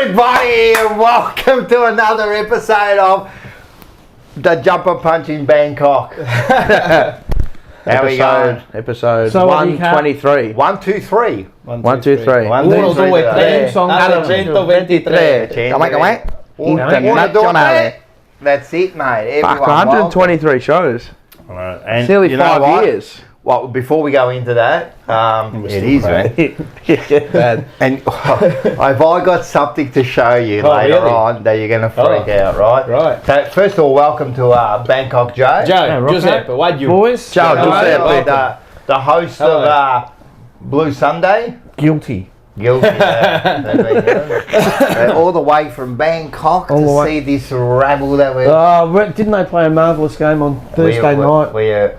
everybody, and welcome to another episode of The Jumper Punch in Bangkok. How we going? Episode So 123. 1, 2, 3. 1, 2, 3. 1, 2, 3. Internazionale. That's it, mate. Fuck, Everyone 123 shows. and Nearly you know 5 what? years. Well, before we go into that, it is, man. Bad. And have I got something to show you later on that you're going to freak out, right? Right. So, first of all, welcome to Bangkok Joe. Joe, Giuseppe, why'd you... Boys, Joe, Giuseppe. The host of Blue Sunday. Guilty. Guilty. All the way from Bangkok to see this rabble that we're... Didn't they play a marvellous game on Thursday night?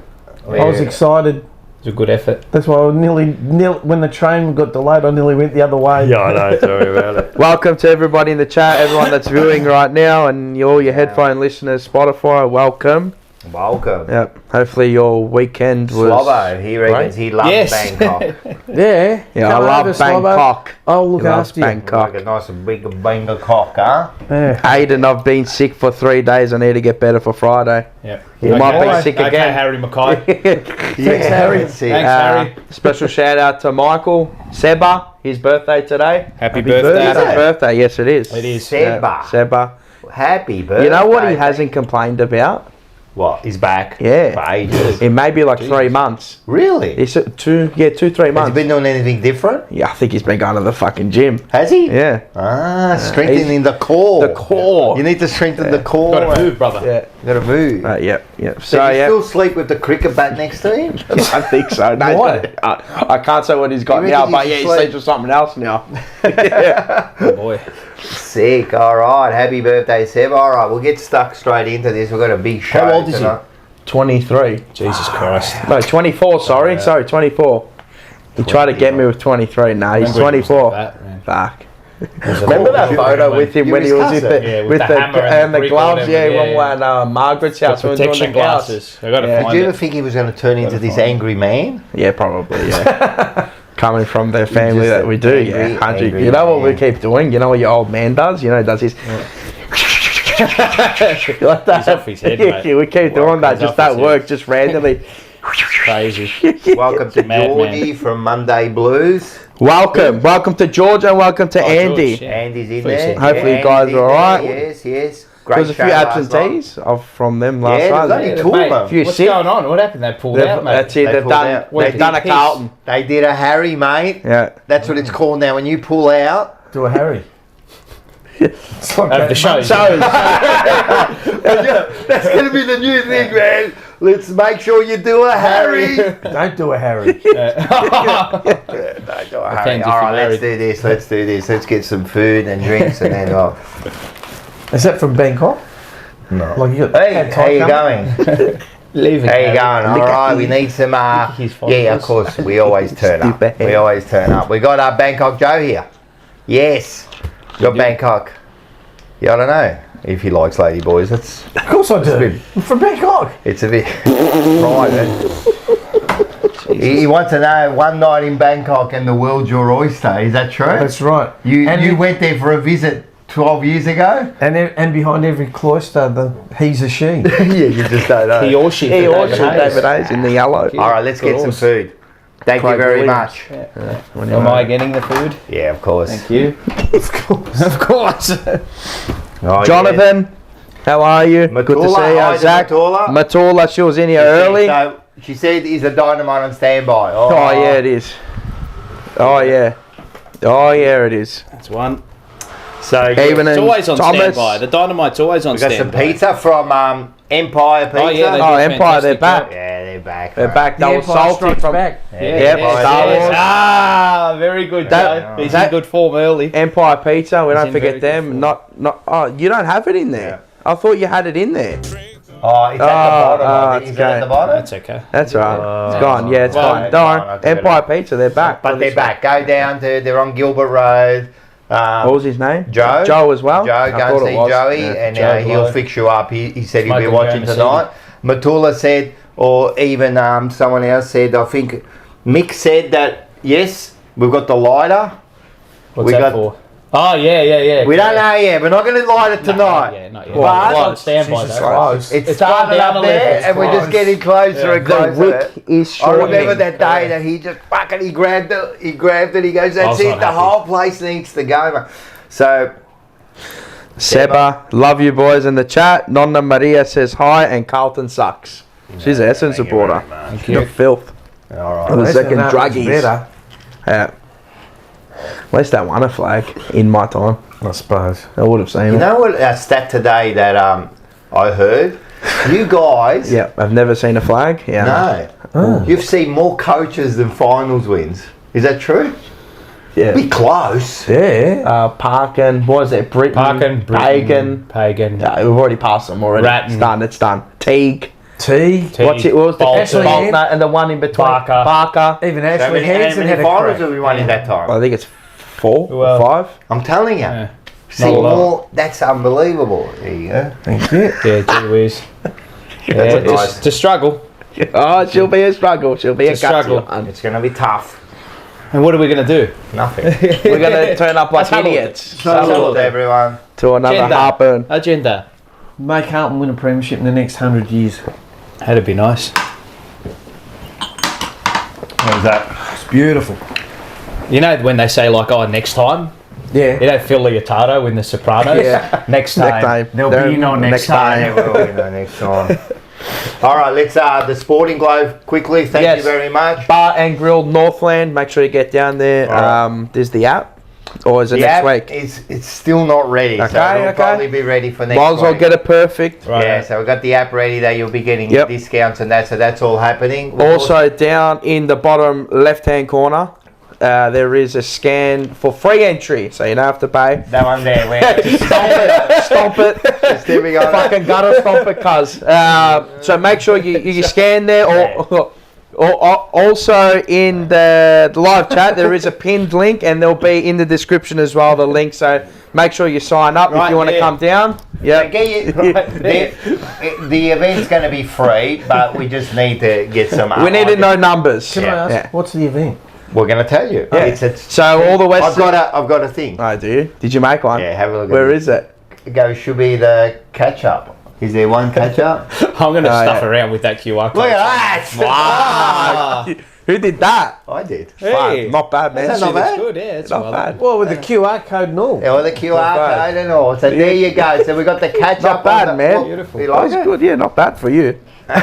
I was excited. It was a good effort. That's why I nearly when the train got delayed, I nearly went the other way. Yeah, I know. Sorry about it. Welcome to everybody in the chat, everyone that's viewing right now, and all your headphone listeners, Spotify, welcome. Welcome. Yep. Hopefully your weekend was... Slobbo, he reckons he loves Bangkok. Yeah. Yeah, I Come love over, Bangkok. I'll look He loves after you. Bangkok. Like a nice big Bangkok, huh? Yeah. Hayden, I've been sick for 3 days. I need to get better for Friday. Yeah. You might be sick Okay, again. Harry Mackay. Thanks, Harry. Thanks, Harry. Special shout out to Michael Seba. His birthday today. Happy birthday. Happy birthday. Yes, it is. It is. Seba. Seba. Happy birthday. You know what he hasn't complained about? What? He's back? Yeah. For ages. In maybe like 3 months. Really? It's 2, 3 Has he months. been doing anything different? Yeah, I think he's been going to the fucking gym. Has he? Yeah. Strengthening the core. The core. You need to strengthen the core. Got to move, brother. Yeah. You gotta move. Yep. So you still sleep with the cricket bat next to him? I think so. No, Why? I can't say what he's got You now, reckon but he yeah, he sleep- sleeps with something else now. Oh, boy. Sick. All right. Happy birthday, Seb. All right. We'll get stuck straight into this. We've got a big show. How old is he? tonight. 23. Jesus Christ. No, 24, sorry. Sorry, 24. He tried to get me with 23. No, he's 24. Fuck. Remember that photo with him when he was with the, Yeah, with the hammer and the brick or gloves? whatever, Yeah, when Margaret's house. The when we were protection doing the house. glasses. I got to Yeah. Did find you ever it. think he was going to turn into this angry man? Yeah, probably, yeah. Coming from the family just that we do, angry, yeah. 100. angry You know what we man. keep doing? You know what your old man does? You know, he does his... like that. He's off his head, Yeah, mate. we keep doing that He's just off his at work, just randomly. Crazy. Welcome to Madman. Georgie from Monday Blues. Welcome to George and welcome to Oh, Andy. George, yeah. Andy's in Please there. sit. Hopefully you guys Andy's are in alright. there. Yes. There was a few show last night. absentees from them last Yeah, night. there's only two Mate, of them. Few what's sick. going on? What happened? They pulled out, mate. That's it. They They've pulled done. out. They've They done a did Carlton. They did a Harry, mate. Yeah. That's what it's called now. When you pull out, Do a Harry. Over the show. So that's going to be the new thing, man. Let's make sure you do a Harry. Don't do a Harry. No, do a Harry. Depends if All right, you're let's do this. Let's get some food and drinks and then. Is that from Bangkok? No. Like you got Hey, how you going? Leaving. How you going? All right, we need some. Yeah, of course. We always turn up. Stupid. We always turn up. We got Bangkok Joe here. Yes, got Bangkok. Yeah, I don't know if he likes lady boys. That's Of course I do. From Bangkok. it's a bit private. He wants to know one night in Bangkok and the world's your oyster. Is that true? That's right. You went there for a visit 12 years ago. And behind every cloister, he's a she. Yeah, you just don't know. He or she. he for also David Hayes. David Hayes in the yellow. All right, let's get some food. Thank you Craig very Williams. much. Am I getting the food? Yeah, of course. Thank you. Of course. Of course. Oh, Jonathan, how are you? Good to Matula, see hi you. to Zach, Matula. Matula, she was in here early. So she said he's a dynamite on standby. Oh yeah, it is. Oh yeah it is. That's one. So Even It's in always on Thomas. standby. The dynamite's always on we got some standby. pizza from Empire Pizza. Oh, yeah, they do Oh, a Empire, they're fantastic back. job. Yeah, they're back. They're right. back. They were salty from back. Yeah, Yep, Empire Star Pizza. Wars. Ah, very good, That- Joe. He's that- in good form early. Empire Pizza. We It's don't in forget very good them. form. Not. Oh, you don't have it in there. I thought you had it in there. Oh, it's at the bottom. I think. Is it at okay. the bottom? That's okay. That's right. It's gone. Yeah, it's Well, gone. it's Darn. gone. I took it Empire out. Pizza. They're back. But they're back. Go down to. They're on Gilbert Road. What was his name? Joe. Joe as well. Joe, I go thought and it see was. Joey, Yeah. and Joe he'll Blow. fix you up. He said he'll be Smoking watching Joe tonight. Matula said, or even someone else said, I think Mick said that, yes, we've got the lighter. What's We that got- for? Oh, yeah. We don't know yet. We're not going to light it tonight. Yeah, not yet. But I stand by that. it's started down up a there, level. and we're just getting closer and The closer. wick is I shortening. remember that day that he just fucking he grabbed it. He goes, "That's was it. not The happy. whole place needs to go." Man. So Seba, love you boys in the chat. Nonna Maria says hi, and Carlton sucks. She's an Essendon supporter. Thank You're you. filth. all right. The Less second than that was druggies. better, Yeah. At least they won a flag in my time. I suppose. I would have seen You it. know what stat today that I heard? You guys, Yeah, I've never seen a flag. Yeah. no, you've seen more coaches than finals wins. Is that true? Yeah. Be close. Yeah. Parkin, what was it? Britton, Pagan. Pagan. Yeah, we've already passed them already. Ratton. It's done. Teague. T. What was the Bolton. Bolton, and the one in between? Barker. Even How Ashley many, Hansen had a finals crack. have we won in that time? I think it's 4 Well, or 5. I'm telling you. Yeah. See Not a lot. more. That's unbelievable. There you go. Thank you. Yeah, gee whiz. Yeah, a nice- just to struggle. Oh, she'll be a struggle. She'll be a It's a struggle. gutsy one. It's going to be tough. And what are we going to do? Nothing. We're going to turn up like Salute. idiots Salute everyone. to another Agenda. heartburn. Agenda. Make Carlton win a premiership in the next 100 years. That'd be nice. What was that? It's beautiful. You know when they say like, "Oh, next time." Yeah. You know Phil Leotardo in The Sopranos. Yeah. Next Next time. time. There'll be no next time. Yeah, we'll know next time. All right, let's the Sporting Globe quickly. Thank Yes. you very much. Bar and Grill Northland. Make sure you get down there. Alright. There's the app. Or is it The next app week? it's still not ready, so Okay, it'll okay. probably be ready for next Might as well week. get it perfect. Right. Yeah, so we've got the app ready that you'll be getting Yep. discounts and that, so that's all happening. We've Also, down in the bottom left-hand corner, there is a scan for free entry, so you don't have to pay. that one there, where Stomp it. just there we go. Fucking gutter stomp it, cuz. So make sure you scan there, or also in the live chat there is a pinned link, and there'll be in the description as well the link. So make sure you sign up if Right you want to there. come down. Yeah. The event's going to be free, but we just need to get some. We need to know numbers. Can I ask, Yeah. what's the event? We're going to tell you. Yeah. It's So all the West. I've got a thing. Oh, do you? Did you make one? Yeah, have a look. Where at is it? It should be the catch up. Is there one catch up? I'm going to stuff yeah. around with that QR code. Look at that! Wow. Who did that? I did. Hey. Fuck, not bad, man. That's not Shit, it's bad. good, yeah. It's Not well bad. Well, with the QR code and all. Yeah, well, the QR bad. code and all. So there you go. So we got the catch Not up. bad, on the, man. Well, Beautiful. You That like was it? good, yeah, not bad for you. Can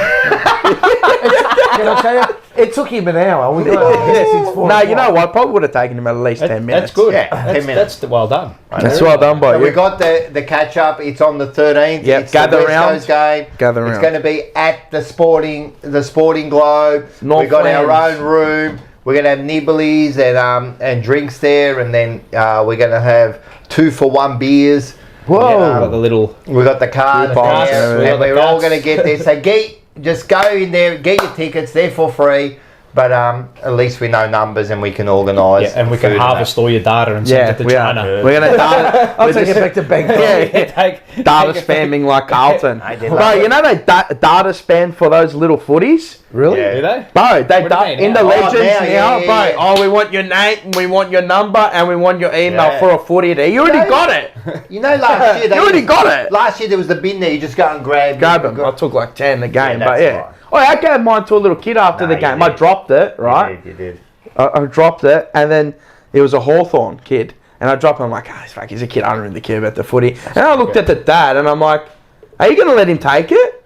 I tell you? It took him an hour. We got it since 4 No, you know what? Probably would have taken him at least 10 minutes. That's good. Yeah, 10 minutes. That's well done. That's well done by So we you. got the catch up. It's on the 13th. Yep, It's gather the West round. Coast game. Gather It's round. going to be at the Sporting Globe. We got our Northlands. own room. We're going to have nibblies and drinks there, and then we're going to have 2-for-1 beers. Whoa. Got the little. We got the cars Coupons there, and and everything. we're all going to get there. So just go in there, get your tickets. They're for free. But at least we know numbers and we can organise. Yeah, and we can food harvest all your data and send it to we are. China. We're going to I'll take it back to Bangkok. data spamming like Carlton. I did Bro, love you know they data spam for those little footies? Really? Yeah. Do they? Bro, they What do you mean in now? the Oh, legends now, now, yeah, yeah, bro. yeah. Oh, we want your name, we want your number, and we want your email Yeah. for a footy there. You already Yeah. got it. You know, last year You already got it. Last year there was the bin there. You just go and grab Them. I took like 10 a game, Yeah, but that's yeah. right. Oh, I gave mine to a little kid after Nah, the you game. did. I dropped it, right? You did. I dropped it, and then it was a Hawthorn kid. And I dropped him, I'm like, fuck, he's a kid, I don't really care about the footy. And I looked at the dad, and I'm like, are you going to let him take it?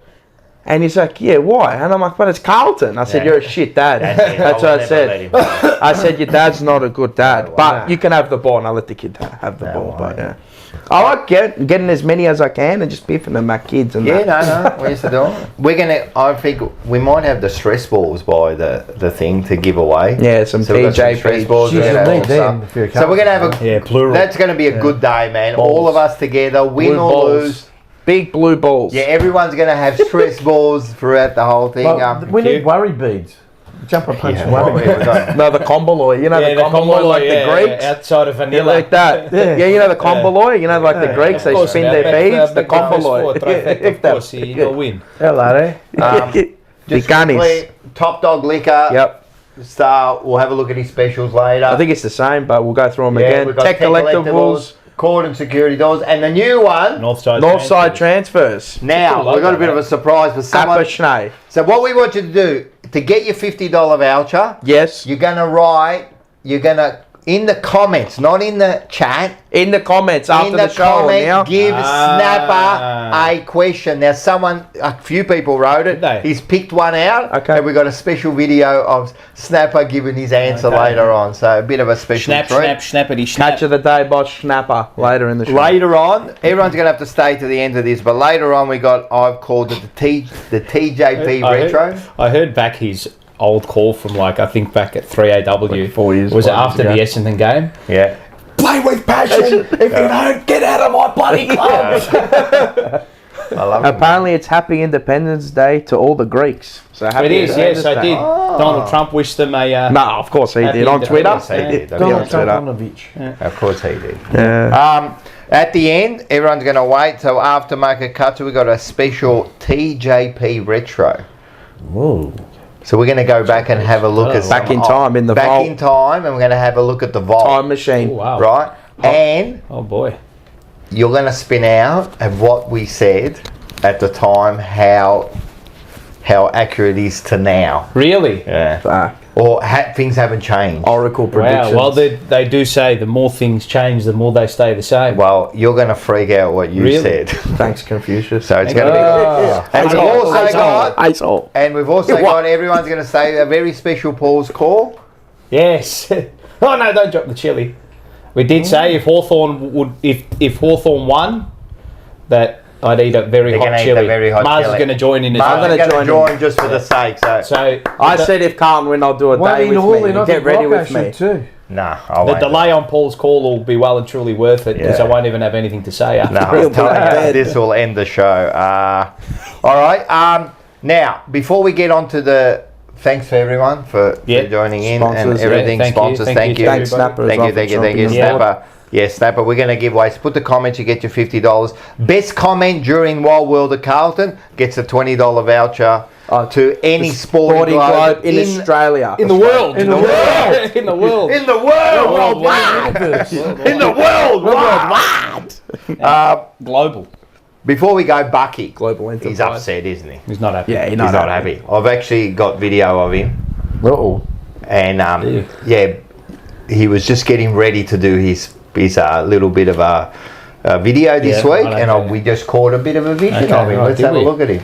And he's like, yeah, why? And I'm like, but it's Carlton. I said, Yeah. you're a shit dad. That's what I said. I said, your dad's not a good dad. But you can have the ball, and I let the kid have the ball. But yeah. I like getting as many as I can and just beefing them at kids and Yeah, that. no, we used to do it. We're gonna. I think we might have the stress balls by the thing to give away. Yeah, some So we've got some TJP. stress balls. Jeez, we're gonna you'll have need all them stuff. if you're a So we're gonna have couple. a. Yeah, plural. That's gonna be a good day, man. All of us together, win Blue or balls. lose. Big blue balls. Yeah, everyone's gonna have stress balls throughout the whole thing. Well, we need worry beads. Jumper punch yeah, worry well, beads. we've got- No, the comboloy. You know the comboloy like the Greeks? outside of Yeah, vanilla. like that. Yeah. Yeah, you know the comboloy? You know, like the Greeks, they Of course, spin yeah, their back- beads? The back to first four, comboloy. trifecta, of course, you'll win. Hello there. just Picanis. quickly, Top Dog Liquor. Yep. So we'll have a look at his specials later. I think it's the same, but we'll go through them again. We've got Tech Collectibles, Cordon Security Doors, and the new one, Northside Transfers. Now, cool we've got a logo, bit of a surprise for someone. Apple So what we want you to do, to get your $50 voucher, Yes. you're going to, in the comments, not in the chat, In the comments after the show now. give Snapper a question. Now, a few people wrote it. Did they? He's picked one out. Okay. And we've got a special video of Snapper giving his answer later on. So a bit of a special treat. Snappity, snap. Catch of the day by Snapper later in the show. Later on, everyone's going to have to stay to the end of this, but later on I've called it the TJP Retro. I heard back his old call from I think back at 3AW. Like 4 years. Was it 5 years after ago. the Essendon game? Yeah. Play with passion. If you don't, get out of my bloody club. I love it. Apparently, it's Happy Independence Day to all the Greeks. So happy It is, yes, Independence I Day. did. Donald Trump wished them a... No, of course he Happy did on Twitter. Of course he did. Donald Twitter. Trump. Of course he did. Yeah. At the end, everyone's going to wait. So after Market Cutter, we got a special TJP Retro. Whoa. So we're going to go back and have a look at Back in time in the back vault. in time, and we're going to have a look at the vault. Time machine. Oh, wow. Right? And Oh, boy. you're going to spin out of what we said at the time, how accurate it is to now. Really? Yeah. Fuck. Or things haven't changed. Oracle predictions. Wow. Well, they do say the more things change, the more they stay the same. Well, you're going to freak out what you Really? said. Thanks, Confucius. So it's going to be... And we've also got... And we've also got... Everyone's going to say a very special Paul's call. Yes. Oh, no, don't drop the chili. We did say if Hawthorn if Hawthorn won, that I'd eat a very They're hot gonna eat chili. the very hot Mars chili. is going to join in as I'm well. going to join just for the sake. So I said if Carlton win, I'll do a day with me. Get ready with me. Too. No, I the won't. delay on Paul's call will be well and truly worth it because Yeah. I won't even have anything to say after. No, I'm telling you, this will end the show. All right. Now, before we get on to the... Thanks for everyone for joining in and Sponsors, everything. thank you, Sponsors, thank thank you you. to Thanks, Snapper. Thank you, Snapper. Yeah, Snapper. We're going to give away. Put the comments, you get your $50. Best comment during Wild World of Carlton gets a $20 voucher to any sporting globe in Australia. In the world. In the world. In the world. In the world. Worldwide. In the world. Worldwide. Global. Before we go, Bucky. Global enterprise. He's upset, isn't he? He's not happy. Yeah, He's not happy. I've actually got video of him. Uh-oh. And he was just getting ready to do his little bit of a video this week, and we just caught a bit of a vision of him. Let's have a look at him.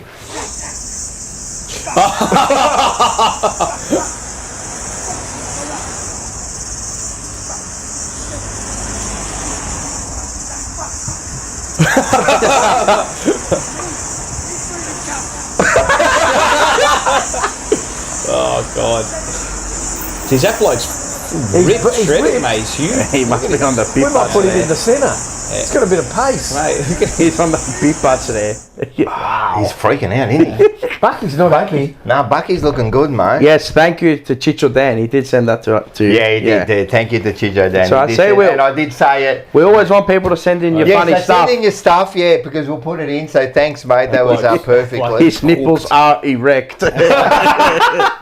Oh, God. Geez, that bloke's ripped, shredded, mate. He's huge. He must be on the We big might put him in there. the centre. He's got a bit of pace. Mate, He's on the big butts there. He's freaking out, isn't he? Bucky's not happy. No, Bucky's looking good, mate. Yes, thank you to Chicho Dan. He did send that to Yeah, he did. Thank you to Chijo Dan. So He did say and I did say it. We always want people to send in your funny so stuff. send in your stuff, because we'll put it in. So thanks, mate. That was perfectly. His nipples are erect.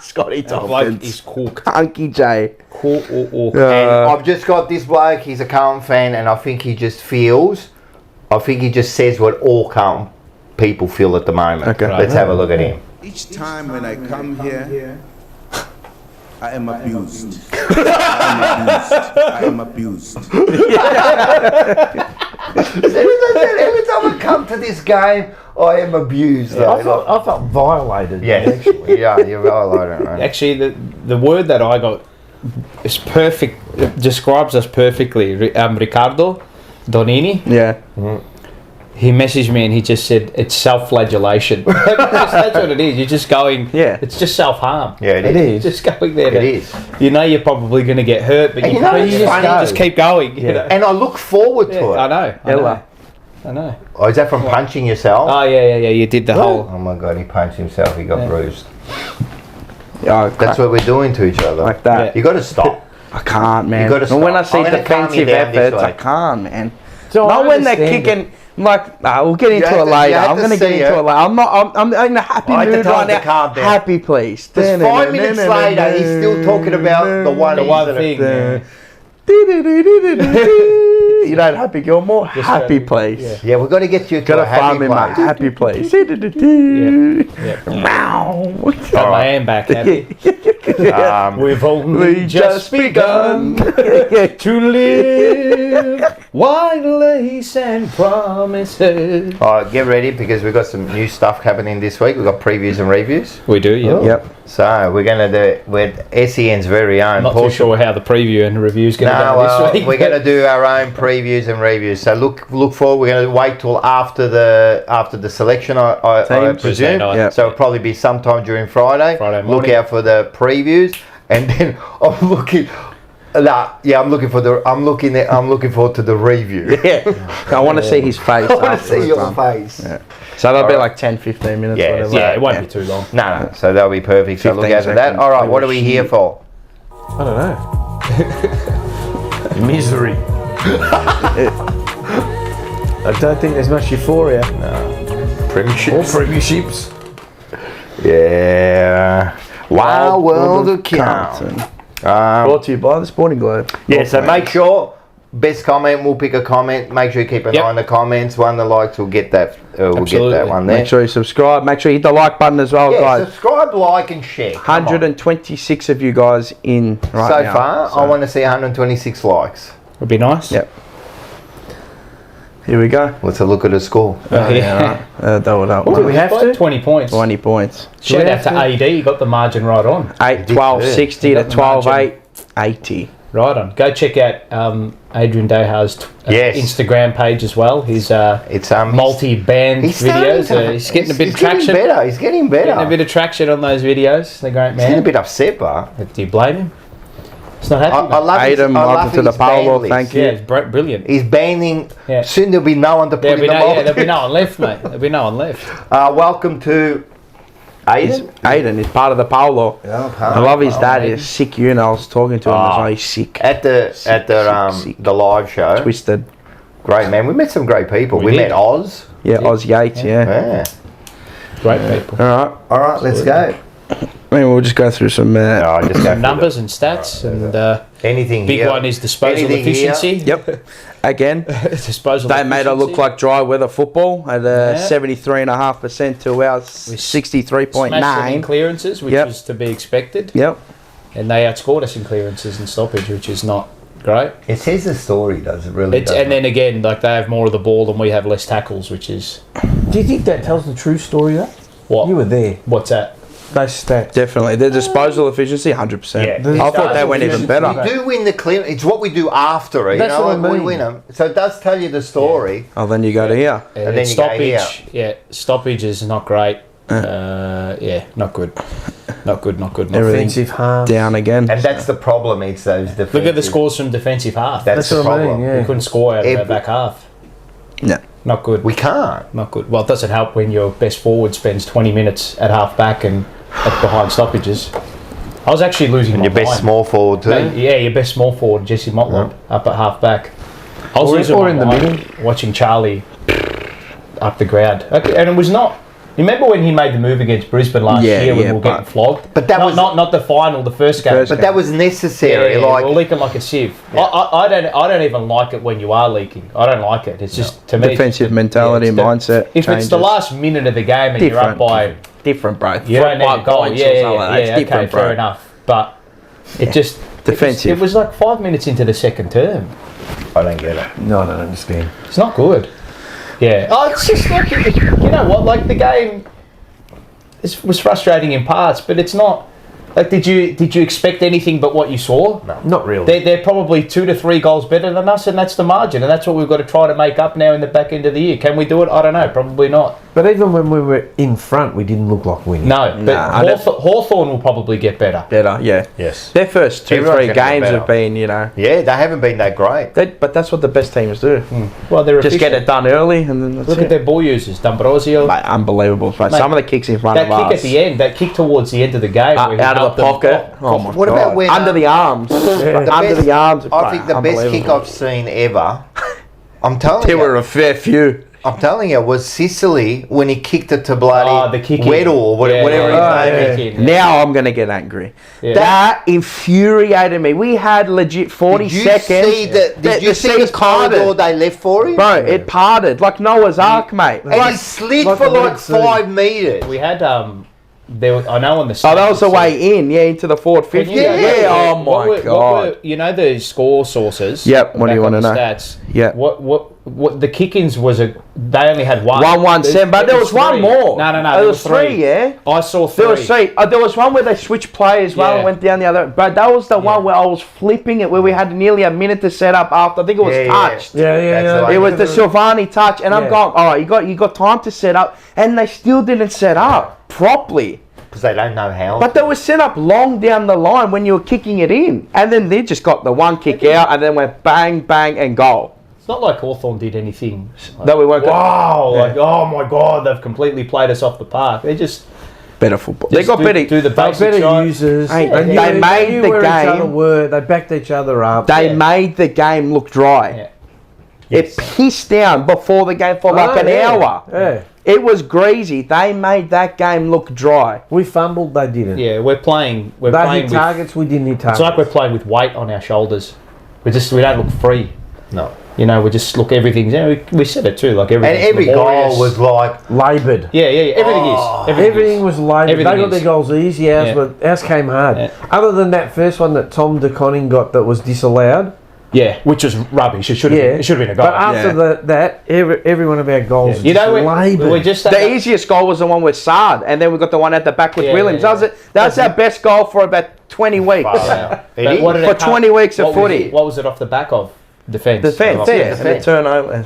Scotty Tompkins. he's cooked. Hunky J. And I've just got this bloke. He's a Carlton fan, and I think he just says what all Carlton people feel at the moment. Okay. Let's have a look at him. Each time when I come here, I am abused. I am abused. Every time I come to this game, I am abused. I felt violated. Yeah, you're violated, right? Actually, the word that I got is perfect. It describes us perfectly. Ricardo Donini. Yeah. He messaged me and he just said it's self-flagellation. That's what it is. You're just going. Yeah. It's just self-harm. Yeah, it is. Just going there. It is. You know you're probably going to get hurt, but And you you know can't. it's You funny. just keep going. You know? And I look forward to it. I know. Ella. I know. Oh, is that from punching yourself? Oh yeah. You did the whole. Oh my God, he punched himself. He got bruised. Yeah, That's what we're doing to each other. like that. You got to stop. I can't, man. You gotta And when I stop. see I'm gonna calm you defensive down this efforts, I way. can't, man. So Not I when they're understand kicking. I'm like, nah, we'll get into had it to- later. you had I'm to going to get see into it. it later. I'm in a happy I had to mood tell right him to now. calm down. Happy, please. Just 5 minutes later, he's still talking about the one thing. Yeah. You know, Happy Gilmore? Happy gotta- place. Yeah, we've got to get you to Gotta a happy find me my place. happy place. Meow. Got my hand back, happy. We've only just begun to live while lace and promises. All right, get ready because we've got some new stuff happening this week. We've got previews and reviews. We do, yeah. Yep. So we're going to do it with SEN's very own. I'm not too sure how the preview and the review's going to No, go well, this week. we're going to do our own previews and reviews. So look forward. We're going to wait till after the selection, I Teams. presume. Tuesday night. Yep. So it'll probably be sometime during Friday. Friday Look morning. out for the previews, and then I'm looking. I'm looking forward to the review. Yeah. I want to see his face. I want to see your afterwards, face. Yeah. So that'll be like 10, 15 minutes. Yeah, whatever. Yeah, it won't be too long. No. So that'll be perfect. So look 15 out for that. seconds. All right. What are we here for? I don't know. Misery. I don't think there's much euphoria. Premiership. All premierships. Yeah. Wild World of Carlton. Brought to you by the Sporting Globe. Yeah, so make sure, best comment, we'll pick a comment. Make sure you keep an eye on the comments. One of the likes will get that. We'll get that one there. Make sure you subscribe. Make sure you hit the like button as well, Yeah, guys. subscribe, like, and share. Come on. 126 of you guys in right So now. far, I want to see 126 likes. Would be nice. Yep. Here we go. Let's have a look at the score. That would Do we have to? 20 points. 20 points. Shout out to have AD, you got the margin right on. 8, 12, good. 60 You to got the 12, margin. 8, 80. Right on. Go check out Adrian Deha's Yes. Instagram page as well. His It's multi-band he's starting videos. to- He's getting a bit of getting traction. better. He's getting better. Getting a bit of traction on those videos. The great He's getting a man. bit upset, but Do you blame him? It's not happy. I love his, Adam, I love welcome to the his band Paolo. list. Thank yeah, you. it's brilliant. He's banning. Yeah. Soon there'll be no one to put There'll in the mold. be no one left, mate. There'll be no one left. Welcome to Aiden. Aiden is part of the Paolo. I love his dad. He's sick. You know, I was talking to him. As well. He's sick. At the the live show. Twisted. Great man. We met some great people. We did. met Oz. Yeah, Oz Yates. Yeah. Yeah. Great people. All right. All right, let's go. I mean, we'll just go through some. No, just go Numbers and stats, and anything big here. one is disposal Anything here? efficiency. Yep. Again, Disposal they made it look efficiency. like dry weather football at 73.5% to our Smashed them in 63.9. clearances, which Yep. was to be expected, Yep. and they outscored us in clearances and stoppage, which is not great. It says the story, does it really? And then again, like they have more of the ball and we have less tackles, which is Do you think that tells the true story, though? what? You were there. What's that? Those stats. Definitely. Their disposal efficiency, 100%. Yeah. I thought they went even better. we do win the clear. It's what we do after. You That's know, what I like, we mean. win them. So it does tell you the story. Oh, then you go to here. And then you go stoppage, stoppage is not great. Not good. Not good. Everything Defensive half. down again. And that's the problem. It's those defensive. Look at the scores from defensive half. That's That's the what I mean, problem. yeah. We couldn't score out of our back half. No. Not good. We can't. Not good. Well, it doesn't help when your best forward spends 20 minutes at half back and at behind stoppages. I was actually losing And my your best mind. small forward too. Yeah, your best small forward, Jesse Motlop, up at half back. I was Or- losing or my in the mind middle. watching Charlie up the ground. Okay, and it was not. Remember when he made the move against Brisbane last Yeah, year when yeah, we were getting but- flogged? But that not, was- not the final, the first game. First But that was necessary. yeah, like we're leaking like a sieve. Yeah. I don't even like it when you are leaking. I don't like it. It's just to me. it's Defensive just- mentality, it's the- mindset. If it's the changes. last minute of the game and you're up by, Different, bro. you don't need a goal. points or Yeah, something like that. It's okay, different, fair bro. enough. But it just Defensive. It was like 5 minutes into the second term. I don't get it. No, I don't understand. It's not good. Yeah. Oh, it's just like you know what? Like the game was frustrating in parts, but it's not. Like, did you expect anything but what you saw? No. Not really. They're probably 2 to 3 goals better than us, and that's the margin, and that's what we've got to try to make up now in the back end of the year. Can we do it? I don't know. Probably not. But even when we were in front, we didn't look like winning. No, but Nah, I don't- Hawthorn will probably get better. Better, yeah. Yes. Their first 2-3 Everyone's gonna get games better. have been, you know. Yeah, they haven't been that great. But that's what the best teams do. Well, they're Just get efficient. it done early and then that's Look it. at their ball users, D'Ambrosio. Mate, unbelievable. Mate, Mate, some of the kicks in front That of kick us. at the end, that kick towards the end of the game, where he out helped of the them pocket. off- Oh my What God. about when, Under the arms. Under best- the arms. I think the best kick Unbelievable. I've seen ever. I'm telling There you. were a fair few. I'm telling you, was Sicily when he kicked it to bloody the kick Weddle or whatever his name is. Now I'm going to get angry. Yeah. That infuriated me. We had legit 40 seconds. Did you see the corridor they left for him? Bro, it parted like Noah's Ark, mate. And he slid for like 5 metres. We had I know on the that was the way in, into the forward 50. Oh my god! You know the score sources. Yep. What do you want to know? Stats. Yeah. What the kick-ins was they only had one. 117, but there was one more. No. There was three. Yeah. I saw 3. There was 3. There was one where they switched players. One and went down the other. But that was the one where I was flipping it, where we had nearly a minute to set up after. I think it was touched. Yeah. It was the Silvani touch, and I'm going, all right, you got time to set up, and they still didn't set up properly. Because they don't know how. But they were set up long down the line when you were kicking it in. And then they just got the one kick out and then went bang, bang, and goal. It's not like Hawthorn did anything. That we weren't. Wow! Oh my God! They've completely played us off the park. They just better football. They got better. Do the basic better users. They made the game. They backed each other up. They made the game look dry. Yeah. It pissed down before the game for like an hour. Yeah. It was greasy. They made that game look dry. We fumbled. They didn't. Yeah, we're playing. They hit targets. We didn't hit targets. It's like we're playing with weight on our shoulders. We don't look free. No. You know, we just look everything's. We said it too. Like everything. And every goal was like laboured. Yeah. Everything is. Everything was laboured. They got their goals easy. Ours came hard. Yeah. Other than that first one that Tom de Conning got that was disallowed. Yeah, which was rubbish. It should have been a goal. But after that, every one of our goals was laboured. We just the easiest goal was the one with Saad, and then we got the one at the back with Williams. That's our best goal for about 20 weeks. For 20 weeks of footy. What was it off the back of? Defence. The turnover.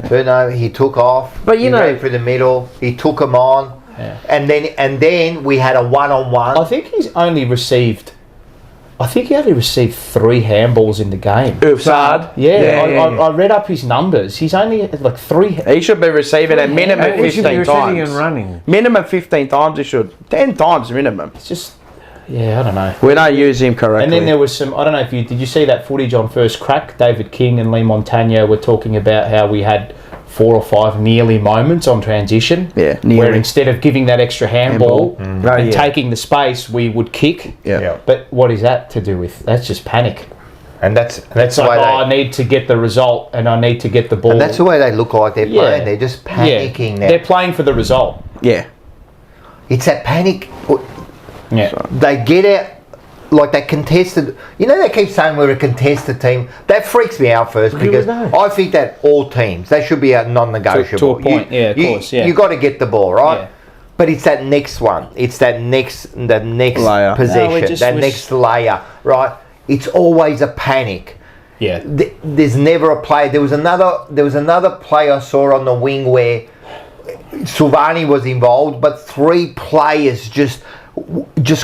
Turnover. He took off. But you know, ran through the middle. He took him on, and then we had a one-on-one. I think he only received 3 handballs in the game. Saad. I read up his numbers. He's only like 3. He should be receiving a minimum 15 times. And running. Minimum 15 times he should. 10 times minimum. It's just, I don't know. We don't use him correctly. And then there was some, I don't know if did you see that footage on First Crack? David King and Lee Montagna were talking about how we had 4 or 5 nearly moments on transition. Yeah, nearly. Where instead of giving that extra handball and taking the space, we would kick. Yeah. But what is that to do with? That's just panic. And that's like, I need to get the result and I need to get the ball. And that's the way they look like they're playing. They're just panicking now. They're playing for the result. Yeah. It's that panic. Yeah. They get out. Like they contested, they keep saying we're a contested team. That freaks me out first because I think that all teams they should be a non-negotiable. To a point, of course. Yeah, you got to get the ball right, yeah. But it's that next one. It's that next layer. Possession, next layer, right? It's always a panic. Yeah. There's never a play. There was another play I saw on the wing where Silvani was involved, but 3 players just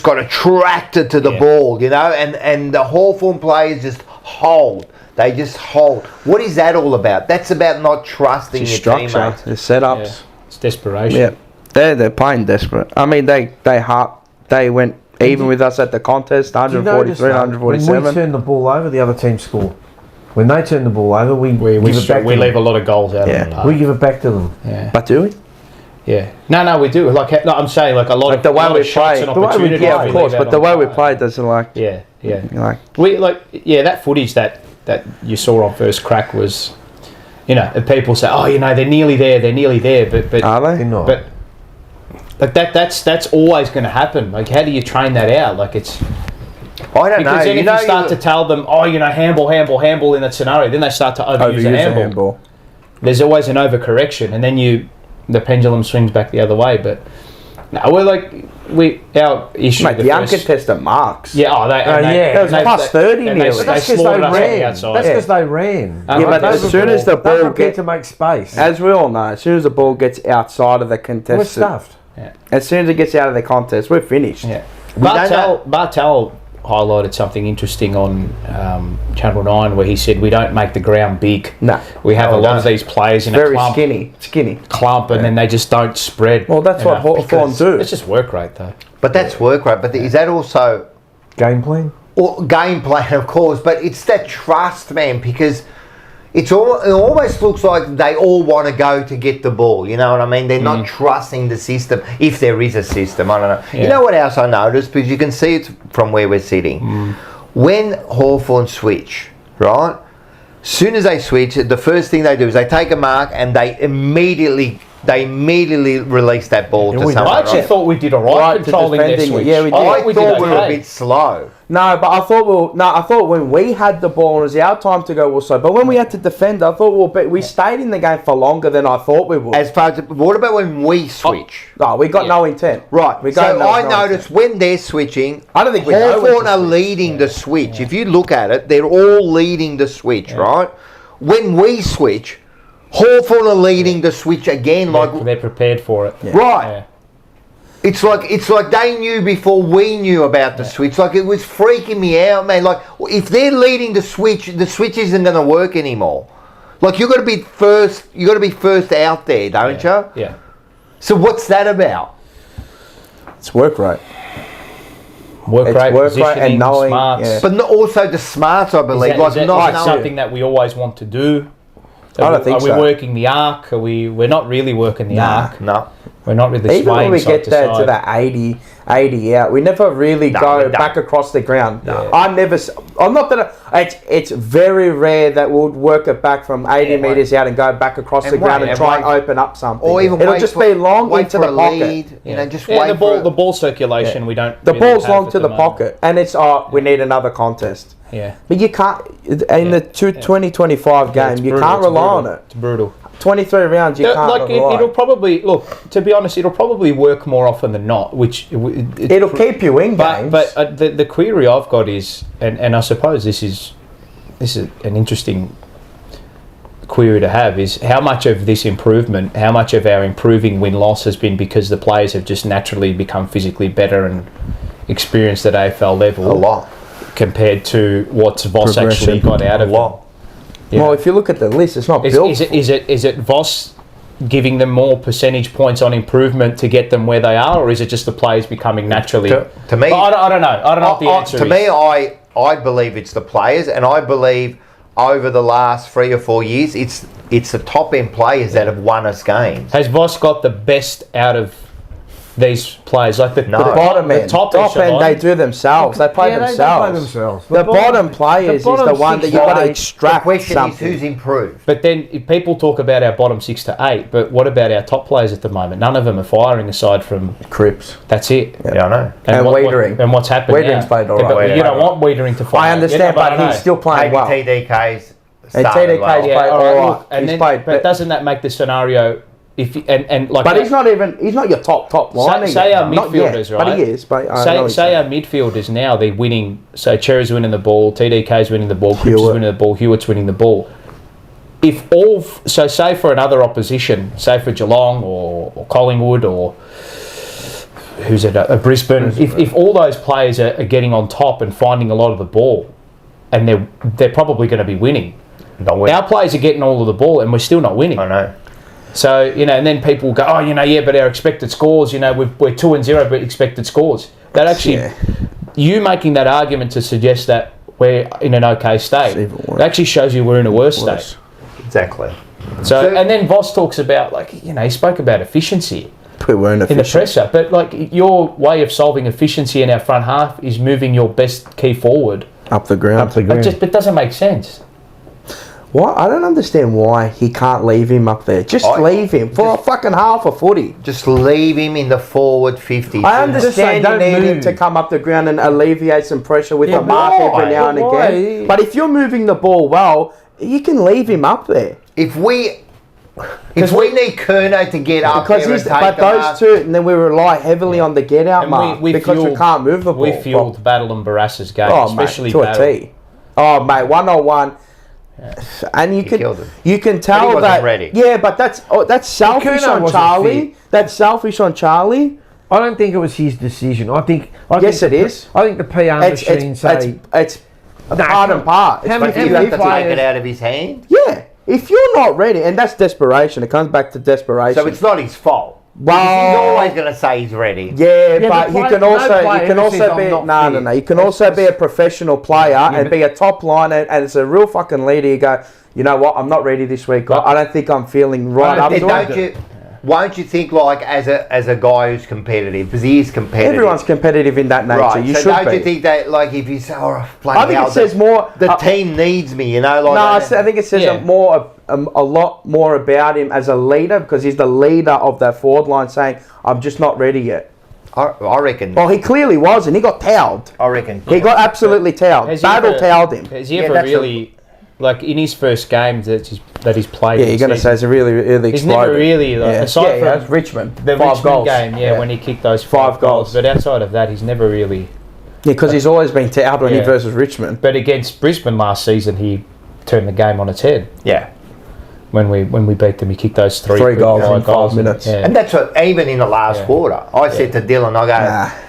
got attracted to the ball, and the Hawthorn players just hold. They just hold. What is that all about? That's about not trusting your teammates. The setups. Yeah. It's desperation. Yeah, they're playing desperate. I mean, they went even with us at the contest, 143, 147. When we turn the ball over, the other team score. When they turn the ball over, we give it back. We leave a lot of goals out. Yeah. We give it back to them. Yeah. But do we? Yeah. No, we do. I'm saying like a lot of the way we shots play. and opportunities. Yeah, of course. But the way we play doesn't like. Yeah. We that footage that you saw on First Crack was, people say, they're nearly there, but are they? They're not. But like that's always going to happen. Like, how do you train that out? Like, it's. I don't know. Because then if you start to tell them, handball in that scenario, then they start to overuse the handball. There's always an overcorrection, and then the pendulum swings back the other way. But no, our issue. Mate, the uncontested marks. Yeah, it was plus 30 nearly. That's because they ran. That's because they ran. Yeah, but as soon as the ball gets to make space, as we all know, as soon as the ball gets outside of the contest, we're stuffed. Yeah. As soon as it gets out of the contest, we're finished. Yeah. Bartel highlighted something interesting on Channel 9 where he said we don't make the ground big. No. We have a lot of these players in very a clump. Skinny. Clump, and then they just don't spread. Well, that's what Hawthorn do. It's just work rate, though. But that's work rate. But is that also game plan? Or game plan, of course. But it's that trust, man, because it almost looks like they all want to go to get the ball. You know what I mean? They're not trusting the system, if there is a system. I don't know. Yeah. You know what else I noticed? Because you can see it from where we're sitting. When Hawthorn switch, right? Soon as they switch, the first thing they do is they take a mark and they immediately release that ball to someone. I actually thought we did all right controlling their switch. Yeah, we did. I thought we were a bit slow. No, but I thought when we had the ball and it was our time to go also. But when we had to defend, I thought we stayed in the game for longer than I thought we would. As far as what about when we switch? No, we got no intent. Right. We got I noticed when they're switching, I don't think we know when Hawthorn to are switch. leading the switch. If you look at it, they're all leading the switch, right? When we switch, Hawthorn are leading the switch again. They're prepared for it. Right. Yeah. It's like they knew before we knew about the switch. Like, it was freaking me out, man. Like, if they're leading the switch isn't going to work anymore. Like, you got to be first out there, don't you? Yeah. So what's that about? It's work rate. Work rate, and knowing, smarts. yeah. But also the smarts, I believe. Is that something that we always want to do? I don't think so. Are we working the arc? We're not really working the arc. No. We're not really Even when we swaying get there to that 80 out, we never really go back across the ground. No. It's very rare that we'll work it back from 80 metres out and go back across the ground and try and open up something. Or even it'll just be long into the pocket. Lead, you know, just wait the ball circulation. We don't. The really ball's have long at to the moment. pocket, and it's we need another contest. Yeah. But you can't in the 2025 game. You can't rely on it. It's brutal. 23 rounds, you can't rely. It'll probably to be honest, it'll probably work more often than not. It'll keep you in games. But the query I've got is, and I suppose this is an interesting query to have, is how much of this improvement, how much of our improving win-loss has been because the players have just naturally become physically better and experienced at AFL level. A lot. Compared to what Voss actually got out of it. Yeah. Well, if you look at the list, it's not built. Is it Voss giving them more percentage points on improvement to get them where they are, or is it just the players becoming naturally? To me, I don't know. I don't know what the answer is. To me, I believe it's the players, and I believe over the last 3 or 4 years, it's the top end players that have won us games. Has Voss got the best out of these players? Like the bottom end, top end, they do themselves. They play themselves. The bottom players is the one that you've got to extract. The question something. is who's improved. But then if people talk about our bottom 6 to 8, but what about our top players at the moment? None of them are firing aside from Cripps. That's it. Yeah, I know. And Wiedering. And what's happened Wiedering's played all right. But you don't want Wiedering to fire. I understand, but he's still playing well. TDK's and TDK's played all right. But doesn't that make the scenario? But he's not your top line. Say our midfielders, right? But he is. But say our midfielders now, they're winning. So Cherry's winning the ball, TDK's winning the ball, Cripps is winning the ball, Hewitt's winning the ball. Say for another opposition, say for Geelong or Collingwood or who's it? Brisbane. If all those players are getting on top and finding a lot of the ball, and they're probably going to be winning. Our players are getting all of the ball, and we're still not winning. I know. So, and then people go, but our expected scores, we're 2-0, but expected scores. That actually, you making that argument to suggest that we're in an okay state, it actually shows you we're in a worse state. Exactly. So, and then Voss talks about, he spoke about efficiency we weren't in the presser, but your way of solving efficiency in our front half is moving your best key forward. Up the ground. It doesn't make sense. What? I don't understand why he can't leave him up there. Just leave him for a fucking half a footy. Just leave him in the forward 50. I understand you need him to come up the ground and alleviate some pressure with a mark every now and again. But if you're moving the ball well, you can leave him up there. If we need Kerno to get up there and take but those two, and then we rely heavily on the get out mark because we can't move the ball. We fueled Battle and Barassa's game, especially to a T. Oh mate, 1-on-1. And you can tell that ready. Yeah, but that's selfish on Charlie. That's selfish on Charlie. I don't think it was his decision. Yes, it is. I think the PR machine it's part and part. How many you have to take it out of his hand? Yeah, if you're not ready, and that's desperation. It comes back to desperation. So it's not his fault. He's always going to say he's ready. Yeah, Yeah, but the you can no also player you can ever also says, be "I'm not fit." no. You can also be a professional player and be a top liner, and it's a real fucking leader. You go, you know what? I'm not ready this week. I don't think I'm feeling right up to it. Won't you think like as a guy who's competitive, because he is competitive. Everyone's competitive in that nature. Right. You so should don't be. you think that like if you say, "Oh, I think it says more. The team needs me," you know. Like No, I think it says a lot more about him as a leader, because he's the leader of that forward line, saying, "I'm just not ready yet." I reckon. Well, he clearly was, and he got towed. I reckon He got absolutely towed. Battle towed him. Has he ever really, like in his first games that he's played? Yeah, you're going to say it's a really he's never really, like, aside from Richmond, the 5 Richmond goals. game, when he kicked those 5 goals. But outside of that, he's never really. Yeah, because he's always been towed when he versus Richmond. But against Brisbane last season, he turned the game on its head. Yeah. When we beat them, he kicked those 3 goals in 5 minutes. Yeah. And that's what, even in the last quarter, I said to Dylan, I go,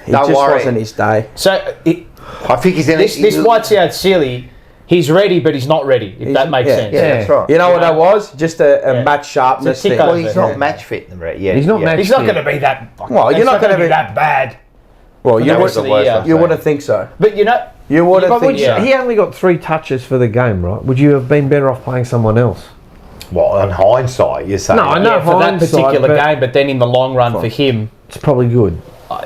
it just worry. wasn't his day. So I think he's in this whites out silly. He's ready, but he's not ready. If that makes sense. Yeah, that's right. You know what that was? Just a match sharpness thing. Well, he's not match fit yet. He's not match He's not going to be that. Well, you're not going to be that bad. Well, you wouldn't wouldn't think so. But you know, you wouldn't think so. He only got 3 touches for the game, right? Would you have been better off playing someone else? Well, in hindsight, you're saying. No, I know for that particular game, but then in the long run for him, it's probably good.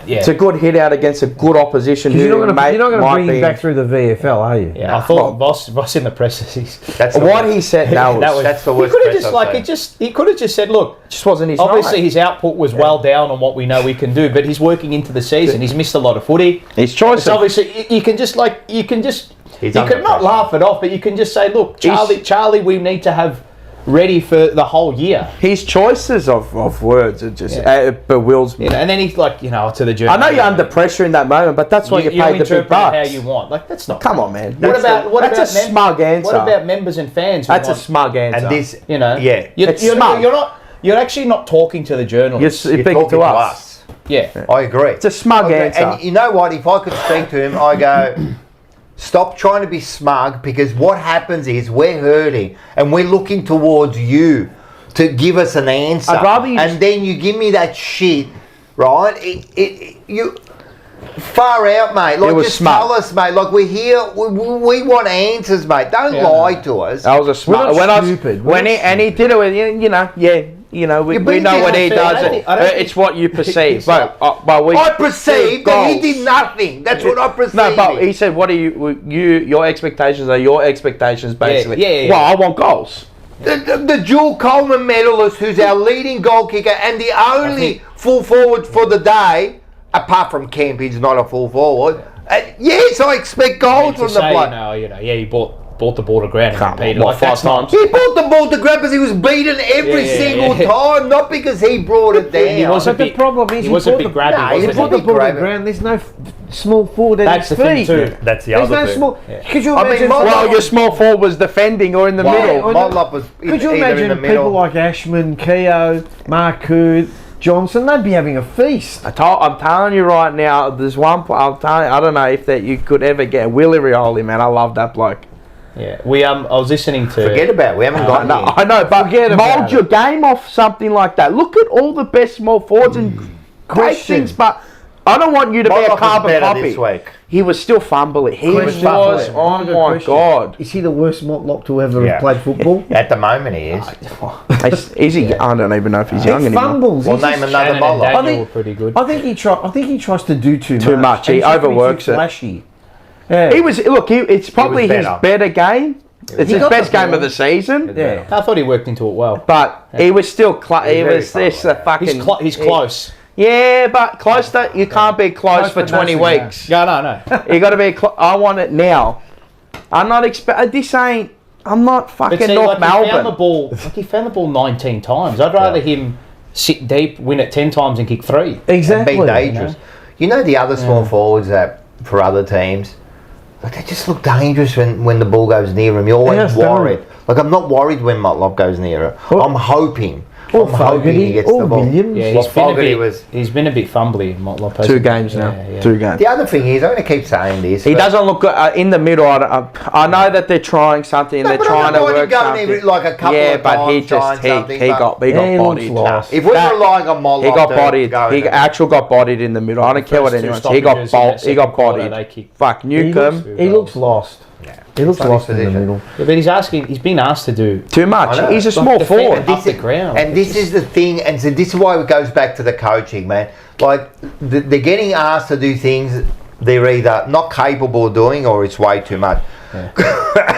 It's a good hit out against a good opposition. You're not going to bring him back through the VFL, are you? Yeah, I thought Voss in the presses. That's what he said. That's the worst. He could have just said, "Look, it just wasn't his obviously night. His output was well down on what we know we can do, but he's working into the season. He's missed a lot of footy. His choice. It's obviously you can not laugh it off, but you can just say, look, Charlie, we need to have ready for the whole year. His choices of words are just it bewilders me. And then he's like, to the journey. I know you're under pressure in that moment, but that's why you paid the big bucks. How you want. Like that's not. Come on, man. What That's a smug answer. What about members and fans? That's a smug answer. And this, it's smug. You're actually not talking to the journalists. You're speaking to us. Yeah, I agree. It's a smug answer. And you know what? If I could speak to him, I go, stop trying to be smug, because what happens is we're hurting and we're looking towards you to give us an answer. I'd rather you and then you give me that shit, right? You far out, mate. Like, just tell us, mate. Like, we're here. We want answers, mate. Don't lie to us. That was a smug. He did it with we know what he does. It's what you perceive. I perceived that he did nothing. That's what I perceived. No, but he said, "What are your expectations are your expectations, basically." Yeah. Well, I want goals. The dual Coleman medalist, who's our leading goal kicker and the only full forward for the day, apart from Camp, he's not a full forward. Yes, I expect goals from the bloke. He bought the ball to ground and competed like 5 times. He bought the ball to ground because he was beaten every single time, not because he brought it down. The problem is he wasn't big grabbing. He brought the ball to ground. There's no small forward at his feet. That's the thing too. That's the other thing. Could you imagine? Your small forward was defending or in the middle. Motlop was could you imagine people like Ashman, Keogh, Marcoux, Johnson? They'd be having a feast. I'm telling you right now, there's one. I don't know if you could ever get Willie Rioli, man. I love that bloke. Yeah, I was listening to. Forget about it. We haven't got. I know, but mould your game off something like that. Look at all the best small forwards and great things, but I don't want you to be a carbon copy. This week. He was still fumbling. He was. Oh my god! Is he the worst Motlop to ever have played football? At the moment, he is. Is he? I don't even know if he's young anymore. Fumbles. We'll name another Motlop. I think pretty good. I think he tries to do too much. Too much. He overworks it. Flashy. Yeah. He was. Look, it's probably his better game. It's his best game of the season. Yeah, I thought he worked into it well, but he was still. He was this fucking. He's close. Yeah, but close to you can't be close for 20 weeks. No. You got to be. I want it now. I'm not expect. This ain't. I'm not fucking North Melbourne. He found the ball 19 times. I'd rather him sit deep, win it 10 times, and kick 3. Exactly. And be dangerous. You know the other small forwards that for other teams. Like they just look dangerous when the ball goes near him. You're always worried. Like I'm not worried when Motlop goes near her. I'm hoping. Or I'm hoping he Fogarty, gets or the ball. Williams. Yeah, Well, he's been a Fogarty bit. He's been a bit fumbly. In 2 games now. Yeah. 2 games. The other thing is, I'm going to keep saying this. He but- doesn't look good in the middle. I know that they're trying something and No, they're but trying I'm to not work going something. every, like a couple Yeah, of but he times trying just something, he but got he looks bodied. lost. If we're That- relying on Mollop, He got to bodied. go He in there. actually got bodied in the middle. I don't care what First two anyone says. He got stoppages in that he got second quarter, bodied. they kicked. Fuck Newcomb. He looks lost. He looks It's not lost his in the position. middle. Yeah, but he's been asked to do. Too much. I know. He's a small defend forward. up the ground. And this is the thing, and so this is why it goes back to the coaching, man. Like, they're getting asked to do things they're either not capable of doing or it's way too much.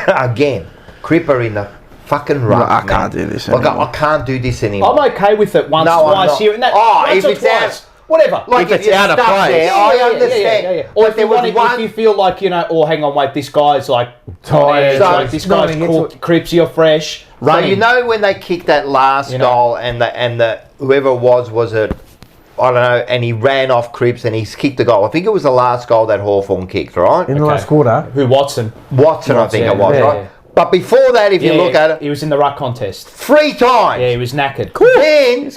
Again, Cripper in the fucking ruck. I can't do this Like, anymore. I can't do this anymore. I'm okay with it once, No, I'm twice not. here and that. Oh, once if or it's twice. out- Whatever. Like, If it's you're out of stuck place. there, I understand. Or But if there you, was want, one. if you feel like, oh, hang on, wait, this guy's like Tired. tired, So like this it's not guy's against cooked, Cripsy or fresh. So Run you him. know when they kicked that last You know. goal and the whoever it was it, I don't know, and he ran off Cripps and he's kicked the goal. I think it was the last goal that Hawthorn kicked, right? In the Okay. last quarter. Who, Watson? Watson, I think yeah, it was, yeah, right? yeah. But before that, if you look at it, he was in the ruck contest. 3 times. Yeah, he was knackered. Then,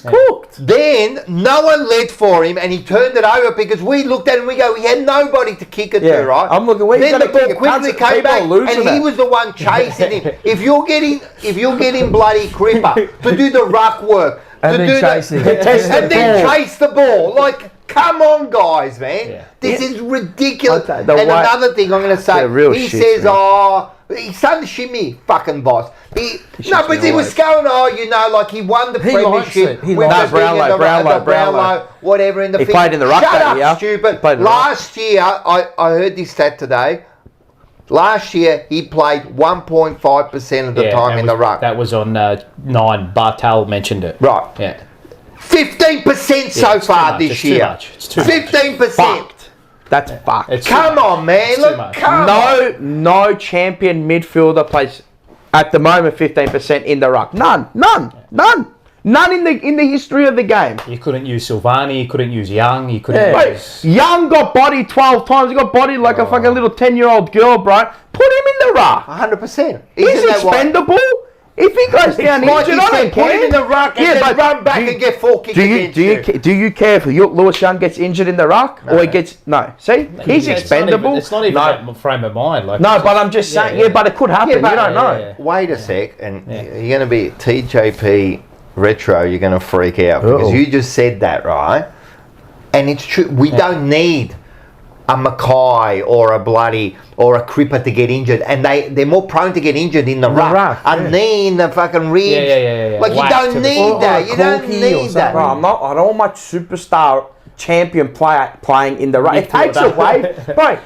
then no one led for him and he turned it over because we looked at him and we go, he had nobody to kick it Yeah, to, right? I'm looking, where's he Then the gonna ball kick it? quickly People came are back losing and he it. was the one chasing him. If you're getting bloody Cripper to do the ruck work, And to then do chasing. and then chase the ball, like, come on, guys, man. Yeah. This is ridiculous. Okay, And the way- another thing I'm going to say, They're real he shit, says, man. oh, he's done shimmy, fucking boss. No, shoots but me he was away. going, oh, you know, like he won the He likes premiership. it. He with likes the it. thing in Brownlow, the Brownlow. Brownlow, whatever in the He thing. played in the ruck Shut that up, year. stupid. Played in the ruck. Last year, I heard this stat today. Last year, he played 1.5% of the Yeah, time that in was- the ruck. That was on 9. Bartel mentioned it. Right. Yeah. 15% so it's too far much, this it's too year. much, it's too much. 15%. Fucked. That's fucked. It's too Come much. on, man. It's too Look, much. come on. No champion midfielder plays at the moment 15% in the ruck. None in the history of the game. You couldn't use Silvani, you couldn't use Young, you couldn't Wait, use... Young got bodied 12 times. He got bodied like a fucking little 10-year-old girl, bro. Put him in the ruck. 100%. He's Isn't that right? expendable. If he goes down Like injured, you I said, don't put him care. in the ruck and then but run back do you- and get 4 kicks Do you against do you do you care if Lewis Young gets injured in the ruck or he gets no? See, he's expendable. It's not even no, that frame of mind. Like, no, but I'm just saying. yeah. Yeah, but it could happen. but- you don't know. Yeah. Wait a sec, and you're going to be TJP retro. You're going to freak out because Uh-oh. you just said that, right? And it's true. We don't need a Mackay or a Cripper to get injured, and they're more prone to get injured in the ruck. ruck, A yeah. knee in the fucking ribs. Yeah. Like you Whack to don't the- need or that. a You don't corky or need that. Bro, I don't want my superstar champion player playing in the ruck. It takes away, bro.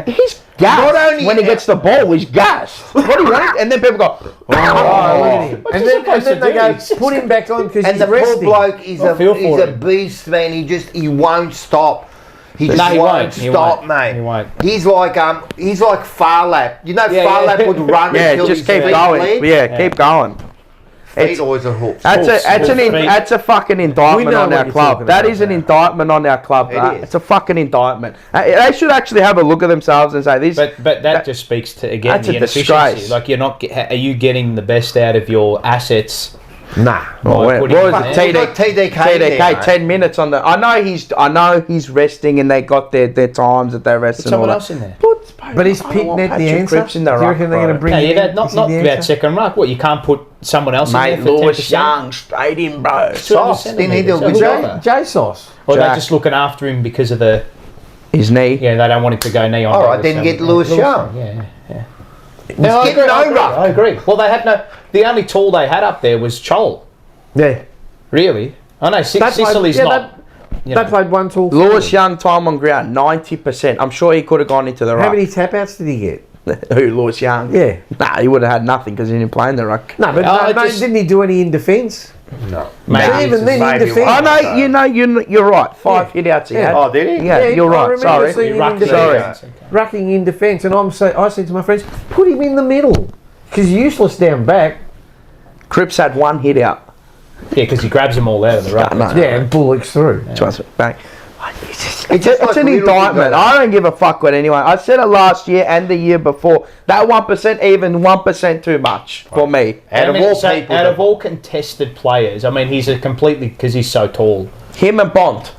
He's gassed. Not only- when he gets the ball, he's gassed. What do you want? And then people go, Oh, look at him. And then supposed to they do? go, put him back on because And he's the poor resting. bloke is I feel for a him. beast, man. He won't stop. He just No, he won't won't. He stop, won't. mate. He won't. He's like Farlap. You know, Yeah, Farlap yeah. would run yeah, until just his keep feet going. bled. Yeah, keep going. Feet always a hook. That's a fucking indictment We know on what our you're club. talking That about is an now. indictment on our club. It That. is. It's a fucking indictment. They should actually have a look at themselves and say this. But that just speaks to, again, That's the a inefficiency. disgrace. Like, you're not... Are you getting the best out of your assets? Nah. Oh, Like, what what do you was think? it? We've got TDK there, mate. 10 minutes on the. I know he's resting and they got their times that they're resting. Put someone all else that. in there. But is I don't want Pitnet the Patrick answer? Cripps in the Do you ruck, reckon they're going to bro. bring No, him yeah, in? not Is he the about answer? second ruck. What, you can't put someone else in Mate, there for Lewis 10%? Young, straight in, bro. Sauce, didn't he do a good job? Jesus. Or they're Jack. just looking after him because of the... His knee. Yeah, they don't want him to go knee on. All right, then get Lewis Young. Yeah. He's No, I getting agree, no ruck. I agree. Well, they had no... The only tool they had up there was Chol. Yeah. Really? I know, Sicily's not... you They know. played one tool. Lewis Young, time on ground, 90%. I'm sure he could have gone into the ruck. How many tap outs did he get? Who, Lewis Young? Yeah. Nah, he would have had nothing because he didn't play in the ruck. No, but I no, just- didn't he do any in defence? No. Maybe even then, in maybe defence. one. I know, you're right. 5 hit outs he Yeah. had. Oh, did he? Yeah, you're I right. remember Sorry. seeing him in Ruck defence. defence. Rucking in defence, and I said to my friends, put him in the middle. Because he's useless down back. Cripps had 1 hit out. Yeah, because he grabs them all out of the ruck. No. Yeah, and bullocks through. Twice back. It's like an little indictment. bit I don't give a fuck what anyone. I said it last year and the year before. That 1%, even 1% too much for me. Out Out of all contested players, I mean, he's a completely because he's so tall. Him and Bont.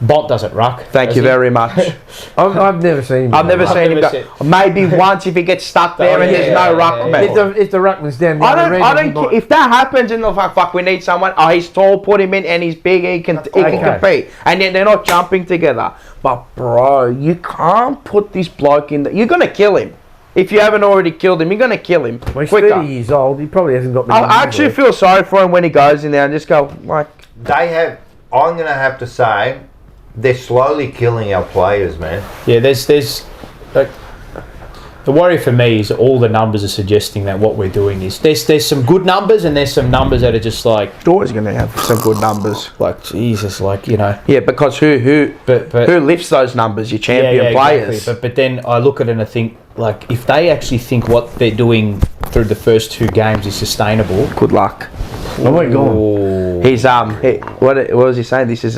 Bont doesn't ruck. Thank you very much. I've never seen him. I've never seen him go. Maybe once if he gets stuck there and there's no ruckman. If the ruckman's down the I don't care. If that happens and they're like, fuck, we need someone. Oh, he's tall, put him in, and he's big, he can compete. And yet they're not jumping together. But bro, you can't put this bloke in. You're gonna kill him. If you haven't already killed him, you're gonna kill him. Well, he's 30 years old. He probably hasn't got. I actually feel sorry for him when he goes in there and just go like. I'm gonna have to say, they're slowly killing our players, man. Yeah, there's like the worry for me is all the numbers are suggesting that what we're doing is there's some good numbers and there's some numbers that are just like Always going to have some good numbers. Like Jesus, like you know. Yeah, because who lifts those numbers? Your champion players. Exactly. But then I look at it and I think like if they actually think what they're doing through the first 2 games is sustainable. Good luck. Oh my God. He's what was he saying? This is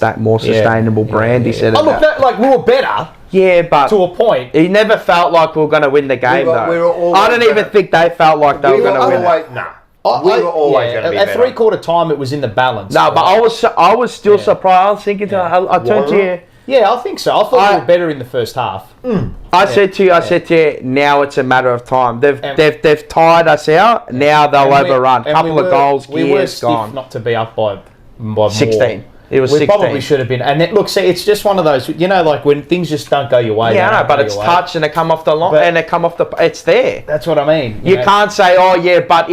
a more sustainable brand. He said. Oh look, that, we were better. Yeah, but to a point. He never felt like we were going to win the game, though. I don't even think they felt like they were going to win it. We were always going to be better. At 3/4 time, it was in the balance. No, but I was still surprised. I was thinking, I turned to you. Yeah, I think so. I thought we were better in the first half. I said to you, now it's a matter of time. They've tired us out. Now they'll overrun. Couple of goals, we were stiff not to be up by 16. More. It was 16. We probably should have been. And then, look, see, it's just one of those, you know, like when things just don't go your way. Yeah, I know, but it's touch and they come off the line and they come off the. It's there. That's what I mean. You can't say, oh yeah, but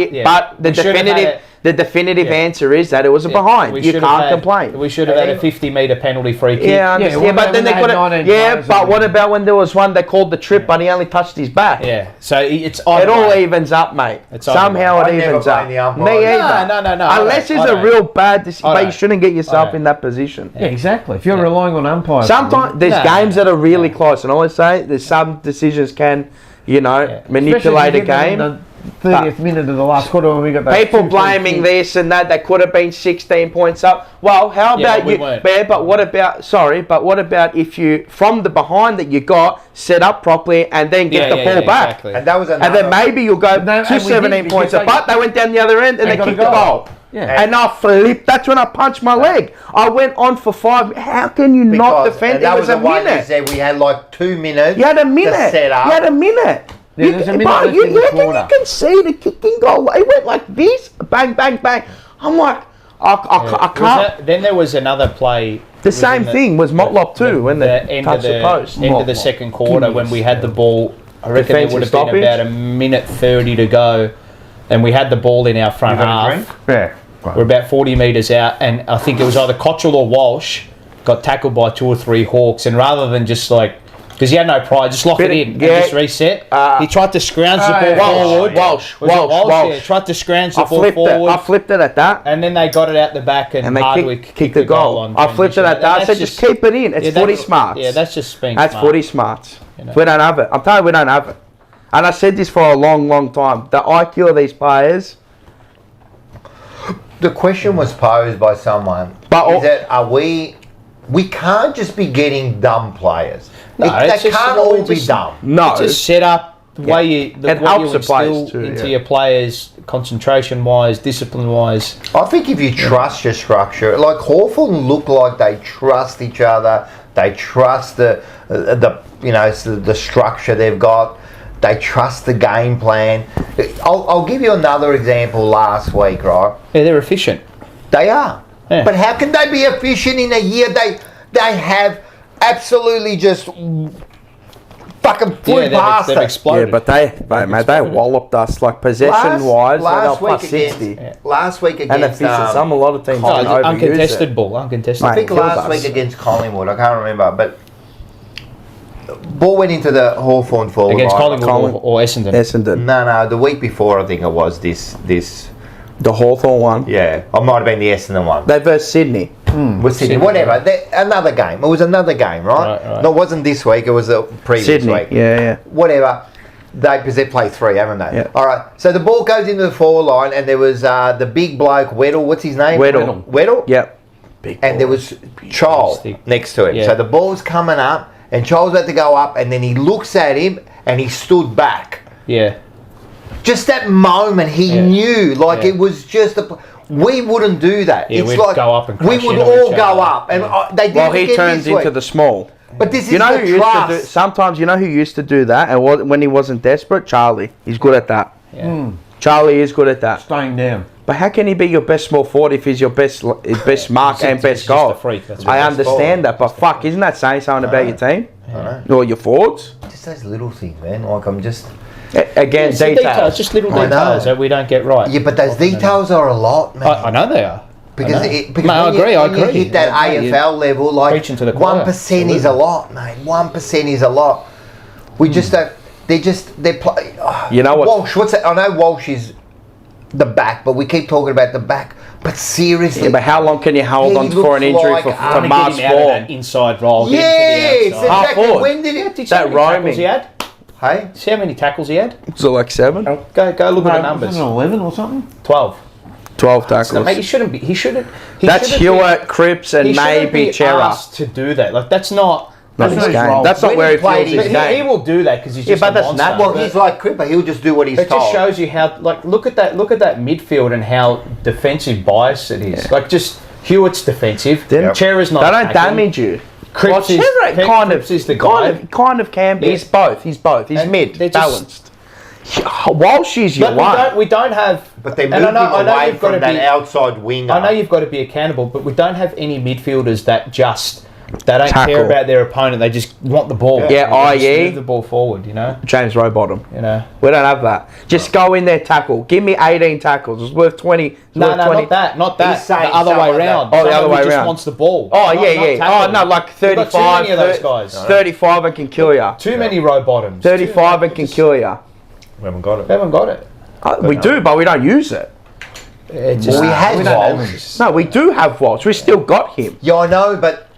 the definitive answer is that it was a behind. You can't complain. We should have had a 50-metre penalty free kick. Yeah, but then they could have. Yeah, but what about when there was one they called the trip, but he only touched his back? Yeah, so it's it all evens up, mate. Somehow it evens up. Me either. No. Unless it's a real bad decision, but you shouldn't get yourself in that position. Yeah, exactly. If you're relying on umpires. Sometimes there's games that are really close, and I always say there's some decisions can, manipulate a game. 30th minute of the last quarter when we got those people blaming this and that could have been 16 points up. Well, how about but what about if you from the behind that you got set up properly and then get the ball back? Exactly. And that was and then maybe you'll go to 17 points up. But they went down the other end and they kicked the goal. Yeah. And I flipped. That's when I punched my leg. I went on for 5. How can you not defend? It was a minute. You said we had like 2 minutes. You had a minute. To set up. You had a minute. Yeah, you can see the kicking goal. It went like this, bang, bang, bang. I'm like, I can't. Then there was another play. The same thing was Motlop too when they touched the post. End of the second quarter when we had the ball. I reckon there would have been about a minute 30 to go, and we had the ball in our front half. Yeah. We're about 40 metres out, and I think it was either Cottrell or Walsh got tackled by 2 or 3 Hawks, and rather than just like. Because he had no pride, just lock it in and just reset. He tried to scrounge the ball forward. Walsh. Tried to scrounge the ball forward. I flipped it at that. And then they got it out the back and Hardwick kicked the goal on. I flipped it at that. I said just keep it in. It's footy smarts. Yeah, that's just being smart. That's footy smarts. We don't have it. I'm telling you, we don't have it. And I said this for a long, long time. The IQ of these players. The question was posed by someone. Is that we can't just be getting dumb players. No, they can't all be dumb. No, it's just set up the way you helps the players too, into your players, concentration wise, discipline wise. I think if you trust your structure, like Hawthorn look like they trust each other, they trust the structure they've got, they trust the game plan. I'll give you another example. Last week, right? Yeah, they're efficient. They are. Yeah. But how can they be efficient in a year they have absolutely just fucking flew past they've us? Exploded. Yeah, but they walloped us like possession-wise. Last week plus 60. Last week against and efficient. A lot of teams uncontested ball. Uncontested. I think last week against Collingwood. I can't remember, but ball went into the Hawthorn forward against Collingwood or Essendon. No, the week before I think it was this. The Hawthorn one? Yeah. It might have been the Essendon one. They versus Sydney. Was Sydney. Whatever. Another game. It was another game, right? No, it wasn't this week. It was the previous week. Yeah. Whatever. They played 3, haven't they? Yeah. All right. So the ball goes into the forward line and there was the big bloke, Weddle. What's his name? Weddle. Weddle? Yep. and there was Charles next to him. Yeah. So the ball's coming up, and Charles had to go up, and then he looks at him, and he stood back. Yeah. Just that moment, he knew, like it was just we wouldn't do that. Yeah, it's we'd like go up and we crash would into all each go other. up, and they did Well, it he again turns this week. into the small. But this is You know the who used to do? trust. Sometimes you know who used to do that, and when he wasn't desperate, Charlie. He's good at that. Yeah. Charlie is good at that. Staying down. But how can he be your best small forward if he's your best mark and He's best just goal? a freak, that's I best understand forward. that, but fuck, isn't that saying something about your team I or your forwards? Just those little things, man. Like I'm just. Again, It's the details. just little I know. details that we don't get right. Yeah, but those details are a lot, man. I know they are. Because I know. because Mate, I when agree. when you hit that AFL level, like preaching to the choir. 1% is a lot, mate. 1% is a lot. We just don't. They play. You know what? Walsh. What's that? I know Walsh is the back, but we keep talking about the back. But seriously, Yeah, but how long can you hold He on for an looks injury like for trying to to Mars Get him out of form? that inside role. yes, Get him to the outside. Half exactly. forward. When did it? Did you see That how many tackles roaming. he had? Hey, See how many tackles he had? Was it like 7? Go look at the numbers. Wasn't it 11 or something? 12. 12 No, tackles. mate, he shouldn't be. He shouldn't. He That's shouldn't Hewitt, Cripps, be, and he shouldn't maybe be Chera. asked to do that. Like that's not. Not That's his not his game. role. That's not When where he he played feels his But he game. will do that because he's Yeah, just but a that's monster. not- well, But he's like Cripper. He'll just do what he's it told. just shows you how. Like look at that midfield and how defensive bias it is. Like just Hewitt's defensive. Then- Chera's not. They don't attacking. damage you. Cripps is, Chera kind of Cripps is the guy. kind of can be. Yeah. He's both. He's And mid, they're just- balanced. Walsh is your But one. we don't have. But they and moved I know him away you've got from to that be- outside winger. I know you've got to be accountable, but we don't have any midfielders that just they don't Tackle. care about their opponent. They just want the ball. Yeah, They just i.e. move the ball forward. You know. James Rowbottom. You know. We don't have that. Just go in there, tackle. Give me 18 tackles. It's worth 20. It's No, worth not 20. that. Not that. He's saying The other way someone that- around. Oh, the other Someone way who just around. wants the ball. Oh, Not- yeah, not yeah. tackling. Oh, no, like We've got 35. too many of those guys. 35 and can kill you. Too many row bottoms. 35 and can kill you. We haven't got it. We haven't got it. We do, but we don't use it. It's just, We had don't have Walsh. No, we do have Walsh. We still got him. Yeah, I know, but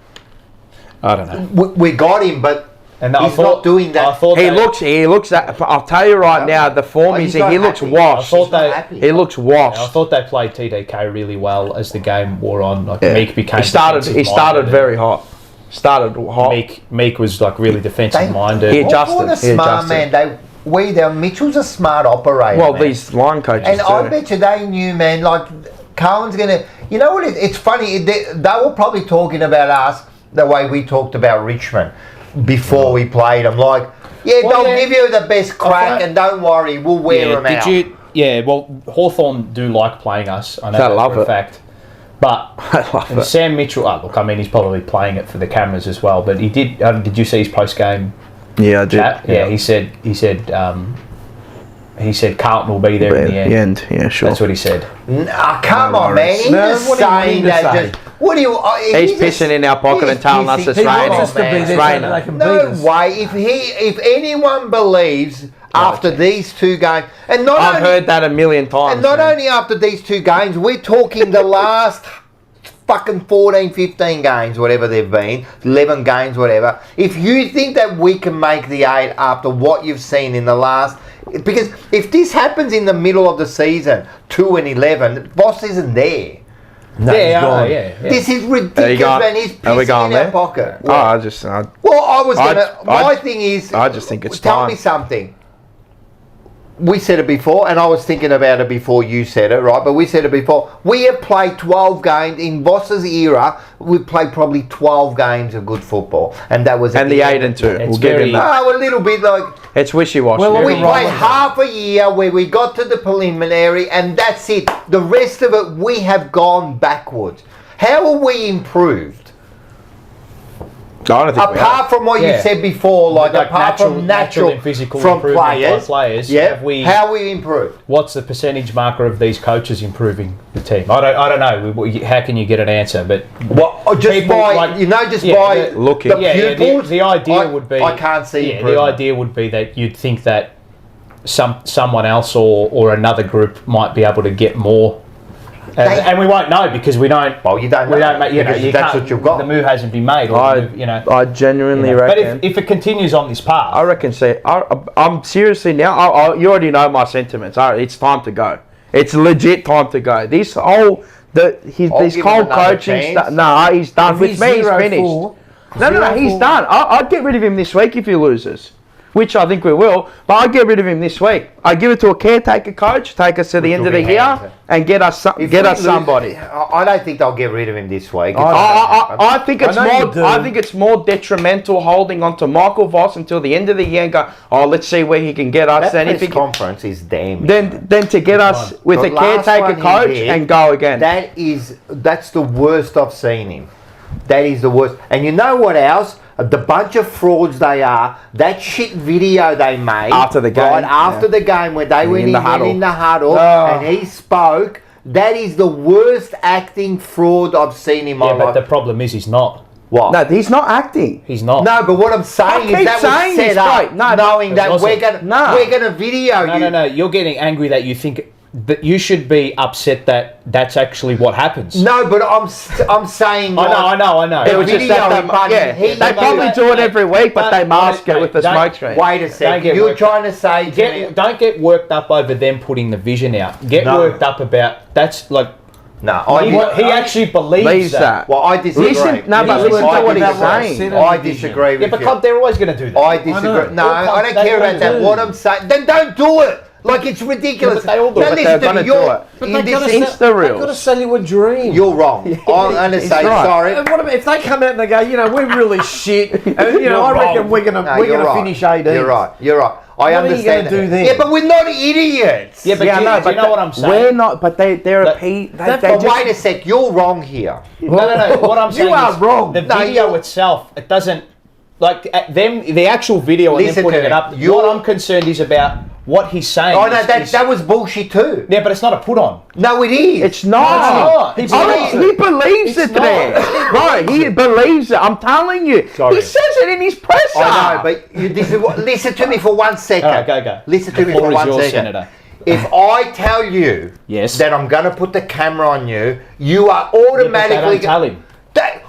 I don't know. we got him, but And he's not doing that. I thought He they- looks at. I'll tell you right now, the form Oh, he's he's in, not he looks happy. washed. I thought He's not they- happy. He looks I washed. thought they played TDK really well as the game wore on. Like Yeah. Meek became. He started defensive-minded. very hot. Started hot. Meek was like really defensive He minded. adjusted. Hawthorn are He smart, adjusted. man. Mitchell's a smart operator. Well, man. these line coaches And I too. bet you they knew, man, like, Carlton's going to... You know what? It's funny. They were probably talking about us the way we talked about Richmond before we played them. Like, yeah, Well, they'll yeah. give you the best crack thought- and don't worry, we'll wear them out. Yeah, well, Hawthorn do like playing us. I know I that love for a it. fact. But I love and it. Sam Mitchell, look, I mean, he's probably playing it for the cameras as well. But he did. Did you see his post game Yeah, I did. chat? Yeah, he said Carlton will be there in the end. Yeah, sure. That's what he said. Come on, man. He's No, just what do you want saying him to that. say? Just, what do you... He's pissing in our pocket and telling us it's raining. wants us to be It's there so raining. that they can beat No us. way. If anyone believes after these two games... And not I've only, heard that a million times. And not man. only after these two games, we're talking the last fucking 14, 15 games, whatever they've been, 11 games, whatever. If you think that we can make the 8 after what you've seen in the last... Because if this happens in the middle of the season, 2-11, Voss isn't there. No, Yeah, he's I know, gone. yeah. This is Are you ridiculous, going- man. He's are we pissing going in there? our pocket. Oh, I Well, I was I'd- gonna. My I'd- thing is, I just think it's tell time. me something. We said it before, and I was thinking about it before you said it, right? But we said it before. We have played 12 games in Voss's era. We've played probably 12 games of good football, and that was at and the end. 8 and 2. It's We'll give very- him that. Oh, a little bit like It's wishy-washy. Well, we Right. played half a year where we got to the preliminary, and that's it. The rest of it, we have gone backwards. How are we improved? I don't think we have. Apart from what you Yeah. said before, like apart natural from natural and physical from improvement by players, players, yeah. have we- How we improved? What's the percentage marker of these coaches improving the team? I don't know. How can you get an answer? But Well, just People by like- just yeah, by the- looking. the yeah, pupils. the idea would be I can't see. Yeah, the improvement. idea would be that you'd think that someone else or another group might be able to get more, and we won't know because we don't. Well, you don't know. We don't. You know, because you that's can't, what you've got. The move hasn't been made. Or the move, you know. I genuinely But reckon. if it continues on this path, I reckon. I'm seriously now. You already know my sentiments. It's time to go. It's legit time to go. The This give him cold another coaching chance. stuff. No, he's done. If With he's me, he's 0-4, finished. No, he's 0-4. done. I'd get rid of him this week if he loses, which I think we will. But I'd get rid of him this week. I'd give it to a caretaker coach, take us to the end of the year, and get us somebody. I don't think they'll get rid of him this week. I think it's I know you more. do. I think it's more detrimental holding on to Michael Voss until the end of the year and go, let's see where he can get us. That And if press he conference is damning. then to get us with The a last caretaker one he coach did, and go again. That's the worst I've seen him. That is the worst. And you know what else? The bunch of frauds they are. That shit video they made After the game, right after the game, when they went in the huddle and he spoke. That is the worst acting fraud I've seen in my Yeah, but life. the problem is he's not. What? No, he's not acting. He's not. No, but what I'm saying I is that keep was saying set this, up, right? No, knowing that also- we're gonna video you. No. You're getting angry that you think that you should be upset that that's actually what happens. No, but I'm saying. I know. The It was just video that he fucking- he they probably made- do it every week, but they mask it Mate, with the don't- smoke screen. Wait a Don't second. get You're worked trying to say to me. Don't get worked up over them putting the vision out. Get No. worked up about that's like No, he actually believes that. Well, I disagree. Listen to what he's saying. I disagree with Yeah, but you. they're always going to do that. I disagree. No, I don't care about that. What I'm saying, then don't do it. Like, it's ridiculous. Yeah, but they all do Now it. listen They're to gonna me. do You're it. But in they this gotta instance, Insta They've reels. got to sell you a dream. you're wrong. I'm going to say right. sorry. And what about if they come out and they go, we're really shit, and I reckon we're gonna No, you're right. finish 18. You're right. I What are you understand. gonna do that. then? Yeah, but we're not idiots. Yeah, but do you know what I'm saying? We're not, but they're a But- P. But wait a sec. You're wrong here. No. What I'm saying You are is wrong. the No, video you're- itself, it doesn't like the actual video and Listen them putting to it me. up. You're- What I'm concerned is about what he's saying. Oh, no, is- that was bullshit too. yeah, but it's not a put on. No, it is. It's not. No, it's not. He believes It's it there. not. Bro, he believes it. I'm telling you. Sorry. He says it in his presser. I know, but this is what. Listen to me for 1 second. All right, go. Listen to The me for floor is 1 yours, second. Senator. If I tell you Yes. that I'm going to put the camera on you, you are Yeah, but automatically. they don't tell him.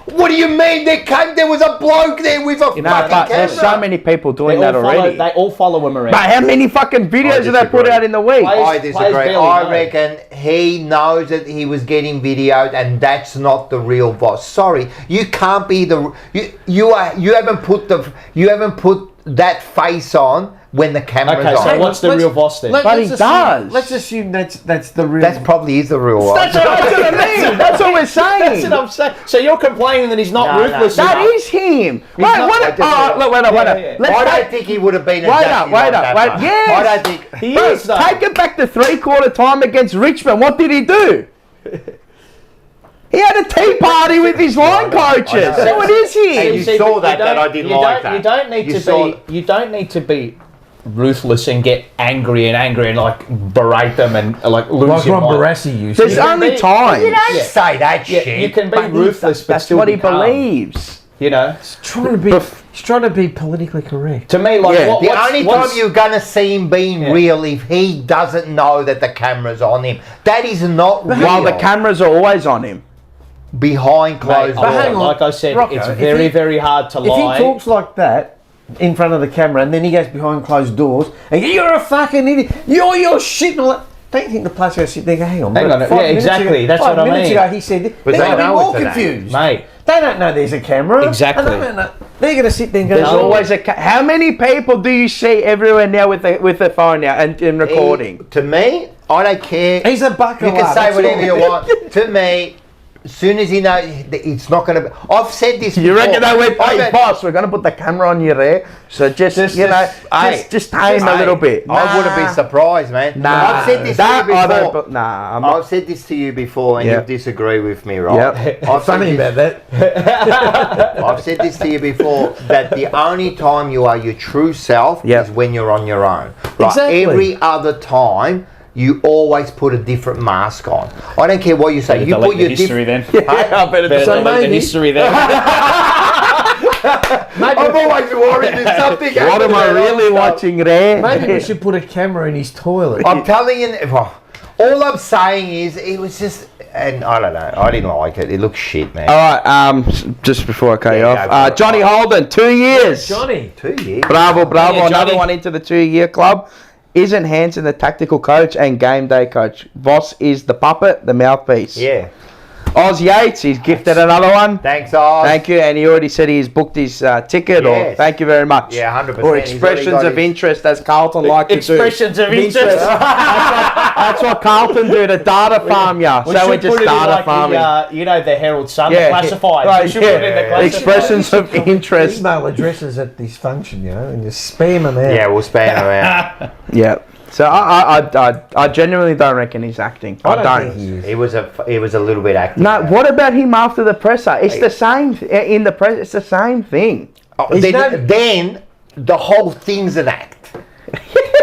What do you mean? There was a bloke there with a fucking But camera. there's so many people doing that already. They all follow him around. But how many fucking videos do they put disagree. out in the week? Players- I disagree. players barely I know. reckon he knows that he was getting videoed, and that's not the real Voss. Sorry, you can't be the you haven't put that face on when the camera's Okay, on. so what's the real Voss then? But he does. Let's assume that's the real. That's probably is the real one. That's what I mean. That's what we're saying. That's what I'm saying. So you're complaining that he's not No, ruthless no. That enough. is him. not- Wait, I wait don't know. up. Wait up. Yeah. Let's I take- don't think he would have been Wait exactly up, like wait up, that, wait. mate. Yes. I don't think. He Bro, is, though. take it back to 3/4 time against Richmond. What did he do? He had a tea party with his line coaches. I know. So it is And him. you saw but that don't- I didn't you like don't- that. You don't need You to saw be. You don't need to be ruthless and get angry and like berate them and like lose like your Ron mind. Barassi used. There's to. only You time. don't Yeah. say that Yeah, shit. you can be But ruthless, but that's still what be he calm, believes. You know, He's trying to be politically correct. to me, like Yeah. what, The what's- only what's- time you're going to see him being Yeah. real if he doesn't know that the camera's on him. That is not real. While the cameras are always on him. behind closed Mate, doors. hang on. like I said, Rocco, it's if very, he- very hard to If lie. he talks like that in front of the camera and then he goes behind closed doors and you're a fucking idiot, you're shit and all that. Don't you think the players are going to sit there and go, hang on, Hang bro, on, 5 yeah, minutes exactly, ago- that's 5 what I minutes mean. ago he said, But they're they going to be know more it's an act. confused. Mate, They don't know there's a camera. Exactly. And they don't know. They're going to sit there and go, There's "Oh, always a. How many people do you see everywhere now with their phone now and recording? To me, I don't care. He's a bucket. You can say whatever you want. To me, as soon as he knows it's not going to be. I've said this You before. reckon they went, hey, I've- boss, we're going to put the camera on you there, so just tame a little bit. I wouldn't be surprised, man. Nah, I've said this that to you I before. don't. Nah, I'm not. I've said this to you before, and Yep. you disagree with me, right? Yep. I've said Funny this- about that. I've said this to you before, that the only time you are your true self Yep. is when you're on your own. Right? Exactly. Every other time, you always put a different mask on. I don't care what you say. You put your history then. Yeah, I better Better do delete the maybe- history then. I'm always worried there's something. What am I happening. really watching there? Maybe we should put a camera in his toilet. I'm telling you, all I'm saying is it was just, and I don't know, I didn't like it. It looks shit, man. All right, just before I cut you Yeah, off, go for it. Johnny Holden, 2 years. Johnny. 2 years. Bravo, Yeah, another Johnny. one into the 2-year club. Isn't Hansen the tactical coach and game day coach? Voss is the puppet, the mouthpiece. Yeah. Oz Yates, he's gifted another one. Thanks, Oz. Thank you, and he already said he's booked his ticket. Or Yes. thank you very much. Yeah, 100%. Or He's expressions already got of his- interest, as Carlton like to do. Expressions of interest. That's what Carlton do to data farm ya. We So we're should just put it in data like farming. the Herald Sun, Yeah, the classifieds. right, We should put it in the yeah. classifieds. Expressions of interest. Email addresses at this function, and just spam them out. Yeah, we'll spam him out. Yeah. So I genuinely don't reckon he's acting. I don't. think he is. He was a little bit active. No, what about him after the presser? It's the same in the press. It's the same thing. Then the whole thing's an act.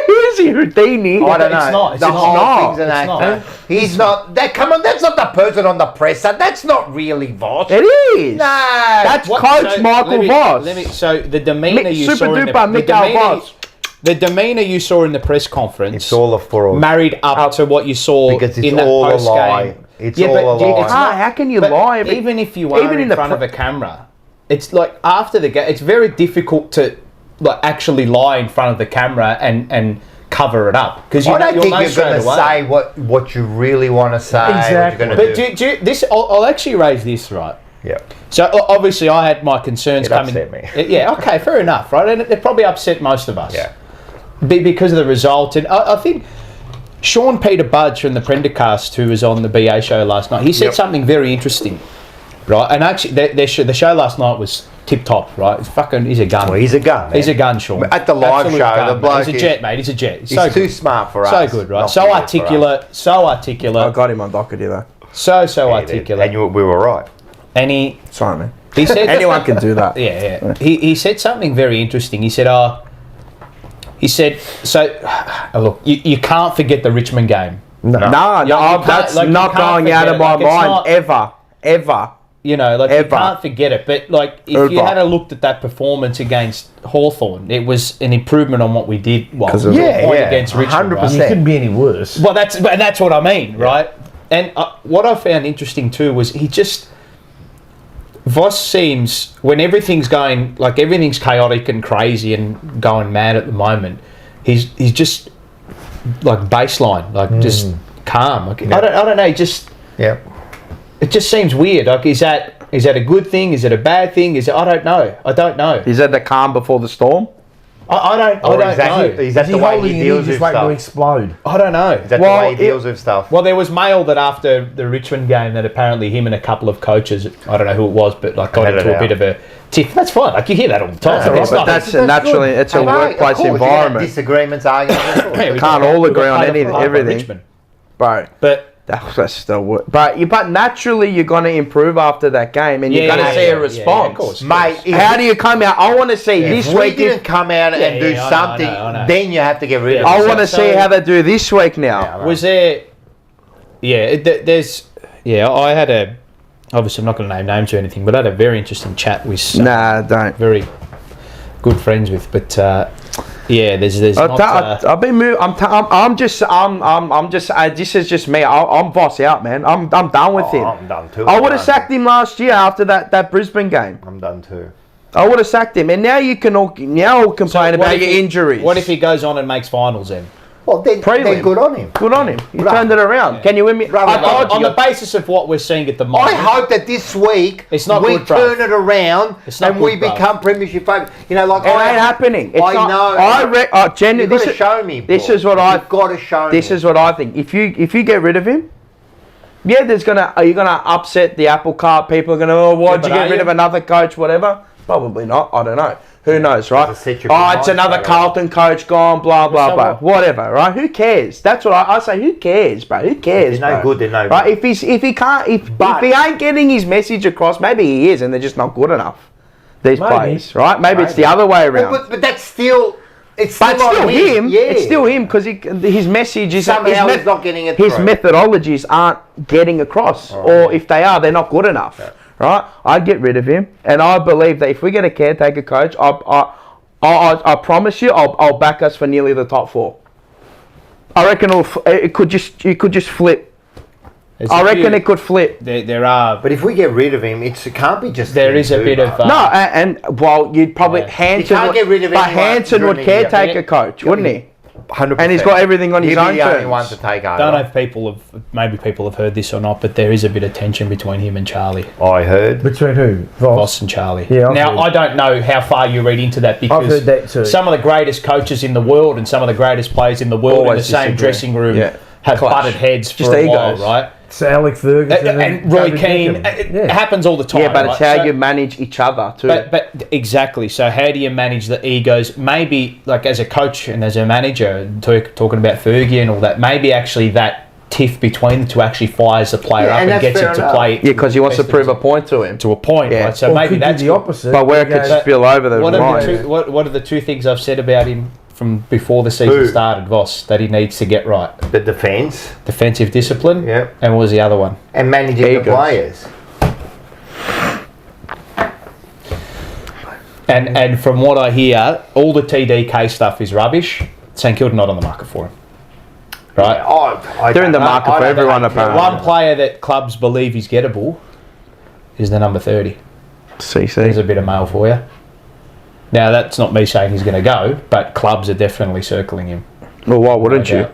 Who is he, Houdini? I don't know. It's not. The It's whole not. thing's an It's act. not. He's not. Come on, that's not the person on the presser. That's not really Voss. It is. No. That's What- Coach so Michael Voss. So the demeanour you Super saw in the, duper Mikael Voss. the demeanour you saw in the press conference, It's all a fraud. married up to what you saw Because it's in that all a post lie. game. It's all a lie. How can you But lie? even if you are even in the front of a camera, it's like after the game, it's very difficult to like actually lie in front of the camera and cover it up because I don't think you're going to say what you really want to say. Exactly. What you're going to But do this, I'll actually raise this, right? Yeah. So obviously I had my concerns It coming. upset me. Yeah, okay, fair enough, right? And it probably upset most of us. Yeah. Because of the result. And I think Sean Peter Budge from the Prendercast, who was on the BA show last night, he said something very interesting, right? And actually, the show last night was tip top, right? He's a gun. Well, he's a gun. He's man. a gun, Sean. At the live Absolute show, gun, the mate. bloke He's a is- jet, mate. He's a jet. He's So too good. smart for us. So good, right? Not So for us. articulate. So articulate. I got him on docket though. So Yeah, articulate. and we were right. And he Sorry, man. said Anyone can do that. Yeah. He said something very interesting. He said, look, you can't forget the Richmond game. No, you that's can't- you not can't going out forget of it. my Like, it's mind not- ever. You know, like Ever. you can't forget it. But like, if you Ever. had a looked at that performance against Hawthorn, it was an improvement on what we did. Well, 'Cause of- to a Yeah, point yeah, against Richmond. 100%. It Right? couldn't be any worse. Well, that's what I mean, right? And what I found interesting too was Voss seems, when everything's going, like everything's chaotic and crazy and going mad at the moment, he's just like baseline, like just calm. Like, I don't know, Yeah. it just seems weird. Like, is that a good thing? Is it a bad thing? I don't know. Is that the calm before the storm? I don't know. Is that Is he the way holding he it in deals with just waiting to stuff? explode? I don't know. Is that the way he deals with stuff? Well, there was mail that after the Richmond game that apparently him and a couple of coaches, I don't know who it was, but like got Had it into a out. bit of a tiff. That's fine. Like you hear that all the time. Yeah, It's but not- that's it's- naturally, it's a I know, of workplace course, you have environment. disagreements, arguments. of course. Yeah, we Can't got- all we agree got on paid anything- by everything. Richmond. Bro, But that's still work. But naturally, you're going to improve after that game, and you're going to see a response. of course. Mate, How do you come out? I want to see if this we week. didn't come out and do yeah, I know, something, I know. then you have to get rid Yeah. of I it. want to So- see how they do this week now. was there? Yeah, I had a. Obviously, I'm not going to name names or anything, but I had a very interesting chat with some Nah, don't. very good friends with. But there's not. I've been moved. I'm just. This is just me. I'm Voss out, man. I'm done with him. I'm done too. I would have sacked him last year after that Brisbane game. I'm done too. I would have sacked him, and now you can all complain about your injuries. What if he goes on and makes finals then? Well, then good on him. Good on him. He Bravo. turned it around. Can you win me? Bravo. I told On you. the basis of what we're seeing at the I moment, hope that this week It's not we good, bruv. turn it around It's not and we good, bruv. become premiership favourites. You know, like It ain't happening. It's I not, know. I genuinely. You've got to show me. This boy. is what I. You've got to show me. This is what I think. If you get rid of him, yeah, are you gonna upset the apple cart? People are gonna, why'd but you get are rid you? of another coach? Whatever. Probably not. I don't know. Who knows, right? Does it set your It's mind another straight Carlton coach gone. Blah blah So blah. what? Whatever, right? Who cares? That's what I say. Who cares, bro? Who cares? They're no bro? good, they're no right? good. If he ain't getting his message across, maybe he is, and they're just not good enough. These Maybe. players, right? Maybe it's the other way around. But that's still. It's still, But it's still on him. Yeah. It's still him because his message is Somehow he's not getting it His through. methodologies aren't getting across, or if they are, they're not good enough. Right? I'd get rid of him, and I believe that if we get a caretaker coach, I promise you, I'll back us for nearly the top 4. I reckon it could just flip. I reckon it could flip. There are. But if we get rid of him, it can't be just. There him is a too, bit of. mate. No, and well, you'd probably Yeah. Hanson. You can't get rid of but anyone Hanson would during the year. caretaker coach, wouldn't he? 100%. And he's got everything on his He'll own be the only terms. one to take over. Don't know if maybe people have heard this or not, but there is a bit of tension between him and Charlie. I heard. Between who? Voss and Charlie. Yeah, I've now, heard. I don't know how far you read into that because I've heard that too. some of the greatest coaches in the world and some of the greatest players in the world Always in the same disagree. dressing room Yeah. have Clash. butted heads for Just a while, egos. right? So Alec Ferguson And Roy David Keane. Beckham. It happens all the time. Yeah, but it's right? how So- you manage each other too. But exactly. So how do you manage the egos? Maybe like as a coach and as a manager, talking about Fergie and all that. Maybe actually that tiff between the two actually fires the player up and and that's gets fair him to enough. play. yeah, because he wants to best of prove his- a point to him. to a point, Yeah. right? So Or maybe could that's be the opposite. But where it He could goes, spill over the What are line. the two? What are the two things I've said about him from before the season Who? started? Voss that he needs to get right: The defence defensive discipline. Yeah. And what was the other one? and managing the Egos. players. And from what I hear, all the TDK stuff is rubbish. St Kilda not on the market for him. Right. They're in the market for everyone apparently. One player that clubs believe is gettable is the number 30. There's CC. a bit of mail for you. Now, that's not me saying he's going to go, but clubs are definitely circling him. Well, why wouldn't No you? doubt.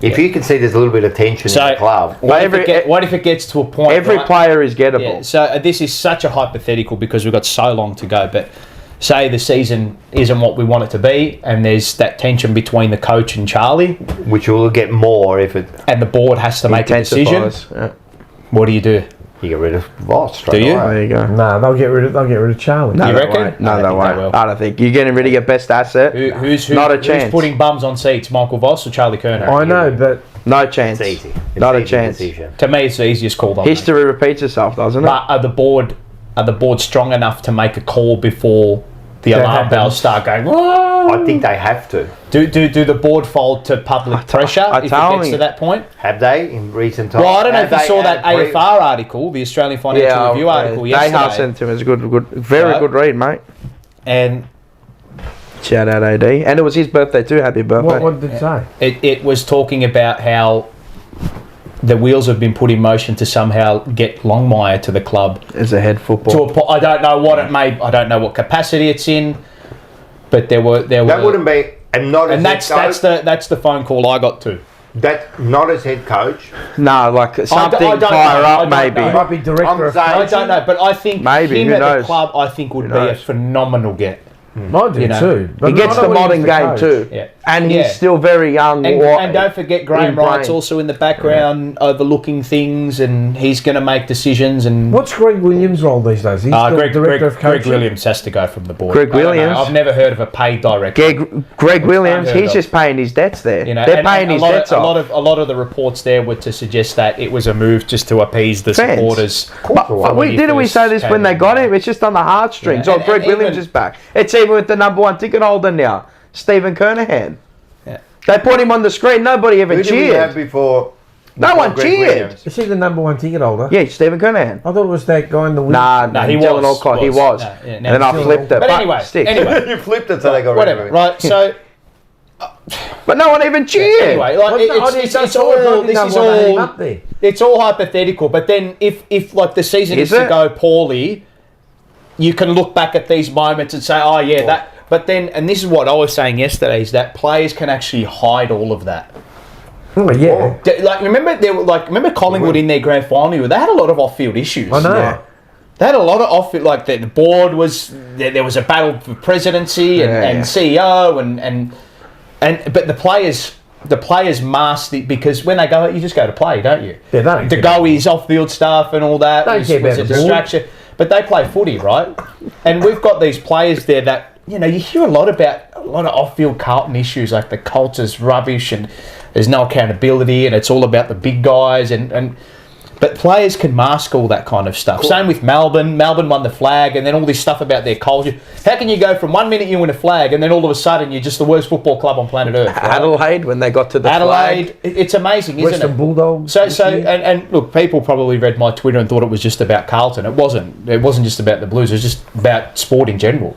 If you can see there's a little bit of tension in the club. What But if it gets to a point... Every right? player is gettable. Yeah, so this is such a hypothetical because we've got so long to go, but say the season isn't what we want it to be and there's that tension between the coach and Charlie Which will get more if it. and the board has to make a decision, Intensifies. Yeah. what do you do? You get rid of Voss straight Do you? away. There you go. Nah, they'll get rid of Charlie. No, You they reckon? won't. No, I they don't think they won't. will. I don't think. You're getting rid of your best asset. Who's Not a chance. putting bums on seats, Michael Voss or Charlie Kerner? I know, but No chance. It's easy. It's Not a easy chance. decision. To me, it's the easiest call. Though, History repeats itself, doesn't it? But are the board strong enough to make a call before the That alarm bells happens. start going? "Whoa"? I think they have to. Do the board fold to public pressure if it gets to that point? Have they in recent times? Well, I don't know Have if you they saw that had AFR article, the Australian Financial Review article They yesterday, sent to him. It's a good, very Right. good read, mate. and Shout out AD. And it was his birthday too. Happy birthday. what did it say? it was talking about how the wheels have been put in motion to somehow get Longmire to the club. As a head football. I don't know what it may. I don't know what capacity it's in, but there were. That wouldn't be, and not as And head coach. that's the phone call I got to. That's not as head coach. No, like something I don't higher know. I up, don't maybe. know. He might be director I'm of saying- I don't know, but I think Maybe, him who at the knows? club, I think would Who be a knows? phenomenal get. I do You know, too. But He gets I the don't want modern him as a game coach. too. Yeah. And Yeah. he's still very young. And don't forget Graham in brain. Wright's also in the background overlooking things, and he's going to make decisions. And What's Greg Williams' role these days? He's the director of Greg coaching. Williams has to go from the board. Greg I don't know. Williams? I've never heard of a paid director. Greg Williams, heard he's of. just paying his debts there. You know, They're and paying his debts a off. lot of the reports there were to suggest that it was a move just to appease the Fans. supporters. But didn't we say this when they got him? It's just on the heartstrings. Yeah, Oh, and- Greg and Williams even- is back. It's even with the number one ticket holder now, Stephen Kernahan. Yeah. They put him on the screen. Nobody even Who did we have cheered. before? No one Greg cheered. Williams? Is he the number one ticket holder? Yeah, Stephen Kernahan. I thought it was that guy in the wing. Nah, he Dylan was. Alcott, he was. No, yeah, And then I Dylan flipped it. But anyway, stick. You flipped it so they got rid whatever. of it. Right, so But no one even cheered. anyway, like it's all this is all up there. it's all hypothetical. But then if like the season Is is to it? go poorly, you can look back at these moments and say, oh yeah, that. But then, and this is what I was saying yesterday, is that players can actually hide all of that. Oh, yeah. Like remember Collingwood in their grand final, they had a lot of off-field issues. I know. Yeah. They had a lot of off-field, like the board was there was a battle for presidency and CEO but the players mask it because when they go, you just go to play, don't you? Yeah, they don't The care. goeies, off-field stuff and all that Don't was care a about the board. distraction. But they play footy, right? And we've got these players there that, you know, you hear a lot of off-field Carlton issues, like the culture's rubbish and there's no accountability and it's all about the big guys but players can mask all that kind of stuff. Cool. Same with Melbourne. Melbourne won the flag and then all this stuff about their culture. How can you go from 1 minute you win a flag and then all of a sudden you're just the worst football club on planet Earth? Right? Adelaide, when they got to the Adelaide, flag. it's amazing, isn't Western it? Bulldogs. So this year. and look, people probably read my Twitter and thought it was just about Carlton. It wasn't. It wasn't just about the Blues. It was just about sport in general.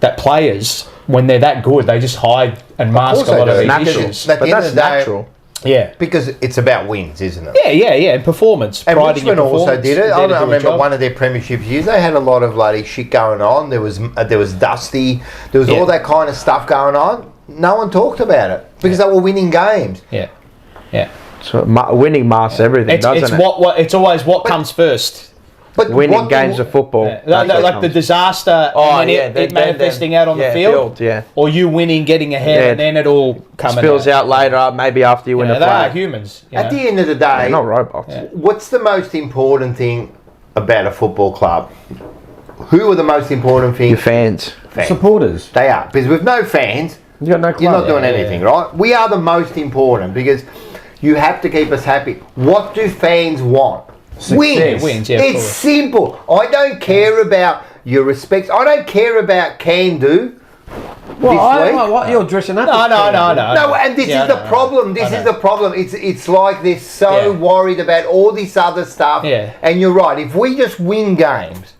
That players, when they're that good, they just hide and mask course a lot they of do. these Natural. issues. At But the end that's of the day, natural. Yeah. because it's about wins, isn't it? Yeah, and performance. And Pride in your Richmond also performance. did it. They're I to do a remember job. one of their premiership years. They had a lot of bloody shit going on. There was Dusty. There was Yeah. all that kind of stuff going on. no one talked about it because they were winning games. Yeah. Yeah. So winning masks everything, doesn't It's it? it's always what comes first. But Winning games of football. Yeah. That's what Like the comes. disaster, Oh, and then yeah, it manifesting out on the field, yeah. or you winning, getting ahead, Yeah. and then it all coming Spills out later, maybe after you win a They are flag. humans. You At know? the end of the day, They're not robots. Yeah. what's the most important thing about a football club? Who are the most important thing? Your fans. Fans. Supporters. They are. Because with no fans, You got no club. you're not doing Yeah, anything, right? We are the most important because you have to keep us happy. What do fans want? Wins. Wins, yeah, of It's course. simple. I don't care about your respects. I don't care about can do. Well, this I week. don't know what you're dressing up. No, as, no, Peter. no, no. No, and this Yeah, is the I know. problem. This I is know. the problem. It's like they're so Yeah. worried about all this other stuff. Yeah. And you're right. If we just win games,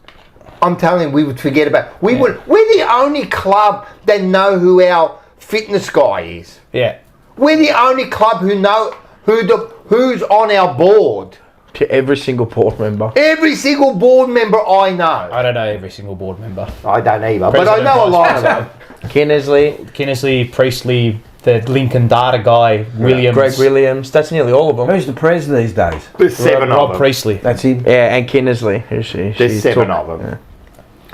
I'm telling you, we would forget about. We're the only club that know who our fitness guy is. Yeah. We're the only club who know who's on our board. To every single board member. Every single board member I know. I don't know every single board member. I don't either, but I know a lot of them. Kinnesley, Kinnesley, Priestley, the Lincoln data guy, Williams, Greg Williams, that's nearly all of them. Who's the prez these days? There's seven Rob of them. Priestley. That's him. Yeah, and Kinnesley. There's She's seven took- of them.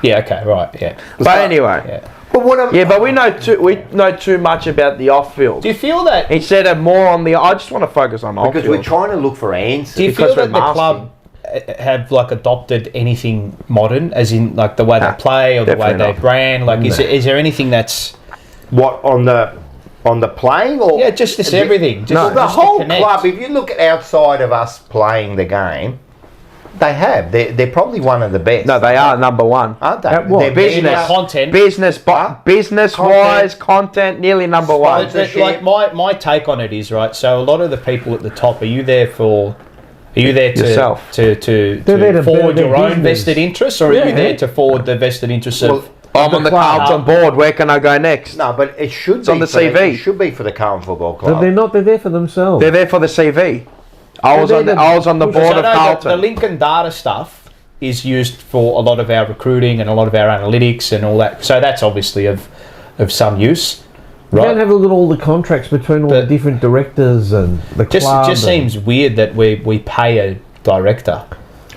Yeah. Okay. Right. Yeah. But anyway, Yeah. But what I'm, yeah, but we know too much about the off field. Do you feel that? Instead of more on the, I just want to focus on off because field. we're trying to look for answers. Do you because feel that we're the club have like adopted anything modern, as in like the way Nah, they play or the way definitely they not. brand? Like, is there anything that's What on the playing or just everything? Just, Well, the just to whole connect. club. If you look at outside of us playing the game, they have. They're probably one of the best. No, they are number one. aren't they? At what? They're Business. better. Content. Business wise, content, nearly number one. Sponsorship. Like my take on it is right. So a lot of the people at the top, are you there to Yourself. to They're there to forward build their your own business. vested interests, or are you there to forward the vested interests of? I'm on the club. Carlton board. Where can I go next? No, but it should It's be on the for CV. It should be for the Carlton Football But Club. they're not. They're there for themselves. They're there for the CV. I was They're on the there board So of no, the Carlton. Lincoln data stuff is used for a lot of our recruiting and a lot of our analytics and all that. So that's obviously of some use, You right? don't have a look at all the contracts between all the But- different directors and the Just club. it just and- seems weird that we pay a director.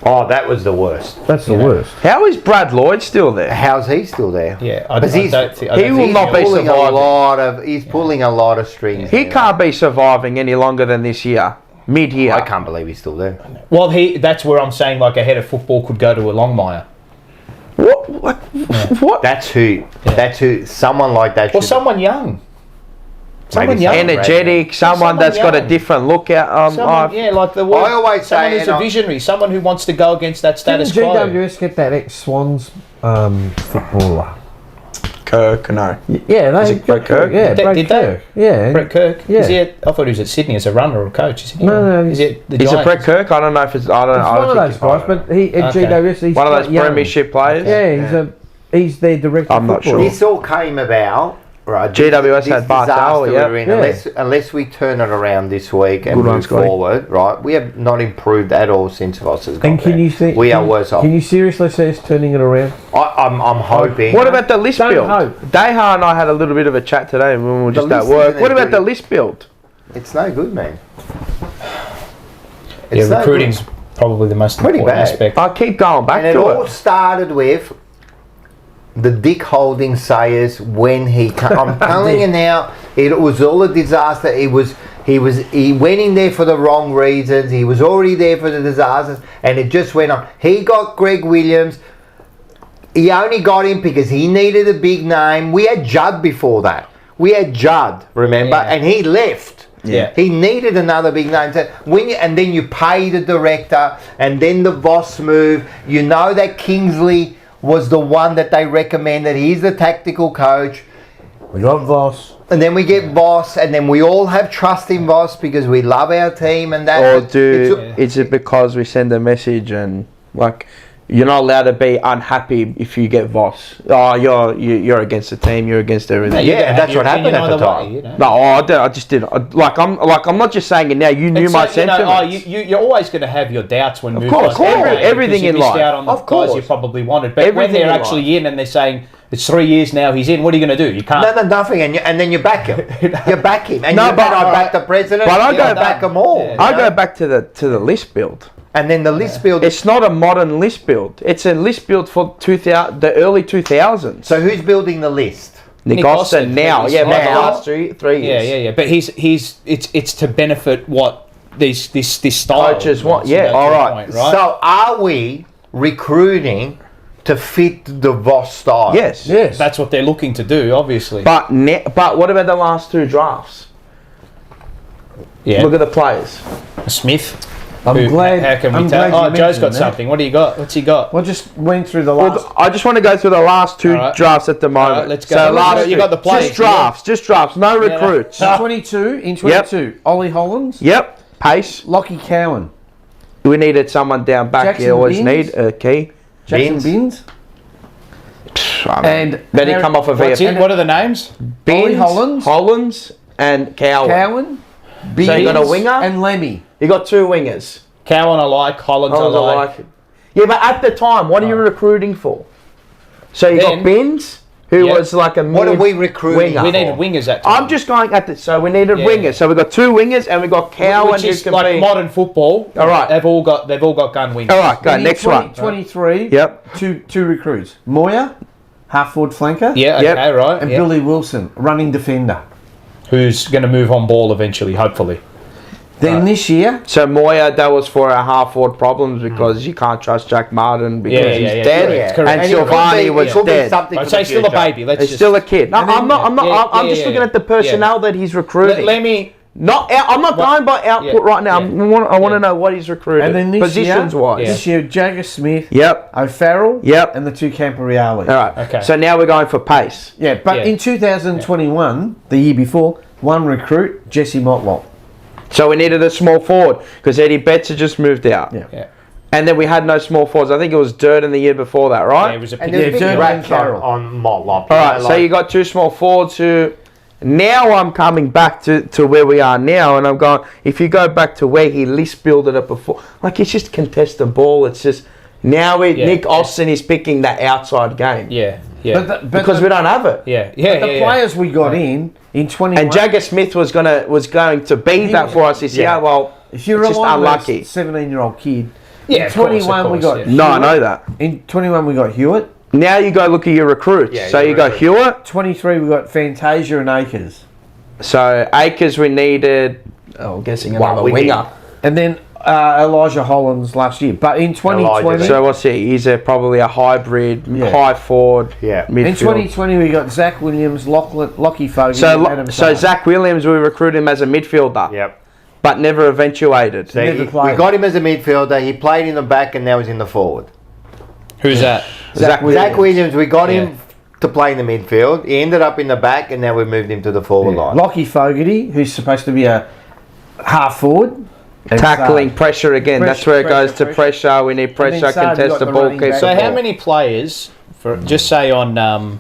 Oh, that was the worst. That's the you know. worst. How is Brad Lloyd still there? How's he still there? Yeah, I Because don't he's- think he will not be Pulling a surviving. lot of. He's pulling a lot of strings. He now. can't be surviving any longer than this year. Mid-year. I can't believe he's still there. Well, that's where I'm saying like a head of football could go to a Longmire. What? What? That's who. That's who. Someone like that. Or should- someone young. Someone Maybe young. someone- Energetic. Someone Someone that's got a young. different look at Someone, yeah, like the word. I always someone say, who's and a I- visionary, someone who wants to go against that status Didn't quo. GWS get that ex-Swans footballer? Kirk, no. Yeah, they. Is it Brett Kirk? Yeah, Did Brett they? Kirk. Yeah. Brett Kirk. Yeah. Is he I thought he was at Sydney as a runner or a coach. Is he? No, Is it the Is it Giants? Brett Kirk? I don't know if it's. I don't. He's I one don't of think those guys, but he at Okay. GWS, he's one of quite those young. premiership players. Yeah, he's their director. I'm of not football. sure. This all came about. Right, GWS this had Bartel, disaster yeah. we're in, Yeah. unless we turn it around this week and Good move one, Scotty. forward, right? We have not improved at all since Voss has gone And can there. you think we are worse off? Can you seriously see us turning it around? I'm hoping. What about the list Don't build? hope. Deha and I had a little bit of a chat today when we were just The at list work. isn't What any about good. the list build? It's no good, man. Yeah, It's no recruiting's good. probably the most Pretty important bad. aspect. I keep going back And it to all it. started with the Dick Holding sayers when he. I'm telling you now, it was all a disaster. He went in there for the wrong reasons. He was already there for the disasters, and it just went on. He got Greg Williams. He only got him because he needed a big name. We had Judd before that. We had Judd, remember, Yeah. and he left. Yeah. He needed another big name. So and then you pay the director, and then the Voss move. You know that Kingsley was the one that they recommended. He's the tactical coach. We got Voss. And then we get Voss, and then we all have trust in Voss because we love our team and that. Or It's- is it because we send a message and like you're not allowed to be unhappy if you get Voss? Oh, you're against the team. You're against everything. Yeah, You can have that's your what happened opinion at the either way, time. you know? No, I just didn't. I'm not just saying it now. You knew It's my like, you know, sentiments. you're always going to have your doubts when moves course, like that, everything because you in missed life. out on the Of guys you course. probably wanted. But Everything when they're in actually in and they're saying, It's 3 years now. He's in. What are you going to do? You can't. No, nothing, and then you back him. You back him, and No, you but- I back the president. But I you go back them all. Yeah. I go back to the list build. And then the list build. It's not a modern list build. It's a list build for the early 2000s. So who's building the list? Nick Nick Austin Austin, now, he's yeah, but the now. last 3 years. Yeah. But it's to benefit what this style Coaches want, So yeah. that's All the right. point, right? So are we recruiting to fit the Voss style? Yes. Yes. That's what they're looking to do, obviously. But what about the last 2 drafts? yeah. Look at the players. Smith. I'm Who- glad. How can we I'm tell? glad you Oh, Joe's mentioned got that. something. What do you got? What's he got? Well, just went through the last. Well, I just want to go through the last 2 All right. drafts at the moment. right, let's go. So You last got the players, just drafts, no recruits. In 22, Ollie Hollands, Yep, pace. Lockie Cowan, We needed someone down back. Jackson You always Binns. need a key. Jackson Binns, and Then he come off of What's VFL. it? What are the names? Ollie Hollands, Hollands, and Cowan. Cowan, Binns, So you got a winger? and Lemmy. You got 2 wingers. Cowan I like. Hollands I Hollands, I like. like. Yeah, but at the time, what are you recruiting for? So you Then- got Binns, who Yeah. was like a What are mid we recruiting? winger. We needed wingers at time. I'm just going at the. So we needed Yeah. wingers. So we got 2 wingers, and we got Cowan, which who is can like be. modern football. All right. They've all got gun wingers. All right, go And in next one. 23, Yep. two recruits: Moya, half forward flanker, Yeah. Yep. Okay. Right. and yeah. Billy Wilson, running defender. Who's going to move on ball eventually? Hopefully. Then this year, So Moya, that was for our half forward problems because you can't trust Jack Martin because Yeah, he's yeah, yeah, dead, correct, correct. and And it could Silvani be- was it could be dead. something I'd for say the still a future. baby. Let's He's just still a kid. No, And then- I'm not. I'm not. Yeah, I'm yeah, just yeah, looking yeah. at the personnel that he's recruiting. let me. I'm not going by output Yeah, right now. yeah. I want to know what he's recruiting. and then this positions year, wise. this year Jagger Smith, Yep. O'Farrell, Yep. and the 2 Campariali. All right. Okay. So now we're going for pace. Yeah, but Yeah. in 2021, the year before, one recruit, Jesse Motlop. So we needed a small forward because Eddie Betts had just moved out. Yeah. Yeah. And then we had no small forwards. I think it was Durden the year before that, right? Yeah, it was a And pick. there's Yeah, big Durden racks and Carroll. on Motlop. All right, so you got 2 small forwards who. Now I'm coming back to where we are now, and I'm going. If you go back to where he list builded it before, like it's just contest the ball. It's just now Nick Austin is picking that outside game Yeah. Yeah. because we don't have it. yeah. Yeah. The players we got in 21. And Jagger Smith was going to be that for us this year. Yeah. Well, if you're it's just unlucky. 17-year-old kid. Yeah, In of course, 21 we got yeah. No, I know that. In 21 we got Hewitt. Now you go look at your recruits. Yeah, so your you got recruits. Hewitt. 23 we got Fantasia and Akers. So Akers we needed. Oh, I'm guessing another we winger. And then Elijah Hollands last year. But in 2020, Elijah, So what's he? He's probably a hybrid, Yeah. high forward, Yeah. midfield. in 2020 we got Zach Williams, Lockie Fogarty, and Adam So Sane. Zach Williams, we recruited him as a midfielder, Yep. but never eventuated. So Never we played. got him as a midfielder. He played in the back, and now he's in the forward. Who's that? Zach Zach Williams, we got Yeah. him to play in the midfield. He ended up in the back, and now we moved him to the forward line. Lockie Fogarty, who's supposed to be a half forward. and Tackling, Sarge. pressure again. Pressure, That's where it goes pressure, to pressure. We need then pressure, Sarge contest got the the ball, running keep back. the So ball. how many players for just say on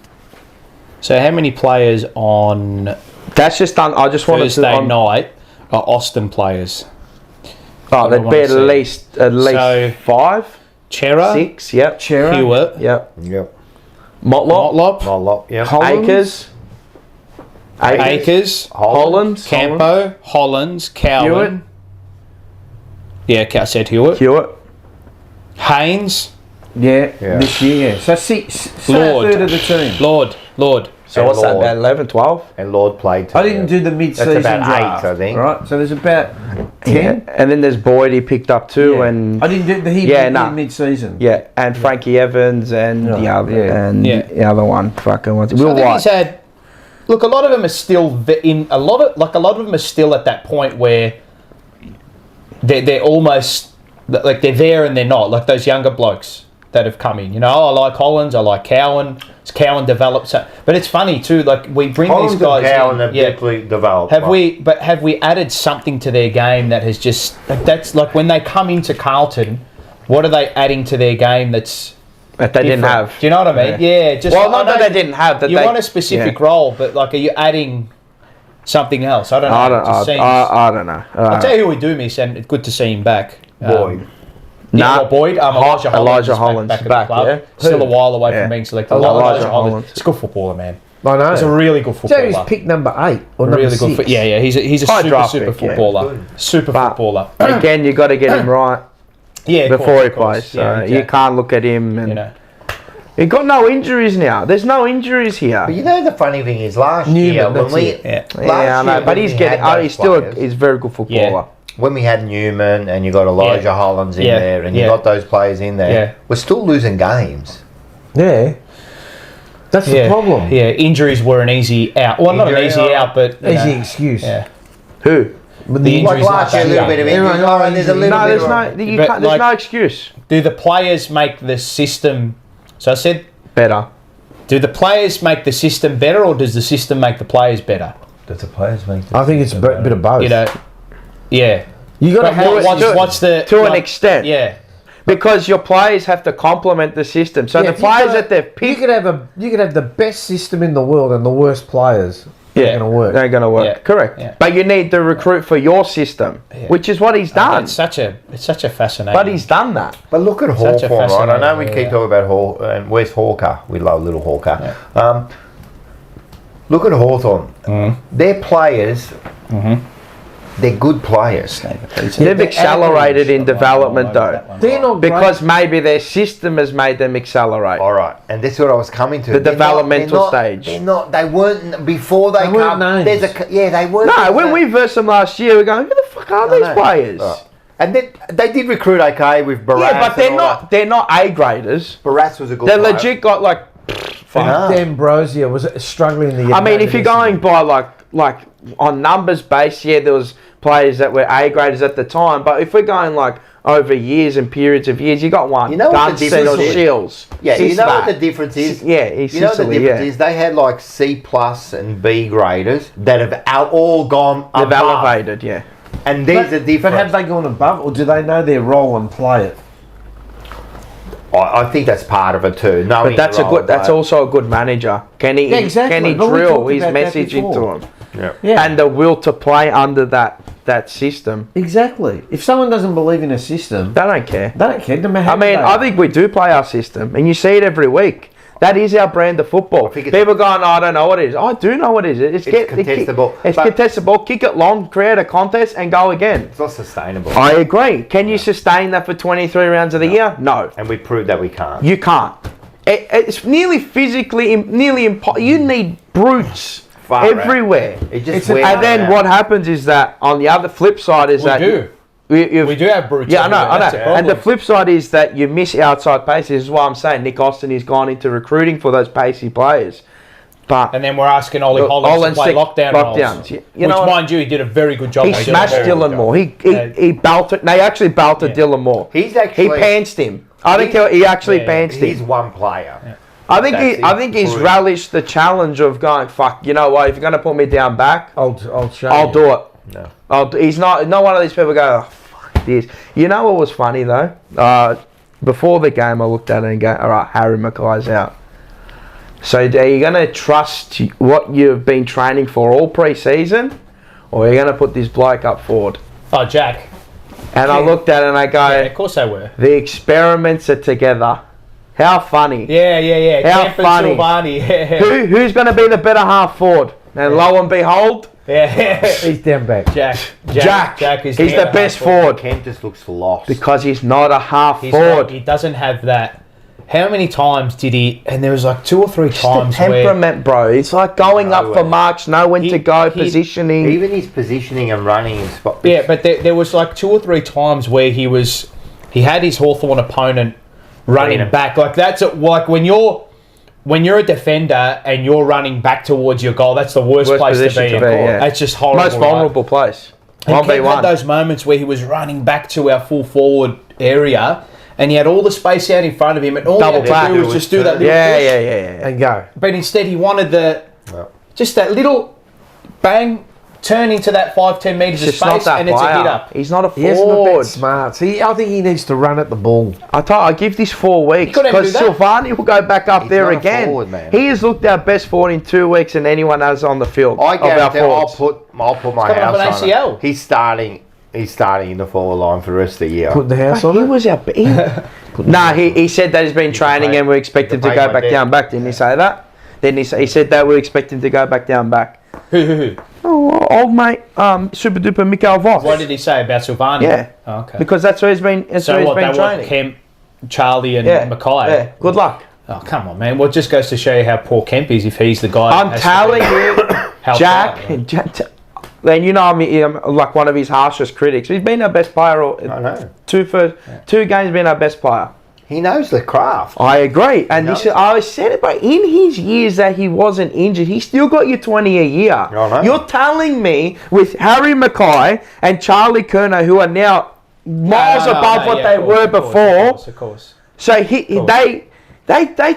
so how many players on That's just done. I just wanted to. Thursday night are Austin players? Oh, there'd I be wanna at see. least So- 5, Chera, 6. Yep. Chera, Hewitt, Yep. Yep. Motlop, Motlop, Motlop, yep. Akers, Akers, Hollands, Campo, Hollands, Cowan. Hewitt. Yeah, I said Hewitt. Hewitt. Haynes, Yeah, Yeah. this year, yeah. So six, so a Lord. third of the team. Lord. So And what's that? Lord. About 11, 12? And Lord played too. I didn't do the mid-season That's about draft, 8, I think. Right, so there's about 10. And then there's Boyd he picked up too, Yeah. and I didn't do the mid-season. yeah, and Frankie Evans and the Yeah. other Yeah. and Yeah. the other one. Fucking what's it? So I Will think White. he's had. Look, a lot of them are still in a lot of them are still at that point where they're almost like they're there and they're not. Like those younger blokes that have come in. You know, I like Hollands, I like Cowan. Cowan developed, so, but it's funny too. Like we bring Hollands these guys. and Cowan in, have yeah. definitely developed. Have we added something to their game that has just like that's like when they come into Carlton, what are they adding to their game that's That they didn't different? have. Do you know what I mean? Yeah, just Well, I not that know they didn't have. That you they, want a specific yeah. role, but like, are you adding something else? I don't know. I It just don't. seems- I don't know. I'll tell you who we do miss, and it's good to see him back. Boyd. Nah. Boyd. Elijah Holland's back at back, the club. yeah. Still a while away Yeah. from being selected. Elijah Holland. He's a good footballer, man. I know. He's a really good So footballer. he's picked number 8 or number Really 6. good. Yeah. He's a High super draft pick, yeah. footballer. Super But footballer. again, you got to get him right Yeah. of before course, he of course. plays. So Yeah, you exactly. can't look at him and You know. he got no injuries now. There's no injuries here. But you know the funny thing is last Newman, year when that's we it. Yeah. last Yeah, I know, year but when he's we getting. had those He's still. players, He's a very good footballer. when we had Newman and you got Elijah Yeah. Hollands in Yeah. there and you Yeah. got those players in there, Yeah. we're still losing games. Yeah. That's the problem. Yeah, injuries were an easy out. Well, not an Injury easy out. out, but you Easy know, excuse. Yeah. Who? But The Like injuries last year, a not little that bit of bad. injuries. Everyone- Oh, and there's a little No, bit there's of no. You But can't, there's like- no excuse. Do the players make the system? So I said, Better. do the players make the system better, or does the system make the players better? Does the players make I think it's a bit of both. You know, yeah. you got to But have what's the to an extent. Yeah, Because your players have to complement the system. So Yeah, the if you players got- that they've You picked, could have the best system in the world and the worst players. Yeah. Not going to work. they're going to work. Yeah. Correct. Yeah. But you need to recruit for your system, which is what he's done. it's such a fascinating. But he's done that. But look at Such a Hawthorn, right? I fascinating know we area. keep talking about Hawthorn, and where's Hawker? We love little Hawker. Look at Hawthorn. Their players, they're good players. They've accelerated in development though. They're not Because maybe their system has made them accelerate. All right, and that's what I was coming to. The developmental stage. They're not. They weren't before they weren't come. names. They weren't. No, when we versed them last year, we're going, who the fuck are these players? Right. And then they did recruit okay with Barras. Yeah, but they're not A graders. Barras was a good. They're player. legit got like. No. D'Ambrosio was struggling in the. I mean, if you're going by like on numbers base, yeah, there was players that were A graders at the time. But if we're going like over years and periods of years, you got one. You know what the Dunstan difference or is? Shields. Yeah, you He's know that. what the difference is? Yeah, he's You know what the Sicily, difference yeah. is? They had like C plus and B graders that have all gone They've above. elevated, yeah. And there's a difference. But have they gone above, or do they know their role and play it? I think that's part of it too. Knowing But that's your a role, good. That's but- also a good manager. Can he? Yeah, exactly. Can he But we drill talked his about that message into before. him? Yeah. Yeah, And the will to play under that system. exactly. If someone doesn't believe in a system, They don't care. they don't care. No matter how I mean, good they I are. think we do play our system, and you see it every week. That is our brand of football. think it's- People going, I don't know what it is. I do know what it is. It's contestable. It's But- contestable. Kick it long, create a contest, and go again. It's not sustainable. I agree. Can you sustain that for 23 rounds of the year? No. And we proved that we can't. You can't. It's nearly physically, nearly impossible. You need brutes Far out. everywhere. It just It's an- wears And then out. what happens is that on the other flip side is We that do. you've- We do have brutes. Yeah, I know, everywhere, I that's know. the And the problem. flip side is that you miss outside pace. This is why I'm saying Nick Austin has gone into recruiting for those pacey players. But And then we're asking Ollie Look, Hollands to Hollands play stick lockdowns. lockdowns. You Which, know what? mind you, he did a very good job. he on smashed Dylan Dylan Moore. Moore. He belted. They actually belted Dylan Moore. He's actually. He pantsed him. I think he actually pantsed He's him. one player. I think That's he's improved. relished the challenge of going. Fuck. You know what? If you're gonna put me down back, I'll show I'll you. do it. No. He's not one of these people go, oh, fuck this. You know what was funny though? Before the game, I looked at it and go, all right, Harry Mackay's out. So are you going to trust what you've been training for all pre-season, or are you going to put this bloke up forward? Oh, Jack. And I looked at it and I go, Yeah, of course they were. the experiments are together. How funny. Yeah. How Camp funny. And Silvani. Yeah. Who's going to be the better half forward? And lo and behold, Yeah. He's down back. Jack is he's the best forward. Kent just looks lost. Because he's not a half He's forward. not, he doesn't have that. How many times did he? And there was like 2 or 3 Just the times where temperament, bro. It's like going up for Nowhere. marks, know when He- to go, he- positioning. Even his positioning and running in spot. yeah, but there was like 2 or 3 times where he had his Hawthorn opponent running Running. back. Like that's like when you're a defender and you're running back towards your goal. That's the worst place to position be. to be, yeah. That's just horrible. Most vulnerable place. Right? And Kev 1v1. had those moments where he was running back to our full forward area. And he had all the space out in front of him, and all Double he had back. to do was just do that little Yeah, push. yeah. And go. But instead, he wanted Well. just that little bang, turn into that 5-10 metres of It's just not space, that and it's a hit player. up. He's not a He hasn't got forward. that smarts. I think he needs to run at the ball. I give this 4 weeks couldn't even because do that. Silvani will go back up He's there not a again. forward, man. He has looked our best forward in 2 weeks than anyone has on the field. I of our guarantee I'll forwards. put my coming off house an on ACL. it. He's starting he's starting in the forward line for the rest of the year. Put the house on He it. was our. He said that he's been training and we expect him to go back down back. Didn't he say that? Then he said that we expect him to go back down back. Who? Oh, old mate, super duper Mikael Voss. What did he say about Silvani? Yeah. Oh, okay. Because that's where he's been. That's where So he's what? been They want training. Kemp, Charlie, and Yeah. Mackay. Yeah. Good luck. Oh, come on, man. Well, it just goes to show you how poor Kemp is if he's the guy. I'm telling you, Jack. And you know I'm like one of his harshest critics. He's been our best player. I know. Two games been our best player. He knows the craft. I agree. And I said it, but in his years that he wasn't injured, he still got you 20 a year. I know. You're telling me with Harry Mackay and Charlie Kerner, who are now miles above what they were before. Of course. So they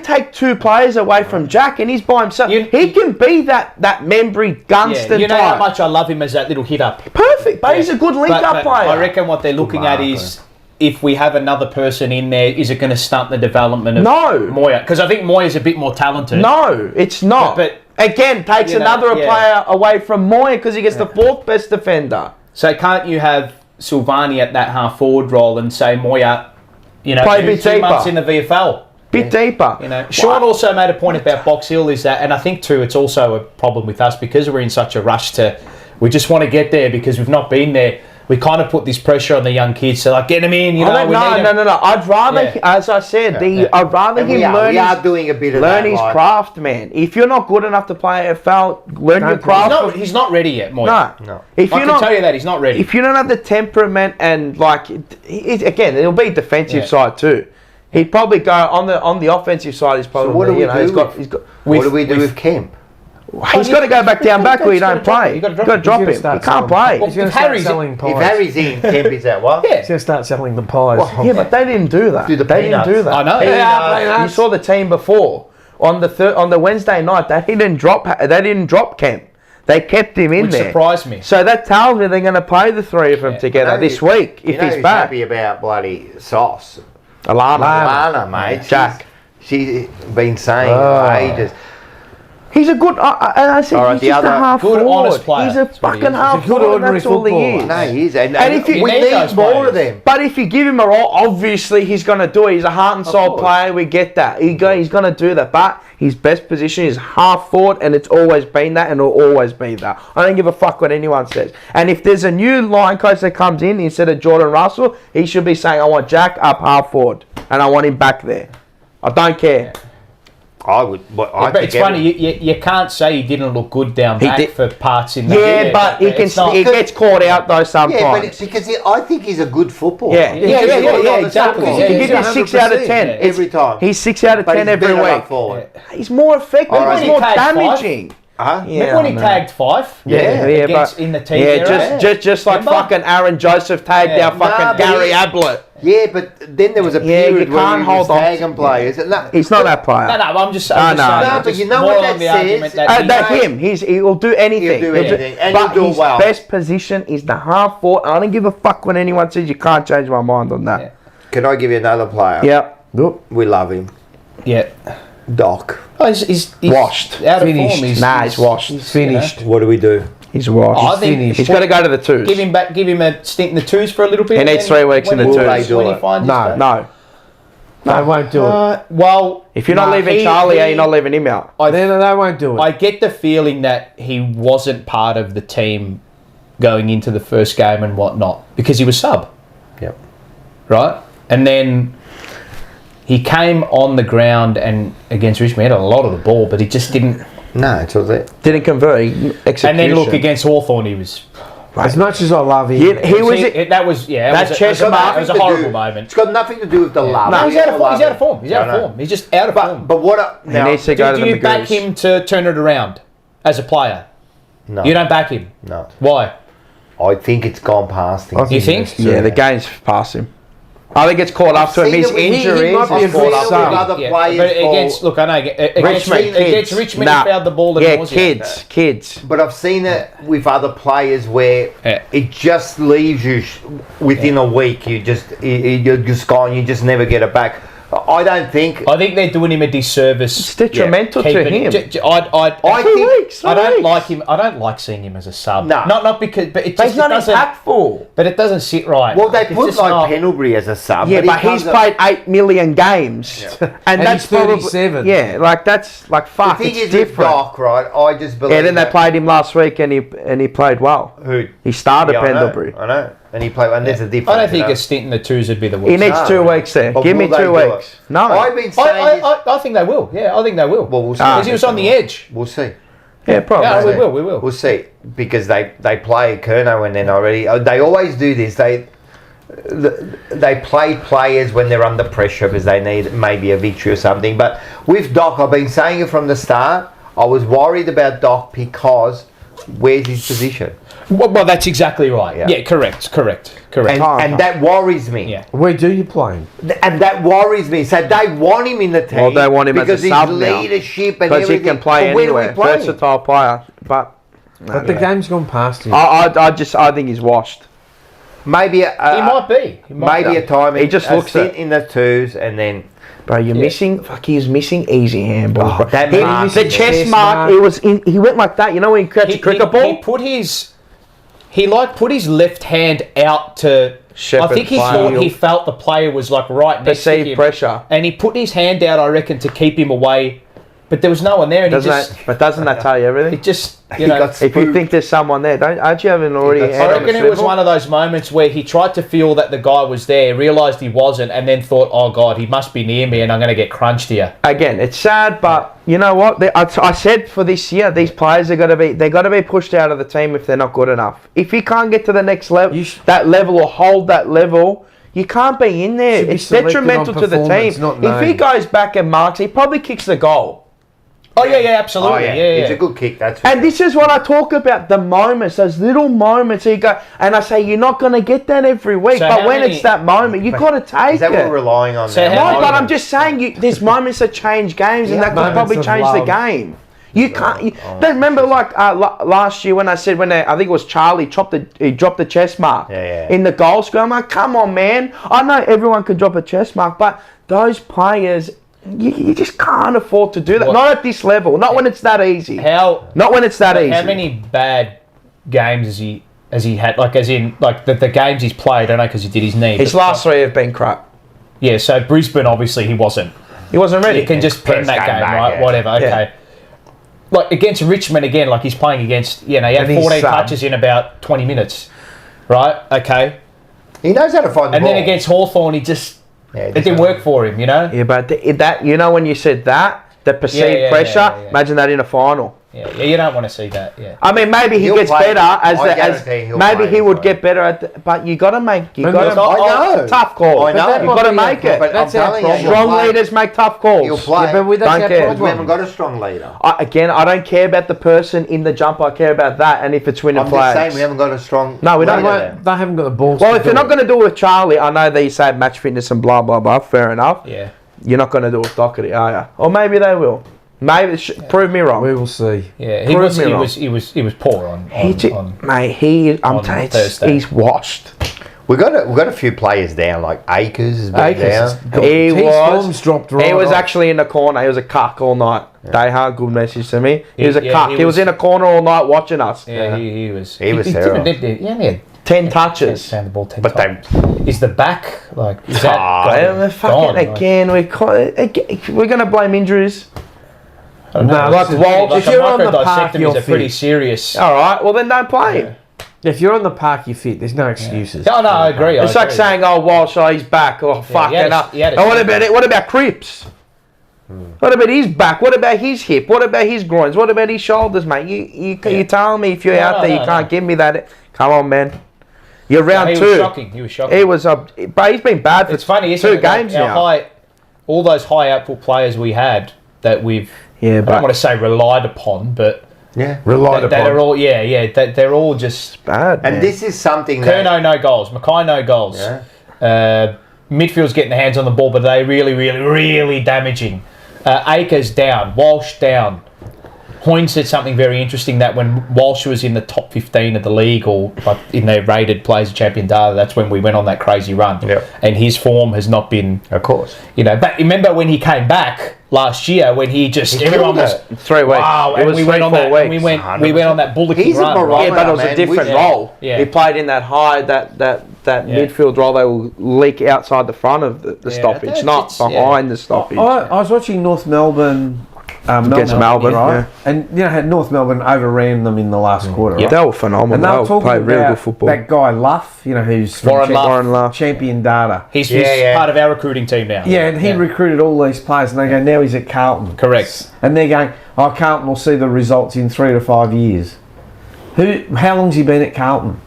take two players away from Jack, and he's by himself. He can be that Membry Gunston You know type. how much I love him as that little hit up. Perfect, but he's a good link-up player. I reckon what they're looking at is, if we have another person in there, is it going to stunt the development of Moya? Because I think Moya's a bit more talented. No, it's not. But again, takes another player away from Moya because he gets the fourth best defender. So can't you have Silvani at that half forward role and say Moya, play a bit 2 deeper. months in the VFL? Bit deeper. Sean also made a point about Box Hill is that, and I think too, it's also a problem with us because we're in such a rush we just want to get there because we've not been there. We kind of put this pressure on the young kids to get them in. No. I'd rather, as I said, I'd rather him learn his craft, man. If you're not good enough to play AFL, learn your craft. He's not ready yet, Moya. No. I can tell you that he's not ready. If you don't have the temperament and again, it'll be defensive side too. He'd probably go on the offensive side. He's probably what do we do? What do we do with Kemp? He's got to go back down back where you don't play. You've got to drop him. He can't play. He's going to start selling pies. If Harry's in, Kemp is out. What? He's going to start selling the pies. Yeah, but they didn't do that. They didn't do that. I know. You saw the team before on the Wednesday night. They didn't drop Kemp. They kept him in there. Which surprised me. So that tells me they're going to play the three of them together this week if he's back. Happy about bloody Sauce. Alana, mate. Jack. She's been saying ages. He's a good, and I said he's just a half good, forward. honest player. He's a fucking half forward. That's all he is. No, he is. And if we need more of them. But if you give him a role, obviously he's going to do it. He's a heart and soul player. We get that. He's going to do that. But his best position is half forward, and it's always been that, and it'll always be that. I don't give a fuck what anyone says. And if there's a new line coach that comes in instead of Jordan Russell, he should be saying, I want Jack up half forward, and I want him back there. I don't care. I would, but but it's funny. You can't say he didn't look good down back for parts in the Yeah, but he gets caught out though sometimes. Yeah, but it's because I think he's a good footballer. Yeah, exactly. He gives you 6 out of 10 every time. He's 6 out of 10 every week. He's more effective. He's more damaging. Remember when he tagged Fife? In the team. Just like fucking Aaron Joseph tagged our fucking Gary Ablett. Yeah, but then there was a period where he was tagging players. He's not that player. No, I'm just saying. No, but you know what that says? That's him. He will do anything. He'll do anything. And but he'll do well. His best position is the half forward. I don't give a fuck when anyone says you can't change my mind on that. Can I give you another player? Yep. We love him. Yeah. Doc. Oh, he's washed. Out of finished. form. He's washed. He's finished. What do we do? He's washed. I think he's got to go to the twos. Give him a stint in the twos for a little bit. He needs 3 weeks in the twos. No. They won't do it. Well, if you're not leaving Charlie, you're not leaving him out. They won't do it. I get the feeling that he wasn't part of the team going into the first game and whatnot because he was sub. Yep. Right? And then he came on the ground and against Richmond, he had a lot of the ball, but he just didn't. No, it's all there. Didn't convert. Execution. And then look against Hawthorn, he was. As much as I love him, That was a horrible moment. It's got nothing to do with the love. No, he's out of form. He's out of form. He's just out of form. But what? He needs to go to the Do you back him to turn it around as a player? No. You don't back him. No. Why? I think it's gone past him. You think? Yeah, the game's past him. I think it's caught up to him. His injuries might be a good other players. But against Richmond, he fouled the ball. Kids. But I've seen it with other players where it just leaves you within a week. You're just gone. You just never get it back. I don't think. I think they're doing him a disservice. It's detrimental to him. I think I don't like him. I don't like seeing him as a sub. No. Not because, but it But just he's not doesn't. impactful. But it doesn't sit right. Well, they It's put just like not- Pendlebury as a sub. Yeah, but he he's comes up- played 8 million games, and that's he's 37. probably like that's like The fuck. thing It's is with different. Doc, right? I just believe. Yeah, then they that- played him last week, and he played well. Who? He started Yeah, Pendlebury. I know. And he played. And there's a difference. I don't think you know? a stint in the twos would be the worst. He needs No. 2 weeks there. But Give me will they 2 do weeks. it? No. I've been saying. I think they will. Yeah, I think they will. Well, we'll see. Because he was on the edge. We'll see. Yeah, probably. Yeah, we will. We will. We'll see because they play Kerno and then already. They always do this. They play players when they're under pressure because they need maybe a victory or something. But with Doc, I've been saying it from the start. I was worried about Doc because where's his position? Well, that's exactly right. Yeah. Yeah, correct. And that worries me. Yeah. Where do you play him? And that worries me. So they want him in the team. Well, they want him as a because sub his now. leadership and Because he everything. can play But where do we anywhere, play him? versatile player. But But the game's gone past him. I think he's washed. Maybe He might be. maybe a time. He just looks sit it. in the twos and then. Bro, you're missing. Fuck, he's missing easy handballs. bro. that He- mark the is- chest chest mark. mark. It was. He went like that. You know when you catch a cricket ball. He put his. He put his left hand out to. Shepherd I think he player. thought he felt the player was like right next to Perceived him. pressure. And he put his hand out, I reckon, to keep him away. But there was no one there, and Doesn't that tell you everything? it just, He you know. got If you spooked. think there's someone there, aren't you having already? got- head I on reckon the it was swivel? one of those moments where he tried to feel that the guy was there, realised he wasn't, and then thought, "Oh God, he must be near me, and I'm going to get crunched here." Again, it's sad, but you know what? I said for this year, these players are they got to be pushed out of the team if they're not good enough. If you can't get to the next level, that level or hold that level, you can't be in there. Should be It's selected detrimental on to the team. performance, not If he name. goes back and marks, he probably kicks the goal. Oh yeah, absolutely, yeah. It's a good kick. That's. And this is what I talk about, the moments, those little moments you go, and I say, you're not going to get that every week, So but how when many- it's that moment, you've got to take Is that what it. we're relying on So now? how No, many- but I'm just saying, there's moments that change games, and Yeah, that could moments probably of change the love. game. You can't. Don't remember like last year when I said I think it was Charlie he dropped the chest mark in the goal score. I'm like, come on, man! I know everyone can drop a chest mark, but those players, you just can't afford to do that. What? Not at this level. Not when it's that easy. Not when it's that easy. How many bad games has he had? Like, as in, like the games he's played. I know because he did his knee. His but- last 3 have been crap. Yeah, so Brisbane obviously he wasn't. He wasn't ready. You can just pen First that game game, back, right? yeah. Whatever. Okay. Like against Richmond again, like he's playing against. He had And he's 14 sub. touches in about 20 minutes, right? Okay. He knows how to find the And ball. then against Hawthorn, he just Yeah, it didn't work for him, you know. Yeah, but that you know when you said that, the perceived yeah, pressure. yeah. Imagine that in a final. Yeah, you don't want to see that. Yeah. I mean, maybe he He'll gets play. better I guarantee he'll maybe play he in would the get better at. But you got to make. You But got to. I know. Tough call. I know. You got to make it. But That's I'm our telling you, problem. he'll Strong play. leaders make tough calls. He'll play. Yeah, but that's Don't our care. We problem. haven't got a strong leader. Again, I don't care about the person in the jumper. I care about that, and if it's winning I'm just flags. saying we haven't got a strong. No, we don't. leader there. They haven't got the balls. Well, to if you're do not it. going to do it with Charlie, I know that you say match fitness and blah blah blah. Fair enough. Yeah. You're not going to do it with Doherty, are you? Or maybe they will. Maybe prove me wrong. we will see. Yeah. Prove me wrong. He was poor on Mate, I'm on telling you, Thursday. he's washed. We got a few players down, like Akers has been Akers down. He His was. form's dropped right He was off. actually in the corner. He was a cuck all night. Dayhard, good message to me. He was a Yeah, cuck. He was in a corner all night watching us. Yeah, he was. He was terrible. He only had 10 touches. down the ball 10 But times. Is the back like is that We're gone? fucking again. We're going to blame injuries. I don't know. No, Like listen, Walsh, Like if you're a on the park, microdisectomy you're is a pretty fit. serious. All right, well then don't play him. If you're on the park, you're fit. There's no excuses. No, I agree. It's like saying, "Oh, Walsh, he's back." Oh, fuck he had it a- up. he had a And what shoulder. about it? What about Cripps? What about his back? What about his hip? What about his groins? What about his shoulders, mate? You telling me if you're out there, you can't give me that? Come on, man. You're round he two. was shocking. He was shocking. He was but he's been bad for It's funny, isn't 2 it? Like games now. All those high output players we had that we've, Yeah, I don't but want to say relied upon, but Yeah. Relied that upon. are all, they're all just. bad. And man. this is something that. Kerno, no goals. Mackay, no goals. Yeah. Midfield's getting their hands on the ball, but they really, really, really damaging. Akers down. Walsh down. Hoyne said something very interesting that when Walsh was in the top 15 of the league or in their rated players of champion data, that's when we went on that crazy run. Yep. And his form has not been, Of course. But remember when he came back last year when he just everyone was 3 weeks. wow, It and was we 3, went on 4 that. weeks. And we went on that bullocking He's a run. barometer, Right? Yeah, but it was a man. different We- role. Yeah. He played in that high, that midfield role. They will leak outside the front of the stoppage, it's- not behind the stoppage. I was watching North Melbourne. Against Melbourne, right? yeah. And had North Melbourne overran them in the last quarter. Yeah, Right? they were phenomenal. And they were They talking played really about good football. that guy Luff, who's from Warren Luff. Champion Data. He's Yeah. part of our recruiting team now. Yeah, and he recruited all these players, and they go, now he's at Carlton. Correct. And they're going, Carlton will see the results in 3 to 5 years. How long's he been at Carlton?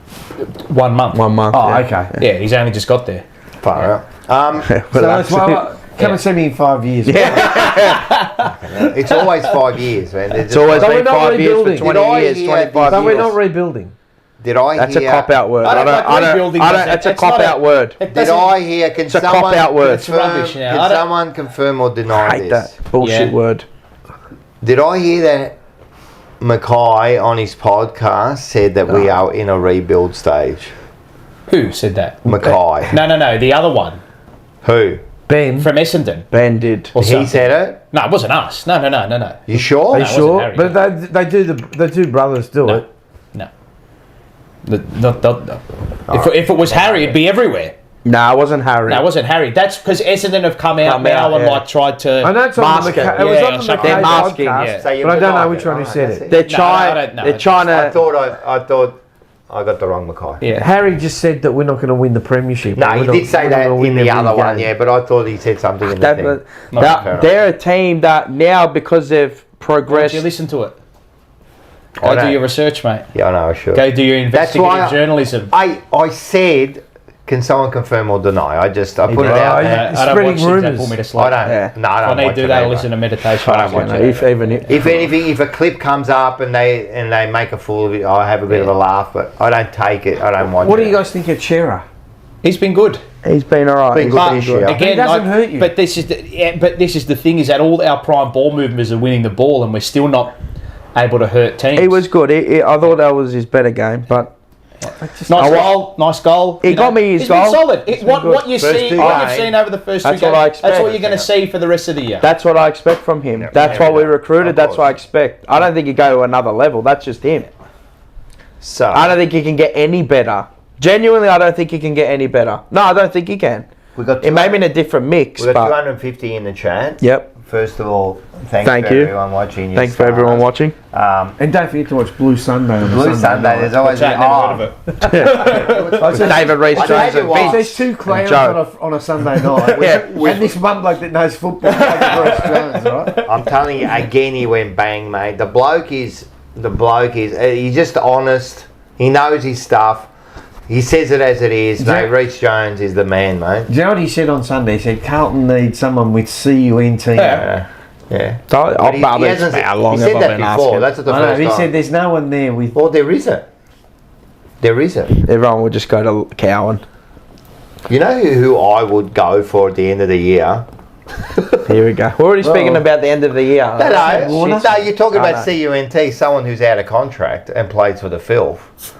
1 month. 1 month. Oh, yeah. okay. Yeah, he's only just got there. Far out. So that's why, come and see me in 5 years. It's always 5 years, man. It's always So we're been not 5 years for rebuilding. 20 Did I years, hear 25 So we're years. not rebuilding. Did I That's hear? a cop-out word. I don't like rebuilding, does it? That's a It's not cop-out word. It Did doesn't- I hear? Can It's a someone cop-out word. It's rubbish now. I Can don't- someone confirm or deny I hate this? that bullshit Yeah. word. Did I hear that Mackay on his podcast said that we are in a rebuild stage? Who said that? Mackay. No. The other one Who? Ben, from Essendon. Ben did. Or He something. said it? No, it wasn't us. No. You sure? are you it wasn't sure? Harry, But they do the two brothers do No. it. If it was Harry, it'd be everywhere. No, it wasn't Harry. No, it wasn't Harry. That's because Essendon have come out now and tried to. I know it's on Mask the it. it was Yeah, on the something. McKay They're masking, podcast, yeah. So you but I don't know denied which one who Alright, said that's it. They're No, trying. I don't know. They're trying I to. thought I got the wrong Mackay. Yeah. Harry just said that we're not going to win the premiership. No, We're he not- did say we're not that gonna win in the every other one, game. yeah, but I thought he said something in the thing. They're a team that now, because they've Why don't progressed. you listen to it? I Go do don't- your research, mate. Yeah, I know, I should. Go do your That's why investigative journalism. I said, can someone confirm or deny? I put it out did. there. Yeah. I don't Spreading watch things that rumours. pull me to I sleep. don't. Yeah. No, I If I don't need watch to do it that, I either. listen to meditation. I don't watch it. If even If a clip comes up and they make a fool of it, I have a bit of a laugh, but I don't take it. I don't watch it. What do you guys think of Chera? He's been good. he's been alright. Been good But this year. again, He doesn't hurt you. But this is the thing is that all our prime ball movers are winning the ball, and we're still not able to hurt teams. He was good. I thought that was his better game, but nice goal. He you got me his He's goal. been solid. He's been What good. you First see, two what you've games. seen over the first That's two what I games. That's what expect. you're going to see for the rest of the year. that's what I expect from him. That's why we recruited. Of That's course. what I expect. I don't think he go to another level. That's just him. So I don't think he can get any better. Genuinely, I don't think he can get any better. No, I don't think he can. we got It may be in a different mix, we got but 250 in the chat. yep. First of all, thank Thank you you. everyone watching. Your Thanks for everyone watching. And don't forget to watch Blue Sunday on Blue Sunday. There's always Chat, never heard of it. David Reese I Jones tell you and what. Vince. There's two clowns Joe. on a Sunday night. Yeah. And this one bloke that knows football, David Reese Jones, right? I'm telling you again, he went bang, mate. The bloke is he's just honest. He knows his stuff. He says it as it is, mate. Reece Jones is the man, mate. Do you know what he said on Sunday? He said Carlton needs someone with CUNT. Yeah. Yeah. So, But he hasn't- how long he have said I that been before. asking? That's what the I know, first he time. said there's no one there with... Well, there isn't. There isn't. Everyone would just go to Cowan. You know who I would go for at the end of the year? Here we go. We're already speaking about the end of the year. No, you're talking I about CUNT, someone who's out of contract and plays for the Filth.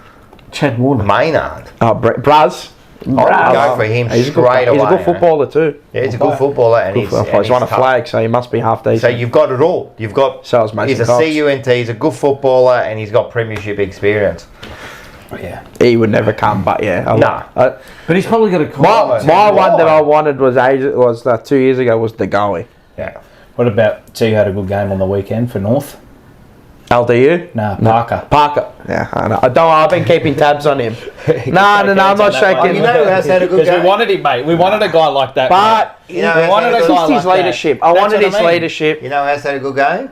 Chad Warner. Maynard. Oh, Braz. I would go for him He's a straight good, away. He's a good footballer too. Yeah, he's a good footballer, and he's won a tough. flag, so he must be half decent. So you've got it all. You've got. So is Mason he's a Cox. CUNT. He's a good footballer, and he's got premiership experience. Yeah. He would never come, but yeah. Nah. But he's probably got a call. My one that I wanted was 2 years ago was the Gowie. Yeah. What about T had a good game on the weekend for North? LDU? Nah, Parker. Parker. Yeah, I know. I've been keeping tabs on him. No, I'm not shaking. You know who else had a good Because we game? wanted him, mate. We wanted a guy like that. But You know, we wanted a that's guy just like his that. leadership. I That's wanted what his I mean. You leadership. know who else had a good game?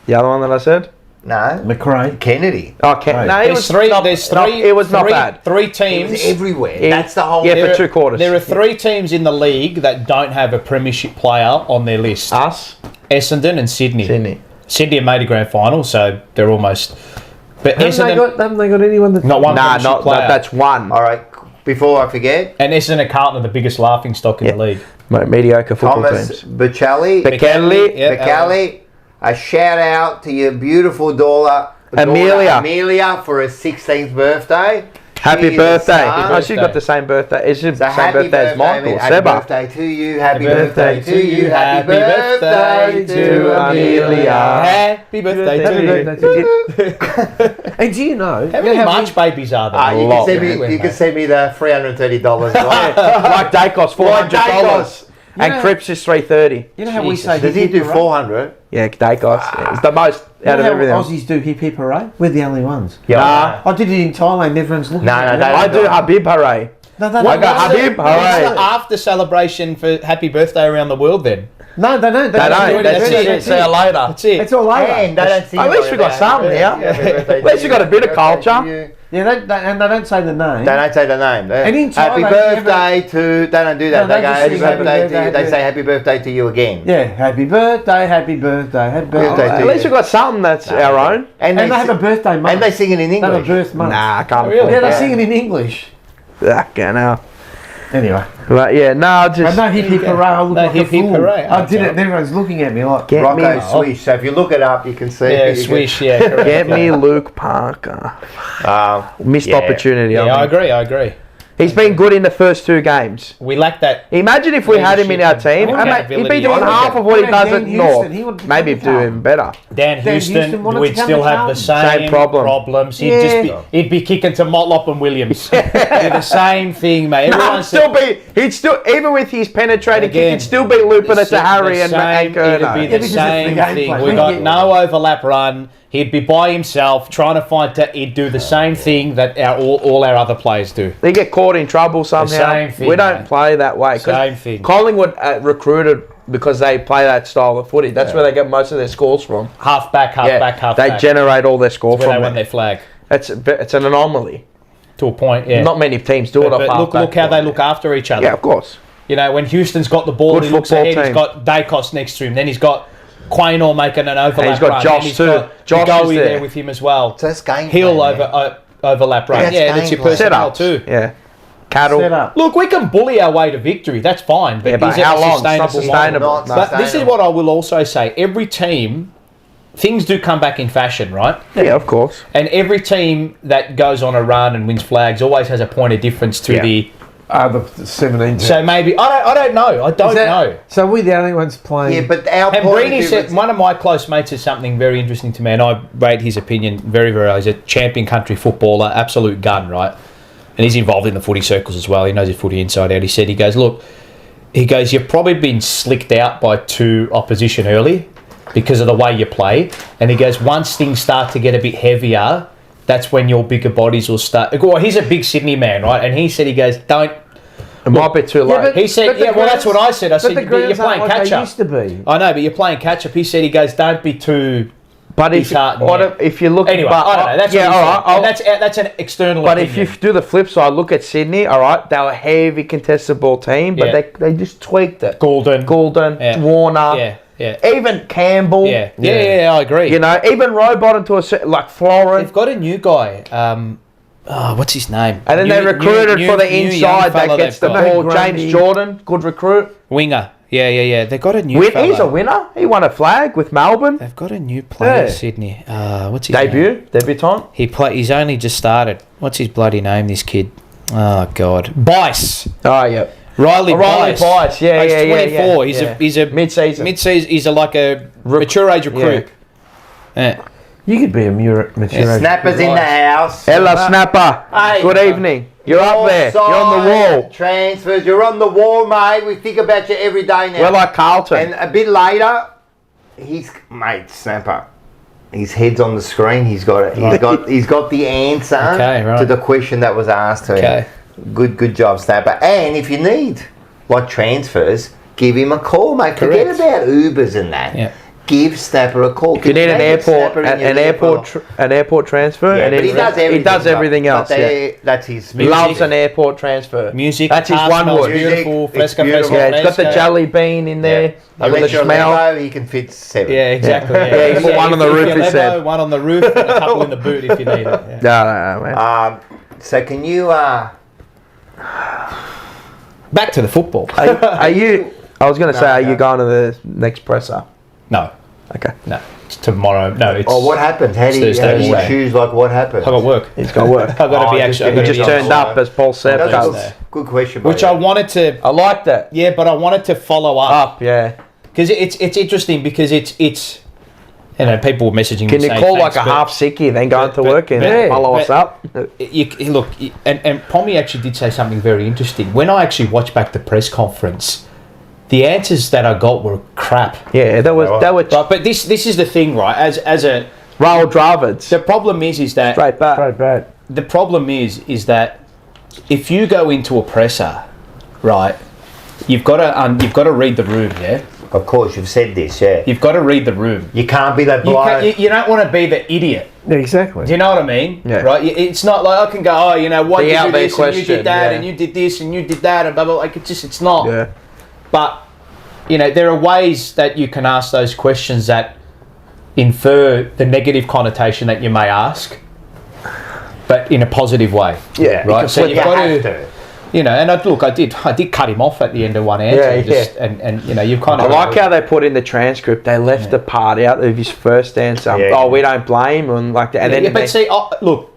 The other one that I said? No. McRae. Kennedy. Okay. Right. No, it was it was not bad. Three He teams. was everywhere. It- That's the whole. yeah, There for 2 quarters. There are 3 teams in the league that don't have a premiership player on their list. Us, Essendon and Sydney. Sydney. Sydney have made a grand final, so they're almost. But Haven't they got anyone that... not one Nah, premiership not player. that's one. All right. Before I forget, And Essendon and Carlton are the biggest laughing stock in the league. Mediocre football Thomas teams. Bichelli, Kelly, Yeah, Bichelli, a shout out to your beautiful daughter Amelia for her 16th birthday. Happy birthday. Oh, she's got the same birthday. It's the same birthday as Michael. Happy birthday to you. Happy birthday to you. Happy birthday to Amelia. Happy birthday to you. And do you know? How many March babies are there? You can send me the $330. Like Dacos, $400. And Cripps is $330. You know how we say does he do 400? Yeah, Dacos. It's the most out of everything. Aussies do hip hip hooray? We're the only ones. Yeah. I did it in Thailand. Everyone's looking. at me. I do Habib hooray. No, I got Habib What's hooray. the after celebration for happy birthday around the world then? No, they don't. They don't. That's it. See you later. That's it. It's all over. And they don't see At least we got something now. At least we got a bit of culture. Yeah, and they don't say the name. They don't say the name. And in Happy Thailand, birthday to. They don't do that. No, They go they happy just sing birthday to you. happy They say happy birthday to you again. Yeah, happy birthday, happy birthday, happy birthday. At least we got something that's our own. And they have a birthday month. And they sing it in They have a English. birth month. Nah, I can't Really? Yeah, afford they sing it in English. that. Okay, now. Anyway. But yeah, no, just. No hip hip hooray. I look No like hip a hip fool. hooray. I did it and everyone's looking at me like... Get Rocco me, Swish. So if you look it up, you can see. Yeah, you can- swish, yeah, correct. get me Luke Parker. Missed Yeah. opportunity. Yeah, I think. agree. He's been good in the first 2 games. We lack that. Imagine if we had him in our team. Accountability. He'd be doing Yeah. half of what he does at Dan North. Houston, he would Maybe come to do Carlton. him better. Dan Houston Houston wanted would to come still to have the Carlton. same problems. He'd just be, he'd be kicking to Motlop and Williams. Do the same thing, mate. He'd still, even with his penetrating kick, Again, he'd still be looping it to Harry and It'd be Kerno. the because it's the same game thing. plan. We got Yeah. no overlap run. He'd be by himself trying to find. He'd do the same thing that all our other players do. They get caught in trouble somehow. same thing, we don't mate. play that way. 'Cause Same thing. Collingwood recruited because they play that style of footy. That's where they get most of their scores from. Half back, half back. They generate all their score where they from won there. their flag It's an anomaly. to a point. Yeah. Not many teams do it off but half look back. how they look after each other. Yeah, of course. You know, when Houston's got the ball, Good he looks football ahead. He's team. got Dacos next to him. Then he's got Quaynor making an overlap And he's got run. Josh and he's too. got Josh Goey is there. there with him as well. So that's game He'll plan, man. overlap run. That's That's your game plan. personnel Setups. too. Yeah. Cattle. Set up. Look, we can bully our way to victory. That's fine. But, Yeah, but is it how a long? sustainable It's not sustainable. model? Not But this is what I will also say. Every team, things do come back in fashion, right? Yeah, of course. And every team that goes on a run and wins flags always has a point of difference to Yeah. the. The 17. So maybe I don't know. I don't know. So we're the only ones playing. Yeah, but our And point Breedy of said, difference- one of my close mates said something very interesting to me, and I rate his opinion very, very well. He's a champion country footballer, absolute gun, right? And he's involved in the footy circles as well. He knows his footy inside out. He said, you've probably been slicked out by 2 opposition early because of the way you play. And he goes, once things start to get a bit heavier, that's when your bigger bodies will start. Well, he's a big Sydney man, right? And he said, don't. It might be too late. He said, well, that's what I said. I said, the you're grounds playing aren't like catch they up. used to be. I know, but you're playing catch up. He said, don't be too. But if you look, Anyway, but, I don't know. That's yeah, what he all right. said. And that's an external. But opinion. if you do the flip side, look at Sydney. All right, they were a heavy contested ball team, but Yeah. they just tweaked it. Goulden, Goulden, Warner, yeah, even Campbell. yeah, I agree. You know, even Rowbottom to a certain, like Florent. They've got a new guy. What's his name? And then they recruited for the inside that gets the ball. Grundy. James Jordan, good recruit. Winger. Yeah. They've got a new. He's fella. a winner. He won a flag with Melbourne. They've got a new player Yeah. in Sydney. What's his name? Debutant. He's only just started. What's his bloody name? This kid. Oh God, Bice. Oh yeah, Riley Bice. Yeah, He's yeah, 24. yeah. He's a Mid-season. Mid-season. He's like a mature age recruit. Yeah. You could be a mature. Snappers in the house. Ella Snapper. Hey. Good evening. You're up there. You're on the wall. Transfers. You're on the wall, mate. We think about you every day now. We're like Carlton. And a bit later, Snapper. His head's on the screen. He's got it. He's got the answer to the question that was asked to him. Good job, Snapper. And if you need like transfers, give him a call, mate. Forget about Ubers and that. Yeah. Give Snapper a call. If you need an airport transfer, Yeah, and but he does everything else. That's his. Loves an airport transfer. Music. That's his car one smells word. Beautiful. Music, Fresco. it's beautiful. Yeah, it's got the jelly bean in there. Yeah. With the smell. He can fit 7. Yeah, exactly. Yeah, he's got one on the roof, he Lebo, said. one on the roof, and a couple in the boot if you need it. Yeah. No, man. So can you? Back to the football. Are you? I was going to say, are you going to the next presser? No. Okay. No, it's tomorrow. No, it's. Oh, what happened? How do you Thursday. choose? Like, what happened? I got work. He's got work. I've got to be actually. He just turned up, as Paul said. That's a good question. Which I wanted to. I like that. Yeah, but I wanted to follow up. Yeah. Because it's interesting because it's. You know, people were messaging me. Can you saying, call like "Thanks," a half sickie, then go into work and follow us up? Look, and Pommy actually did say something very interesting. When I actually watched back the press conference, the answers that I got were crap. Yeah, that were. Right, but this is the thing, right? As a Raul Dravids. The problem is that Straight back. the problem is that if you go into a presser, right, you've got to read the room, yeah. Of course, you've said this, yeah. You've got to read the room. You can't be that blind. You don't want to be the idiot. Yeah, exactly. Do you know what I mean? Yeah. Right? It's not like I can go, oh, you know, why The did you out do there this question, and you did that yeah. and you did this and you did that and blah, blah. Like, it's not. Yeah. But, you know, there are ways that you can ask those questions that infer the negative connotation that you may ask, but in a positive way. Yeah, right. So you've you got have to. You know, and I did cut him off at the end of one answer. And you know, you've kind I of. like how they put in the transcript. They left the part out of his first answer. Yeah. Oh, we don't blame and like that. And then but see, look,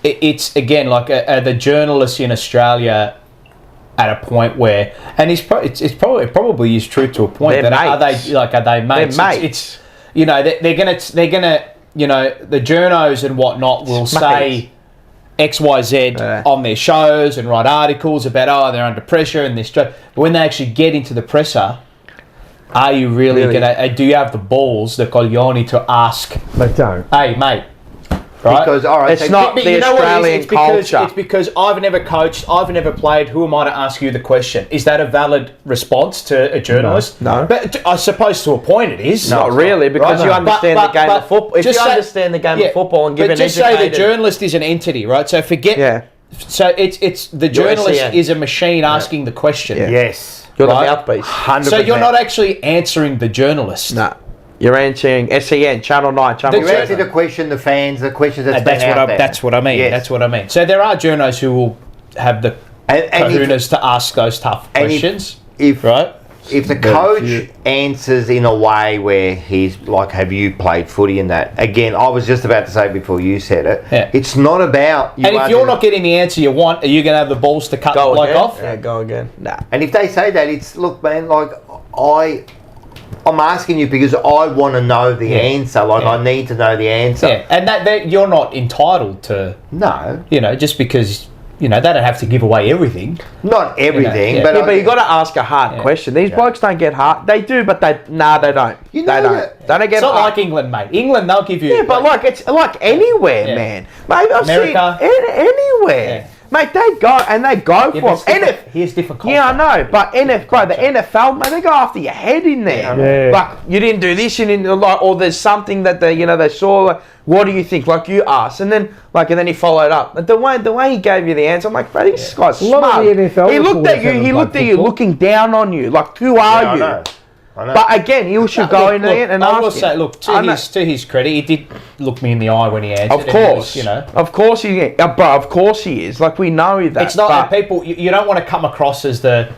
it's again like the journalists in Australia at a point where, and it's probably is true to a point. They're that mates. are they mates? They're mates. It's you know they're gonna you know the journos and whatnot will say XYZ on their shows and write articles about they're under pressure and this. But when they actually get into the presser, are you really gonna? Do you have the balls, the coglioni, to ask? They don't. Hey, mate. Right? Because it's not the you know what Australian it is? culture. It's because I've never coached, I've never played. Who am I to ask you the question? Is that a valid response to a journalist? No. But I suppose to a point it is. Not really, because you understand the game of football. If you understand the game of football and give an just say the journalist is an entity, right? So forget. Yeah. So it's the journalist is a machine asking the question. Yeah. Yes. You're Right? the mouthpiece. 100%. So you're not actually answering the journalist. No. You're answering SEN, Channel 9, Channel You 7. answer the question, the fans, the questions that's That's been what out there. that's what I mean. Yes. That's what I mean. So there are journos who will have the kahunas to ask those tough questions. If right? If the coach answers in a way where he's like, have you played footy in that? Again, I was just about to say before you said it, it's not about... And if you're not getting the answer you want, are you going to have the balls to cut the bloke off? Yeah, go again. Nah. And if they say that, it's, look, man, like, I'm asking you because I want to know the answer. Like, I need to know the answer. Yeah, and that you're not entitled to... No. You know, just because... You know, they don't have to give away everything. Not everything, You know, but you got to ask a hard question. These blokes don't get hard. They do, but they don't. You know they don't. They don't get it's not hard. like England, mate. England, they'll give you... Yeah, but like it's like anywhere, man. Mate, I've America. seen anywhere. Yeah. Mate, they go for it. Here's different culture. Yeah, I know, but the NFL, mate, they go after your head in there. Yeah. Like, you didn't do this, you didn't like, or there's something that they saw. Like, what do you think? Like, you asked, and then he followed up. But the way he gave you the answer, I'm like, bro, this guy's A lot smart. of the NFL He looked at you. reporters He looked at you, haven't played looking down on you. Like, who are you? I know. But again, you should go in there and I ask will him. say, look, to his credit, he did look me in the eye when he answered. Of course, you know. Of course he is. Bro, of course he is. Like, we know that. It's not that people. You don't want to come across as the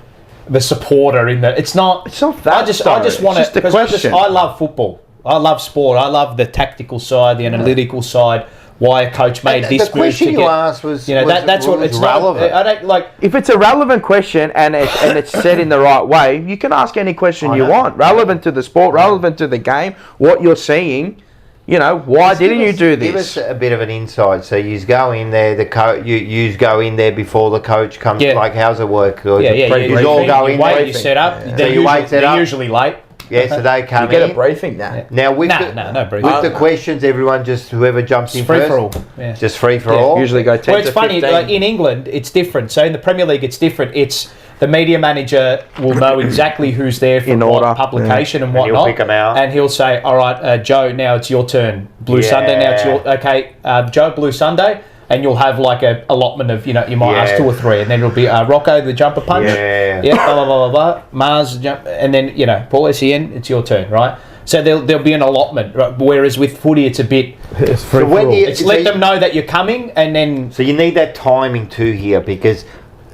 supporter in the. It's not. It's not that. I just want to. Just the question. I love football. I love sport. I love the tactical side, the analytical side. Why a coach made this move. The question you asked was, that's what it's relevant. I don't like. If it's a relevant question and it's said in the right way, you can ask any question you want. Relevant to the sport, relevant to the game, what you're seeing. You know, why didn't you do this? Give us a bit of an insight. So you go in there, you go in there before the coach comes. Yeah. Like, how's it work? You all go in there. You set up. So you wait set up. They're usually late. Yeah, so they come You get in. a briefing now. Now with no briefing. with the questions, everyone just whoever jumps in Free first, for all. Yeah. just free for all. Usually go 10 Well, it's to funny. 15. Like in England, it's different. So in the Premier League, it's different. It's the media manager will know exactly who's there for In what order. publication and And he'll whatnot. pick 'em out. And he'll say, "All right, Joe, now it's your turn. Blue Sunday. Now it's your Joe, Blue Sunday." And you'll have like a allotment of, you might ask 2 or 3, and then it'll be Rocco, the jumper punch. Yeah. Blah blah blah blah blah. Mars, jump, and then Paul SEN, it's your turn, right? So there'll be an allotment. Right? Whereas with footy, it's a bit. It's free So when for all. you- It's let them know that you're coming, and then. So you need that timing too here, because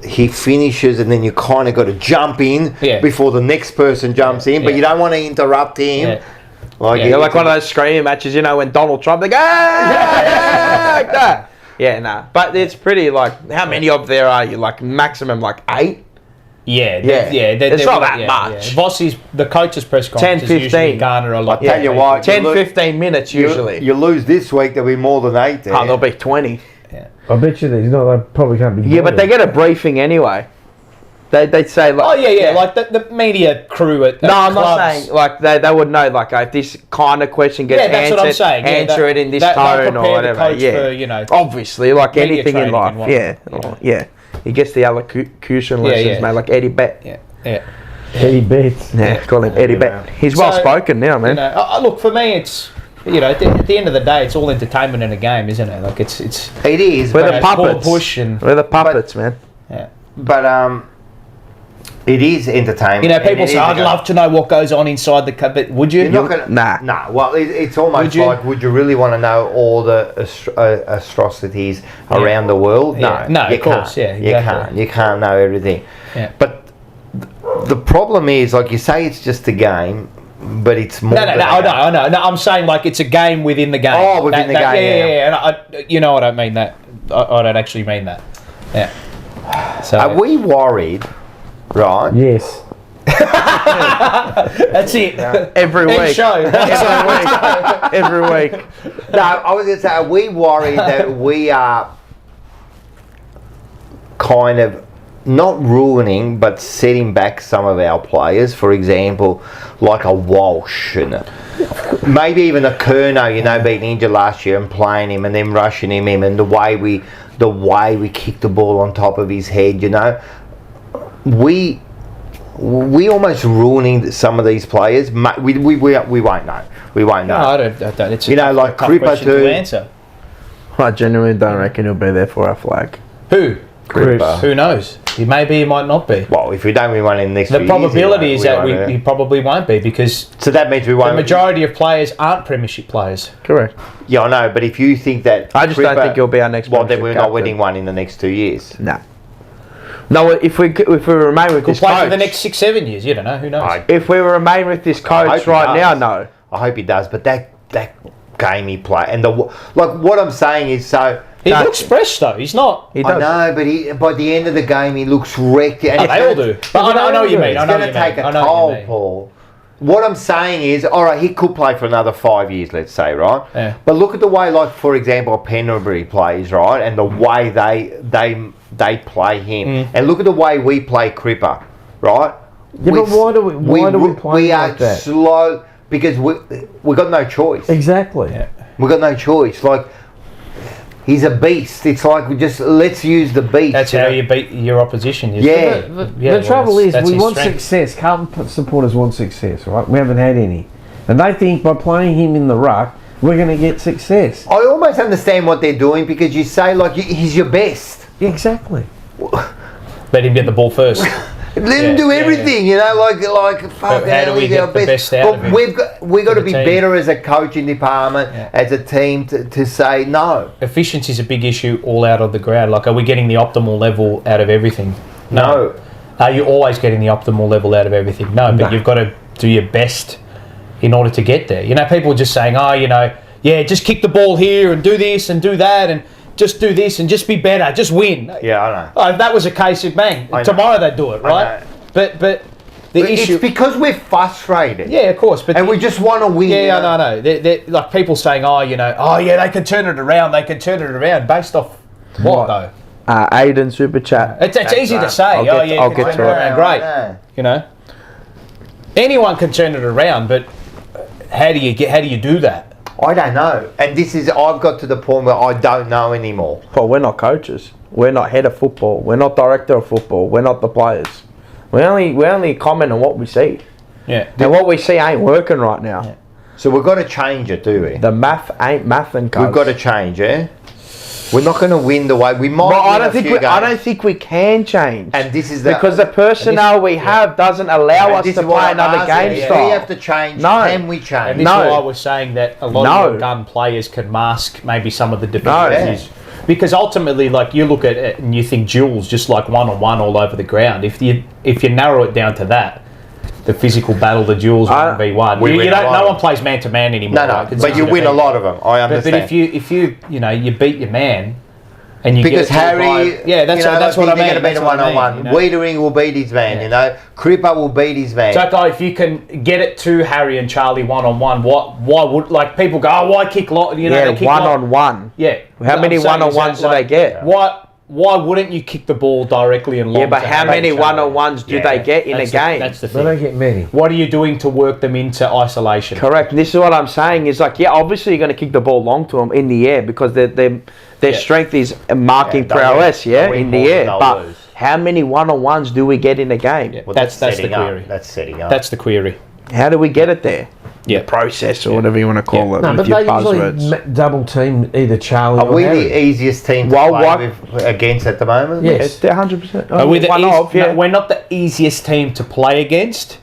he finishes and then you kind of got to jump in before the next person jumps in, but you don't want to interrupt him. Yeah. Like, They're like one of those screaming matches, you know, when Donald Trump, they go, "Ah!" like that. Yeah, nah. But it's pretty, like, how many of there are you? Like, maximum, like, 8? Yeah. It's not that much. Yeah. Voss is, the coach's press conference 10, usually 15. garner a lot. I'll tell you what, 10, 15 minutes usually. You lose this week, there'll be more than 8 there. Oh, there'll be 20. I bet you there's not. They probably can't be. Yeah, but they get a briefing anyway. They'd say, like... Oh, yeah. Like the media crew at No, I'm clubs. not saying, like, they would know, like, if this kind of question gets that's answered, what I'm saying. answer it in this they'll tone prepare or the whatever. coach Yeah. for, you know, Obviously, like media anything in training life. and whatnot, Yeah. He gets the elocution lessons, mate, like Eddie Bet. Yeah. Eddie Betts. Yeah, call him Eddie Bet. He's well spoken now, man. You know, look, for me, it's, you know, at the end of the day, it's all entertainment in a game, isn't it? Like, it's It is, We're but, the puppets. push and... We're the puppets, man. Yeah. but it is entertainment. You know, people and it say, is I'd love to know what goes on inside the cup, but would you? You're not gonna, Nah. Nah. Well, it's almost Would you? like, would you really want to know all the atrocities around the world? No. Yeah. No, you of course, can't. yeah, exactly. You can't know everything. Yeah. But the problem is, like you say, it's just a game, but it's more. I know. No, I'm saying, like, it's a game within the game. Oh, within the game, Yeah. And you know, I don't mean that. I don't actually mean that. Yeah. So Are we worried? Right. Yes. that's it. Every End week. show. Every week. No, I was going to say, are we worried that we are kind of not ruining, but setting back some of our players? For example, like a Walsh and maybe even a Kerno, you know, being injured last year and playing him and then rushing him in, and the way we kick the ball on top of his head, you know. We almost ruining some of these players. We won't know. We won't know. No, I don't. It's a You know, tough, like tough Cripper question too. to answer. I genuinely don't reckon he'll be there for our flag. Who? Cripper. Who knows? He may be. He might not be. Well, if we don't win one in the next The few probability years, is that he probably won't be, because So that means we the won't. majority of players aren't Premiership players. Correct. Yeah, I know, but if you think that, I just don't think he'll be our next. Well, then Premiership we're captain. not winning one in the next 2 years. Nah. No, if we remain with Could this play coach, for the next 6-7 years. You don't know. Who knows? if we remain with this I hope coach he right now, does. no. I hope he does, but that game he played, and what I'm saying is, so He looks fresh though. He's not. He I does. know, but by the end of the game he looks wrecked. And Oh, they all do. But I know what you mean. It's I know going what to you take mean. a I know what toll, you mean. Paul. What I'm saying is, all right, he could play for another 5 years, let's say, right? Yeah. But look at the way, like, for example, Penderbury plays, right? And the way they play him. And look at the way we play Cripper, right? Yeah, but why do we play We are like that? slow because we got no choice. Exactly. Yeah. We got no choice. Like, he's a beast. It's like let's use the beast. That's how you beat your opposition. Yeah. The trouble is, we want success. Carlton supporters want success, right? We haven't had any. And they think by playing him in the ruck, we're going to get success. I almost understand what they're doing, because you say, like, he's your best. Exactly. Let him get the ball first. Let him do everything, you know, like fuck. But how do we he's get our the best out of him we've got to the be team? better as a coaching department, as a team, to say no. Efficiency is a big issue all out of the ground. Like, are we getting the optimal level out of everything? No. Are you always getting the optimal level out of everything? No, but you've got to do your best in order to get there. You know, people are just saying, oh, you know, yeah, just kick the ball here and do this and do that and just do this and just be better, just win. Yeah, I know. Oh, if that was a case of, bang, I know. tomorrow they'd do it, I right? know. But the It's issue... because we're frustrated. Yeah, of course. But And we just want to win. Yeah, you know? I know. They're like people saying, oh, you know, oh, yeah, they can turn it around. They can turn it around. Based off what, though? Aiden Super Chat. It's easy to right. say. I'll get to it. Around. Great. You know, anyone can turn it around, but how do you do that? I don't know. And I've got to the point where I don't know anymore. But we're not coaches. We're not head of football. We're not director of football. We're not the players. We only comment on what we see. Yeah. And what we see ain't working right now. Yeah. So we've got to change it, do we? The math ain't mathing, cuz. We've got to change, yeah? We're not going to win the way we might. But win I don't think we can change. And this is because the personnel we have doesn't allow us to play another game style. We have to change. No. Can we change? And this is why I was saying that a lot of your gun players can mask maybe some of the deficiencies. Because ultimately, like, you look at it and you think Jules just like one-on-one all over the ground. If you narrow it down to that, the physical battle, the duels, 1v1. we You win a don't. lot No of one plays man to man anymore. No, right? It's but easy you to win a beat. lot of them. I But understand. if you beat your man, and you because get it to a Harry, high- yeah, that's that's what I mean. They're going to beat That's him what I mean, one-on-one. you know? Wiedering will beat his man. Yeah. You know, Cripper will beat his man. So, if you can get it to Harry and Charlie one-on-one, why would like people go? Oh, why kick lot? You know, Yeah, they kick one-on-one. Yeah. How many I'm saying is one-on-ones that, do they get? Why wouldn't you kick the ball directly and long? Yeah, but to how Harry many and Charlie? one-on-ones do they get in a game? That's the They thing. don't get many. What are you doing to work them into isolation? Correct. And this is what I'm saying is like, yeah, obviously you're going to kick the ball long to them in the air because their strength is marking they'll prowess, they'll win in the more than air. they'll But lose. how many one-on-ones do we get in a game? Yeah, Well, that's the setting up. query. That's setting up. That's the query. How do we get it there? Yeah. Process or whatever you want to call it No, with but your they usually buzzwords. double team either Charlie Are or we Harry. the easiest team to Well, play what- with against at the moment? Yes. It's 100%. Are we the one of, yeah. no, we're not the easiest team to play against,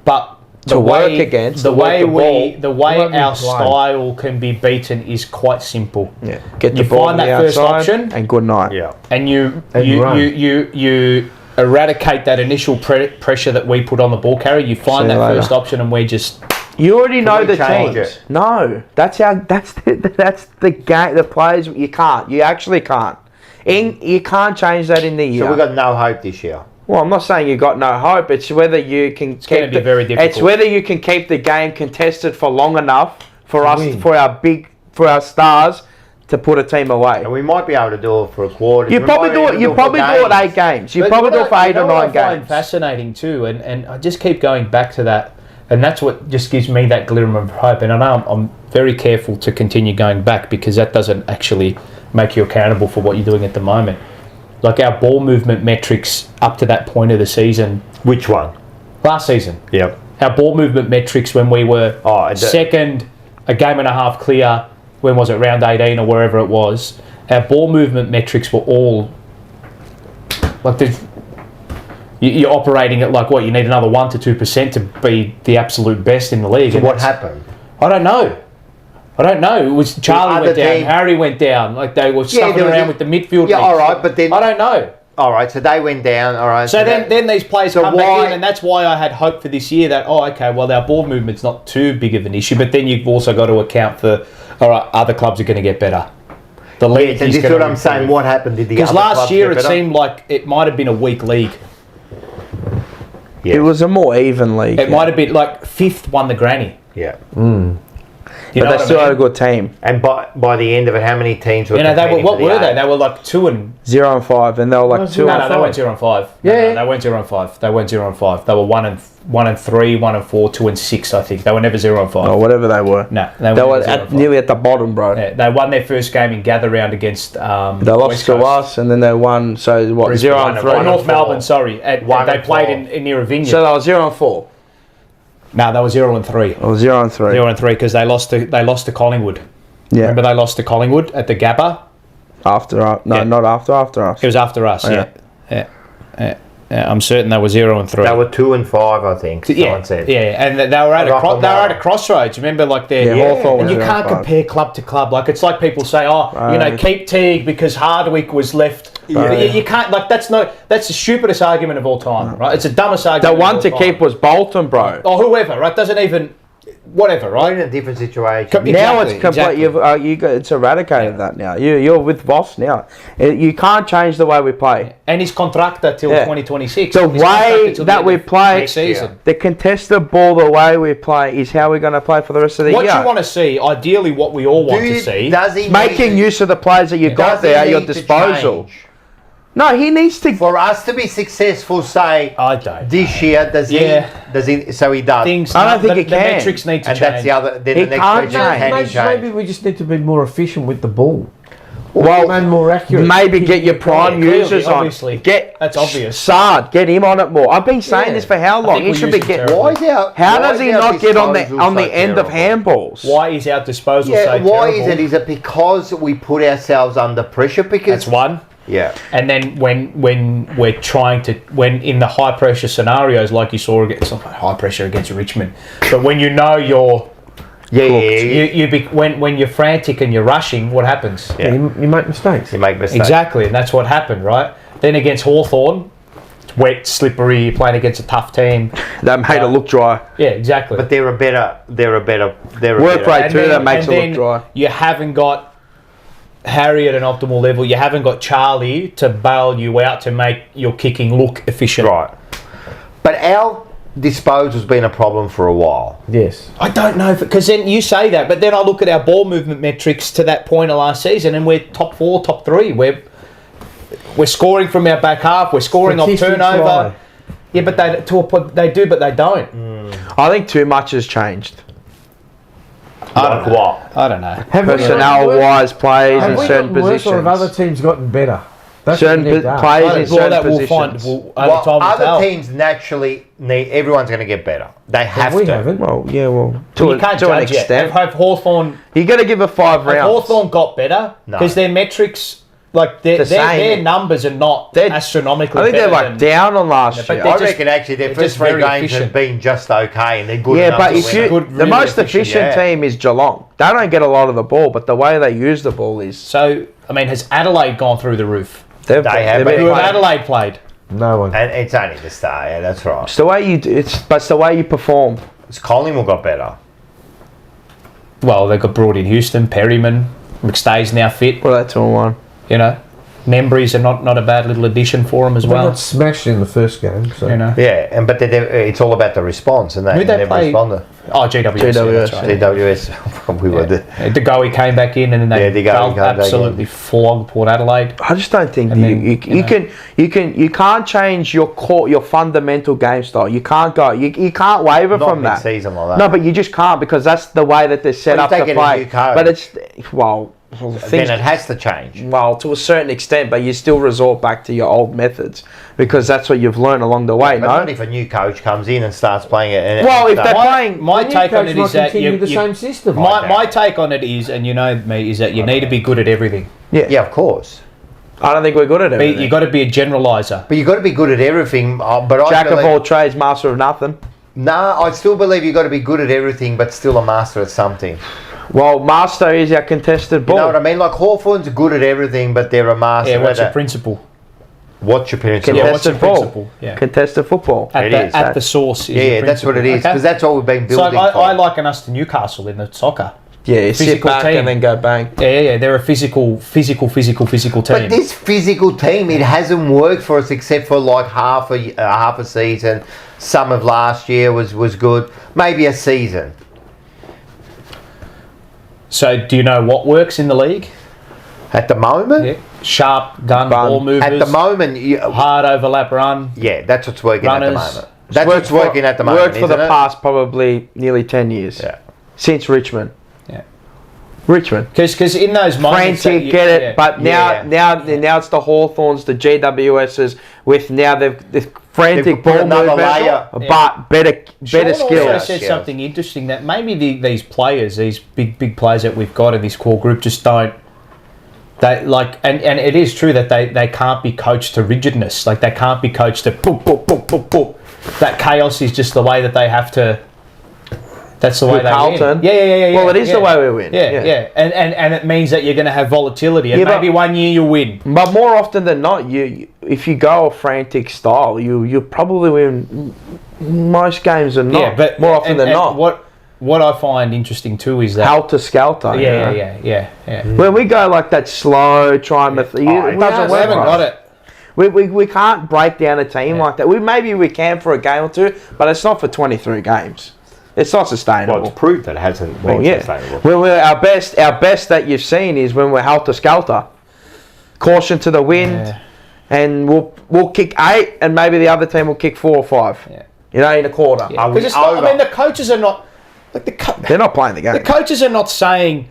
but To work against, the to work way the ball. the way What we our play. style can be beaten is quite simple. Yeah. Get the You ball find on the that first outside option. and good night. Yeah. And you And run. you eradicate that initial pressure that we put on the ball carrier. You find See that you later. first option, and we just You already know we the change teams. it? No, that's the game. The players you can't. You actually can't. You can't change that in the year. So we've got no hope this year. Well, I'm not saying you got no hope. It's whether you can gonna be very difficult. It's whether you can keep the game contested for long enough for us, Win. for our stars to put a team away. And we might be able to do it for a quarter. You We probably might do even it. You for probably do it games. 8 games. You But probably do it for 8 or 9 what I find games. fascinating too, and I just keep going back to that, and that's what just gives me that glimmer of hope. And I know I'm very careful to continue going back because that doesn't actually make you accountable for what you're doing at the moment. Like our ball movement metrics up to that point of the season, Which one? last season, Yep. our ball movement metrics when we were second, a game and a half clear, when was it, round 18 or wherever it was, our ball movement metrics were all like you're operating at like what, you need another 1 to 2% to be the absolute best in the league. So And what that's- happened? I don't know. It was Charlie other went down, team- Harry went down, like they were stuffing there was around a- with the midfield. Yeah, mix. all right, but then I don't know. all right, so they went down. All right. So then these players So come back why- in, and that's why I had hope for this year that, okay, well, our ball movement's not too big of an issue, but then you've also got to account for, all right, other clubs are going to get better. The league yeah, so is this is gonna what I'm saying. improve. What happened? Did the Because other last clubs year get it better? seemed like it might have been a weak league. Yeah. It was a more even league. It might have been like 5th won the granny. Yeah. You But know they what still I had a mean? good team. And by the end of it, how many teams were? You know, they were, competing what for the were they? A? They were like 2 and 0 and 5, and they were like No, 2 no, and no, they 5. went 0 and 5. Yeah. No, they weren't 0 and 5. They weren't 0 and 5. They were 1 and 3, 1 and 4, 2 and 6. I think they were never 0 and 5. Or whatever they were. No, They never were 0 and 5. nearly at the bottom, bro. Yeah, they won their first game in gather round against. They lost West to Coast. us, and then they won. So what? Brisbane 0 won and it. 3. Oh, North 4. Melbourne, sorry. They 1 and played 4. in near a vineyard. So they were 0 and 4. No, they were 0 and 3. Or 0 and 3. 0 and 3 because they lost to Collingwood. Yeah. Remember they lost to Collingwood at the Gabba? After us. No, Yeah. not after. After us. It was after us. Yeah. Yeah. I'm certain they were 0 and 3. They were 2 and 5, I think. Yeah, Someone said. yeah, and they were at Rock they were and at a crossroads. Remember, like they're Yeah, Hawthorn and was you there can't at 5. compare club to club. Like it's like people say, Right. keep Teague because Hardwick was left. Right. You can't like that's the stupidest argument of all time, right? It's the dumbest The argument. one of to all time. keep was Bolton, bro. or whoever, right? Doesn't even whatever, We're right? in a different situation. Now Exactly, it's complete. exactly. It's eradicated that now. You're with Voss now. You can't change the way we play. And his contractor till Yeah. 2026. The His way contractor till the that end we of play- next season. The contested ball, the way we play, is how we're going to play for the rest of the What year. you want to see, ideally, what we all want to see. Does he Making need, use of the players that you've got does he there at your need to disposal. change? No, he needs to. For us to be successful, say I don't. this year, does Yeah. he? Does he? So he does. Things. I don't think the, he the can. metrics need to and change. that's the other. Then He the next can't question: change. can he Maybe change? we just need to be more efficient with the ball. Well, And more accurate. maybe get your prime clearly, users on. obviously. Get That's obvious. Sard, get him on it more. I've been saying Yeah. this for how long? think He we should be use him getting. terribly. Why is our? How why does is he our not get on the disposal so end of terrible? handballs? Why is our disposal Yeah, so why terrible? is it? Is it because we put ourselves under pressure? Because That's one. yeah, And then when we're trying to, when in the high pressure scenarios, like you saw against high pressure against Richmond, but when you know you're when you're frantic and you're rushing, what happens? Yeah. You make mistakes. you make mistakes. Exactly, and that's what happened, right? Then against Hawthorn, wet, slippery, you're playing against a tough team. That made it look dry. Yeah, exactly. But they're a better Work rate too, that makes it look dry. You haven't got Harry at an optimal level. You haven't got Charlie to bail you out to make your kicking look efficient. Right. But our disposal's been a problem for a while. Yes. I don't know, because then you say that, but then I look at our ball movement metrics to that point of last season, and we're top 4, top 3. We're scoring from our back half. We're scoring off Statistics turnover. lie. Yeah, but they do, but they don't. I think too much has changed. Like what? I don't know. Personnel-wise, plays Have in we certain gotten worse, or have other positions. teams gotten better? That's Certain what you need to ask. players in Well, certain that we'll find. positions. Only time will Other tell. teams naturally need. Everyone's going to get better. They have We to. haven't. Well, yeah, well, You can't to an judge yet. extent. Have Hawthorn You got to give it 5 rounds. Hawthorn got better? No. Because their metrics, like The same. their numbers are not They're- astronomically I think they're better like than- down on last but year. they're I just- reckon actually their they're first just 3 very games efficient. have been just okay, and they're good Yeah, enough but to if win you it. Good, the really most efficient yeah. team is Geelong. They don't get a lot of the ball, but the way they use the ball is So, I mean, has Adelaide gone through the roof? they've They have, they've but been Who have playing- Adelaide played? No one. And it's only the start. Yeah, that's right. It's the way you do, it's the way you perform. It's Collingwood got better. Well, they got brought in Houston, Perryman, McStay's now fit. Well, that's all one. You know, Membry's are not a bad little addition for them as They well. got smashed in the first game. So. You know, Yeah, but it's all about the response, and Who'd they never play? responded. oh GWS, yeah, that's right. GWS, we were the. De Goey came back in, and then Yeah, they De Goey came back absolutely flogged Port Adelaide. I just don't think And that then, you can't change your fundamental game style. You can't go. You can't waver Not from that. mid-season like that. No, but you just can't, because that's the way that they're set Well, up you to take it a play. new coach. But it's the Then things, it has to change. well, to a certain extent, but you still resort back to your old methods because that's what you've learned along the way. But No. not if a new coach comes in and starts playing it. And Well, if starts- they're playing, My The new take on coach it might is that continue you, the same system. my take on it is, and you know me, is that you need to be good at everything. yeah, of course. I don't think we're good at it. You got to be a generalizer. But you've got to be good at everything. But I Jack of believe, all trades, master of nothing. Nah, I still believe you've got to be good at everything, but still a master at something. Well, master is our contested ball. You know what I mean? Like Hawthorn's good at everything, but they're a master Yeah, what's at your it. principle? What's your principle? Yeah, what's your Contested ball. principle? Yeah. Contested football. At, It the, is. at the source is Yeah, your that's what it principle. is, because that's what we've been So building for. I liken us to Newcastle in the soccer. Yeah, sit Physical back team. and then go bang. Yeah. They're a physical team. But this physical team, it hasn't worked for us except for like half a season. Some of last year was good. Maybe a season. So do you know what works in the league? At the moment? Yeah. Sharp gun, Bun. ball movers. At the moment, hard overlap run. yeah, that's what's working at the Runners. moment. That's what's working at the moment, Worked for the isn't it? past probably nearly 10 years. Yeah. Since Richmond. Yeah. Richmond. Because in those moments, Frantic, get it, yeah. but now it's the Hawthorns, the GWSs with now they've frantic They've put ball another movement, layer. but better Sean also skills. said Yes. something interesting that maybe these players, these big players that we've got in this core group, just don't. They like, and it is true that they can't be coached to rigidness. Like they can't be coached to poop, poop, poop, poop, poop. That chaos is just the way that they have to. That's the way With they Carlton? win. Yeah. Well, it is the way we win. Yeah. And it means that you're going to have volatility, and Yeah, but- maybe one year you win. But more often than not, if you go a frantic style, you probably win most games are not. Yeah, but more often than and not. What I find interesting too is that. Helter skelter. you know? Yeah. When we go like that slow, try and it doesn't We work. haven't for us. got it. We can't break down a team like that. Maybe we can for a game or two, but it's not for 23 games. It's not sustainable. Well, it's proved that it hasn't been Well, yeah. sustainable. When our best that you've seen is when we're helter skelter, caution to the wind, Yeah. and we'll kick 8, and maybe the other team will kick 4 or 5. Yeah. You know, in a quarter. Yeah. we 'Cause it's not, I over? mean, the coaches are not like They're not playing the game. the coaches are not saying.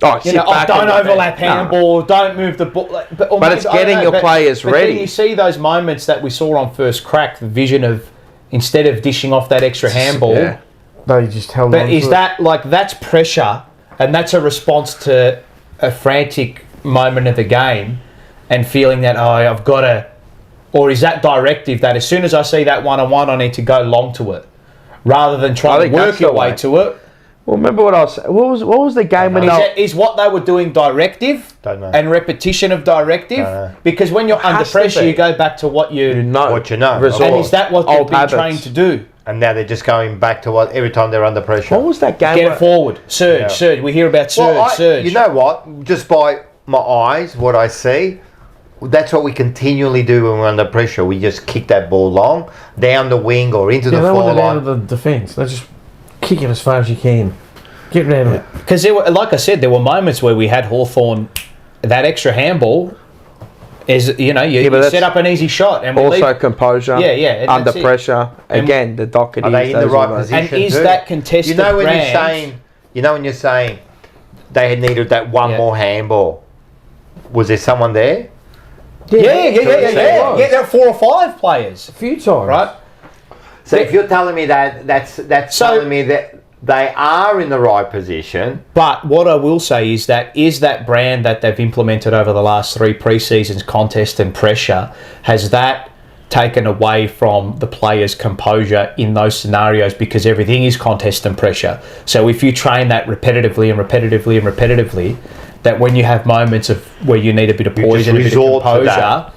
Oh, You sit know, back don't and- overlap No. handball, don't move the ball. Like, but But it's getting your players but ready. Then you see those moments that we saw on first crack, the vision of instead of dishing off that extra handball. Yeah. They just held on But to is it. that like that's pressure, and that's a response to a frantic moment of the game, and feeling that I've got to, or is that directive that as soon as I see that 1-on-1, I need to go long to it, rather than I try to think work that's your the way way. to it? Well, remember what I was. What was the game when Is what they were doing directive? Don't know. And repetition of directive? Don't know. Because when you're under Has to pressure, be. you go back to what you know? What you know. Resort. And is that what Old you've been habits. trained to do? And now they're just going back to what every time they're under pressure. What was that game? Get where- it forward. Surge, surge. We hear about surge, surge. You know what? Just by my eyes, what I see, that's what we continually do when we're under pressure. We just kick that ball long, down the wing or into the They forward want it out of line. the defence. They just kick it as far as you can. Get rid of it. Because like I said, there were moments where we had Hawthorn, that extra handball is, you know, you but that's set up an easy shot. And we Also leave, composure. Yeah, yeah, and Under that's it. pressure. And Again, the docket Are they in the right position? And is too? that contested You know when brand- you're saying, when you're saying they had needed that one Yeah. more handball. Was there someone there? Yeah, was. there are 4 or 5 players, A few times. right? So if you're telling me that, that's So- telling me that they are in the right position. But what I will say is that brand that they've implemented over the last 3 pre-seasons, contest and pressure, has that taken away from the players' composure in those scenarios, because everything is contest and pressure. So if you train that repetitively and repetitively and repetitively, that when you have moments of where you need a bit of poise and a bit of resort to composure, that.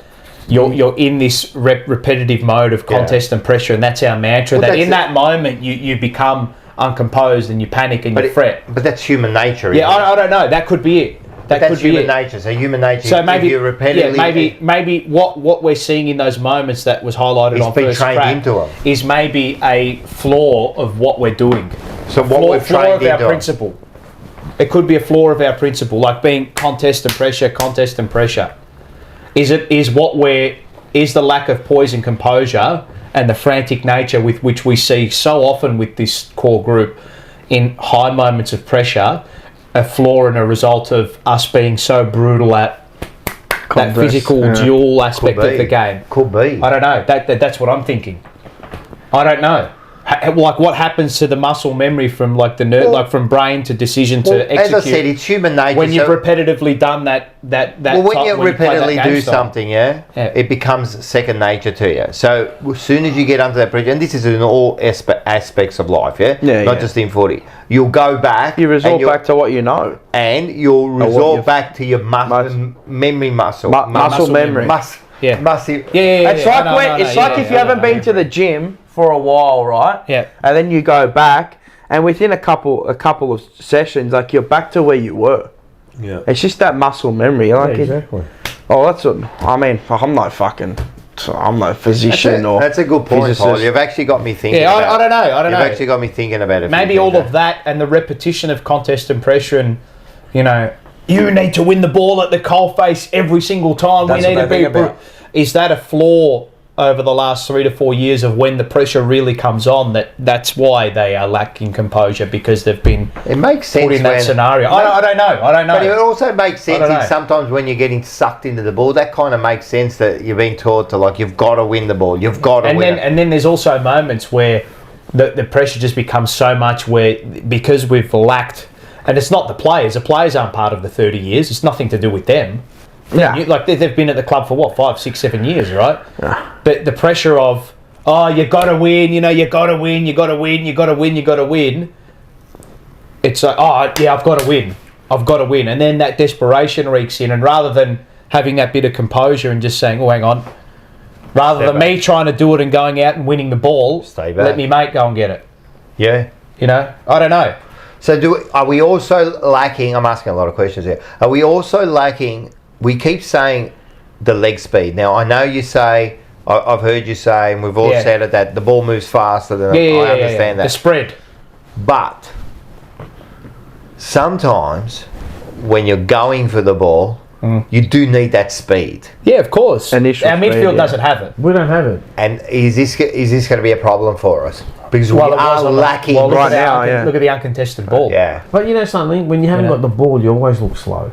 you're in this repetitive mode of contest and pressure, and that's our mantra. Well, that that's in that moment you become uncomposed and you panic and you fret. But that's human nature. Yeah, isn't it? I don't know. That could be it. That That's could be human it. nature. So human nature. So maybe, if you repeatedly, maybe what we're seeing in those moments that was highlighted It's on been first trained crack into 'em. is maybe a flaw of what we're doing. So what we've flaw trained of our into 'em. principle. It could be a flaw of our principle, like being contest and pressure. Is the lack of poise and composure and the frantic nature with which we see so often with this core group in high moments of pressure a flaw and a result of us being so brutal at that physical dual aspect of the game? Could be. I don't know. That's what I'm thinking. I don't know. Like what happens to the muscle memory from like the like from brain to decision to execute? As I said, it's human nature. When you've repetitively done that. Well, when you when play that repeatedly game do style. something, Yeah. it becomes second nature to you. So as soon as you get under that pressure, and this is in all aspects of life, not just in footy, you'll go back. You resort back to what you know. and you'll resort back to your memory muscle. Muscle memory. Yeah. Muscle. Yeah. It's like it's like if you haven't been to the gym for a while, right? Yeah. And then you go back, and within a couple of sessions, like you're back to where you were. Yeah. It's just that muscle memory. Like Exactly. that's what I mean. I'm no physician or. That's a good point, physicist. Paul. You've actually got me thinking. Yeah, about I don't know. You've actually got me thinking about it. Maybe all of that and the repetition of contest and pressure, and you need to win the ball at the coalface every single time. That's we need what to they be. think about. Is that a flaw over the last 3 to 4 years of when the pressure really comes on? That's why they are lacking composure, because they've been It makes sense put in that scenario. I don't know. But it also makes sense I don't know. sometimes when you're getting sucked into the ball. That kind of makes sense that you're being taught to you've got to win the ball. You've got to win it. And then there's also moments where the pressure just becomes so much where, because we've lacked, and it's not the players aren't part of the 30 years, it's nothing to do with them. Yeah. They've been at the club for what, 5, 6, 7 years, right? Yeah. But the pressure of, you got to win, you got to win, you got to win, you got to win, you got to win. It's like, I've got to win. And then that desperation reeks in, and rather than having that bit of composure and just saying, hang on, rather than me trying to do it and going out and winning the ball, Stay back. let me mate go and get it. Yeah. I don't know. So are we also lacking, I'm asking a lot of questions here, are we also lacking, we keep saying the leg speed. Now, I know you say, I've heard you say, and we've all said it, that the ball moves faster than I understand that. The spread. But sometimes when you're going for the ball, you do need that speed. Yeah, of course. Initial Our speed, midfield yeah. doesn't have it. We don't have it. And is this going to be a problem for us? Because we Well, it was are on the- lacking well, look right at now, our- yeah. Look at the uncontested ball. Yeah. But you know something? When you haven't got the ball, you always look slow.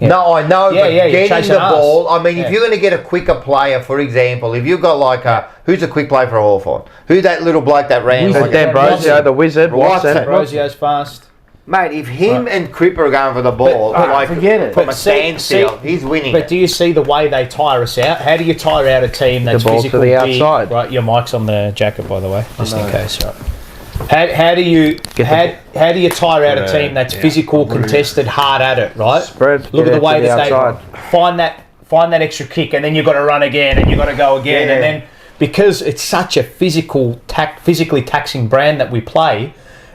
Yeah. No, I know, Yeah, but yeah, you're getting chasing the us. ball, I mean, Yeah. if you're going to get a quicker player, for example, if you've got who's a quick player for Hawthorn? Who's that little bloke that ran? So D'Ambrosio, the wizard, Watson. Rosio's fast. Mate, if him and Cripper are going for the ball, forget it. from a But see- standstill, he's winning. But do you see the way they tire us out? How do you tire out a team that's The ball to physical, the big? outside. Right, your mic's on the jacket, by the way, just in case. Right. How do you tire out a team that's physical, contested, hard at it, right? Spread. Look at the way that outside. they find that extra kick, and then you've got to run again, and you've got to go again, and then because it's such a physically taxing brand that we play,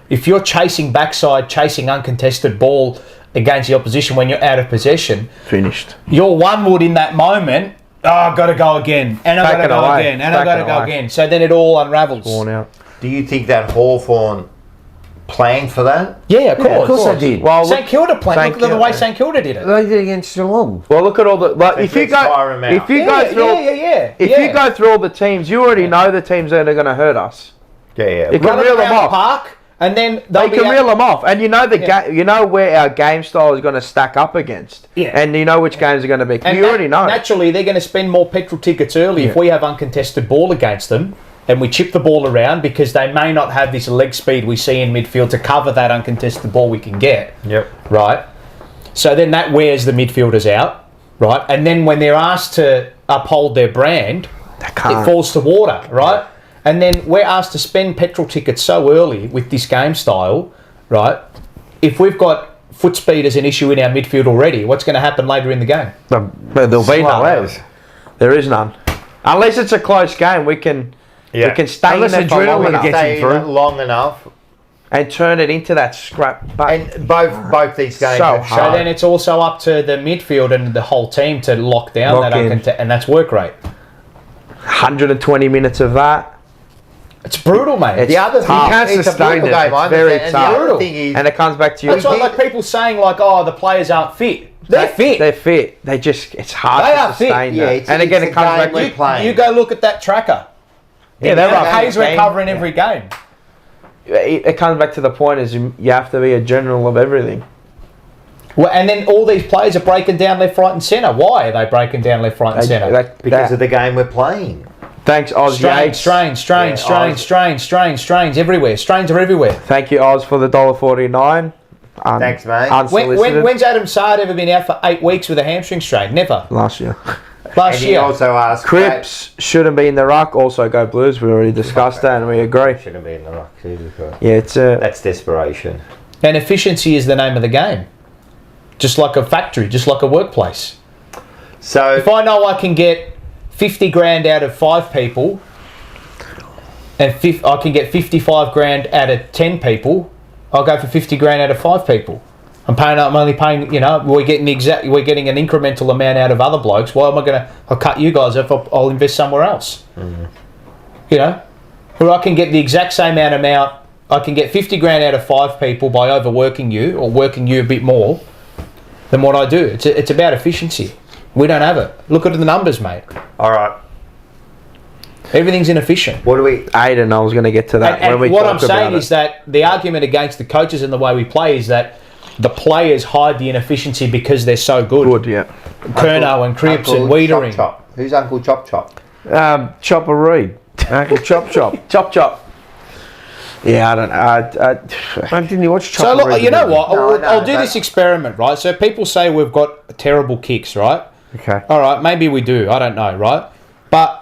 if you're chasing backside, chasing uncontested ball against the opposition when you're out of possession, Finished. you're one wood in that moment. Oh, I've got to go again, and I've got to go again, and I've got to go again. So then it all unravels. Worn out. Do you think that Hawthorn planned for that? Yeah, of course. Of course I did. Well, St Kilda played. Look at the way St Kilda did it. They did against Geelong. Well, look at all the if you go through all the teams, you already know the teams that are going to hurt us. Yeah. You can reel them off. Park, and then They can reel them off, and you know you know where our game style is going to stack up against. Yeah. And you know which games are going to be. And you already know. Naturally, they're going to spend more petrol tickets early if we have uncontested ball against them, and we chip the ball around because they may not have this leg speed we see in midfield to cover that uncontested ball we can get. Yep. Right. So then that wears the midfielders out. Right. And then when they're asked to uphold their brand, it falls to water. Right. And then we're asked to spend petrol tickets so early with this game style, right? If we've got foot speed as an issue in our midfield already, what's going to happen later in the game? There'll be none. There is none. Unless it's a close game, we can stay in there for long enough and turn it into that scrap. And both these games. So So then it's also up to the midfield and the whole team to lock down and that's work rate. 120 minutes of that. It's brutal, mate. The other thing, You can't sustain it. It's very tough. And the other thing is, and it comes back to you. That's why like people saying like, oh, the players aren't fit. They're fit. They're fit. They just, it's hard They to are fit. sustain Yeah, that. And again, it comes back to You go look at that tracker. Yeah, they're rough. Hayes recovering every game. It comes back to the point is you have to be a general of everything. Well, and then all these players are breaking down left, right, and centre. Why are they breaking down left, right, and centre? because of the game we're playing. Thanks, Oz. Strains everywhere. Strains are everywhere. Thank you, Oz, for the $1.49. Thanks, mate. Unsolicited. When's Adam Saad ever been out for 8 weeks with a hamstring strain? Never. Last year. And he also asked... Cripps shouldn't be in the ruck. Also go Blues. We already discussed that and we agree. Shouldn't be in the ruck. Yeah, it's that's desperation. And efficiency is the name of the game. Just like a factory, just like a workplace. So if I know I can get 50 grand out of 5 people, and I can get 55 grand out of 10 people, I'll go for 50 grand out of 5 people. I'm only paying, we're getting an incremental amount out of other blokes. Why am I I'll cut you guys off, I'll invest somewhere else. Where I can get the exact same amount, I can get 50 grand out of 5 people by overworking you or working you a bit more than what I do. It's about efficiency. We don't have it. Look at the numbers, mate. all right. Everything's inefficient. What do we... Aiden, I was going to get to that And when we what talk I'm saying about is that the argument against the coaches and the way we play is that the players hide the inefficiency because they're so good. Good, yeah. Kerno and Cripps and Uncle Wiedering. Chop Chop. Who's Uncle Chop Chop? Chopper Reed. Uncle Chop Chop. Chop Chop. Yeah, I don't know. Didn't you watch So Chopper look, Reed? you know what? No, I'll do this experiment, right? So people say we've got terrible kicks, right? Okay. All right, maybe we do. I don't know, right? But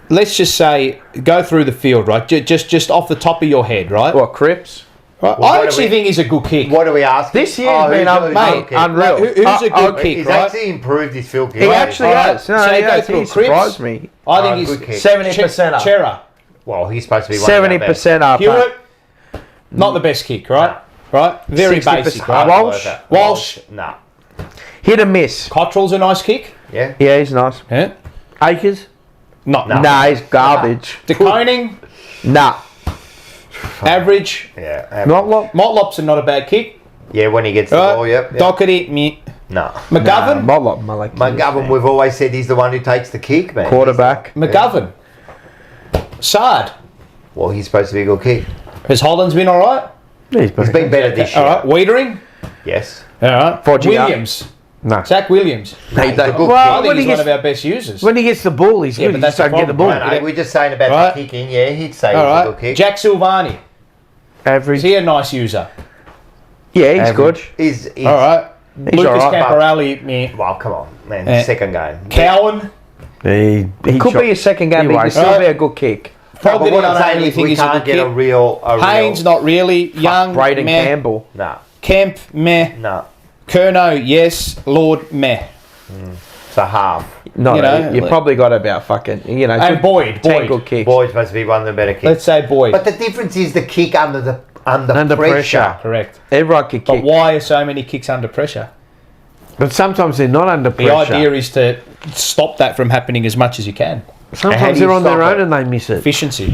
let's just say go through the field, right? Just off the top of your head, right? What, Cripps? Right? Well, I actually think he's a good kick. What do we ask? This year's been unreal. Who's a good kick, He's right? actually improved his field kick. He actually has. No, So he go has. through He Cripps. surprised me. I think good he's kick. 70% up. Chera. Well, he's supposed to be one of our best. 70% up. Hewitt, not the best kick, right? Right? Very 60%. basic, right? Walsh. Nah. Hit and miss. Cottrell's a nice kick. Yeah. Yeah, he's nice. Yeah. Akers? Not Nah, he's garbage. De Koning, Nah. average. Yeah. Motlop's not a bad kick. Yeah, when he gets the Right? ball, yep. Doherty, meh. No. McGovern, Motlop, like McGovern, we've always said he's the one who takes the kick, man. quarterback. McGovern. Sard. Well, he's supposed to be a good kick. Has Holland's been all right? He's been better this year. All right. Wiedering. Yes. All right. Foggia. Williams. No. Zach Williams. He's a good I kick. think he's one of our best users. When he gets the ball, he's Yeah, good. but He that's just the don't get the problem, ball. right? No, we're just saying about Right. the kicking. Yeah, he'd say All he's a right. good kick. Jack Silvani. Average. Is he a nice user? Yeah, he's good. He's All right. He's Lucas all right, Camporelli, meh. Well, come on, man. Second game. Cowan. It could be a second game, but he could still be a good kick. But Fogarty, what I'm I don't saying really is think we he's a can't good get a kid. real. Haynes, not really. Young, Braden meh. Campbell. No, Kemp, meh. no. Kerno, yes. Lord, meh. It's a half. No, You know, you like- probably got about fucking, you know, And good Boyd. tangle kicks. Boyd's supposed to be one of the better kicks. Let's say Boyd. But the difference is the kick under Under pressure. pressure. Correct. Everyone can But kick. why are so many kicks under pressure? But sometimes they're not under The pressure. idea is to stop that from happening as much as you can. How do Sometimes you they're on their stop own it? and they miss it. Efficiency.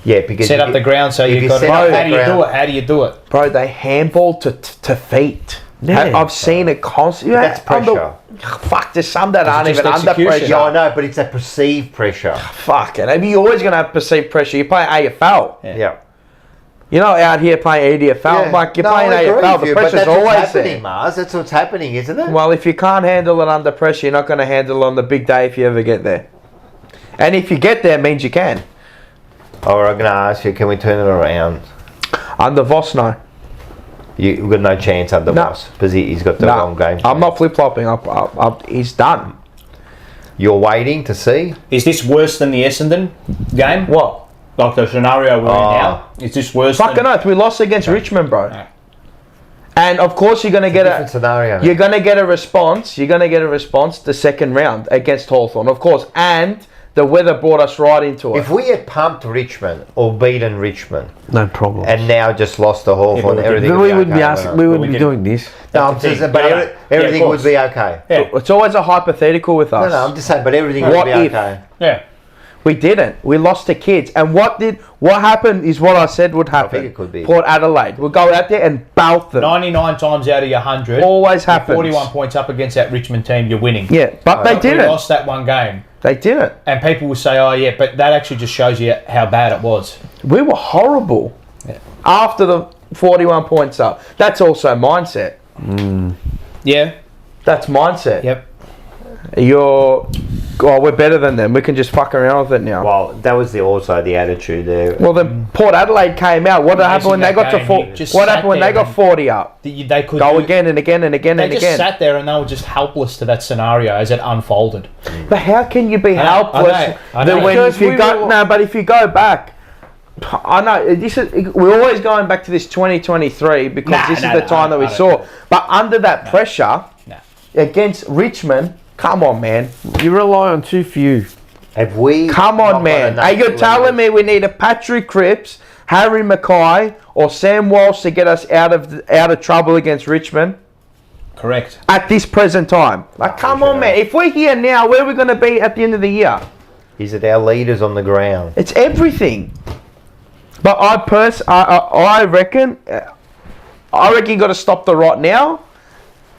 Yeah, because Set up the ground so if you've you got to. set up How that do you do ground- it? How do you do it? Bro, they handball to feet. Yeah. I've seen it constantly. That's pressure. Fuck, there's some that aren't just even under execution? pressure. Yeah, I know, but it's a perceived pressure. Fuck it. I mean, you're always going to have perceived pressure. You play AFL. Yeah. You're not out here playing EDFL. Like, you're playing I agree AFL. with The you, but pressure's that's what's always happening, there. Mars. That's what's happening, isn't it? Well, if you can't handle it under pressure, you're not going to handle it on the big day if you ever get there. And if you get there, it means you can. Or I'm going to ask you, can we turn it around? Under Voss, no. You've got no chance under No. Voss because he's got the No, wrong game. I'm not flip-flopping. He's done. You're waiting to see? Is this worse than the Essendon game? What? Like the scenario we're in Oh. now? Is this worse Fucking than... oath. We lost against Richmond, bro. Yeah. And of course, you're going to get Different scenario. You're going to get a response. You're going to get a response the second round against Hawthorn, of course. And the weather brought us right into it. If we had pumped Richmond or beaten Richmond No problem. and now just lost the Hawthorn, but everything Then would we be wouldn't okay, be asking. wouldn't We it? wouldn't we be can- doing this. No, I'm That's the just thing. but No, no. every- Yeah, everything of would course. be okay. Yeah. It's always a hypothetical with us. No, I'm just saying, but everything would What be if? okay. Yeah. We didn't. We lost to kids. And what happened is what I said would happen. think it could be. Port Adelaide. We'll go out there and belt them. 99 times out of your 100, Always you're happens. 41 points up against that Richmond team, you're winning. Yeah, but they We didn't. lost that one game. They didn't. And people will say, oh, yeah, but that actually just shows you how bad it was. We were horrible after the 41 points up. That's also mindset. Yeah. That's mindset. Yep. We're better than them. We can just fuck around with it now. Well, that was also the attitude there. Well, then Port Adelaide came out. What happened when they that got to game, 40? he just What sat happened when there they got and- 40 up? They could Go again and again and again They and just again. sat there and they were just helpless to that scenario as it unfolded. But how can you be know, helpless? I know. When Because if you we go were- no, but if you go back, I know this is. We're always going back to this 2023 because Nah, this nah, is the nah, time that we I don't saw. know. But under that pressure Nah. against Richmond, come on, man, You rely on too few. Have we? come not on, got man. enough Are you telling me we need a Patrick Cripps, Harry Mackay, or Sam Walsh to get us out of trouble against Richmond? Correct. At this present time. Like, come on, man. If we're here now, where are we going to be at the end of the year? Is it our leaders on the ground? It's everything. But I reckon you got to stop the rot now.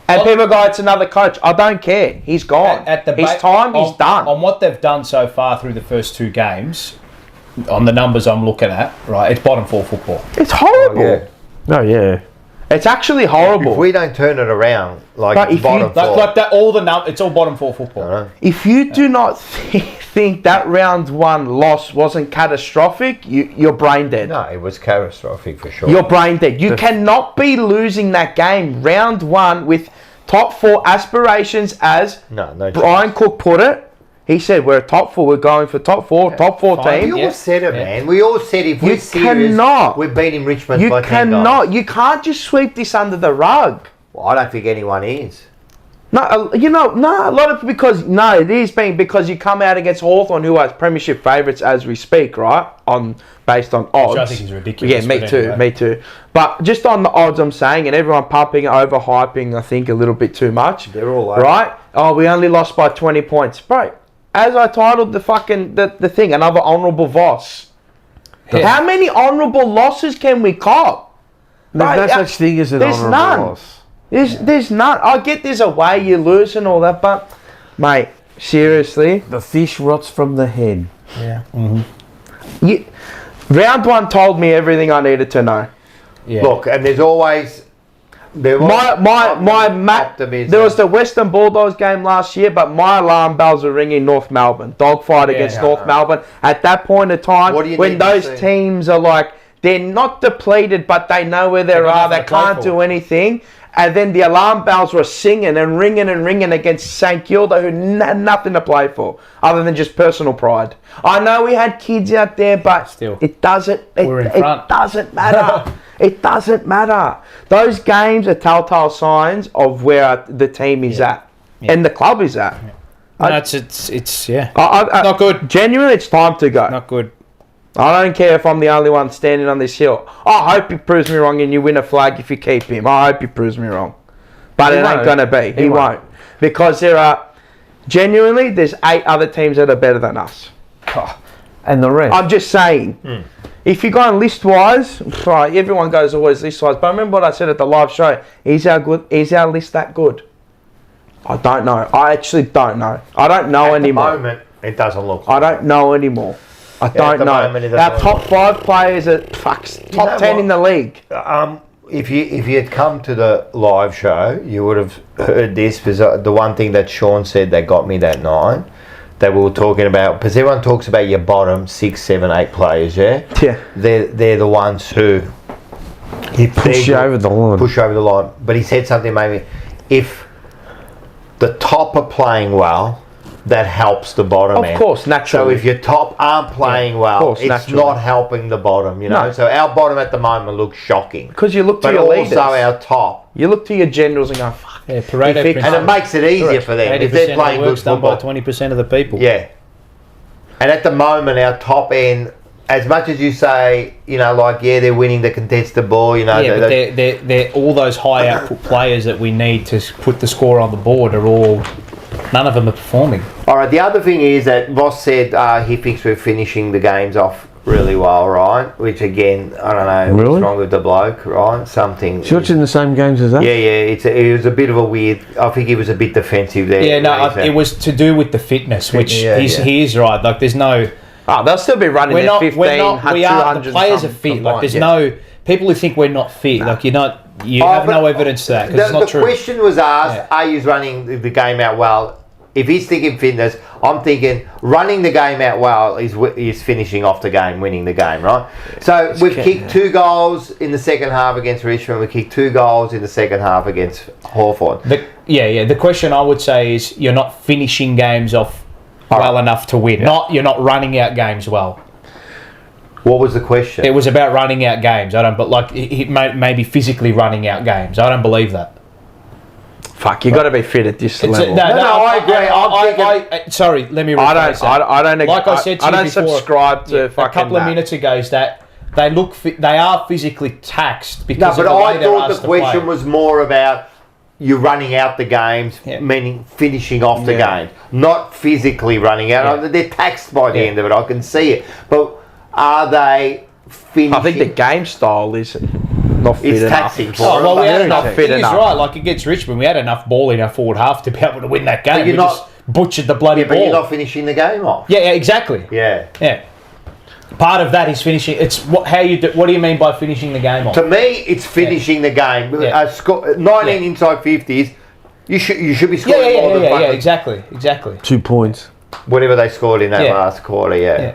And Well- people go, it's another coach. I don't care. He's gone. His time, he's done. On what they've done so far through the first two games, on the numbers I'm looking at, right, it's bottom four football. It's horrible. Yeah. Oh yeah. It's actually horrible. If we don't turn it around, like But it's if you- bottom four. Like that, it's all bottom four football. I know. If you do not think that round one loss wasn't catastrophic, you're brain dead. No, it was catastrophic for sure. You're brain dead. You cannot be losing that game round one with top four aspirations, as no Brian Cook put it. He said, we're top four. We're going for top four fine. team. We Yeah. all said it, Yeah. man. We all said if You we're serious, cannot. we're beating Richmond You by 10 cannot. goals. You can't just sweep this under the rug. Well, I don't think anyone is. No, a lot of it is being because you come out against Hawthorn, who are premiership favourites as we speak, right? Based on odds. Which I think is ridiculous. Yeah, me but too, anyway. me too. But just on the odds, I'm saying, and everyone pumping, overhyping, I think a little bit too much. They're all over. Right? Oh, we only lost by 20 points, bro. As I titled the thing, another honourable Voss. Yeah. How many honourable losses can we cop? There's Right, no such thing as an there's honourable none. loss. There's none. I get there's a way you lose and all that, but mate, seriously, The fish rots from the head. round one told me everything I needed to know. Yeah. Look, and there's always... There There was the Western Bulldogs game last year, but my alarm bells were ringing North Melbourne. Dogfight against North Melbourne. At that point in time, What do you when need to those see? teams are like, they're not depleted, but they know where they got are, nothing they to play can't for. do anything. And then the alarm bells were singing and ringing against St Kilda, who had nothing to play for other than just personal pride. I know we had kids out there, but Still. it doesn't. We're in front. It doesn't matter. It doesn't matter. Those games are telltale signs of where the team is at and the club is at. No, it's yeah. Not good. Genuinely, it's time to go. Not good. I don't care if I'm the only one standing on this hill. I hope he proves me wrong and you win a flag if you keep him. I hope he proves me wrong. But it ain't going to be. He won't. Because there's 8 other teams that are better than us. And the rest. I'm just saying. If you're going list-wise, right, everyone goes always list-wise. But remember what I said at the live show. Is our list that good? I don't know. I actually don't know. I don't know anymore. At the moment, it doesn't look. I don't know anymore. I don't know. Our top 5 players are top 10 in the league. If you had come to the live show, you would have heard this, because the one thing that Sean said that got me that night, that we were talking about, because everyone talks about your bottom 6, 7, 8 players, yeah? Yeah. They're the ones who Push you over the line. Push over the line. But he said something maybe, if the top are playing well, that helps the bottom end. Of course, So naturally. if your top aren't playing well, course, it's naturally. not helping the bottom, you know. No. So our bottom at the moment looks shocking. Because you look to But your also leaders. our top. You look to your generals and go, fuck. Yeah, Pareto If it- principle. And it makes it easier for them if 80% they're of playing the good work's done by football. 20% of the people. Yeah. And at the moment, our top end, as much as you say, you know, like, yeah, they're winning the contested ball, you know. Yeah, but they're all those high output players that we need to put the score on the board are all. None of them are performing. All right, the other thing is that Voss said he thinks we're finishing the games off really well, right? Which, again, I don't know Really? what's wrong with the bloke, right? Something. Is watching the same games as that? Yeah, it was a bit of a weird. I think he was a bit defensive there. Yeah, no, it was to do with the fitness, which he is right. Like, there's no. Oh, they'll still be running their 15, We are. The 200 players are fit. Like, there's no people who think we're not fit. Like, you're not. You have no evidence to that because it's not true. The question was asked: are you running the game out well? If he's thinking fitness, I'm thinking running the game out well is finishing off the game, winning the game, right? So we've kicked 2 goals in the second half against Richmond. We kicked 2 goals in the second half against Hawthorn. The question I would say is you're not finishing games off well enough to win. You're not running out games well. What was the question? It was about running out games. Maybe physically running out games. I don't believe that. Fuck, you got to be fit at this level. I agree. Sorry, let me rephrase that. I don't. Like I said to you I don't before, subscribe to fucking a couple of minutes ago is that they look they are physically taxed because No, but of the way I they're thought asked the to play. question was more about you running out the games, meaning finishing off the game, not physically running out. Yeah. They're taxed by the end of it. I can see it. But are they finishing? I think the game style is not fit It's enough. taxing for Oh, well, we had Very enough. not fit He's enough. right. Like against Richmond, we had enough ball in our forward half to be able to win that game. But you're We not- just butchered the bloody Yeah, but ball. you're not finishing the game off. Yeah, exactly. Yeah. Yeah. Part of that is finishing. It's what do you mean by finishing the game off? To me, it's finishing the game. Yeah. 19 inside 50s. You should be scoring more than Yeah, fucking exactly. 2 points. whatever they scored in that Yeah. last quarter. Yeah. Yeah.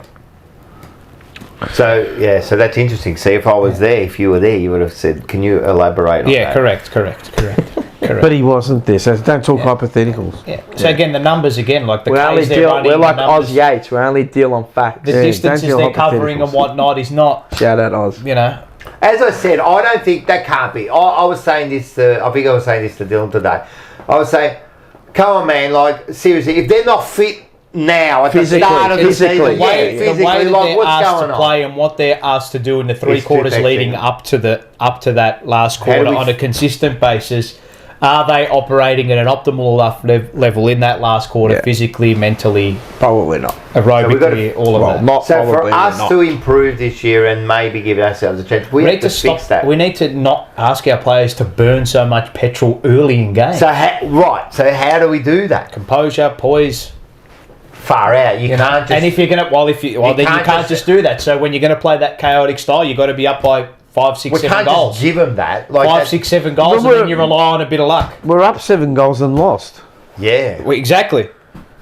So that's interesting. See, if I was there, if you were there, you would have said, "Can you elaborate on that?" Correct. But he wasn't there, so don't talk hypotheticals. Yeah. So again, the numbers again, like the We only K's they're deal. running, We're like the numbers, Oz Yates. We only deal on facts. the Yeah, distances don't deal they're covering and hypotheticals. whatnot is not. Shout out Oz. You know. As I said, I don't think that can't be. I was saying this to. I think I was saying this to Dylan today. I was saying, "Come on, man! Like seriously, if they're not fit now at Physically, the start of the physically, season, yeah, physically, the way that like they're what's asked going to on?" play and what they're asked to do in the 3 It's quarters too leading taxing. up to that last quarter do we on a consistent basis, are they operating at an optimal enough level in that last quarter, Yeah. physically, mentally, Probably not. aerobically, all of that? Not So for probably us not. to improve this year and maybe give ourselves a chance, we We have need to to stop fix that. We need to not ask our players to burn so much petrol early in games. So how do we do that? Composure, poise. Far out. You can't just. And if you're gonna, then you can't just do that. So when you're gonna play that chaotic style, you got to be up by 5, 6, we 7 can't goals. just give them that. Like 5, that- 6, 7 goals, and Remember- then you rely on a bit of luck. We're up 7 goals and lost. Yeah. Exactly.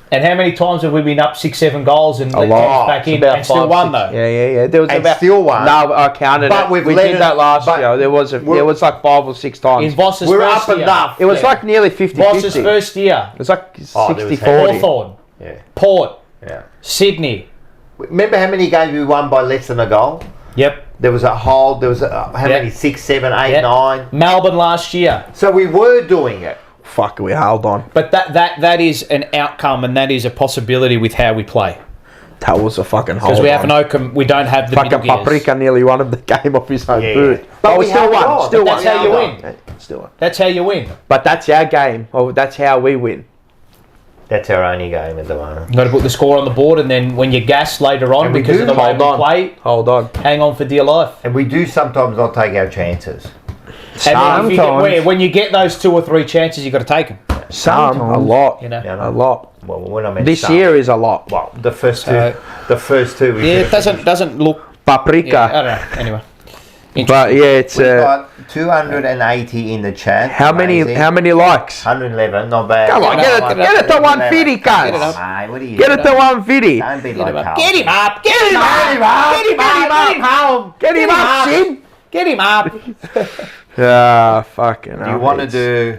And how many times have we been up 6-7 goals and A let lot. teams back in About and still 5, won 6. though? Yeah. There was And about still won. No, I counted But it. we've We let did it- that last but year. There was like 5 or 6 times. In Voss's We're first up year. enough. It was Yeah. like nearly 50-50. Voss's first year. It was like Oh, there was 60-40. Hawthorn, Yeah. Port, Yeah. Sydney. Remember how many games we won by less than a goal? Yep. There was how many? 6, 7, 8, Yep. 9. Melbourne last year. So we were doing it. Fuck, we held on. But that is an outcome and that is a possibility with how we play. That was a fucking hold Because we on. have we don't have the Fucking middle gears. Paprika nearly won the game off his own Yeah. boot. But But we we still held won. on. Still But won. that's how you win. Yeah, still won. That's how you win. But that's our game. Oh, that's how we win. That's our only game at the moment. You've got to put the score on the board and then when you gas later on And we because do of the way hold we on. play, Hold on. hang on for dear life. And we do sometimes not take our chances. And then if you get, Sometimes. when you get those 2 or 3 chances, you've got to take them. Some, a lot. You know? Yeah, A lot. Well, when I meant This some, year is a lot. well, the first two, So- we Yeah, should it have doesn't look. Paprika. Yeah, I don't know. Anyway, But yeah, it's We got 280 in the chat. how many likes? 111, not bad. Come on, get it to 150, Come cuz. on, mate, what are you Get it to 150. Don't be like Carl. get him up! Get him Get up! him up! Get him up! Get him home! Get him up, Sim. Get him up! Ah, fucking. Do you want to do?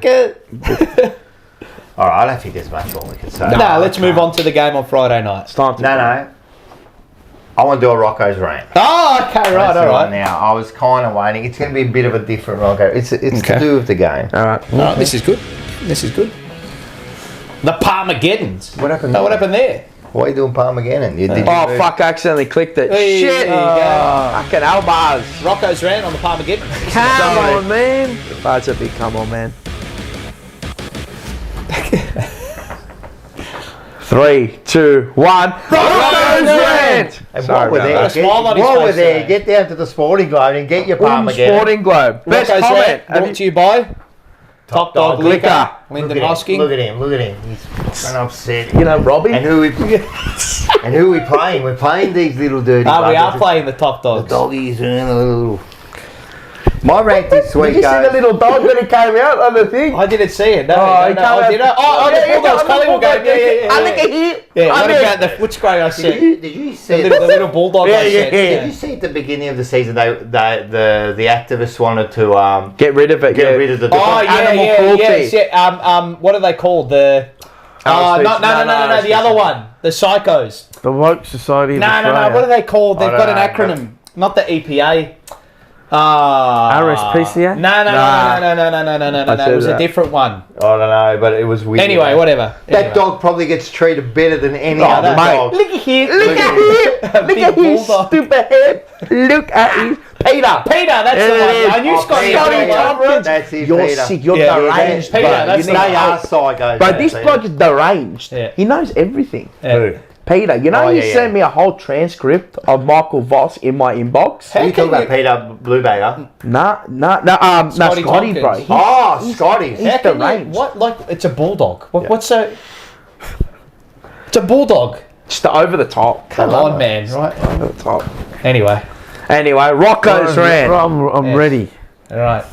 All right, I don't think there's much more we can say. No, let's move on to the game on Friday night. It's time to. No. I want to do a Rocco's rant. Oh, okay, right, Let's all do it right. Now, I was kind of waiting. It's going to be a bit of a different Rocco. It's Okay. to do with the game. All right. Oh, this is good. This is good. The Parmageddons. What happened Oh, what there? happened there? Why are you doing Parmageddon? Did you Oh move- fuck! I accidentally clicked it. Hey, Shit! there you go. Fucking Albars. Rocco's rant on the Parmageddon. Come on, man. That's a big come on, man. 3, 2, 1. Rocco's rant. And Sorry while we're about there, that. Smile on his while we're face there, today. get down to the Sporting Globe and get your Parmageddon. Sporting Globe. Best Rocco's comment. rant Have brought to you by Top Dog Liquor. Liquor. Look Lyndon at him, Hosking. look at him, look at him. He's fucking upset. You know, Robbie. And who we playing? We're playing these little dirty We buggers. are playing the Top The Dogs. doggies and the little... My rant this week Did you see the goes... little dog when it came out on the thing? I didn't see it. No, Oh, no, he no, came I out- did. Oh, the Bulldogs Collingwood game. Yeah. I think he. Yeah, what about the which grade I said? Did you see The little Bulldog I said. Did you see at the beginning of the season the activists wanted to Get rid of it. get rid of the Oh, Animal cruelty. yes, yeah. What are they called? The... Oh, no, the other one. The psychos. The Woke Society of No, Australia. what are they called? They've I got an don't know, acronym. Not the EPA. RSPCA? I It was said a that. different one. I don't know, but it was weird. Anyway, whatever. That dog probably gets treated better than any Oh, other mate. dog. Look at him. Look Look at at him. Look Big at his bulldog. stupid head. Look at his Peter. Peter, that's There the it one. is. I knew Oh, Scotty Peter, had Peter. that one. That's it, You're Peter. sick. You're Yeah, deranged, Peter, bro. that's You the need They help. are psychos. Bro, this Peter. bloke is deranged. Yeah. He knows everything. Yeah. Peter, you know Oh, he yeah, sent me a whole transcript of Michael Voss in my inbox. Are you talking How about can Peter Bluebagger? No, Scotty Scotty, bro. Tompkins. Oh, Scotty. he's How can you, deranged. what? Like, it's a bulldog. What's a... It's a bulldog. Just over the top. Come on, man. Right. Over the top. Anyway. Anyway, Rocco's rant. I'm Yeah. ready. All right.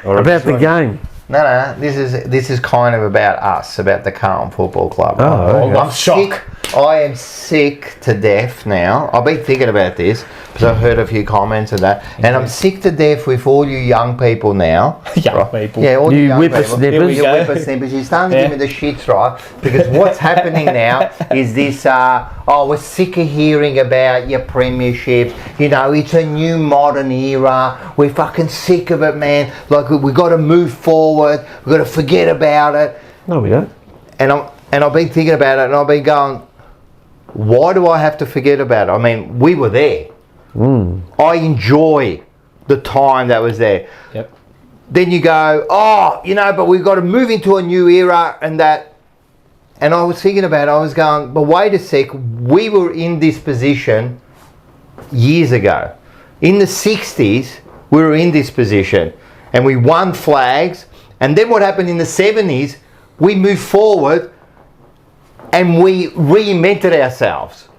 About the game. No. This is kind of about us, about the Carlton Football Club. Oh, okay. I'm sick. I am sick to death now. I've been thinking about this because I've heard a few comments of that, and I'm sick to death with all you young people now. Young people. Yeah, all You young whippersnippers. people. Here You we go. whippersnippers. You're starting to Yeah. give me the shits, right? Because what's happening now is this, we're sick of hearing about your premierships. You know, it's a new modern era. We're fucking sick of it, man. Like, we've got to move forward. We've got to forget about it. No, we don't. And I've been thinking about it, and I've been going, why do I have to forget about it? I mean, we were there. I enjoy the time that was there. Yep. Then you go, but we've got to move into a new era and that. And I was thinking about it, I was going, but wait a sec, we were in this position years ago. In the 60s, we were in this position and we won flags. And then what happened in the 70s, we moved forward and we reinvented ourselves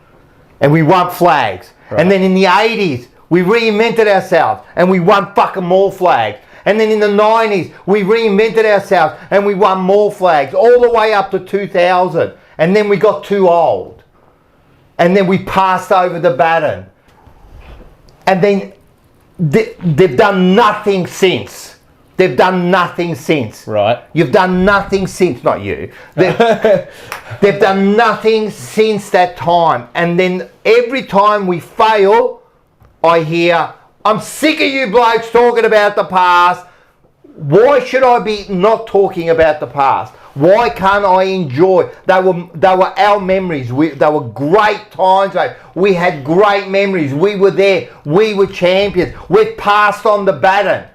and we won flags. Right. And then in the 80s, we reinvented ourselves and we won fucking more flags. And then in the 90s, we reinvented ourselves and we won more flags all the way up to 2000. and then we got too old, and then we passed over the baton, and then they've done nothing since. They've done nothing since. Right. You've done nothing since, not you. They've done nothing since that time. And then every time we fail, I hear, I'm sick of you blokes talking about the past. Why should I be not talking about the past? Why can't I enjoy? They were our memories. They were great times, mate. We had great memories. We were there. We were champions. We've passed on the baton.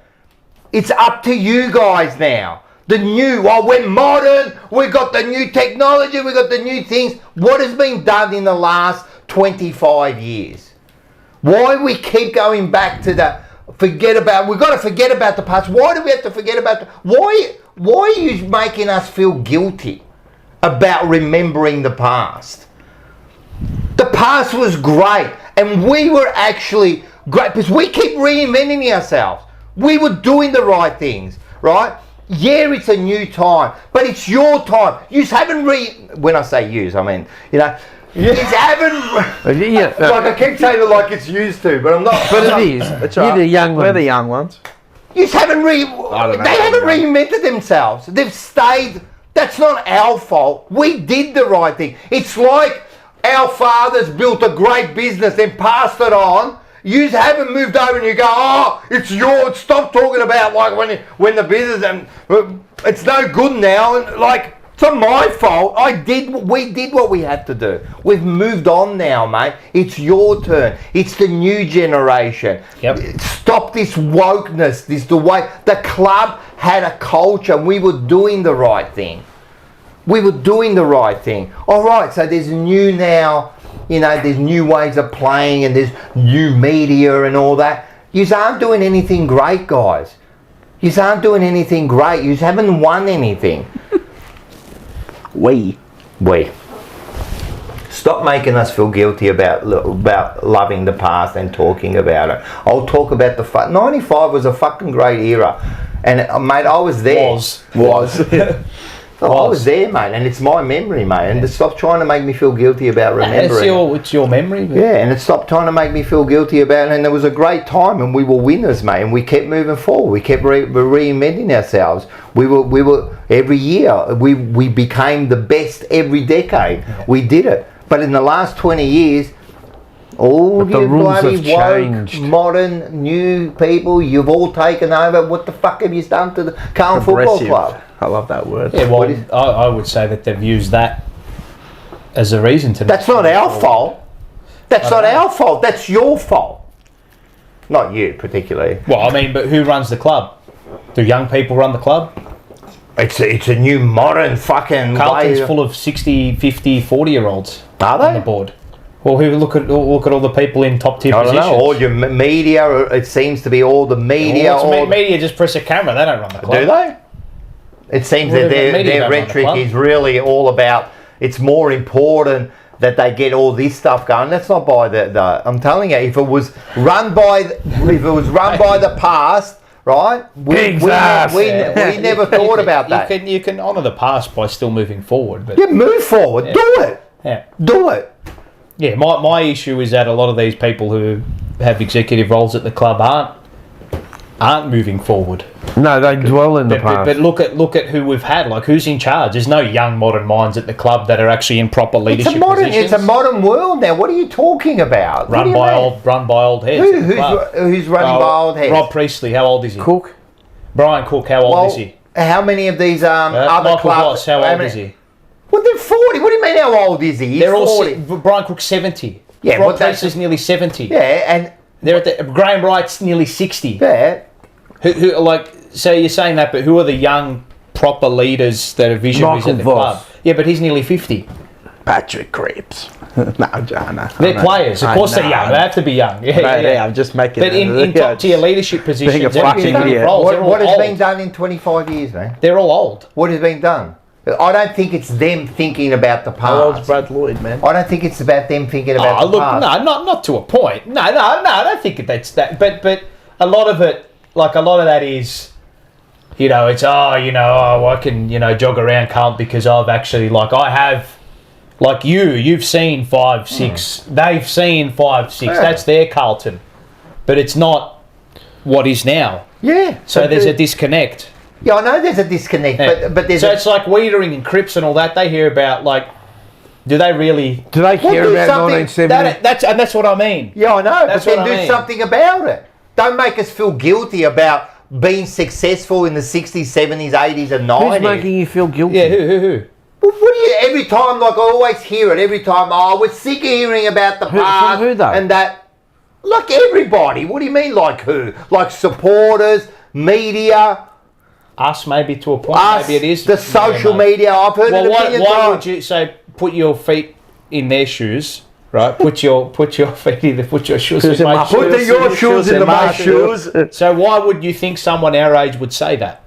It's up to you guys now. We're modern, we've got the new technology, we've got the new things. What has been done in the last 25 years? Why we keep going back to we've got to forget about the past. Why do we have to forget about why are you making us feel guilty about remembering the past? The past was great, and we were actually great because we keep reinventing ourselves. We were doing the right things, right? Yeah, it's a new time, but it's your time. You haven't when I say use, I mean, you haven't. Like I keep saying it like it's used to, but I'm not. But it is. It's right. You're the young ones. We're the young ones. You haven't they haven't reinvented themselves. They've stayed. That's not our fault. We did the right thing. It's like our fathers built a great business, then passed it on. You haven't moved over and you go, oh, it's yours. Stop talking about like when the business and it's no good now. And like, it's not my fault. We did what we had to do. We've moved on now, mate. It's your turn. It's the new generation. Yep. Stop this wokeness. The club had a culture. We were doing the right thing. All right, so there's new now. There's new ways of playing and there's new media and all that. You aren't doing anything great, guys. You aren't doing anything great. You haven't won anything. We. Stop making us feel guilty about loving the past and talking about it. I'll talk about 95 was a fucking great era. And mate, I was there. Was. I was there, mate, and it's my memory, mate. And stop trying to make me feel guilty about remembering. It's your memory. But... Yeah, and it stopped trying to make me feel guilty about it. And it was a great time, and we were winners, mate. And we kept moving forward. We kept reinventing ourselves. We were every year. We became the best every decade. Yeah. We did it. But in the last 20 years, all you bloody woke, modern, new people, you've all taken over. What the fuck have you done to the Carlton Football Club? I love that word. Yeah, well, I would say that they've used that as a reason to... That's not our fault. That's not our fault. That's your fault. Not you, particularly. Well, I mean, but who runs the club? Do young people run the club? It's a new modern fucking... Carlton's full of 60, 50, 40-year-olds. Are they? On the board. Well, who look at all the people in top tier positions? I don't know. All your media, it seems to be all the media. Media just press a camera. They don't run the club. Do they? It seems that their rhetoric is really all about, it's more important that they get all this stuff going. That's not by the I'm telling you, if it was run by the past, right? We never thought about that. You can honour the past by still moving forward. But move forward. Yeah. Do it. Yeah. Do it. Yeah, my issue is that a lot of these people who have executive roles at the club aren't moving forward. No, they dwell in the past. But look at who we've had. Like, who's in charge? There's no young modern minds at the club that are actually in proper leadership positions. It's a modern world now. What are you talking about? Run by old heads. Who's running by old heads? Rob Priestley. How old is he? Cook. Brian Cook. How old is he? How many of these other Michael clubs? Voss, how old is he? Well, they're 40. What do you mean? How old is he? They're 40. Brian Cook's 70. Yeah, Rob Priestley's nearly 70. Yeah, and they're at Graham Wright's nearly 60. Yeah. Who like? So you're saying that, but who are the young proper leaders that are visionaries at the club? Yeah, but he's nearly 50. Patrick Cripps. No. They're players. Of course they're young. They have to be young. Yeah. I'm just making. But in top tier leadership positions, what has been done in 25 years, man? They're all old. What has been done? I don't think it's them thinking about the past. How old's Brad Lloyd, man? I don't think it's about them thinking about the past. No, not to a point. No, I don't think that's that. But a lot of that is, it's I can jog around Carlton because I've actually I have Like you've seen 5, 6. They've seen 5, 6. Yeah. That's their Carlton, but it's not what is now. Yeah. So there's a disconnect. Yeah, I know there's a disconnect, Yeah. but there's so it's like Wiedering and Cripps and all that. They hear about like, do they really? Do they care do about something- 1970? That's what I mean. Yeah, I know, That's but then what I do mean. something about it. Don't make us feel guilty about being successful in the 60s, 70s, 80s and 90s. Who's making you feel guilty? Yeah, who? Well, what do you, every time, like I always hear it, every time, we're sick of hearing about the past. From who though? And that, like everybody, what do you mean like who? Like supporters, media, Us maybe to a point. us, Maybe it is the social media. I've heard Well, it a why million would times. you say put your feet in their shoes? Right, put your feet in put your shoes in my shoes. Put your shoes in my shoes. So why would you think someone our age would say that?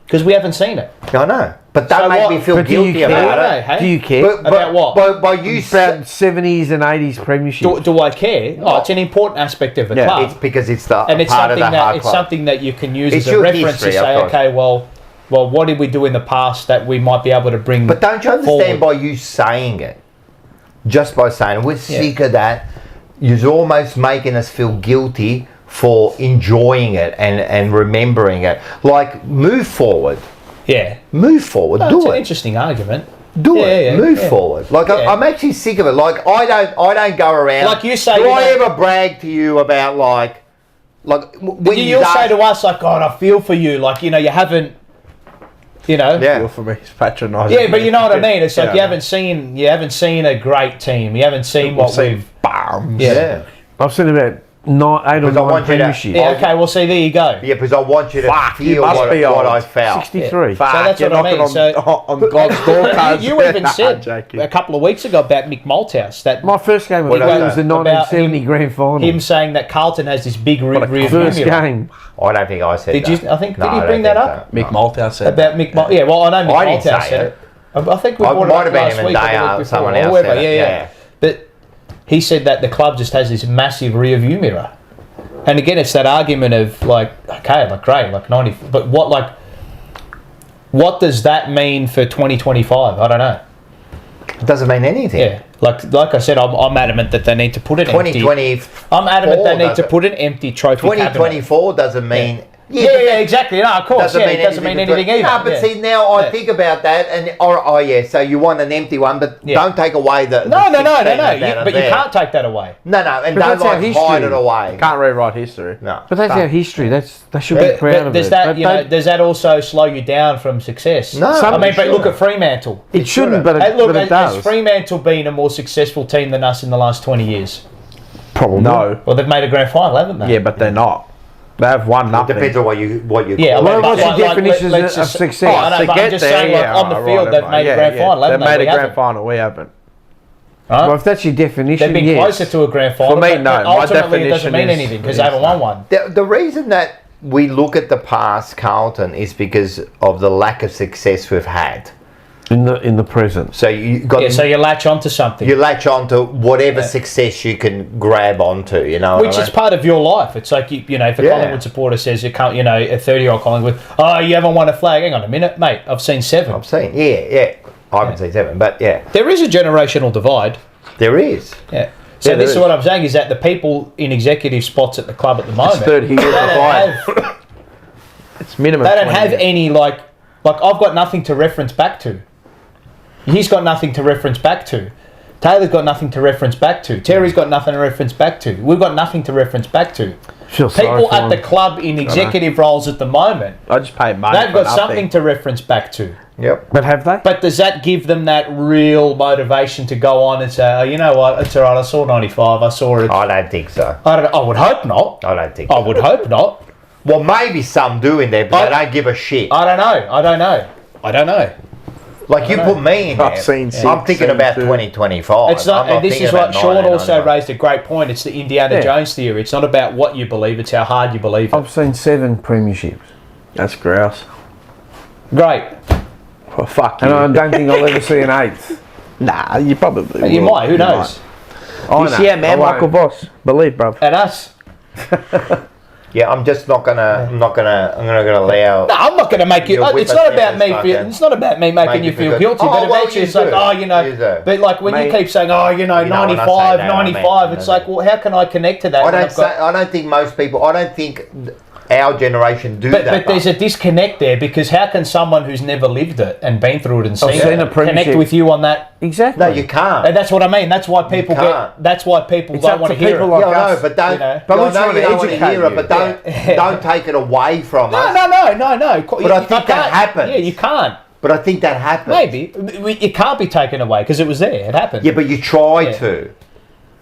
Because we haven't seen it. I know, but don't So make what- me feel But do you guilty care? about I it. know, hey? Do you care? About what? By you About 70s and 80s premiership. Do I care? Oh, it's an important aspect of the club. it's because it's the and it's part of something the that hard it's club. something that you can use It's as a your reference history, to of say, course. okay, well, what did we do in the past that we might be able to bring? But don't you understand forward? by you saying it, just by saying we're sick of that, you're almost making us feel guilty for enjoying it and remembering it. Like, move forward. Yeah. Move forward. No, Do it's an it. interesting argument. Do Yeah, it. yeah, Move yeah. forward. Like Yeah. I'm actually sick of it. Like I don't go around. Like you say, Do you I know- ever brag to you about like when You'll say to us like, God, I feel for you. Like, you know, you haven't, you know. Yeah. Feel for me, it's patronising. Yeah, but you know what I mean. It's like Yeah. you haven't seen a great team. You haven't seen what we've. bombs. Yeah. I've seen about 8 or Because I 9 want you to- premierships. Yeah. Okay. Well, see, there you go. Yeah, because I want you to Fuck, you feel must what be old. I felt. 63. Fuck, So that's you're what I mean. knocking So- on God's door cards. You even said Jackie. a couple of weeks ago about Mick Malthouse that My first game of What footy about was the that? 1970 About grand final. him saying that Carlton has this big rear view First mirror. game. I don't think I said Did that. you? I think No, did I you don't bring that think up so. Mick Malthouse said about Mick? Yeah. Well, I know Mick I didn't Malthouse say said it. it. I think we I brought it might up have been last him and week or the Dale, week before, someone or else whoever. said it, Yeah. yeah. But he said that the club just has this massive rear view mirror. And again, it's that argument of like, okay, like great, like 90, but what does that mean for 2025? I don't know. It doesn't mean anything. Yeah, like I said, I'm adamant that they need to put an empty. 2020. I'm adamant they need to doesn't- put an empty trophy cabinet. 2024 doesn't mean. Yeah, exactly. No, of course. Yeah, it doesn't mean anything either. No, but Yeah. see, now I Yeah. think about that, and oh yeah, so you want an empty one, but Yeah. don't take away the. No. the 16 that But are you there. can't take that away. No, and But don't that's our like history. hide it away. Can't rewrite history. No. But that's our history. They should be But, proud but of does it. that But does that also slow you down from success? No, I mean, but sure. look at Fremantle. it shouldn't, but Hey, look, it has does. Fremantle been a more successful team than us in the last 20 years? Probably. No. Well, they've made a grand final, haven't they? Yeah, but they're not. They have won nothing. Depends on what you Yeah, I call mean, it. Well, what's but the definition let's of just- success? Oh, I know, To but I'm get just there, saying, like, yeah, on the right, field, they've right, made a yeah, grand yeah. final, haven't They've they? made We a grand haven't. final. We haven't. Right? Well, if that's your definition, They've been yes. closer to a grand final. For me, but no. My ultimately, it doesn't definition mean is- anything because they haven't won one. The reason that we look at the past, Carlton, is because of the lack of success we've had. in the present. So you got Yeah, so you latch onto something. you latch on to whatever Yeah. success you can grab onto, you know. Which is part of your life. It's like, you know, if a Yeah. Collingwood supporter says, you can't, you know, a 30-year-old Collingwood, oh, you haven't won a flag. Hang on a minute, mate. I've seen 7. I'm saying, yeah. I haven't seen 7, but yeah, There is a generational divide. there is. Yeah. So Yeah, this is there what I'm saying is that the people in executive spots at the club at the moment, Third year they don't divide. have, It's minimum. they don't 20 have years. any, like I've got nothing to reference back to. He's got nothing to reference back to. Taylor's got nothing to reference back to. Terry's got nothing to reference back to. We've got nothing to reference back to. Feel sorry People for at the them. club in executive roles at the moment, I just pay money. they've for got nothing. something to reference back to. Yep. But have they? But does that give them that real motivation to go on and say, oh, you know what, it's all right, I saw 95, I saw it. I don't think so. I would hope not. I don't think I so. would hope not. Well, maybe some do in there, but they don't give a shit. I don't know. Like, you put me in there. I've seen six, I'm thinking seen about two. 2025. It's not, I'm and this thinking is what about Sean 19, also 95. raised a great point. It's the Indiana Yeah. Jones theory. It's not about what you believe, it's how hard you believe it. I've seen 7 premierships. That's grouse. Great. Well, fuck And you. I don't think I'll ever see an 8th. Nah, you probably will. You might, who You knows? might. This year, man, I won't. Michael Voss. Believe, bruv. And us. Yeah, I'm just not gonna. I'm not gonna allow. No, I'm not going to make you. You'll whip It's us not in about this me. fucking- It's not about me making you feel guilty. Oh, But well, eventually, you it's like, do. oh, you know. You do. But like when you Mate. keep saying, oh, you know, You know, when I say 95, that, I mean, 95, it's you know like, well, how can I connect to that? I when don't I've got- say. I don't think most people. I don't think our generation do But that. there's a disconnect there because how can someone who's never lived it and been through it and seen seen a it premiership. connect with you on that? Exactly. No, you can't. And that's what I mean. That's why people can't. get. That's why people It's don't up want to to hear people it. like Yeah, I know, us, but don't. you know. But I we're know trying you to don't want to educate hear it, you. but don't take it away from us. No. But I think that happens. Yeah, you can't. But I think that happens. Maybe it can't be taken away because it was there. It happened. Yeah, but you try Yeah. to.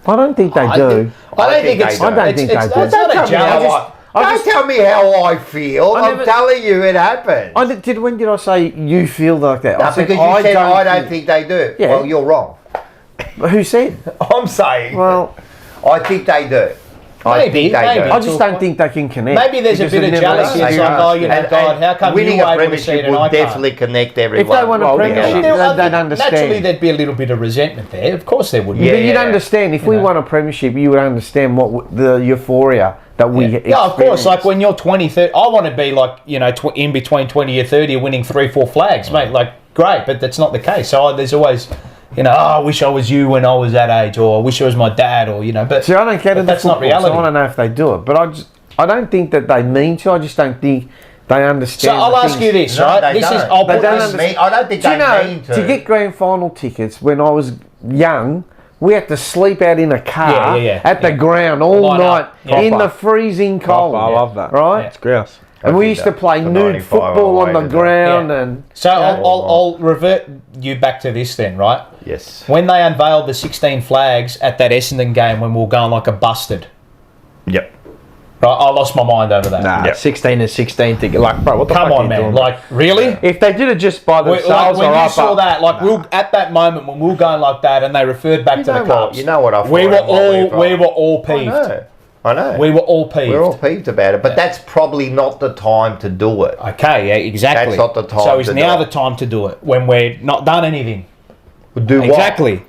I don't think they do. I don't think it's. they do. I don't think they do. It's not a Don't tell me how jealous. don't tell me how I feel. I I'm never- telling you, it happens. When did I say you feel like that? No, I said, because you said I don't think they do. Yeah. Well, you're wrong. Who said? I'm saying. Well, I think they do. Maybe, maybe. I just don't think they can connect. Maybe there's a because bit of they've never jealousy. done It's it. like, oh, you know, And- God, and how come winning you a able to see it premiership and I will can't? definitely connect If everyone. they won a Well, premiership, yeah. they'd understand. Naturally, there'd be a little bit of resentment there. Of course, there would be. Yeah, But you'd understand if we know. won a premiership, you would understand the euphoria that we Yeah, of course. Like when you're 20, 30, I want to be like, you know, in between 20 or 30, winning 3, 4 flags, mate. Like, great, but that's not the case. So there's always, you know, oh, I wish I was you when I was that age, or I wish I was my dad, or, you know, but See, I don't get it. that's not reality. So I don't know if they do it, but I don't think that they mean to. I just don't think they So understand. I'll the ask things. you this, No, right? they This is, don't. I'll They put don't this. understand. I don't think Do you they know, mean to get grand final tickets when I was young, we had to sleep out in a car at the ground all Line night up. Yeah. in the freezing cold. I love that. Right? It's grouse. And we used to play The nude 95 football on the away, ground Yeah. and So I'll revert you back to this then, right? Yes. When they unveiled the 16 flags at that Essendon game when we were going like a busted, Yep. right? I lost my mind over that. Nah, Yep. 16 and 16 to get like, bro, what the Come fuck on, are you man. doing? Like, really? If they did it just by Like, themselves, when or you up, saw up. that, like at that moment when we were going like that, and they referred back to the Cubs, You know what I thought. we were and what all we've- peeved. I know. We were all peeved. We're all peeved about it, but that's probably not the time to do it. Okay, yeah, exactly. That's not the time So is to now do it. the time to do it when we're not done anything. Do what? Exactly.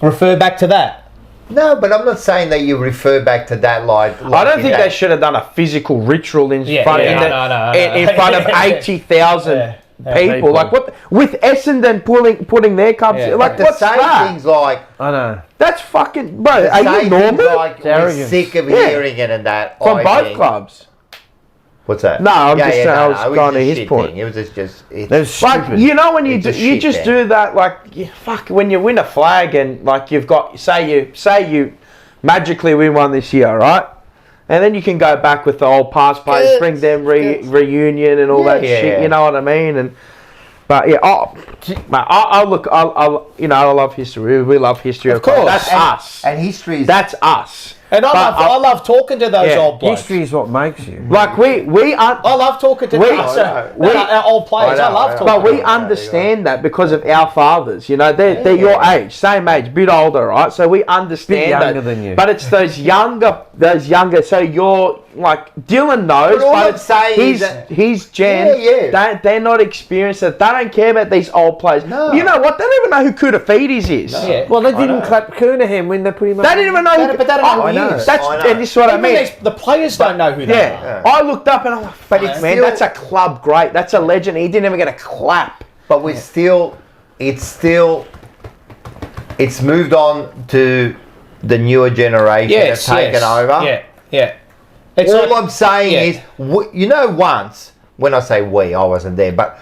Refer back to that. No, but I'm not saying that you refer back to that like I don't in think that- they should have done a physical ritual in Yeah, front, yeah, in, the- no. in front of 80,000 Yeah, people. Like what? With Essendon putting their cups, Yeah. like the what's same that? things like I know. That's fucking bro. the Are you same things normal? like It's we're arrogance. sick of Yeah. hearing it and that. From I both think. clubs. What's that? No, I'm just saying, I was it going to just his shit point. thing. It was just it's, That's Like stupid. you know when you It's do, a you shit just thing. do that like fuck when you win a flag and like you've got say you magically win one this year, right? And then you can go back with the old past players, Good. bring them reunion and all that Yeah. shit. You know what I mean? And but yeah, I look, you know, I love history. We love history. Of course. That's and, us. And history is That's us. And I But love talking to those Yeah. old blokes. History is what makes you. Like we are. I love talking to We- those, we- our old players. I, I know, love I know. talking. But to we them. understand that because of our fathers. You know, they're your age, same age, bit older, right? So we understand Bit younger that. than you. But it's those younger. So you're like Dylan knows, But all I'm but saying is he's Gen. Yeah. They're not experienced. They don't care about these old players. No. You know what? They don't even know who Kudafidis is. Yeah. Well, they I didn't know. clap Kernahan when they put him up. They didn't even know. But they don't know who he is. That's I know. and this is what I Even mean. the players don't know who they are. Yeah. I looked up and I'm like, But fuck, it's man, still- that's a club great. That's a legend. He didn't even get a clap. But we're still, it's moved on to the newer generation Yes, that's taken yes. over. Yeah. It's All like- I'm saying yeah. is, you know, once, when I say we, I wasn't there, but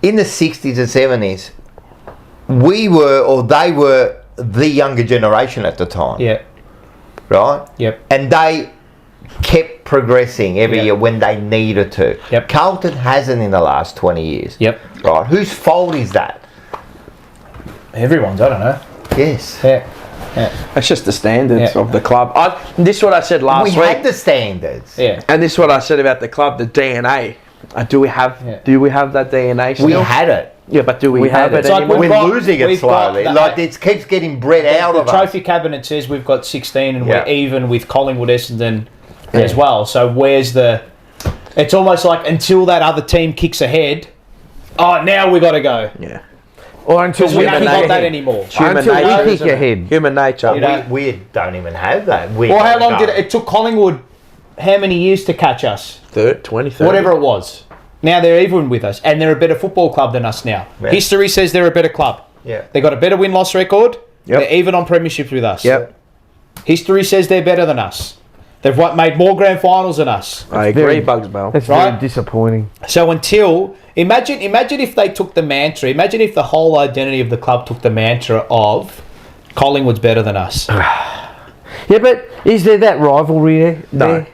in the 60s and 70s, we were, or they were, the younger generation at the time. Yeah. Right? Yep. And they kept progressing every Yep. year when they needed to. Yep. Carlton hasn't in the last 20 years. Yep. Right? Whose fault is that? Everyone's. I don't know. Yes. Yeah. That's just the standards Yeah. of the club. This is what I said last We week. had the standards. Yeah. And this is what I said about the club, the DNA. Do we have that DNA still? We had it. Yeah, but do we have had it it. It's like anymore? we've We're got- losing it we've got slowly. the- Like it keeps getting bred out The of us. trophy cabinet says we've got 16 and Yeah. we're even with Collingwood, Essendon as well. So where's the... It's almost like until that other team kicks ahead, now we got to go. Yeah. Or until Because we haven't got nature. that anymore. Human Until we nature, kick isn't it? ahead. Human nature. You know, We don't even have that. We Well, how gotta long go. did it took Collingwood how many years to catch us? 20, 30. Whatever it was. Now they're even with us, and they're a better football club than us now. Yeah. History says they're a better club. Yeah. They got a better win-loss record. Yep. They're even on premierships with us. Yep. History says they're better than us. They've made more grand finals than us. I agree, Bugs Bell. That's Right. very disappointing. So imagine if they took the mantra. Imagine if the whole identity of the club took the mantra of Collingwood's better than us. Yeah, but is there that rivalry there? No.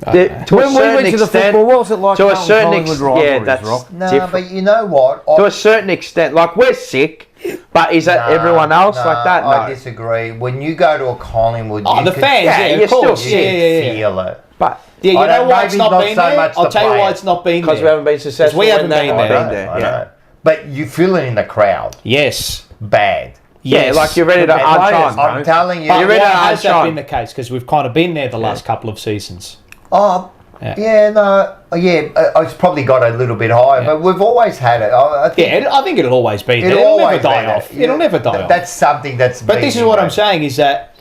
To a When we certain went to the extent, football, what was it like? to a Carlton certain Collingwood extent, rivalries, yeah, that's Rock? No, different. but you know what? To a certain extent, like we're sick, but is that everyone else like that? No. I disagree. When you go to a Collingwood, Oh, you the can fans, yeah, yeah, you're of course. still Yeah. feel it. But Yeah, you I know don't- why it's maybe not not been so there? much I'll the tell you why players. it's not been because we there. haven't been successful, we when haven't they been have there. been there. I Yeah. know. But you feel it in the crowd. Yes. Bad. Yeah, Yes. like you're ready to And unshine. I'm telling you. But You're ready why to has that outshine. been the case? Because we've kind of been there the last couple of seasons. Oh, it's probably got a little bit higher, but we've always had it. I think Yeah, I think it'll always be there. it'll It'll always never die be off. there. It'll never die off. That's something that's. But this is what I'm saying is that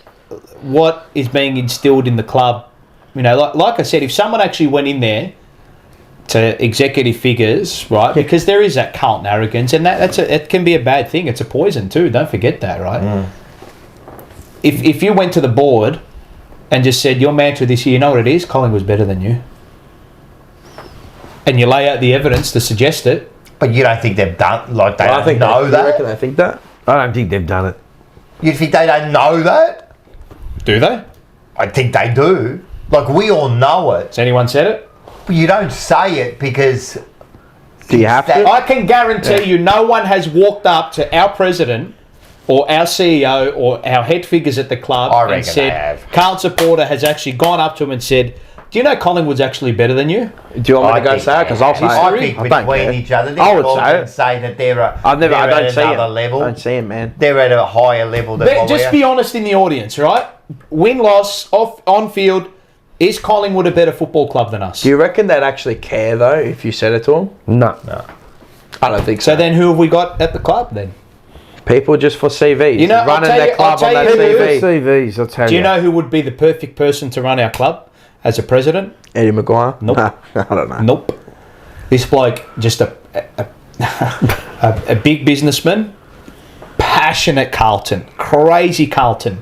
what is being instilled in the club, you know, like I said, if someone actually went in there to executive figures, right, because there is that Carlton arrogance, and it can be a bad thing. It's a poison too. Don't forget that, right? If you went to the board and just said your mantra this year, you know what it is? Collingwood's better than you, and you lay out the evidence to suggest it. But you don't think they've done like they I don't think know You that? reckon they think that? I don't think they've done it. You think they don't know that? Do they? I think they do. Like we all know it. Has anyone said it? But you don't say it because Do you have to? I can guarantee you no one has walked up to our president or our CEO or our head figures at the club I and reckon said, they have. Carlton supporter has actually gone up to him and said, do you know Collingwood's actually better than you? Do you want me to go think say it? Because I'll say it. I think I don't between care. each other, I would all say can it. say that they're I don't at see another it. level. I don't see it, man. They're at a higher level than But what we just are. be honest in the audience, right? Win-loss, on field, is Collingwood a better football club than us? Do you reckon they'd actually care though if you said it to them? No. I don't think so. So then who have we got at the club then? People just for CVs, You know, I'll running tell their you- club I'll tell on their you who- CV. CVs, I'll tell Do you know who would be the perfect person to run our club as a president? Eddie Maguire? Nope. I don't know. Nope. This bloke, just a big businessman, passionate Carlton, crazy Carlton.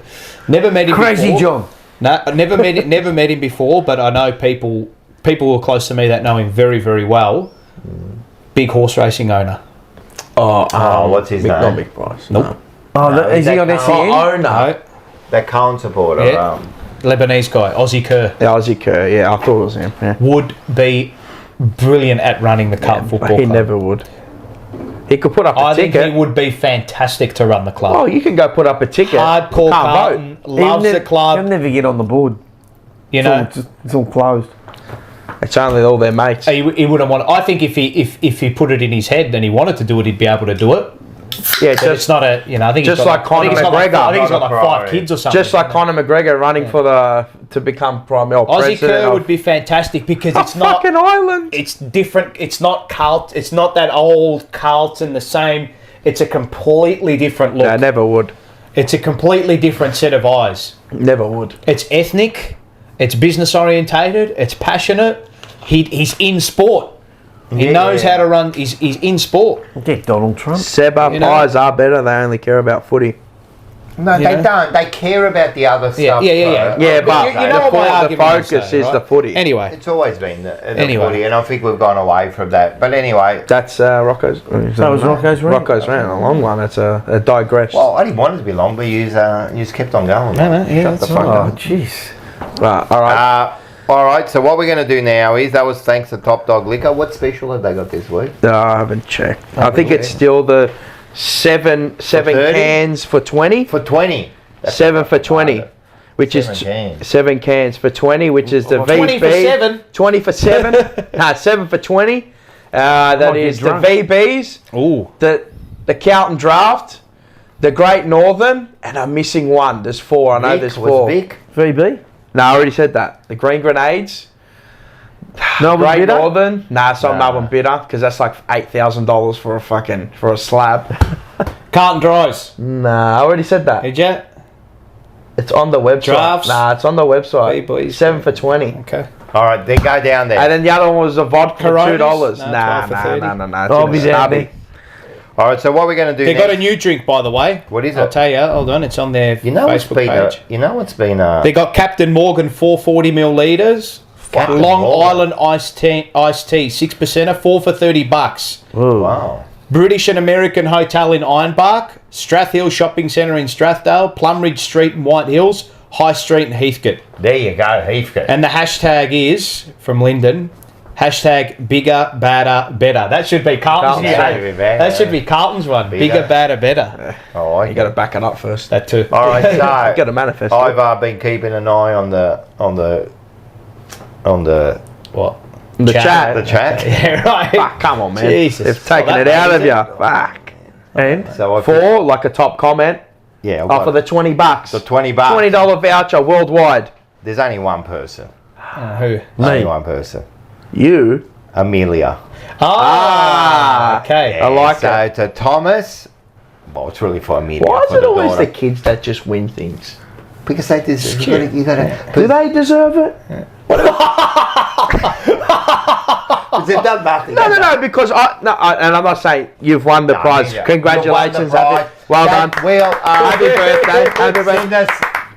Never met him Crazy before. John. No, I never met him before, but I know people who are close to me that know him very, very well. Big horse racing owner. Oh, what's his Not name? Big Price. Nope. Oh, No, is he on that SEN? Owner. No. That Carlton supporter. Yeah. Lebanese guy, Aussie Kerr. Yeah, Aussie Kerr. Yeah, I thought it was him. Yeah. Would be brilliant at running the Carlton But football he club. never would. He could put up a I think ticket. he would be fantastic to run the club. Oh, you can go put up a ticket. Hardcore Can't Carlton, vote. loves the He'll club. never get on the board. You know, It's all closed. It's only all their mates. he wouldn't want. I think if he put it in his head and he wanted to do it, he'd be able to do it. Yeah, But it's not a. You know, I think just he's got like Conor I think he's got like- McGregor. I think he's got Not like a 5 priority. kids or something. just like Conor McGregor running to become prime or Aussie president Kerr of would be fantastic because a it's not. fucking island. It's different. It's not Carlton. It's not that old Carlton. The same. It's a completely different look. No, never would. It's a completely different set of eyes. Never would. It's ethnic. It's business orientated. It's passionate. He's in sport. He Yeah, knows yeah. how to run. He's in sport. Get Donald Trump. Seba You know- pies are better. They only care about footy. No, You they know? don't. They care about the other stuff. Yeah. Yeah, but you know what my the argument is, focus though, is right? the footy. Anyway, It's always been the Anyway. footy, and I think we've gone away from that. But anyway, That's Rocco's. That was Rocco's rant. Rocco's rant. A long one. It's a digress. well, I didn't want it to be long, but you just kept on going. No, yeah, Shut the that's fuck Oh, up. jeez. Right, all right. All right, so what we're going to do now is, that was thanks to Top Dog Liquor. What special have they got this week? No, I haven't checked. I think it's yeah. still the seven 30? cans for 20. For 20. That's 7 not for bad. 20, which 7 is cans. 7 cans for 20, which is the 20 VB. for 7. 20 for 7. Nah, 7 for 20. That Might is get the drunk. VBs, ooh, the Carlton Draft, the Great Northern, and I'm missing one. There's 4. I know Vic, there's was 4. Vic? VB? No, I already said that. The Green Grenades. No, Great bitter? Northern. Nah, it's not Nah. Melbourne Bitter because that's like $8,000 for a slab. Carlton Dries. Nah, I already said that. Did you? It's on the website. Drafts? Nah, it's on the website. Hey, boys. 7 for 20. Okay. All right, then go down there. And then the other one was a vodka for Coronas? $2. No, Nah. 12 for 30. It's I'll in be a down stubby. there. All right, so what we're going to do They next? got a new drink, by the way. What is I'll it? tell you. Hold on, it's on their You know what's Facebook been page. what's been They got Captain Morgan 440 milliliters. Captain Long Morgan. Island iced tea 6%, 4 for $30. Wow. British and American Hotel in Ironbark, Strathhill Shopping Centre in Strathdale, Plumridge Street in White Hills, High Street in Heathcote. There you go, Heathcote. And the hashtag is, from Lyndon, hashtag bigger, badder, better. That should be Carlton's Carlton's one. should be better, That should yeah. be Carlton's one. Bigger. Bigger, badder, better. Oh, You got to back it up first. That too. All right, so Got to manifest it. I've been keeping an eye on the What? The chat. the chat. Yeah, right. Fuck, come on, man. Jesus. They've taken Oh, it that out of is you. it. Fuck. And So I For like a top comment, yeah, I've for got the $20. the $20. $20 voucher worldwide. There's only one person. Who? Only one person. You. Amelia. Ah, okay. I like so that. to Thomas, well, it's really for Amelia. Why is for it the always daughter. the kids that just win things? Because they deserve cute. you gotta Do they deserve it? they've done nothing. No, because and I'm not saying you've won the prize. Amelia, Congratulations, you won the prize. well done. Well, Happy birthday. Happy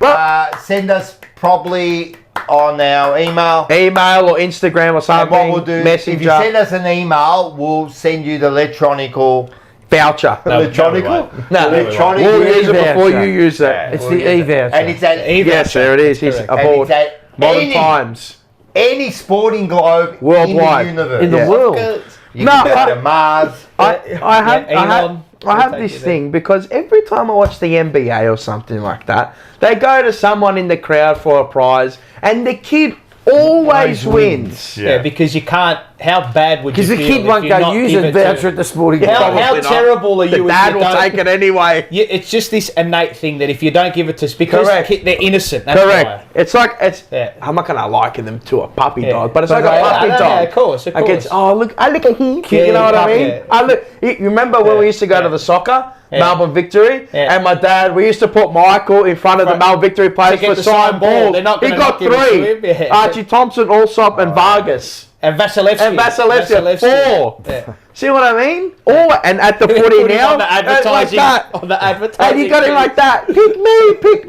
birthday. Send us probably on our email. Email or Instagram or And something. what we'll do, if you Messenger. send us an email, we'll send you the electronical. Voucher. Electronical? No, Electronic we'll use it voucher. before you use it. Yeah. it's the e-voucher. And it's at Yes, there it is. He's Correct. and aboard. it's at Modern any, times. any sporting globe Worldwide. in the universe. In the Yeah. world. You No, can go I- to Mars. I have this thing because every time I watch the NBA or something like that, they go to someone in the crowd for a prize, and the kid always wins. Yeah, because you can't. How bad would you Because feel the kid if won't you go not use give a it to- voucher at the sporting Yeah, How, club. probably how not. terrible are The you? if dad you will don't- take it anyway. Yeah, it's just this innate thing that if you don't give it to us, because Correct. they're innocent. That's Correct. why. It's like Yeah. I'm not gonna liken them to a puppy Yeah. dog, but it's But like a they- puppy no, dog. of course, of Like it's course. look at him, Yeah, you know what I puppy, mean? yeah. I look. You remember when we used to go to the soccer, Yeah. Melbourne Victory, Yeah. and my dad, we used to put Michael in front of the Melbourne Victory players get for the signed signed ball. balls. They're not He gonna got not give it to 3. him, yeah. Archie Thompson, Allsop, and Vargas. And Vasilevsky. And Vasilevsky, 4. Yeah. See what I mean? And at the Put footy him now, on the advertising. like that. On the advertising. And you got him like that. Pick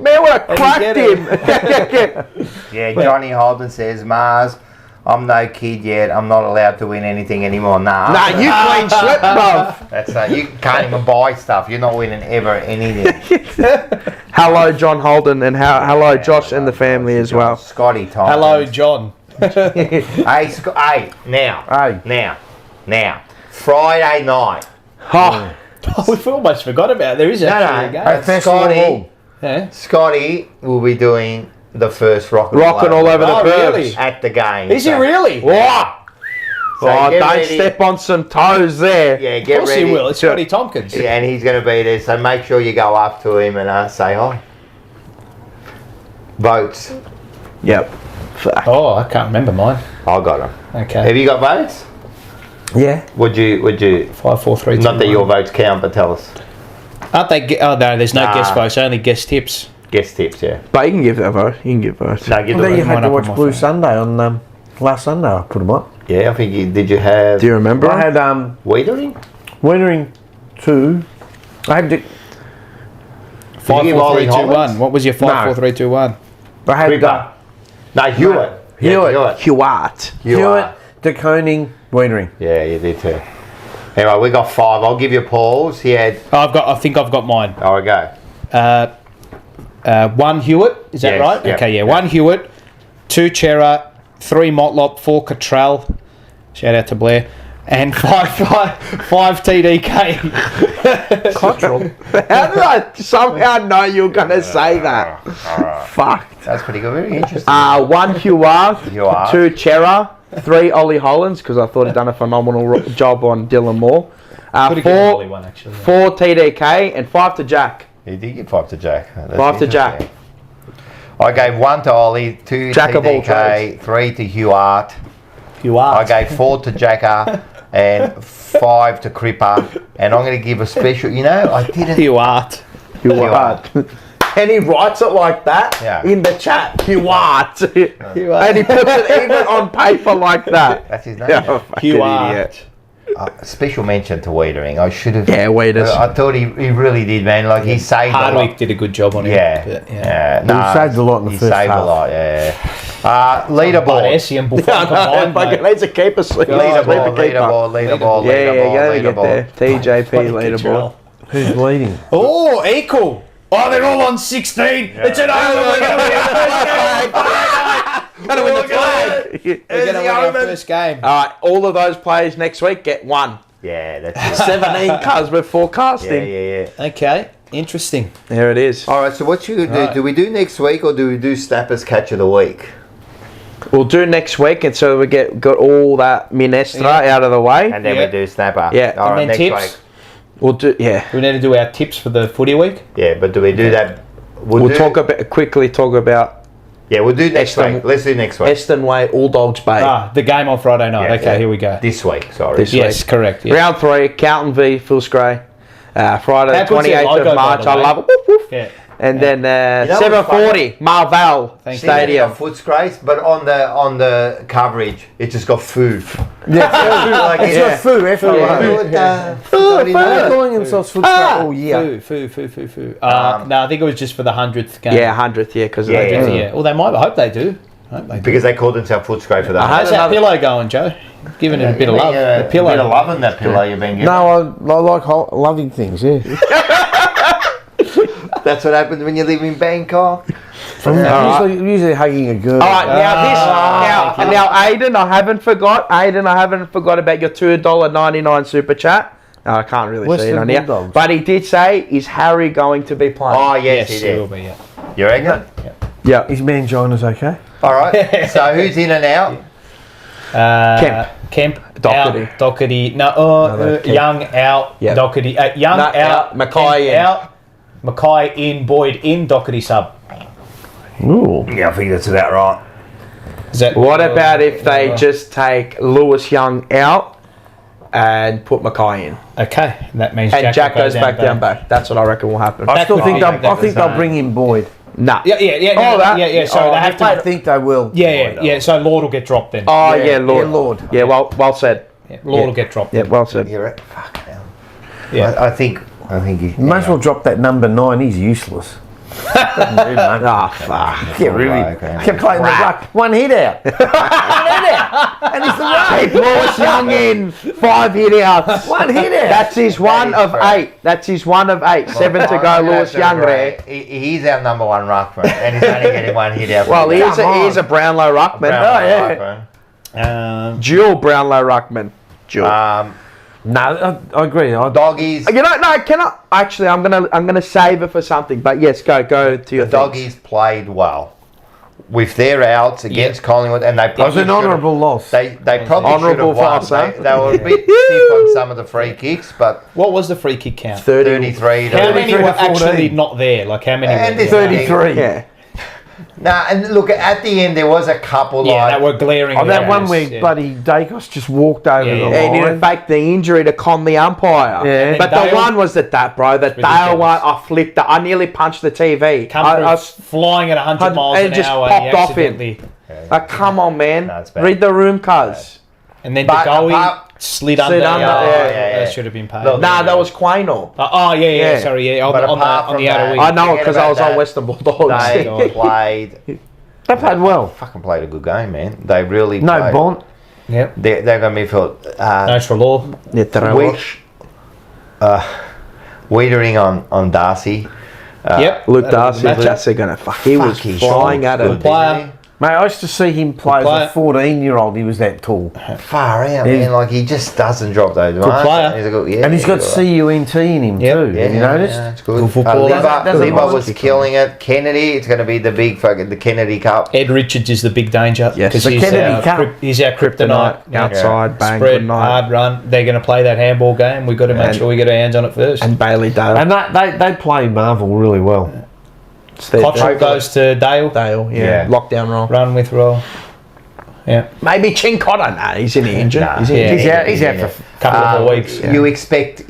me. I would have And you cracked get him. Yeah, Johnny Holden says, Mars, I'm no kid yet. I'm not allowed to win anything anymore. Nah. Nah, you clean slip, bruv. That's you can't even buy stuff. You're not winning ever anything. Hello, John Holden, and hello, Josh and the family as well. Scotty Thompson. Hello, John. Hey, now. Friday night. Oh, Oh, we've almost forgot about it. There is actually a game. Scotty, Yeah. Scotty will be doing the first rocking all over the Oh, perch. really? at the game. Is he really? What? So Oh, get don't ready. step on some toes there. Yeah, Of get course ready. he will. It's Scotty Tompkins. Yeah, and he's going to be there. So make sure you go up to him and say hi. Votes. Yep. Fuck. Oh, I can't remember mine. I got them. Okay. Have you got votes? Yeah. Would you? 5, 4, 3, 2, Not that 1. your votes count, but tell us. Aren't they? Oh no, there's no Nah. guest votes. Only guest tips. Guest tips, yeah. But you can give that a vote. You can give votes. No, give And then the you vote. had mine to up watch on my Blue phone. Sunday on last Sunday. I put them up. Yeah, I think did you have Do you remember? I had Wiedering? Winnering 2. I had to, 5, give 4, Ollie 3, 2, Hollins? 1. What was your 5, No. 4, 3, 2, 1? I had Cripper. No, Hewitt. Yeah, Hewitt. Hewitt. Hewitt, De Koning, Winnering. Yeah, you did too. Anyway, we got 5. I'll give you Paul's. He had. I think I've got mine. Oh, we go. 1 Hewitt. Is that Yes, right? yep, Okay, yeah. yep. 1 Hewitt, 2 Chera, 3 Motlop, 4 Cottrell. Shout out to Blair. And 5 TDK. Cottrell. How did I somehow know you were going to say that? Fuck. That's pretty good. Very interesting. 1 Hewitt, Hewitt. 2 Chera, 3 Ollie Hollins, because I thought he'd done a phenomenal job on Dylan Moore. Could've given Ollie one, actually. 4 TDK, and 5 to Jack. He did give 5 to Jack. That's 5 to interesting. Jack. I gave 1 to Ollie, 2 Jack to of all TDK, 3 to Hewitt. You are. I gave 4 to Jacker and 5 to Cripper. And I'm going to give a special. You know, I didn't. You are. Hewitt. And he writes it like that in the chat. You are. And he puts it even on paper like that. That's his name. Yeah, You idiot. Special mention to Wiedering. I should have. Yeah, Wieders. I thought he really did, man. Like he saved a lot. Hardwick did a good job on him. Yeah. He saved a lot in the first saved half. a lot, yeah. Leaderboard. Essie and Buffon combined, Fucking mate. needs a keeper sleep. Leaderboard. Yeah, you gotta get there. TJP leaderboard. Who's leading? Oh, equal. Oh, they're all on 16. It's an over. We're going to win our first game. Gotta win the flag. We're going to win our first game. All right, all of those players next week get one. Yeah, that's it. 17 cars we're forecasting. Yeah. Okay, interesting. There it is. All right, so what you do? Right. Do we do next week or do we do Snapper's Catch of the Week? We'll do next week, and so we got all that Minestra out of the way. And then Yeah. we do Snapper. Yeah. All right, And then next tips? week. We'll do, yeah. We need to do our tips for the footy week. Yeah, but do we do that? We'll quickly talk about Yeah, we'll do next Eston- week. Let's do next week. Eston Way, All Dogs Bay. The game on Friday night. Yeah, Okay, yeah. here we go. This week, sorry. This Yes, correct. Yeah. Round 3, Carlton v Footscray. Friday How the good's their 28th logo, of by March. the I way? love it. Woof, woof. Yeah. And then know what's 7:40, Marvel Thank you. Stadium. Footscrays, but on the coverage, it just got food. Yeah, Like it's yeah. got foo everywhere. They're calling themselves Footscray all year. Foo. No, I think it was just for the 100th game. Yeah, 100th, yeah, because Yeah, of yeah. that. Yeah. Well, they might. I hope they do. Because they called themselves Footscray for that. How's that pillow going, Joe? Giving it a bit of love. Yeah, The pillow. bit of loving that pillow you've been given. No, I like loving things, yeah. That's what happens when you live in Bangkok. Usually hugging a girl. All right, now Aiden, I haven't forgot about your $2.99 super chat. No, I can't really see it Western on here. Bulldogs. But he did say, is Harry going to be playing? Oh, yes, Yes, he it will did. be. Yeah. You reckon? yeah. Is Mangina's okay? All right. So who's in and out? Kemp. Doherty. Out. Doherty. No, Young out. Yeah. Doherty. Young No, out. out. Mackay Kemp in. out. Mackay in. Boyd in. Doherty sub. Ooh. Yeah, I think that's about right. Is that, What about if they just take Lewis Young out and put Mackay in? Okay, that means And Jack will go goes down back. That's what I reckon will happen. I still could think be. they'll, That I think was they'll bring in Boyd. Nah. Yeah. Oh, that? Yeah. So they have to. I think they will. Yeah. So Lord will get dropped then. Oh, yeah, Lord. Yeah, Lord. Yeah, well said. Lord will get dropped. Yeah, well said. You're right. Fuck hell. Yeah. I think he. You may as well drop that number 9. He's useless. Doesn't do much. Ah, fuck. Get rid of him. Okay. Kept playing the ruck. One hit out. And he's the ruck. Keep Lewis Young in. 5 hit outs. One hit out. That's his one of 8. That's his one of 8. 7 to go, Lewis Young there. He's our number one ruckman, and he's only getting one hit out. Well, he Come on. is a Brownlow ruckman. Brownlow ruckman. Dual Brownlow ruckman. Dual. No, I agree. Doggies. You know, no, can I? Actually, I'm gonna save it for something. But yes, go to your The Doggies played well with their outs against Collingwood, and they It was probably an honourable loss. They probably Honourable should have for won. us, They were a bit stiff on some of the free kicks, but What was the free kick count? 33 to How many 33 were to 14. actually not there? Like how many? And were it's there? 33. Yeah. Nah, and look, at the end there was a couple Yeah, like that were glaring. Oh, that one errors, where yeah. bloody Dacos just walked over Yeah, the yeah. And in line. fact, the injury to con the umpire. Yeah. But Dale- the one was that bro. That Dale ridiculous. one, I flipped it. I nearly punched the TV. Come I through flying at 100 miles and an it just hour. popped and he off him. accidentally- Come on, man. No, it's bad. Read the room, cuz. And then But the goalie apart- slid under. under, yeah. That should have been paid. Look, Nah, that was Quaynor. Oh, yeah. Yeah. Sorry, yeah. But On apart the from outer that- wing. I know Forget because I about was on that. Western Bulldogs. they played. They played well. Fucking played a good game, man. They really No played. Bont. Yep. They're going to midfield. No for law. Yeah, Wish, Wiedering on Darcy. Yep. Luke Darcy, Matchup. that's gonna fuck. He was he's flying at good, it. Player. Mate, I used to see him play as player. a 14-year-old. He was that tall. Far out, Yeah. man. Like he just doesn't drop those marks. player. He's a good, yeah, And he's got good. CUNT in him Yep. too. Have you noticed? Yeah, it's good. Good footballer. Doesn't Liba mind was you. killing it. Kennedy, it's going to be the big the Kennedy Cup. Ed Richards is the big danger. Yes. Because The he's Kennedy our, Cup. he's our kryptonite. Outside, bang, Spread, good night. hard run. They're going to play that handball game. We've got to make And- sure we get our hands on it first. And Bailey Dale. And they play Marvel really well. Cottrell goes to Dale. Dale, yeah. Yeah. Lockdown roll. Run with roll. Yeah. Maybe Chincotta. Nah, he's in the injury. Nah. He's in Yeah. He's out for Couple of more weeks. You expect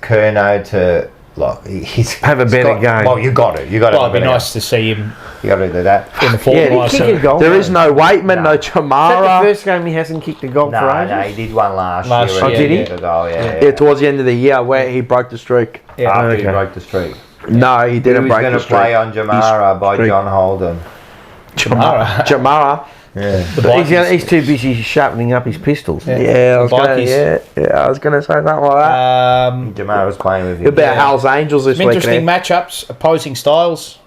Kerno to Like he's Have a better game. Well, you got to. Well, it'd be nice to see him You got to do that. in the forward Yeah, line. he kicked a goal. There is no Waitman, no Is that the Chamara. first game he hasn't kicked a goal for ages? No, he did one last Last year. year, did he? Yeah, goal, yeah. Yeah, towards the end of the year where he broke the streak. Yeah. After he Okay. broke the streak. No, he He didn't was break going the to streak. play on Jamara by streak. John Holden. Jamara. Yeah. He's too busy sharpening up his pistols. Yeah, I was gonna, Bikies. I was gonna say something like that. Jamara's playing with He'll him. be at Hell's Angels this Some week. interesting matchups, opposing styles.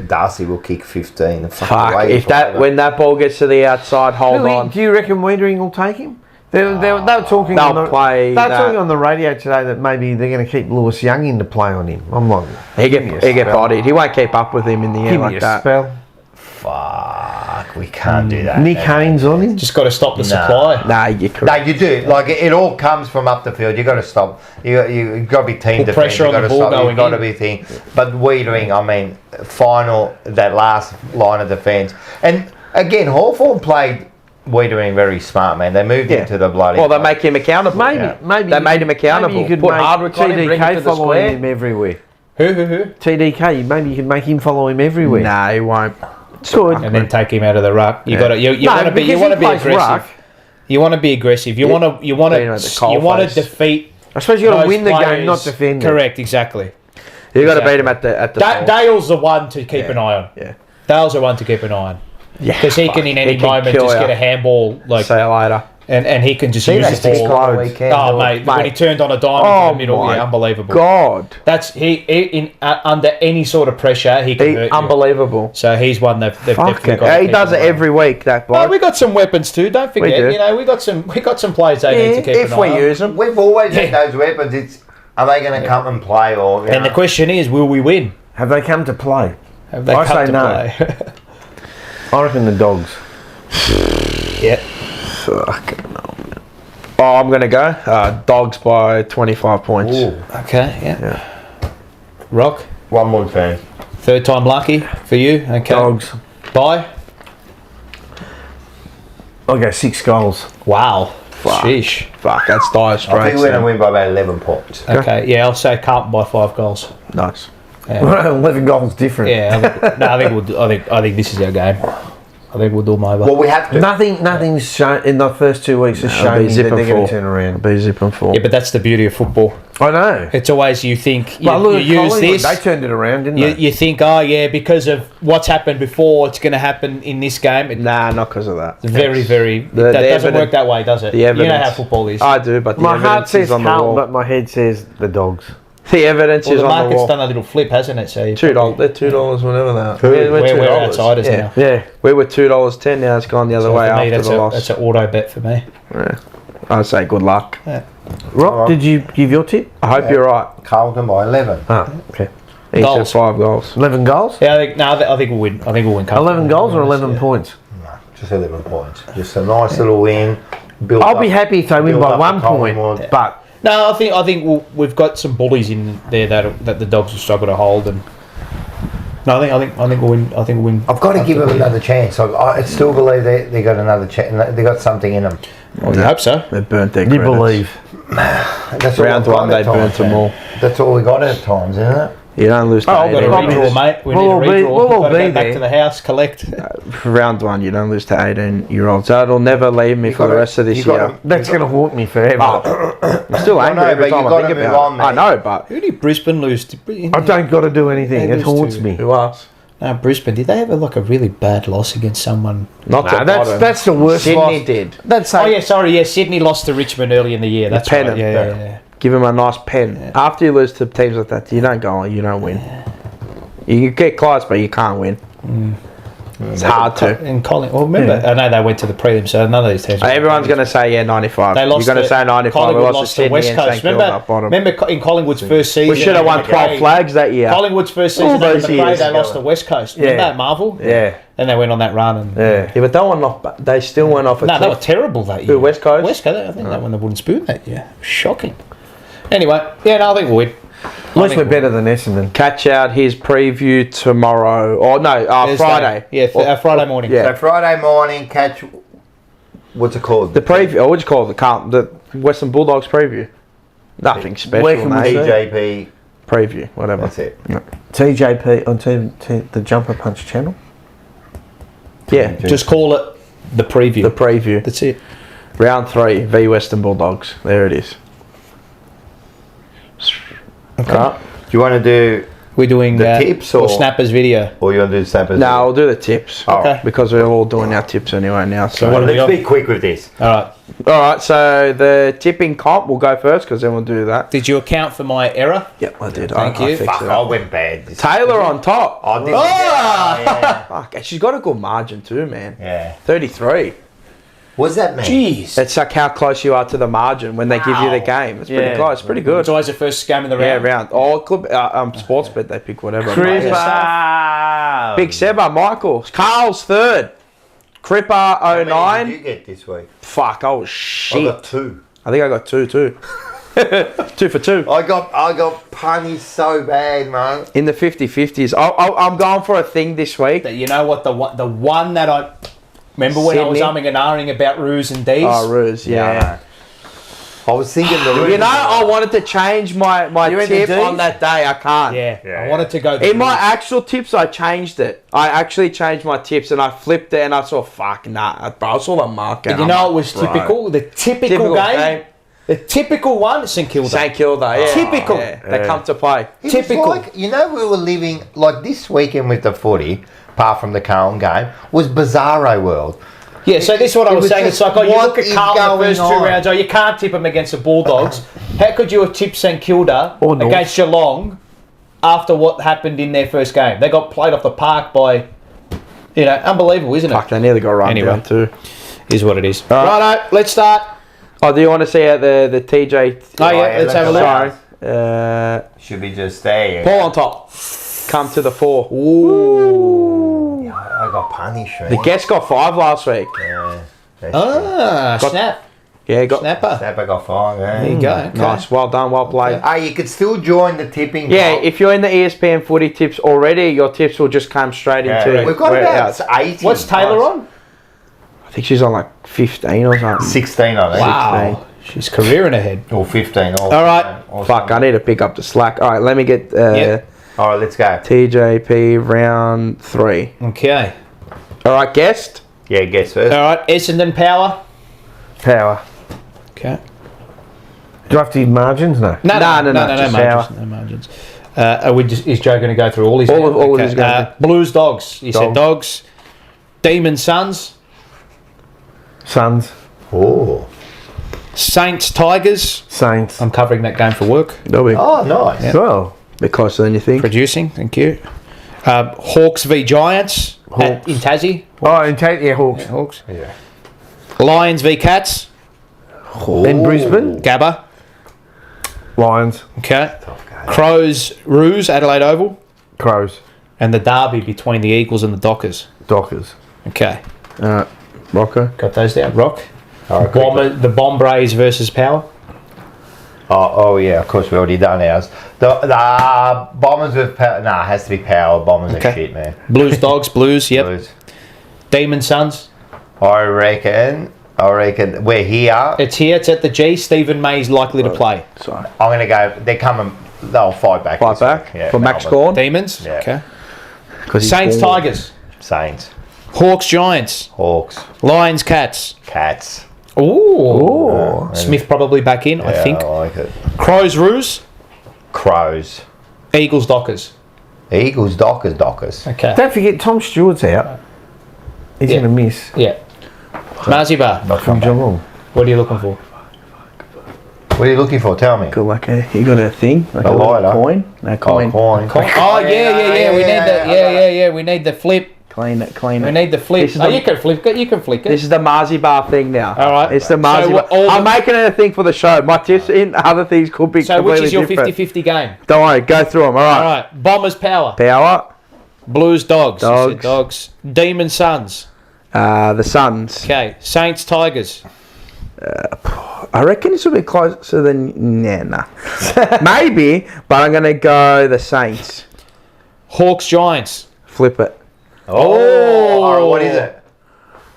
Darcy will kick 15. Fuck, if that when that ball gets to the outside, hold Really? on. Do you reckon Wiedering will take him? They were talking. They'll on the, play They were that. talking on the radio today that maybe they're going to keep Lewis Young in to play on him. I'm like, He get bodied. He won't keep up with him in the give end me like a that. spell. Fuck, we can't do that. Nick man. Haynes on him. Just got to stop the Nah. supply. Nah, you're correct. No, you do. Like it all comes from up the field. You got to stop. You got to be team Put defense. pressure You on got the to ball stop. You going got to in. be thing. But Wiedering, I mean, final that last line of defence. And again, Hawthorn played Wiedering very smart, man. They moved Yeah. into the bloody. Well, they make him accountable. Maybe They made him accountable. Maybe you could Put make Hardwick on him, bring him to TDK the following square. him everywhere. Who? TDK, maybe you could make him follow him everywhere. Nah, he won't. Good. And then take him out of the ruck. You Yeah. got to. You No, want to be. You because want to he be plays aggressive. ruck. You want to be aggressive. You want to. You want Being at the to. You want coalface. to defeat. I suppose you got to those win the game, players. not defend it. Correct. Exactly. You got to Exactly. beat him at the. Dale's the one to keep an eye on. Yeah. Dale's the one to keep an eye on. Yeah. Because he can in any can moment kill just ya. get a handball like, See you later. and he can just See, use they the stick ball. on the weekend. Oh mate, when he turned on a diamond Oh, in the middle, my yeah, unbelievable. God, That's under any sort of pressure, he can hurt you. unbelievable. So he's one they've Fuck definitely it. got. to He keep does an it eye on. every week. That No, bloke. we got some weapons too. Don't forget, do. you know, we got some players they need to keep if an we eye on. use them. We've always had Yeah. those weapons. It's are they going to come and play or? And the question is, will we win? Have they come to play? Have they I come say to no. play? I reckon the Dogs. Yeah. Fucking no. Oh, I'm gonna go. Dogs by 25 points. Ooh, Okay. Yeah. Rock. 1-1 fan. Third time lucky for you. Okay. Dogs. Bye. I'll go 6 goals. Wow. Fuck. Sheesh. Fuck, that's dire I think straight. we're going to win by about 11 points. Okay. Yeah, I'll say Carlton by 5 goals. Nice. Yeah. 11 goals different. Yeah. I think we'll. I think this is our game. I think we'll do them over. Well, we have to. Nothing's shown in the first 2 weeks has shown me that they're going to turn around. Be zipping full. Yeah, but that's the beauty of football. I know. It's always you think you, But look, you use Collingwood, this. they turned it around, didn't You, they? you think, oh yeah, because of what's happened before, it's going to happen in this game. It's Nah, not because of that. very, very. The that doesn't evidence- work that way, does it? the You know evidence- how football is. I do, but the My heart evidence says is on the Carlton, wall. but my head says the Dogs. The evidence well, is the on the market's wall. done a little flip, hasn't it? So you $2. They're $2, whatever that. Who? We're outsiders now. Yeah. We were $2.10. Now it's gone the other So way for me, after that's the a loss. that's an auto bet for me. Yeah. I'd say good luck. Rob, did you give your tip? I hope you're right. Carlton by 11. Ah, okay. He Goals. said 5 goals. 11 goals? Yeah, I think we'll win. I think we'll win. Carlton. 11 goals or 11 Yeah. points? No, just 11 points. Just a nice little win. Build I'll up- be happy if they win build by up 1 the point, Collingwood. but No, I think we've got some bullies in there that the Dogs will struggle to hold, and no, I think we'll win. I think we'll win. I've got to give them another chance. I still believe they got another chance. They got something in them. I hope so. They burnt their you credits. believe. That's all Round we've got one, at they burnt times, them man. all. That's all we got at times, isn't it? You don't lose to We've got a 18. redraw, mate. We need We'll a all be- redraw. we'll all We've got to be go back there. to the house, collect. Round one, you don't lose to 18-year-olds. That'll never leave me for the rest of this You gotta- year. That's going to haunt me forever. I'm still angry know, every but you time I gotta think move about on, it. I mate. know, but Who did Brisbane lose to? I don't got to do anything. Yeah, It haunts those two. me. who else? No, Brisbane. Did they have a really bad loss against someone? Not Nah, the that's bottom. that's the worst Sydney loss. did. That's Oh yeah, sorry. Yeah, Sydney lost to Richmond early in the year. That's pennant, right. Yeah. Give him a nice pen. After you lose to teams like that, you don't go on, you don't win. You can get close, but you can't win. It's hard to. And Colin. Well, remember, I know they went to the prelim, so none of these teams. Everyone's going to say, yeah, 95. They lost. You're going to say 95. We Collingwood lost to Sydney West and Coast. St Kilda up bottom. Remember in Collingwood's first season. We should have won 12 flags that year. Collingwood's first All season. those They years. lost to West Coast. Remember Yeah. that Marvel? Yeah. And they went on that run. And Yeah. Yeah, but they went off. They still went off a No, they were cliff. terrible that year. Who, West Coast? West Coast. I think they won the wooden spoon that year. Shocking. Anyway, yeah, no, I think we'll win. At least we're better than Essendon. Catch out his preview tomorrow. Or no, Thursday. Friday. Yeah, Or- Friday morning. Yeah. So Friday morning, catch. What's it called? The preview. Or what do you call it? The Western Bulldogs preview. Nothing special, Where can we mate. see? TJP Preview, whatever. That's it. TJP on the Jumper Punch channel. Yeah, Just call it the preview. the preview. That's it. Round 3, v Western Bulldogs. There it is. Okay. Right. Do you want to do, We're doing The tips or or- Snappers video. or you want to do Snappers? No, I'll do the tips. Okay. Because we're all doing our tips anyway now. So, what do we Let's got? be quick with this. All right. all right. So the tipping comp, we'll go first because then we'll do that. Did you account for my error? Yep, I did. Thank I you. fixed Fuck, it I up. went bad. Taylor on top. I did. Ah! Fuck, and she's got a good margin too, man. Yeah. 33. What's that mean? Jeez. It's like how close you are to the margin when they give you the game. It's pretty Yeah. close. Pretty good. It's always the first game of the Yeah, round. round. Oh, it could be, sports bet they pick whatever. Cripper. Big Seba, Michael. Carl's third. Cripper How many 09. did you get this week? Fuck, I was I shit. got 2. I think I got 2 too. 2 for 2. I got punny so bad, man. In the 50-50s. I'm going for a thing this week. You know what? The one that I remember when I was Sydney. umming and ahhing about Roos and D's. Oh, Ruse, yeah. I was thinking the You know, I wanted to change my went tip to D's? on that day. I can't. Yeah, I wanted to go. In my actual tips, I changed it. I actually changed my tips and I flipped it and I saw, fuck, nah. Bro, I saw the market. You know, it was typical. The typical game. The typical one, St Kilda. St Kilda, yeah. Typical. Yeah, they come to play. It Typical. was like, you know, we were living like this weekend with the footy, apart from the Carlton game, was bizarro world. Yeah, so this is what I It was was saying. just, It's like, oh, you what look at is Carlton the first going 2 on? rounds. Oh, you can't tip them against the Bulldogs. How could you have tipped St Kilda Or North. against Geelong after what happened in their first game? They got played off the park by, unbelievable, isn't it? Fuck, they nearly got run Anyway. down too. Is what it is. All right. Righto, let's start. Oh, do you want to see out the TJ? Oh, yeah, let's have a look. Sorry. Should be just there. Paul on top. Come to the 4. Ooh. I got punished. The guest got 5 last week. Yeah. Snap. Yeah, got Snapper. Snapper got 5, yeah. There you go. Okay. nice. Well done. Well played. Hey, you could still join the tipping. Yeah, club. if you're in the E ESPN footy tips already, your tips will just come straight into. We've got where- about 80. What's Taylor on? I think she's on like 15 or something. 16, I think. Wow. She's careering ahead. Or 15. Or All right. or Fuck, I something. need to pick up the slack. All right, let me get Yep. All right, let's go. TJP round 3. Okay. All right, guest. Yeah, guess first. All right, Essendon Power. Power. Okay. Do I have to do margins? No. No, no just margins. No margins. Is Joe going to go through all his? All of his going Blues Dogs. You said Dogs. Demon Suns. Suns. Oh. Saints Tigers. Saints. I'm covering that game for work. They'll be Oh, nice. Yeah. Well, a bit closer than you think. Producing. Thank you. Hawks v Giants. Hawks. In Tassie. oh, and take the Hawks. Hawks. Yeah. Lions v Cats. In Brisbane, Gabba. Lions, Okay. Crows Roos Adelaide Oval. Crows, And the derby between the Eagles and the Dockers. Dockers. Okay. Rocco. Got those down. Rock. All right, quickly. The Bombrays versus Power. Oh, yeah, of course, we already done ours. The Bombers with power. Nah, it has to be Power. Bombers Okay. are shit, man. Blues Dogs. Blues. Yep. Blues. Demon Suns. I reckon we're here. It's here. It's at the G. Stephen May's likely to play. Sorry. I'm going to go. They're coming. They'll fight back. Fight this back week. Yeah, for Max Melbourne. Gorn. Demons. Yeah. Okay. 'Cause he's Saints born. Tigers. Saints. Hawks Giants. Hawks. Lions Cats. Cats. Ooh. Smith probably back in. I Yeah, think. I like it. Crows Roos. Crows. Eagles Dockers. Eagles. Dockers. Okay. Don't forget Tom Stewart's out. He's Yeah. going to miss Yeah. Marzibar. Not from from Geelong. What are you looking for? What are you looking for? Tell me. Got like you got a thing, like A little lighter. coin. No coin. Coin. Oh yeah. We need that. Yeah. We need the flip. Clean it. Clean We it. need the flip. This is Oh, the- you can flip it. You can flick it. This is the Marzi Bar thing now. All right. It's the So Marzi what- Bar. all I'm the- making it a thing for the show. My tips in other things could be So completely which is your different. 50-50 game? Don't worry, go through them. All All right. right. Bombers Power. Power. Blues Dogs. You said Dogs. Dogs. Demon Suns. The Suns. Okay. Saints Tigers. I reckon this will be closer than nah. Maybe, but I'm gonna go the Saints. Hawks Giants. Flip it. Oh. All right, what is it?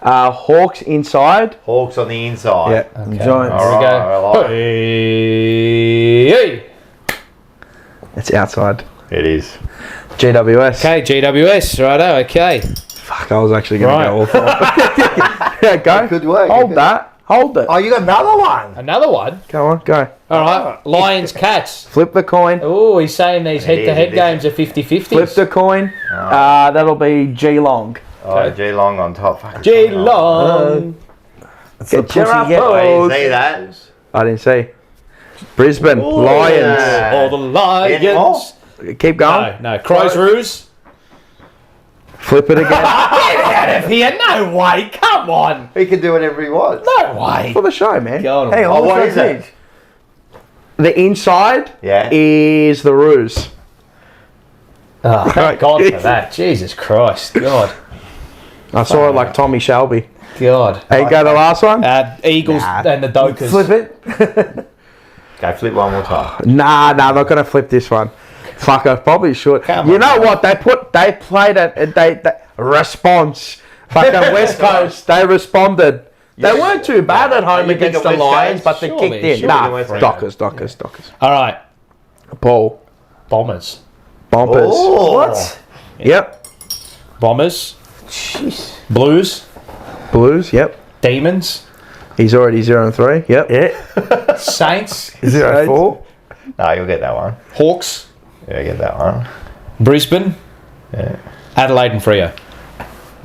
Hawks inside. Hawks on the inside. Yeah. Giants. All Here we right, I go. like it. Hey. It's outside. It is. GWS. Okay, GWS. Righto. Okay. Fuck, I was actually going to go all four. Yeah, go. Good work. Hold that. Hold it. Oh, you got another one. Another one. Go on, go. All right. Lions, Cats. Flip the coin. Oh, he's saying these head-to-head games are 50-50s. Flip the coin. That'll be Geelong. Oh, Geelong on top. Fucking Geelong. Get your Oh, apples. you see that? I didn't see. Brisbane. Lions. Yeah. All the Lions. More? Keep going. No. Crows, Roos. Flip it again. Get out of here. No way. Come on. He can do whatever he wants. No way. For the show, man. Go on. Hang on, Oh, what's what is that it? pitch? The inside Yeah. is the Roos. Oh, thank God for that. Jesus Christ. God. I saw it like Tommy Shelby. God. Hey, go the last one? Eagles and the Dockers. Flip it. Go flip one more time. Nah, I'm not gonna flip this one. Fuck, I probably should. Come You on, know man. what? They played they response. Fucking West Coast, they responded. They weren't too bad at home You think against of the West Lions, Coast? but they Surely, kicked in. surely Nah, West Coast. Dockers. All right. Paul, Bombers. Bombers. Oh. What? Yep. Bombers. Jeez. Blues. Blues. Yep. Demons. He's already 0-3. Yep. Yeah. Saints. 0-4. No, you'll get that one. Hawks. Yeah, get that one. Brisbane. Yeah. Adelaide and Freo.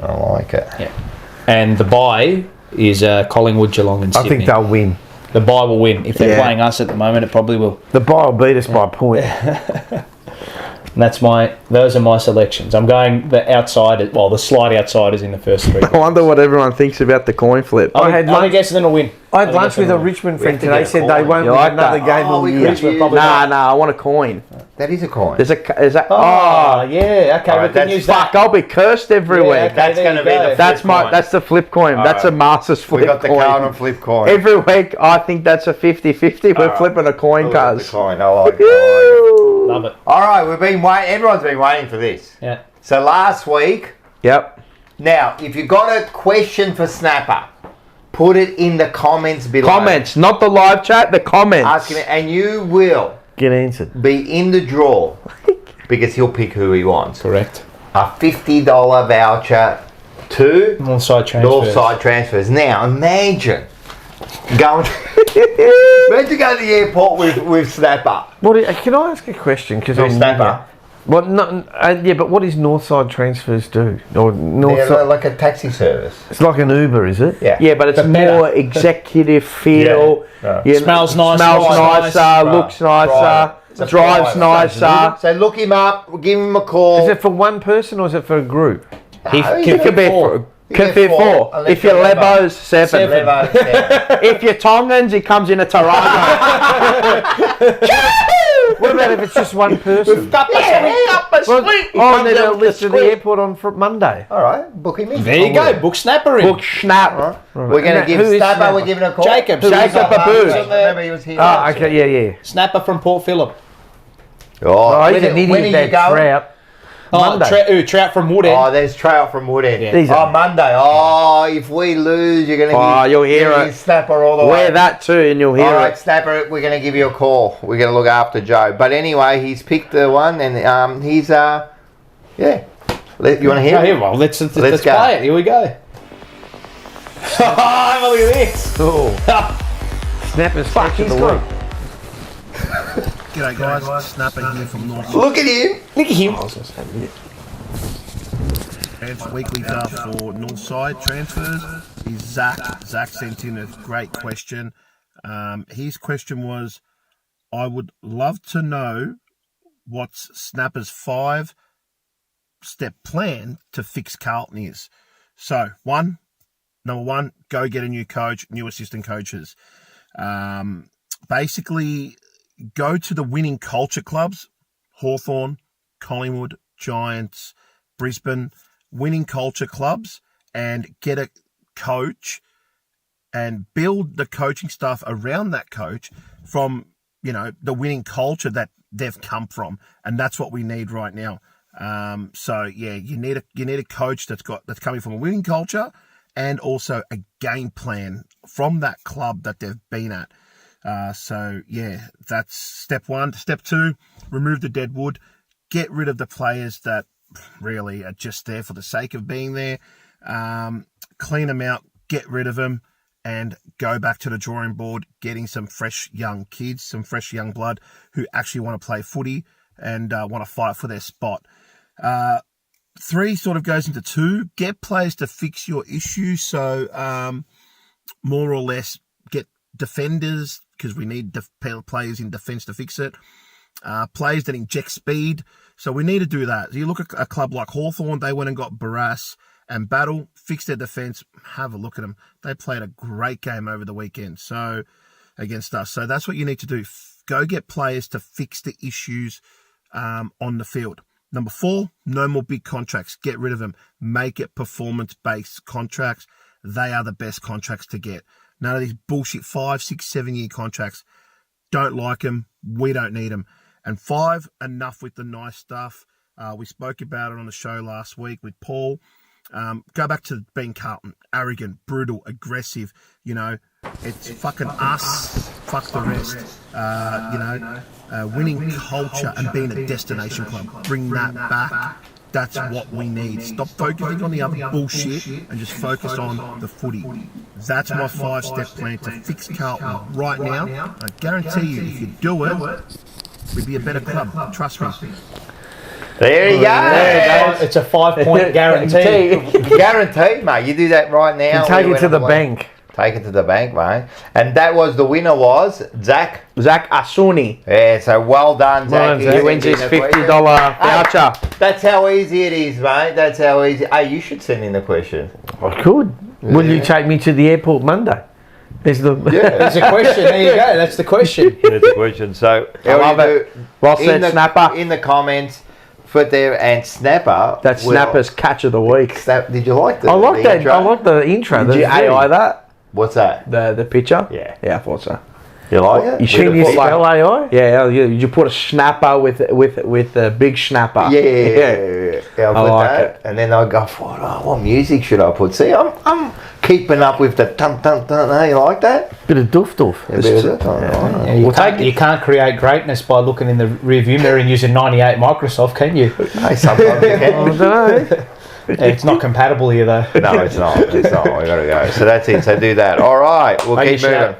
I like it. Yeah. And the bye is Collingwood, Geelong and I Sydney. think they'll win. The bye will win. If they're Yeah. playing us at the moment, it probably will. The bye will beat us by a point. And those are my selections. I'm going the outside, well, the slight outsiders in the first three. I wonder what everyone thinks about the coin flip. I had I'm lunch- guessing it'll win. I had lunch with a Richmond friend have to today. get a Said they coin. won't You win like another that? game Oh, all we year. could use- Nah, I want a coin. That is a coin. Is that? Oh, yeah. Okay, All right, we can that's use Fuck! that. I'll be cursed every Yeah, week. okay, That's there gonna you be go. the That's flip coin. That's the flip coin. All That's right. a master's flip We got the coin. Carlton flip coin. Every week, I think that's a 50-50. We're right. flipping a coin, Look at the cuz. coin. I like it. Love it. All right, we've been waiting. Everyone's been waiting for this. Yeah. So last week, Yep. now if you got a question for Snapper, put it in the comments below. Comments, not the live chat. The comments. Ask him, and you will Get answered. be in the draw because he'll pick who he wants. Correct. A $50 voucher to Northside transfers. Northside transfers. Now imagine going. Imagine going to the airport with Snapper. Can I ask a question? Because With I'm Snapper. Well, no, yeah, but what does Northside transfers do? Or They're Northside? like a taxi service. It's like an Uber, is it? Yeah. Yeah, but it's The better. more executive feel. Yeah. You know, Smells nice, Smells drives nicer. nice. Looks nicer. Drive. It's a Drives drive. nicer. So look him up. Give him a call. Is it for one person or is it for a group? He No, It could be four. for. Can get fit four, four. unless If you're you're Lebo. Lebos, seven. Levo, yeah. If you're Tongans, he comes in a Tarago. What about if it's just one person? Well, Oh, and then they'll list to the airport on Monday. All right, book him in. There you go. Book Snapper in. Book snap. We're going to give Who is Snapper. Snapper? We're giving a call. Jacob. Who is Jacob Snapper? Babu. Remember he was here. Oh, okay, yeah. Snapper from Port Phillip. Oh, Oh, when, he's an idiot, when are you that going? Trout. Oh, Monday. Trout from Woodend. Oh, there's Trout from Woodend. Yeah. These Oh, are- Monday. Oh, if we lose, you're going to Oh, you'll hear it. Snapper all the way. Wear that too, and you'll hear All right, it. Snapper, we're going to give you a call. We're going to look after Joe. But anyway, he's picked the one, and he's, yeah. You want to hear Oh, it? here, well, let's go. play it. Here we go. Have a look at this. Oh. Snappers fuck of the week. G'day guys, Snapper here from Northside. Look at him. Look at him. Transfer weekly draft for Northside transfers is Zach. Zach sent in a great question. His question was, I would love to know what's Snapper's 5-step plan to fix Carlton is. So, number one, go get a new coach, new assistant coaches. Basically, go to the winning culture clubs, Hawthorn, Collingwood, Giants, Brisbane, winning culture clubs, and get a coach and build the coaching staff around that coach from, the winning culture that they've come from. And that's what we need right now. You need a coach that's coming from a winning culture and also a game plan from that club that they've been at. So yeah, that's step one. Step two, remove the dead wood. Get rid of the players that really are just there for the sake of being there. Clean them out, get rid of them, and go back to the drawing board, getting some fresh young kids, some fresh young blood who actually want to play footy and want to fight for their spot. 3 sort of goes into 2. Get players to fix your issues. So more or less get defenders, because we need players in defence to fix it. Players that inject speed. So we need to do that. You look at a club like Hawthorn, they went and got Barras and Battle, fixed their defence. Have a look at them. They played a great game over the weekend against us. So that's what you need to do. Go get players to fix the issues on the field. Number 4, no more big contracts. Get rid of them. Make it performance-based contracts. They are the best contracts to get. None of these bullshit 5, 6, 7 year contracts. Don't like them. We don't need them. And 5, enough with the nice stuff. We spoke about it on the show last week with Paul. Go back to being Carlton. Arrogant, brutal, aggressive. You know, it's fucking us. Fuck the rest. Winning culture and being a destination club. Bring that back. That's what we need. Stop focusing on the other bullshit and just focus on the footy. That's my 5-step plan to fix Carlton right now. I guarantee you, if you do it, we'd be a better club. Trust me. There you go. It's a 5-point guarantee. Guaranteed, mate. You do that right now. Take it to the bank. Take it to the bank, mate. And that was the winner was Zach Asuni. Yeah, so well done, Zach. He wins his $50 voucher. That's how easy it is, mate. That's how easy. Hey, you should send in the question. I could. Will you take me to the airport Monday? There's a question. There you go. That's the question. That's the question. So, I love it. Well said, Snapper. In the comments, put there and Snapper. That's Snapper's catch of the week. Did you like that? I like that. Intro? I like the intro. Did you AI that? What's that? The picture? Yeah. Yeah, I thought so. You like it? You seen you spell AI? Yeah, you put a snapper with a big snapper. Yeah, I put like that. it. And then I go, what music should I put? See, I'm keeping up with the dun dun dun. You like that? Bit of doof. You can't create greatness by looking in the rearview mirror and using 98 Microsoft, can you? Hey, sometimes you can. I don't know. It's not compatible here, though. No, it's not. It's not. We gotta go. So that's it. So do that. All right, we'll keep moving.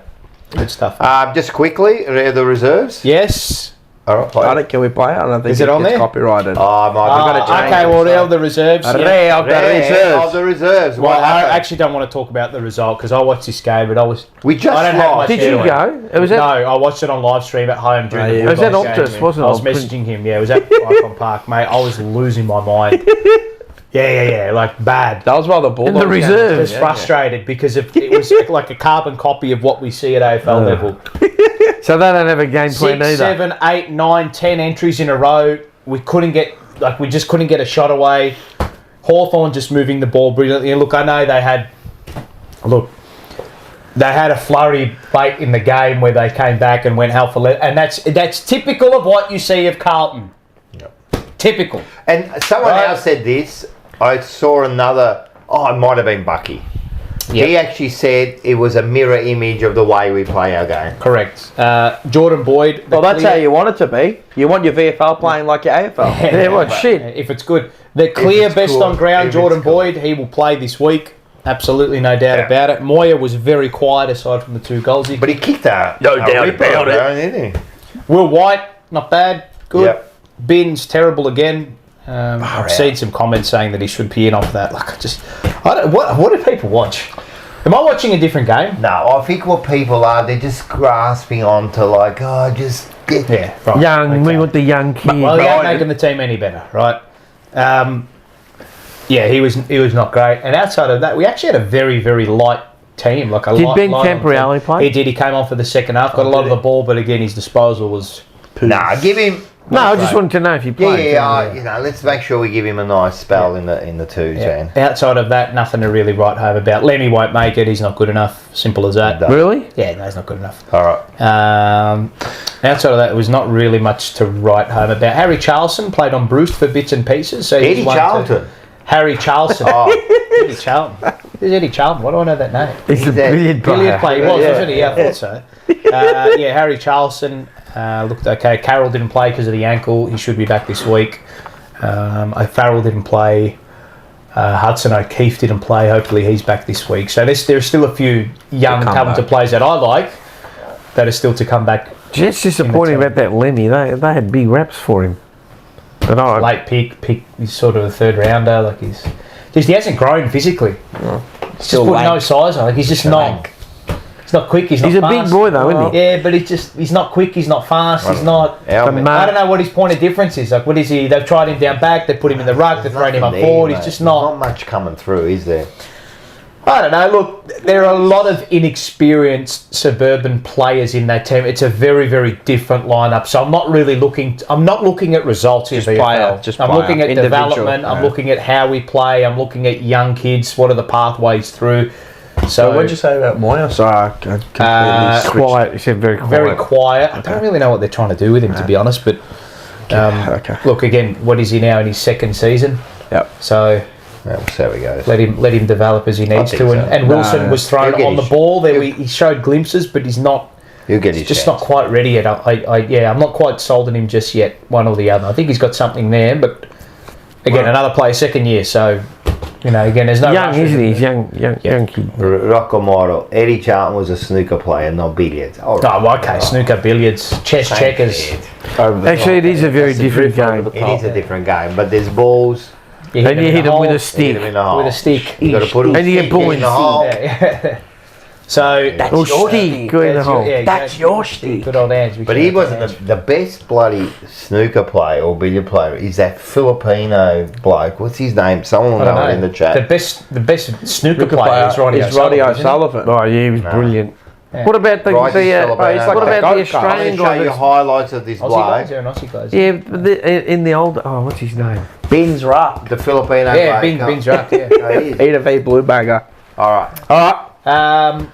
Good stuff. Just quickly, the reserves. Yes. All right, play. Can we play it? I don't think Is it on there? Copyrighted. Oh, my God. Okay, well, they're the reserves. Of the reserves. Well, I actually don't want to talk about the result because I watched this game, but I don't have much Did you go? No, I watched it on live stream at home during the it was at Optus, wasn't it? I was messaging him. Yeah, it was at Icon Park, mate. I was losing my mind. Yeah, like bad. That was while the Bulldogs. In the reserve. I was frustrated because it was like a carbon copy of what we see at AFL level. So they don't have a game plan 6, either. 7, 8, 9, 10 entries in a row. We just couldn't get a shot away. Hawthorn just moving the ball brilliantly. And look, I know they had a flurry late in the game where they came back and went hell for leather, and that's typical of what you see of Carlton. Yep. Typical. And someone else said this. I saw another. Oh, it might have been Bucky. Yep. He actually said it was a mirror image of the way we play our game. Correct. Jordan Boyd. Well, that's how you want it to be. You want your VFL playing like your AFL. Shit. If it's good. The clear best on ground, Jordan Boyd. He will play this week. Absolutely, no doubt about it. Moya was very quiet aside from the 2 goals. But he kicked that. No doubt about it. Didn't he? Will White, not bad. Good. Yep. Binns, terrible again. I've seen some comments saying that he should be in off that. What do people watch? Am I watching a different game? No, I think what people are, they're just grasping on to just get right. Young, okay. We want the young kid. Well, he ain't making the team any better, right? He was not great. And outside of that, we actually had a very, very light team. Did Ben Campriali play? He did. He came on for the second half, got a lot of the ball, but again, his disposal was poo. Nah, give him. No, I just wanted to know if he played. Let's make sure we give him a nice spell in the 2, Jan. Outside of that, nothing to really write home about. Lemmy won't make it. He's not good enough. Simple as that. Really? Yeah, no, he's not good enough. All right. Outside of that, it was not really much to write home about. Harry Charlson played on Bruce for bits and pieces. So Eddie Charlton. Harry Charlson. Eddie Charlton. There's Eddie Charlton. Why do I know that name? He's a billiard player. Billiard player. He was, wasn't he? Yeah, I thought so. Harry Charleston looked okay. Carroll didn't play because of the ankle. He should be back this week. Farrell didn't play. Hudson O'Keefe didn't play. Hopefully he's back this week. So there's still a few young talented players that I like that are still to come back. Just disappointing about that Lenny. They had big raps for him. But Late pick. He's sort of a third rounder. Like he hasn't grown physically. He's just put no size on. Like he's just not. He's not quick. He's not a fast. big boy though, isn't he? Yeah, but he's not quick. He's not fast. He's not. I don't know what his point of difference is. Like, what is he? They've tried him down back. They put him in the ruck. They've thrown him up forward. He's just not much coming through, is there? I don't know. Look, there are a lot of inexperienced suburban players in that team. It's a very, very different lineup. So I'm not really looking. I'm not looking at results in VFL. I'm looking at development. I'm looking at how we play. I'm looking at young kids. What are the pathways through? So what did you say about Moya? Sorry, I completely quiet. You said very quiet. Very quiet. I don't really know what they're trying to do with him, to be honest. But look, again, what is he now in his second season? Yep. So we'll see how he goes. Let him develop as he needs to. And Wilson was thrown on the ball. He showed glimpses, but he's not. He'll get his just chance. Not quite ready yet. I'm not quite sold on him just yet. One or the other. I think he's got something there, but again, another player, second year. So. Again, there's no young, isn't he? He's young kid. Rocco Moro. Eddie Charlton was a snooker player, not billiards. Snooker, billiards, chess, checkers. Actually, it is a very different game. It is a different game, but there's balls. And you hit them with a stick. With a stick. You got to put them and you get ball in the hole. Yeah. So that's your stick. Go in the hole. That's your stick. Good old hands. But he wasn't the best bloody snooker player or billiard player. Is that Filipino bloke? What's his name? Someone will know it in the chat. The best snooker player is Roddy O'Sullivan. Oh yeah, he was brilliant. Yeah. What about the Australian guy? Show you highlights of this bloke. Yeah, in the old. Oh, what's his name? Bins Rupp. The Filipino. Yeah, Bins Rupp. Yeah. Peter V. Blue Bagger. All right.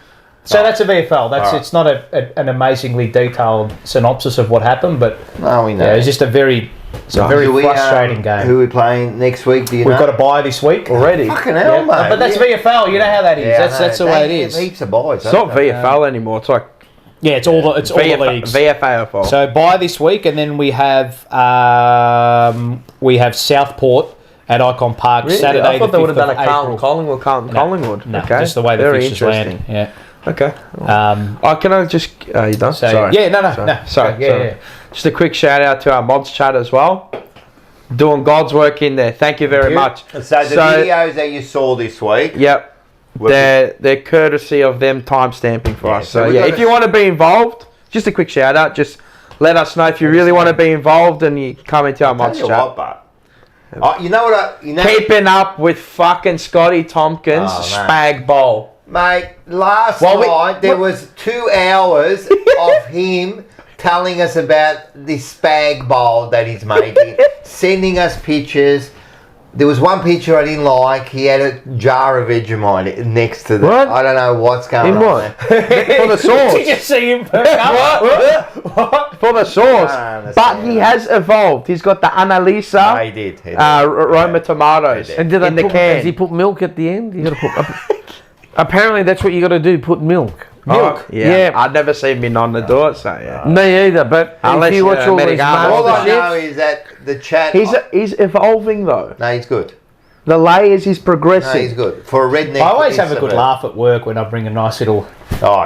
So that's a VFL. It's not an amazingly detailed synopsis of what happened, but no, we know. It's just a very frustrating game. Who are we playing next week? Do you know? We've got a bye this week already. Fucking hell, mate! But that's VFL. You know how that is. Yeah, that's the way it is. Heaps of buys. It's not VFL anymore. It's like it's all the leagues. VFL. So bye this week, and then we have Southport at Icon Park Saturday. I thought they would have done a April. Collingwood. No, okay. Just the way the Very fish is landing. Yeah. Okay. Can I just... you done? So, sorry. Yeah, no. Sorry. Yeah. Just a quick shout out to our mods chat as well. Doing God's work in there. Thank you very much. So the videos that you saw this week... Yep. They're courtesy of them timestamping for us. So if you want to be involved, just a quick shout out. Just let us know if you really want to be involved and you come into our mods chat. You know what? Keeping up with fucking Scotty Tompkins' spag bowl. Mate, last night there was 2 hours of him telling us about this spag bowl that he's making, sending us pictures. There was one picture I didn't like. He had a jar of Vegemite next to the... What? I don't know what's going on. What? For the sauce. Did you see him perk up? What? For the sauce. But he has evolved. He's got the Annalisa. No, he did. Roma tomatoes. And did in the can. Does he put milk at the end? You got to put... Apparently, that's what you got to do. Put milk. Milk? Yeah. I'd never seen me nonna do it, so yeah. Me either, but unless if you watch all these all I know is that the chat... He's evolving, though. No, he's good. The layers, he's progressing. No, he's good. For a redneck... I always have a good laugh at work when I bring a nice little... little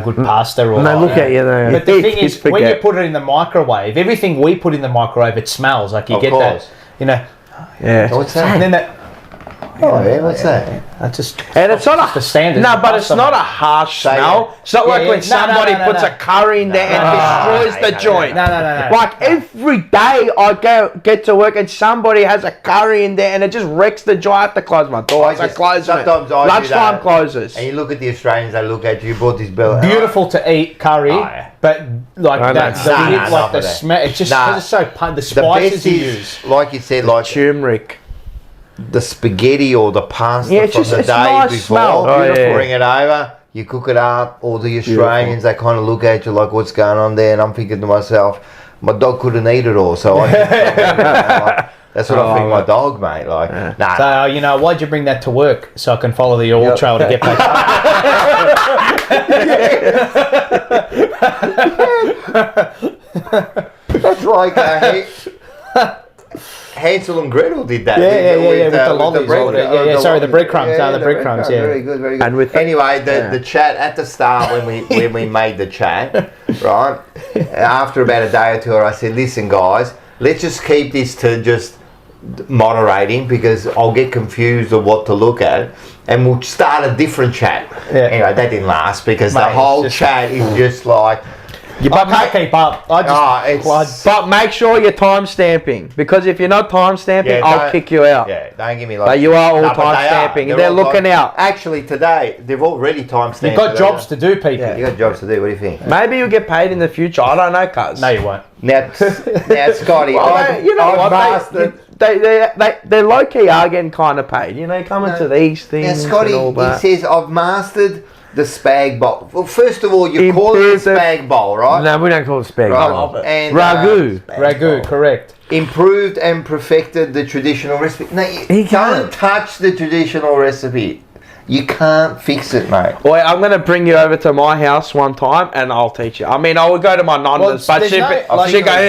good pasta or... And they look at you, though. But the thing is, when you put it in the microwave, everything we put in the microwave, it smells. Like you get that, Yeah. What's that? And then that... what's that? And it's not the standard. No, but it's not a harsh smell. It's not like when somebody puts a curry in there and destroys the joint. No. Like every day I get to work and somebody has a curry in there and it just wrecks the joint. I have to close my door. Sometimes lunchtime closes. And you look at the Australians, they look at you. You bought this bill. Beautiful to eat curry, but like the smell. It's just because it's so the spices you use. Like you said, like turmeric. The spaghetti or the pasta from the day nice before, beautiful. Bring it over, you cook it up. All the Australians, they kind of look at you like, what's going on there? And I'm thinking to myself, my dog couldn't eat it all, so I That's what I feed my dog, mate. Like, nah. So, you know, why'd you bring that to work? So I can follow the oil trail to get back That's like Hansel and Gretel did that. With the lollies. The breadcrumbs. The breadcrumbs, Very good, very good. And with anyway, the chat at the start when we made the chat, right? After about a day or two, I said, listen, guys, let's just keep this to just moderating because I'll get confused of what to look at, and we'll start a different chat. Anyway, that didn't last because the whole chat is just like. I can't keep up. But make sure you're time stamping, because if you're not time stamping, I'll kick you out. Yeah, don't give me like. But you are all time stamping, and they're looking out. Actually, today they've already time stamped. You've got jobs to do, people. You got jobs to do. What do you think? Maybe you'll get paid in the future. I don't know, cuz. No, you won't. Now, Scotty, they low key are getting kind of paid. You know, coming to these things. Now, Scotty, and all that. he says, I've mastered the spag bowl. Well, first of all, you call it a spag bowl, right? No, we don't call it spag bowl. And, Ragu, correct. Improved and perfected the traditional recipe. No, don't touch the traditional recipe. You can't fix it, mate. Well, I'm going to bring you over to my house one time and I'll teach you. I mean, I would go to my nonna's, but she'd go,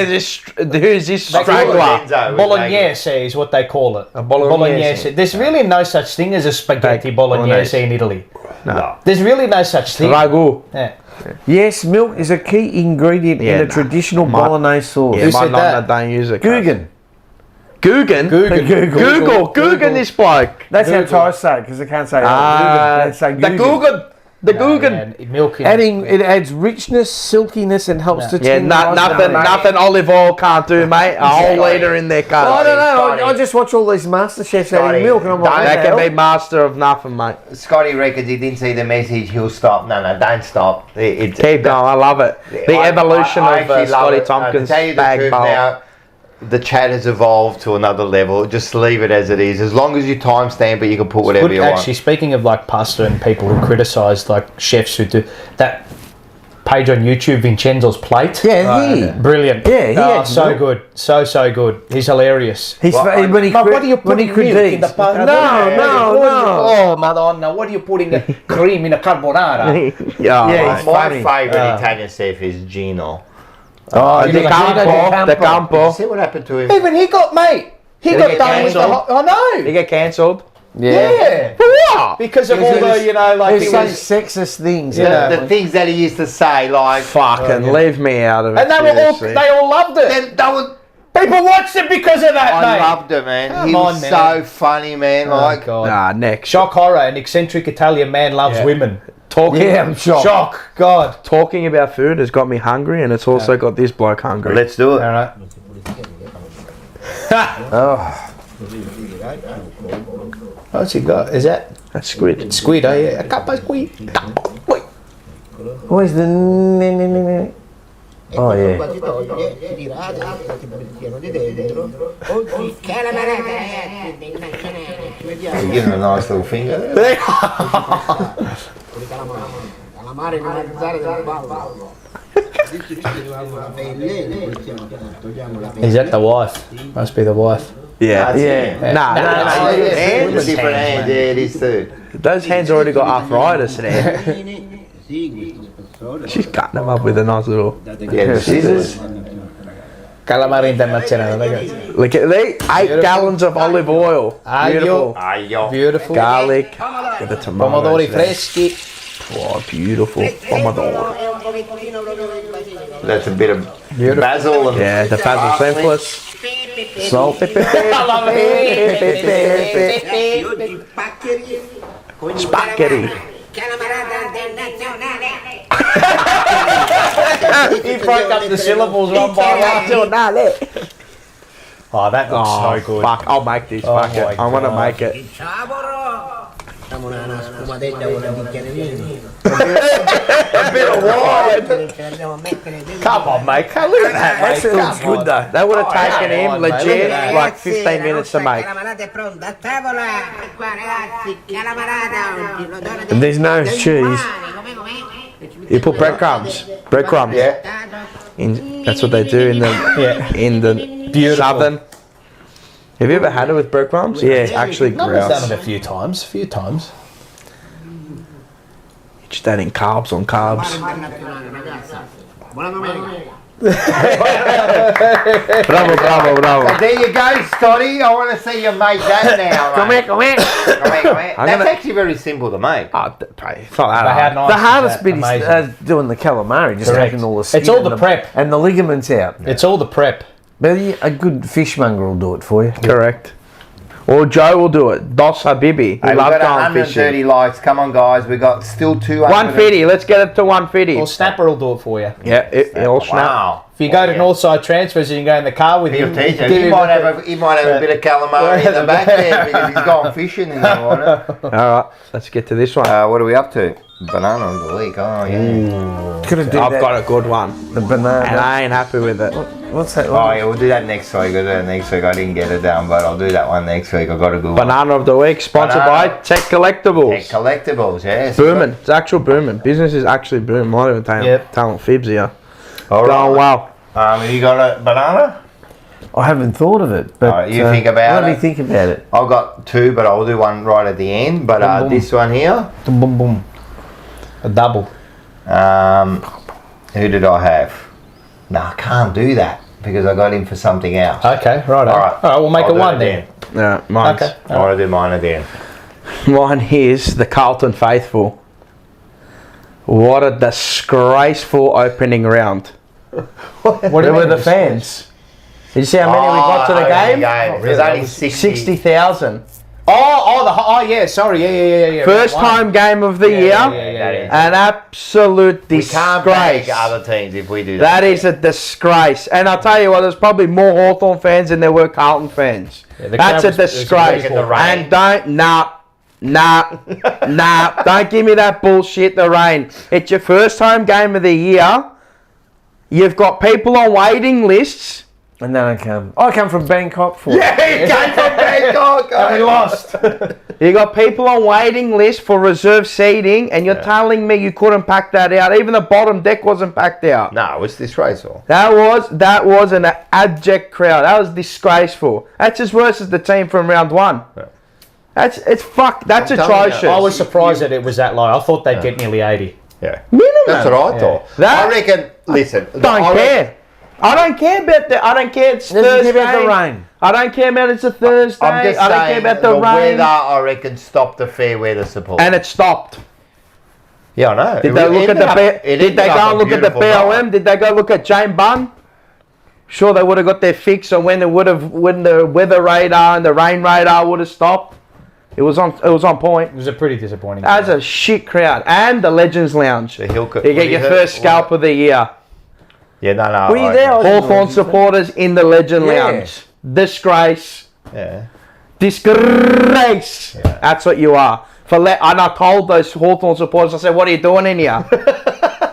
who's this straggler? Bolognese is what they call it. A bolognese. There's really no such thing as a spaghetti bolognese in Italy. No. There's really no such thing. Ragu. Yeah. Yes, milk is a key ingredient in a traditional bolognese sauce. Yeah, my nonna don't use it. Guggen this bloke. That's how Thai say it, because they can't say the Guggen. Milk. It adds richness, silkiness, and helps to nothing olive oil can't do, mate. A whole litre in there can't. I don't know. I just watch all these master chefs adding milk, and I'm like, they can be master of nothing, mate. Scotty reckons he didn't see the message. He'll stop. No, don't stop. Keep going. I love it. The evolution of Scotty Tompkins' bag bowl. Now, the chat has evolved to another level. Just leave it as it is. As long as you timestamp it, you can put whatever you want. Actually, speaking of like pasta and people who criticise like chefs who do that page on YouTube, Vincenzo's Plate. Brilliant. Yeah, so good, so good. He's hilarious. When he critiques. No. Oh, Madonna, what are you putting the cream in a carbonara? My favourite Italian chef is Gino. The Campo. See what happened to him? Even he got done with the I know. He got cancelled. Yeah. For what? Because of all the, he was sexist things. The things that he used to say, like fucking leave me out of it. And they all loved it. People watched it because of that, mate. I loved it, man. He was so funny, man. Next. Shock horror. An eccentric Italian man loves women. I'm shocked. Shock. God. Talking about food has got me hungry, and it's also got this bloke hungry. Let's do it. All right. What's he got? Is that? That's squid. Squid, oh yeah. A cup of squid. Where's the... Oh, yeah. You're giving a nice little finger there. Is that the wife? Must be the wife. Yeah. Nah. Hands. Different hands. Yeah, it is too. Those hands already got arthritis there. She's cutting them up with a nice little... the scissors. Calamari internazionale, ragazzi. Look at the 8 gallons of olive oil. Beautiful. Garlic. With the tomatoes. Pomodori freschi. Oh, beautiful. Pomodoro. That's a bit of basil. Yeah, the basil simplest. Salt. Spaghetti. He broke up the syllables one by one. Oh, that looks so good. Fuck, I'll make this. Fuck it. I want to make it. A bit of wine. Come on, mate. Look at that, mate. That looks good though. That would have taken him legit like 15 minutes to make. And there's no cheese. You put breadcrumbs. Yeah. That's what they do in the southern. Have you ever had it with breadcrumbs? Yeah, it's actually I've gross. done it a few times. Just adding carbs on carbs. Bravo. There you go, Scotty. I want to see you make that now. Come here. That's actually very simple to make. Oh, it's not that But how hard. nice The is hardest that? bit is Amazing. doing the calamari, just Correct. taking all the skin It's all and the prep. and the ligaments out. It's all the prep. But a good fishmonger will do it for you. Correct. Or Joe will do it. Dos Habibi. He Hey, we've loves got going 130 fishing. likes. Come on, guys. We got still 200. 150. Let's get it to 150. Or Snapper will do it for you. Yeah, it'll snap. Wow. If you go to Northside Transfers and you go in the car with He'll him, teach you. give He him might a- have a bit of calamari in the back there because he's gone fishing in there on it. All right, let's get to this one. What are we up to? Banana of the week. Oh, yeah. Could have done I've got a good one, the and banana. I ain't happy with it. What's that? Oh, yeah, we'll do that next week. I didn't get it down, but I'll do that one next week. I've got a good one. Banana of the week, sponsored by Banana. Tech Collectibles. Yeah, collectibles, yes. Booming. It's actual booming. Business is actually booming. Not even telling fibs here. All Going well. Have you got a banana? I haven't thought of it. But Alright, you think about What do it. you think about it? I've got two, but I'll do one right at the end. But Boom, boom. this one here, Boom, boom, boom. A double. who did I have? No, I can't do that because I got him for something else. Okay, right. All right. We'll make I'll it do one it then. Yeah, mine's. Okay. I want to do mine at the end. Mine is the Carlton Faithful. What a disgraceful opening round. What do Where you were mean? the fans? Did you see how many we got to the game? There's only 60. 60,000. Yeah, sorry. Yeah. First Right, time game of the year. Yeah. An absolute We can't disgrace. bag other teams if we do that. That is a disgrace. And I'll tell you what, there's probably more Hawthorn fans than there were Carlton fans. Yeah, the That's a crowd was disgrace. in the rain. And don't give me that bullshit, the rain. It's your first home game of the year. You've got people on waiting lists. And then I come from Bangkok for Yeah, he came from Bangkok. And we lost. You got people on waiting lists for reserve seating, and you're telling me you couldn't pack that out. Even the bottom deck wasn't packed out. No, it's disgraceful. That was an abject crowd. That was disgraceful. That's as worse as the team from round one. That's I'm telling you, atrocious. I was surprised that it was that low. I thought they'd get nearly 80. Yeah. Minimum. That's what I thought. That- I reckon, listen. Don't care. I don't care about that. I don't care. It's Doesn't Thursday. care about the rain. I don't care about it's a Thursday. I'm just I don't saying care about the rain. weather, I reckon, stopped the fair weather support. And it stopped. yeah, I know. Did they look at the? Did they go and look at the BLM? BLM? Did they go look at Jane Bunn? Sure, they would have got their fix on when the weather radar and the rain radar would have stopped. It was on point. It was a pretty disappointing. That was a shit crowd. And the Legends Lounge. The Hill You get your first scalp of the year. Yeah, no. Were you there? Hawthorn supporters in the Legend Yeah. Lounge. Disgrace. Yeah. Disgrace. That's what you are. And I told those Hawthorn supporters, I said, what are you doing in here?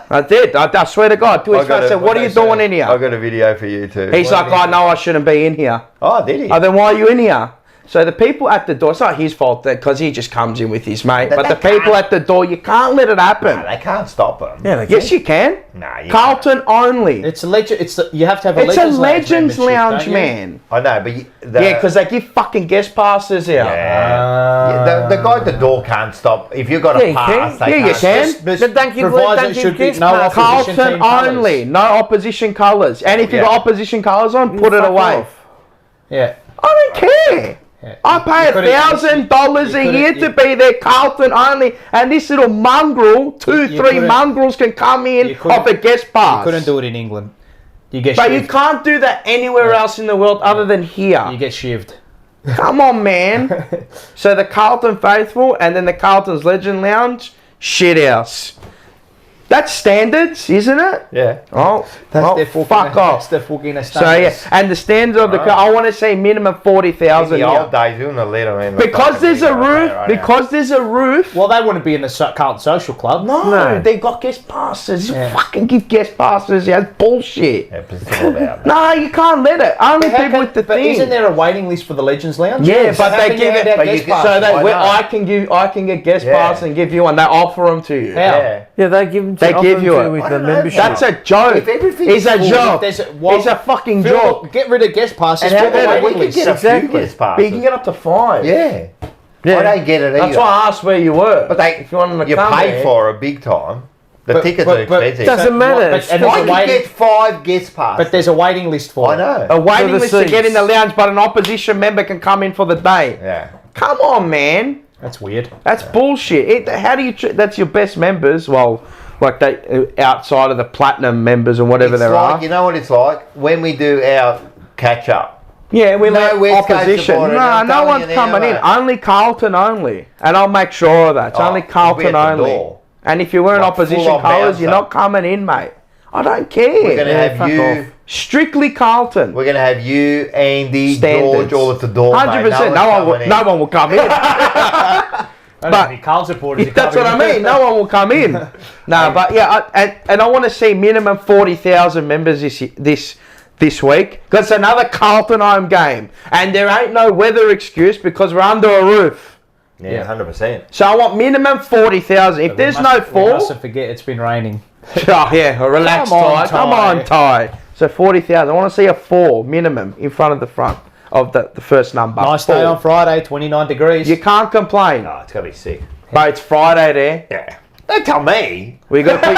I did. I swear to God. To his face, I said, what are you doing in I here? got a video for you too. He's like, I know I shouldn't be in here. Oh, did he? Oh, then why are you in here? So the people at the door, it's not his fault because he just comes in with his mate. But the people at the door, you can't let it happen. They can't stop him. Yeah, they Yes, you can. Nah, you Carlton only. It's a legend. You have to have a It's Legends a Legends membership, Lounge, don't you? man. I know, but Yeah, because they give fucking guest passes out. Yeah, the guy at the door can't stop. If you've got Yeah, a you pass, can. they Yeah, you can't. can. But But don't give- proviso don't it give should be guest no pass. opposition Carlton team colours. only, no opposition colours. And if you Yeah. got opposition colours on, put it Fuck away. off. Yeah. I don't care. Yeah. I pay You could've- $1,000 a you year could've- to be there, Carlton only, and this little mongrel, You three could've- mongrels can come in you couldn't- off a guest pass. You couldn't do it in England. You get But you shivved. can't do that anywhere else in the world other than here. You get shivved. Come on, man. So the Carlton Faithful and then the Carlton's Legend Lounge, shit house. That's standards, isn't it? Yeah. Oh, well, fuck off. That's the fucking So yeah, and the standards of the car, I want to say minimum 40,000 In the here. old days, you wouldn't have let them in. Because there's a roof. Because there's a roof. Well, they wouldn't be in the Carlton Social Club. No, they got guest passes. Yeah. Fucking give guest passes. Yeah, that's bullshit. Yeah, but it's all about that. No, you can't let it. Only How people can- with the but thing. isn't there a waiting list for the Legends Lounge? Yeah, So but how they can give you hand it. out but guest you can- So passes? they, Why when not? I can get guest Yeah. pass and give you one. They offer them to you. How? Yeah. Yeah, they give them They give you it. with I the don't know, membership. That's a joke. If everything's It's a full, joke. There's It's a fucking joke. Get rid of guest passes. And how fill the about we waiting could list. get a few Exactly. guest But you can passes? get up to 5. Yeah. Yeah. I don't get it either. That's why I asked where you were. But they, if you wanted to you come pay there, for a big time. The tickets are expensive. doesn't matter. But, and I there's a could waiting, get 5 guest passes. but there's a waiting list for I it. know. a waiting For the list to get in the seats. lounge, but an opposition member can come in for the day. Yeah. Come on, man. That's weird. That's bullshit. How do you? That's your best members. Well, like they outside of the platinum members and whatever It's there like, are. you know what it's like? When we do our catch up. Yeah, we No let West Coast opposition. supporters, No, I'm no telling one's you coming now, in. mate. Only Carlton only, and I'll make sure of that. It's Oh, only we'll be Carlton at the only. door. And if you're wearing Like opposition full-on colours, you're bouncer. not coming in, mate. I don't care. We're going to have fuck you. off. Strictly Carlton. We're going to have you, Andy, Standards. George, all at the door. 100%. Mate. No one will come in. I don't But- have any Carl supporters. That's what I mean. No one will come in. No, but yeah, and I want to see minimum 40,000 members this week because it's another Carlton home game, and there ain't no weather excuse because we're under a roof. Yeah, 100%. So I want minimum 40,000. If there's no We fall, mustn't forget it's been raining. oh yeah, relax, Come on, Ty. Come on, Ty. So 40,000. I want to see a 4 minimum in front of the front of the first number. Nice day 4. on Friday, 29 degrees. You can't complain, No, it's going to be sick. but it's Friday there. Yeah. Don't tell me. We got to put.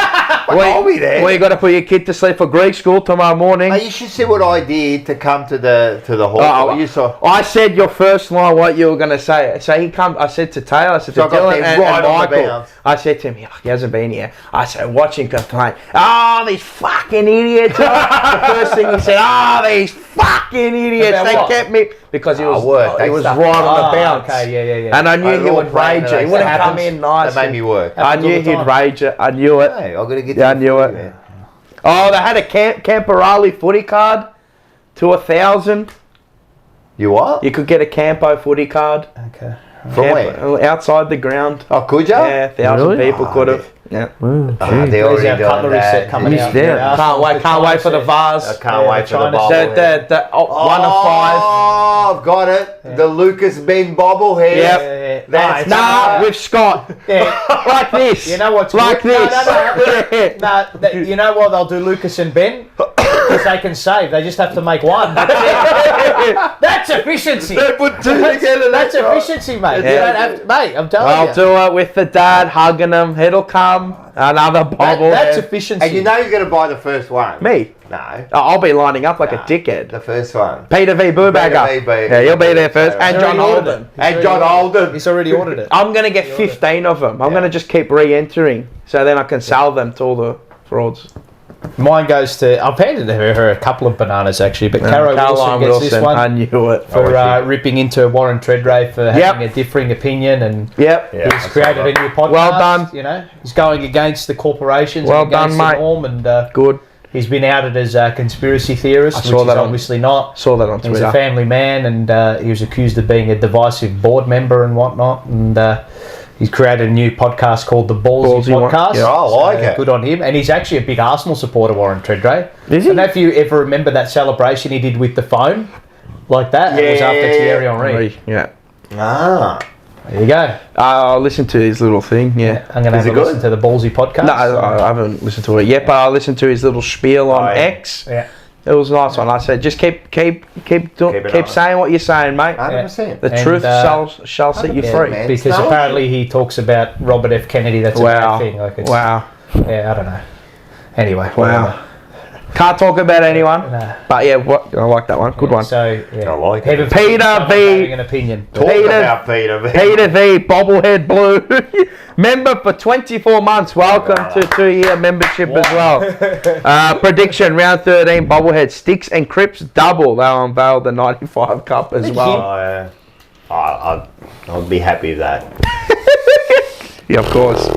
I'll be there. We got to put your kid to sleep for Greek school tomorrow morning. Hey, you should see what I did to come to the hall. Oh, You saw. I said your first line, what you were going to say. So he come. I said to Taylor, I said So to I got Dylan there and right on the Michael. bounce. I said to him, he hasn't been here. I said, watch him complain. Oh, these fucking idiots. The first thing he said, these fucking idiots. About They what? kept me because he was work. he They was stuck- right on the bounce. Okay, yeah. And I knew he would rage it. He wouldn't That come happens. in nice. That made me work. I Happens all knew the he'd time. rage it. I knew it. Hey, I've got to get. Yeah, I to knew the it. footy, man. Oh, they had a Camperali footy card to 1,000. You what? You could get a Campo footy card. Okay. From where? Outside the ground. Oh, could you? Yeah, 1,000 Really? people could have. Yeah. Oh, Oh, gee. they already There's our done cutlery that. set coming Missed out. out. Can't wait for the vase. I can't Yeah, wait the for the China bubble. set. The 1 of 5. Oh, I've got it. The Lucas Ben bobblehead. Yep. That's Nah, with Scott. Yeah. Like this. You know what's Like good? this. No, you know what they'll do, Lucas and Ben? Because they can save. They just have to make one. That's it. That's efficiency. They put two together. That's efficiency, mate. Yeah. You don't have to, mate, I'm telling I'll you. do it with the dad hugging him. It'll come. Another bobble. That's efficiency. And you know you're going to buy the first one. Me. No. I'll be lining up like a Nah, dickhead. The first one. Peter V. Boobagger. Peter V. Yeah, you'll be there first. He's And John already ordered Holden. it. And John Holden. He's already ordered it. I'm going to get 15 of them. I'm going to just keep re-entering. So then I can sell them to all the frauds. Mine goes to. I've handed her a couple of bananas actually, but Caro Caroline Wilson gets this I one knew it. for ripping into Warren Treadray for having Yep. a differing opinion, and Yep. Yeah. he's created a new podcast. Well done. You know, he's going against the corporations, Well and against done, the mate. norm, and Good. he's been outed as a conspiracy theorist, I which saw he's that on- obviously not. Saw that on He's Twitter. a family man, and he was accused of being a divisive board member and whatnot, and he's created a new podcast called the Ballsy Ballsy one. Podcast. Yeah, I like it. Good on him. And he's actually a big Arsenal supporter, Warren Treadray. Is I he? don't know if you ever remember that celebration he did with the phone, like that. It was after Yeah. Thierry Henry. Yeah. Ah. There you go. I'll listen to his little thing. Yeah. I'm going to Is have it a listen good? to the Ballsy Podcast. No, I haven't listened to it yet, but I listened to his little spiel on Oh, yeah. X. Yeah. It was a nice one. I said, just keep it on. saying what you're saying, mate. 100%. The And, truth shall set you Yeah, free. man. Because No, apparently he talks about Robert F. Kennedy. That's a Wow. bad thing. Like it's, Wow. Yeah, I don't know. Anyway. Wow. Can't talk about anyone. Nah. But yeah, I like that one. Good one. So, yeah. I like it. Heaven Peter forbid someone V. having an opinion. Talk Peter- about Peter. Peter V. Bobblehead Blue. Member for 24 months. Welcome to 2-year membership as well. Prediction, round 13, Bobblehead. Sticks and Crips double. They'll unveil the 95 Cup as well. I'll be happy with that. Yeah, of course.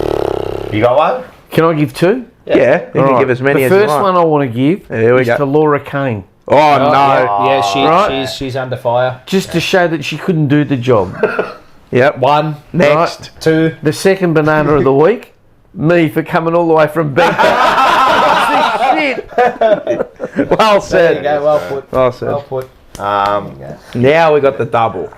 You got one? Can I give two? Yeah, you can All right. give as many the as you first want. one I want to give Here we is go. to Laura Kane, Oh, no. Yeah, Right. she's under fire. just to show that she couldn't do the job. Yep. One, Next. two. The second banana of the week, me for coming all the way from Beacon. Well There you said. go. Well put. Well said. Well put. Now we got the double.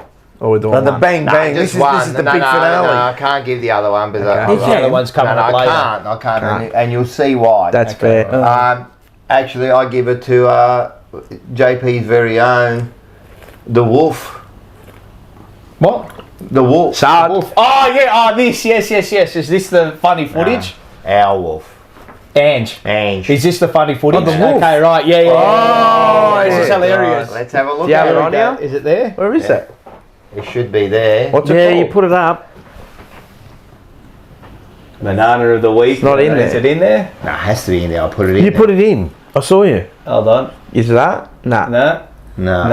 Or we're doing No, the one? bang bang. This just is one. the no, big no, finale. No, I can't give the other one because Okay. The other one's coming up later. I can't. And you'll see why. That's fair. Actually, I give it to JP's very own, the Wolf. What? The Wolf. Sard. Wolf. Oh yeah. Oh, this. Yes. Is this the funny footage? Our Wolf. Ange. Ange. Is this the funny footage? the wolf. Okay, right. Yeah. Oh, This is yeah. hilarious. Let's have a look Yeah, at we're it. on now? Is it there? Where is it? It should be there. What's it Yeah, called? you put it up. Banana of the week. It's not in there. Is it in there? No, it has to be in there. I'll put it in. You put it in. I saw you. Hold on. Is that? Nah. No. No.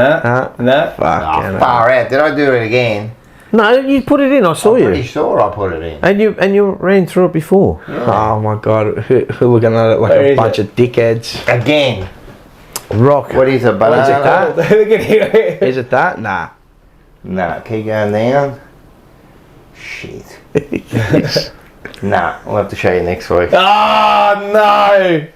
No. Fuck. Oh, far out. Did I do it again? No, you put it in. I saw I'm you. pretty sure I put it in. And you ran through it before. Oh my god. Who looking at it like Where a is bunch it? of dickheads? Again. Rock. What is a banana? Is it that? Look at here. Is it that? Nah. Nah, keep going down. Shit. Nah, we'll have to show you next week. Oh no.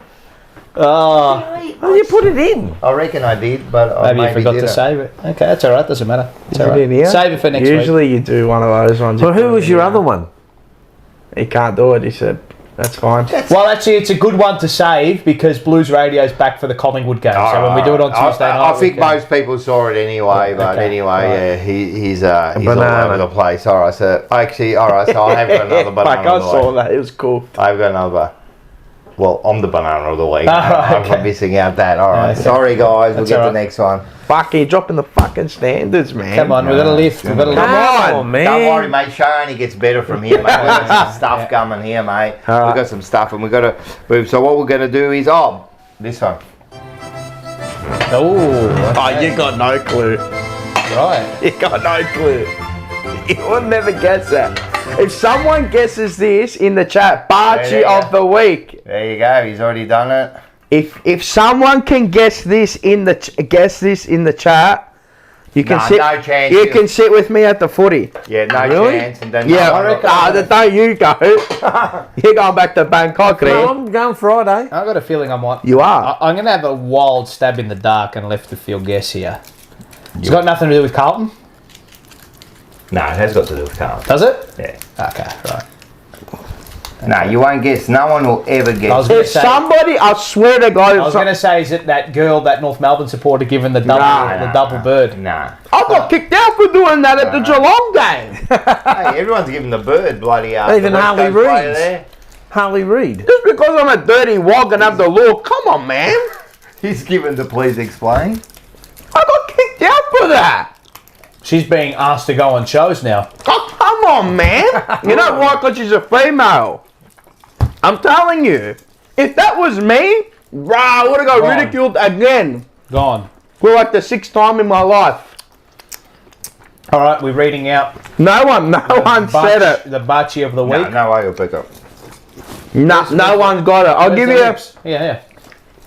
Oh. Oh, you put it in. I reckon I did, but I Maybe you forgot to didn't. save it. Okay, that's alright. Doesn't matter. It's Is it alright. in here? Save it for next week. Usually you do one of those ones. Well, you who put was it your in. other one? He can't do it. He said, "That's fine." Well, actually, it's a good one to save because Blues Radio's back for the Collingwood game. So when we do it on Tuesday night, I think we can- most people saw it anyway, but Okay, anyway, right. yeah, he's all banana. over the place. All right, so actually, all right, so I have got another banana. Like I of the saw week. that. It was cool. I've got another. Well, I'm the banana of the week. Oh, okay. I'm missing out that. All right, Okay. sorry guys, we'll That's get all the right. next one. Fuck, you're dropping the fucking standards, man. Come on, we've got a lift. We've got a lift. Come on, man. Don't worry, mate. Show only gets better from here, mate. We've got some stuff coming here, mate. All right. We've got some stuff, and we've got to move. So what we're going to do is, this one. Oh, You got no clue. right. You got no clue. You will never guess that. If someone guesses this in the chat, Barchi There you of the week. There you go. He's already done it. If someone can guess this in the chat, you can Nah, sit. no chance. You can sit with me at the footy. Yeah, no Really? chance. And then Yeah, no, don't you go. You're going back to Bangkok, No, Ray. I'm going Friday. I've got a feeling I might. You are. I'm going to have a wild stab in the dark and left the field guess here. It's got nothing to do with Carlton, No, it has got to do with Carlton. does it? Yeah. Okay, right. No, you won't guess. No one will ever I was guess. gonna If say- somebody, I swear to God, I was going to say, is it that girl, that North Melbourne supporter, given the double, Nah, the double bird? Nah. I got kicked out for doing that at the Geelong game. Hey, everyone's giving the bird bloody Even the West Harley Coast player Reid's. there. Harley Reid. Just because I'm a dirty wog and have the law, come on, man. He's given to please explain. I got kicked out for that. She's being asked to go on shows now. Oh, come on, man. You know why? Because she's a female. I'm telling you. If that was me, I would have got Gone. ridiculed again. Gone. For like the 6th time in my life. All right, we're reading out. No one said it. The Bachi of the No, week. no way you'll pick up. No one's got it. I'll Where's give the you lips? Yeah.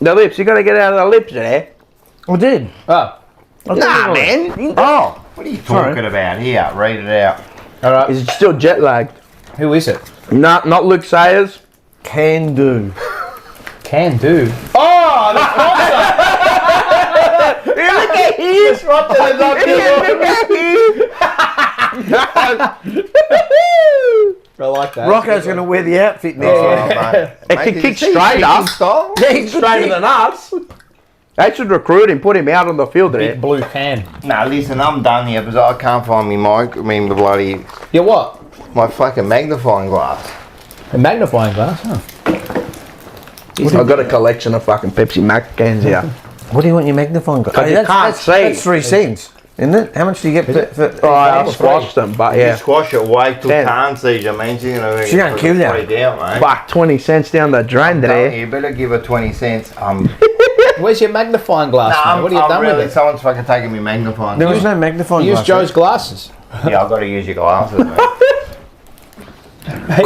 the lips. You got to get out of the lips there. I did. Oh, Nah, man. Oh, What are you talking about? Here, read it out. all right. Is it still jet lagged? Who is it? No, not Luke Sayers. can do. Can do. Oh, the sponsor. Look at him. I like that. Rocco's going to wear the outfit next Oh, year. mate. It Mate, can did kick you see straight up. kicking style? Yeah, he's straighter than us. They should recruit him, put him out on the field there. Big blue can. No, listen, I'm done here because I can't find my mic. I mean, the bloody Yeah, what? my fucking magnifying glass. A magnifying glass. Huh. I've got a collection of fucking Pepsi Max cans here. What do you want your magnifying glass? Because you can't see. That's 3 cents, isn't it? How much do you get for Oh, I squashed them, but You yeah. squash it, wait till Ten. can't see you, man. She's gonna She gonna kill ya. freak out, mate. Fuck, 20 cents down the drain there. You better give her 20 cents. Where's your magnifying glass, mate? What have you done with it? Someone's fucking taking me magnifying. There was no magnifying Use glass. Joe's glasses. Yeah, I've got to use your glasses, mate.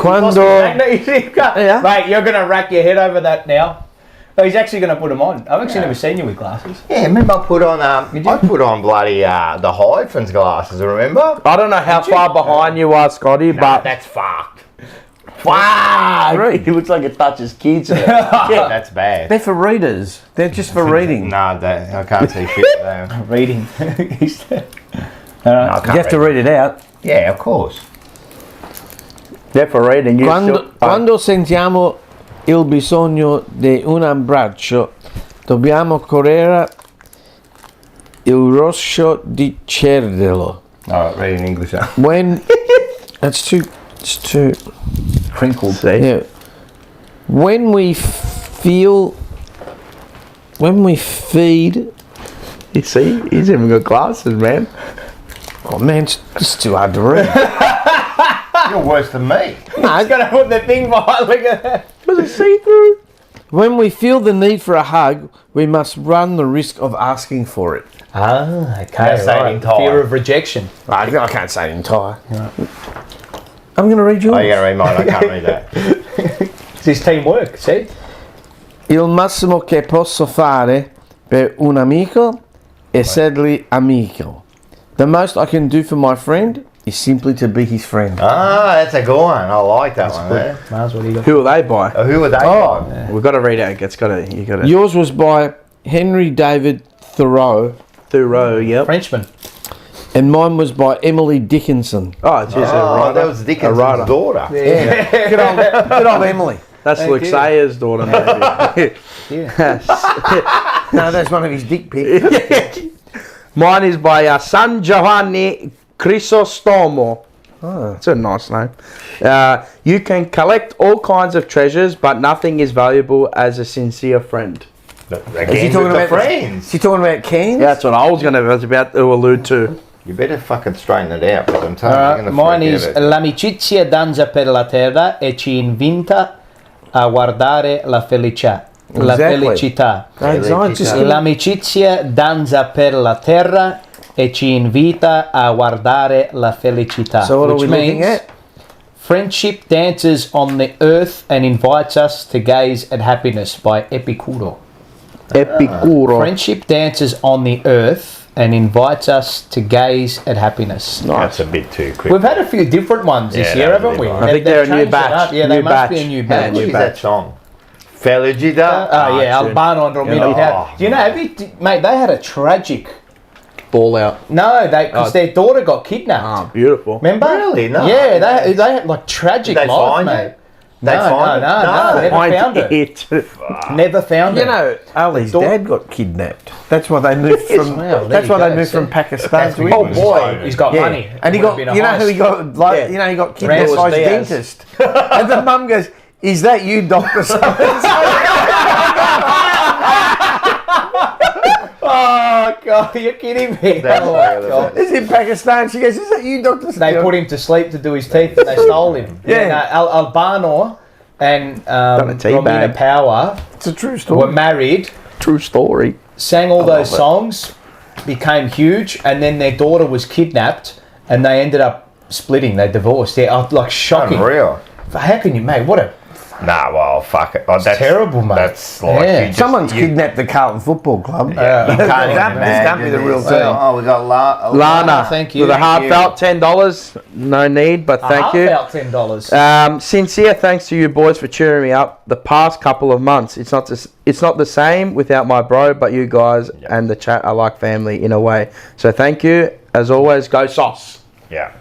Quando- Yeah. Mate, you're going to rack your head over that now. Oh, he's actually going to put them on. I've actually never seen you with glasses. Yeah, remember I put on bloody the Hyphens glasses, remember? I don't know how far behind you are, Scotty, Nah, but that's fucked. fuck! He looks like it touches kids. Yeah, that's bad. They're for readers. They're just for reading. Nah, I can't see shit though. Reading. All No, right. I You can't have to read. read it out. Yeah, of course. They're for reading. You Quando sentiamo il bisogno di un abbraccio, dobbiamo correre il rosso di cervello. All right, read in English now. When it's too Crinkled. See? yeah. When we feed. You see? He's even got glasses, man. Oh man, it's too hard to read. You're worse than me. He's gonna put the thing behind. Look at that. Was it see-through? When we feel the need for a hug, we must run the risk of asking for it. Ah, okay. That's Right. in Thai. Fear of rejection. I can't say it in Thai. I'm going to read yours. Oh, you're going to read mine. I can't read that. It's his teamwork. See? Il massimo che posso fare per un amico è essergli amico. The most I can do for my friend is simply to be his friend. Ah, that's a good one. I like that one. There. Mars, what do you got? Who are they by? Who were they? Oh. by? We've got to read it. It's got to. You got to. Yours was by Henry David Thoreau, Thoreau. Yep. Frenchman. and mine was by Emily Dickinson. Oh, it's just a Oh, writer. that was A Dickens's writer. daughter. Yeah, good old Emily. That's Luke you. Sayers' daughter, maybe. No, that's one of his dick pics. Mine is by San Giovanni Crisostomo. Oh, it's a nice name. You can collect all kinds of treasures, but nothing is valuable as a sincere friend. Again, with the friends. Is he talking about cans? Yeah, that's what I was about to allude to. You better fucking straighten it out, because I'm telling you, you're going to Mine forget is it. l'amicizia danza per la terra e ci invita a guardare la felicità. La Exactly. felicità. I just L'amicizia danza per la terra e ci invita a guardare la felicità. So what are which we looking means at? friendship dances on the earth and invites us to gaze at happiness by Epicuro. Epicuro. Friendship dances on the earth and invites us to gaze at happiness. That's a bit too quick. We've had a few different ones this Yeah, year, that haven't was we? a bit I think they're a new changed it batch. up. Yeah, they New must batch. be a new Yeah, batch. What is that song? Felicita? Yeah, tune. Albano and Romino. Yeah. Do you know, mate, they had a tragic... Ball out. No, because their daughter got kidnapped. Ah, beautiful. Remember? Really? No. Yeah, they had like tragic Did they life, find mate. it? They find it? No, never found her. It. Never found You her. know, Ali's Dor- dad got kidnapped. That's why they moved from. Well, there that's you why go, they moved see. from Pakistan That's to what India. he was He's got money. And he It would got, have been a you know who he heist. got, like, Yeah. you know, he got kidnapped Ramos by his Diaz. dentist. And the mum goes, "Is that you, Doctor?" Oh, God, you're kidding me. That's Oh, hilarious. God. It's in Pakistan. She goes, "Is that you, Doctor?" They put him to sleep to do his teeth and they stole him. Yeah. No, Albano and a tea Romina bag. Power It's a true were story. married, True story. sang all those love it. songs, became huge, and then their daughter was kidnapped and they ended up splitting. They divorced. Yeah, like shocking. Unreal. How can you, mate? What a Nah, well, fuck it. Oh, that's terrible, mate. That's like Yeah. you just, Someone's you, kidnapped the Carlton Football Club. You can't This can't be the imagine real this. thing. Oh, we got Lana, thank you. with a Thank heartfelt $10. No need, but thank you. About $10. Sincere thanks to you boys for cheering me up the past couple of months. It's not the same without my bro, but you guys and the chat are like family in a way. So thank you. As always, go Sauce. Yeah.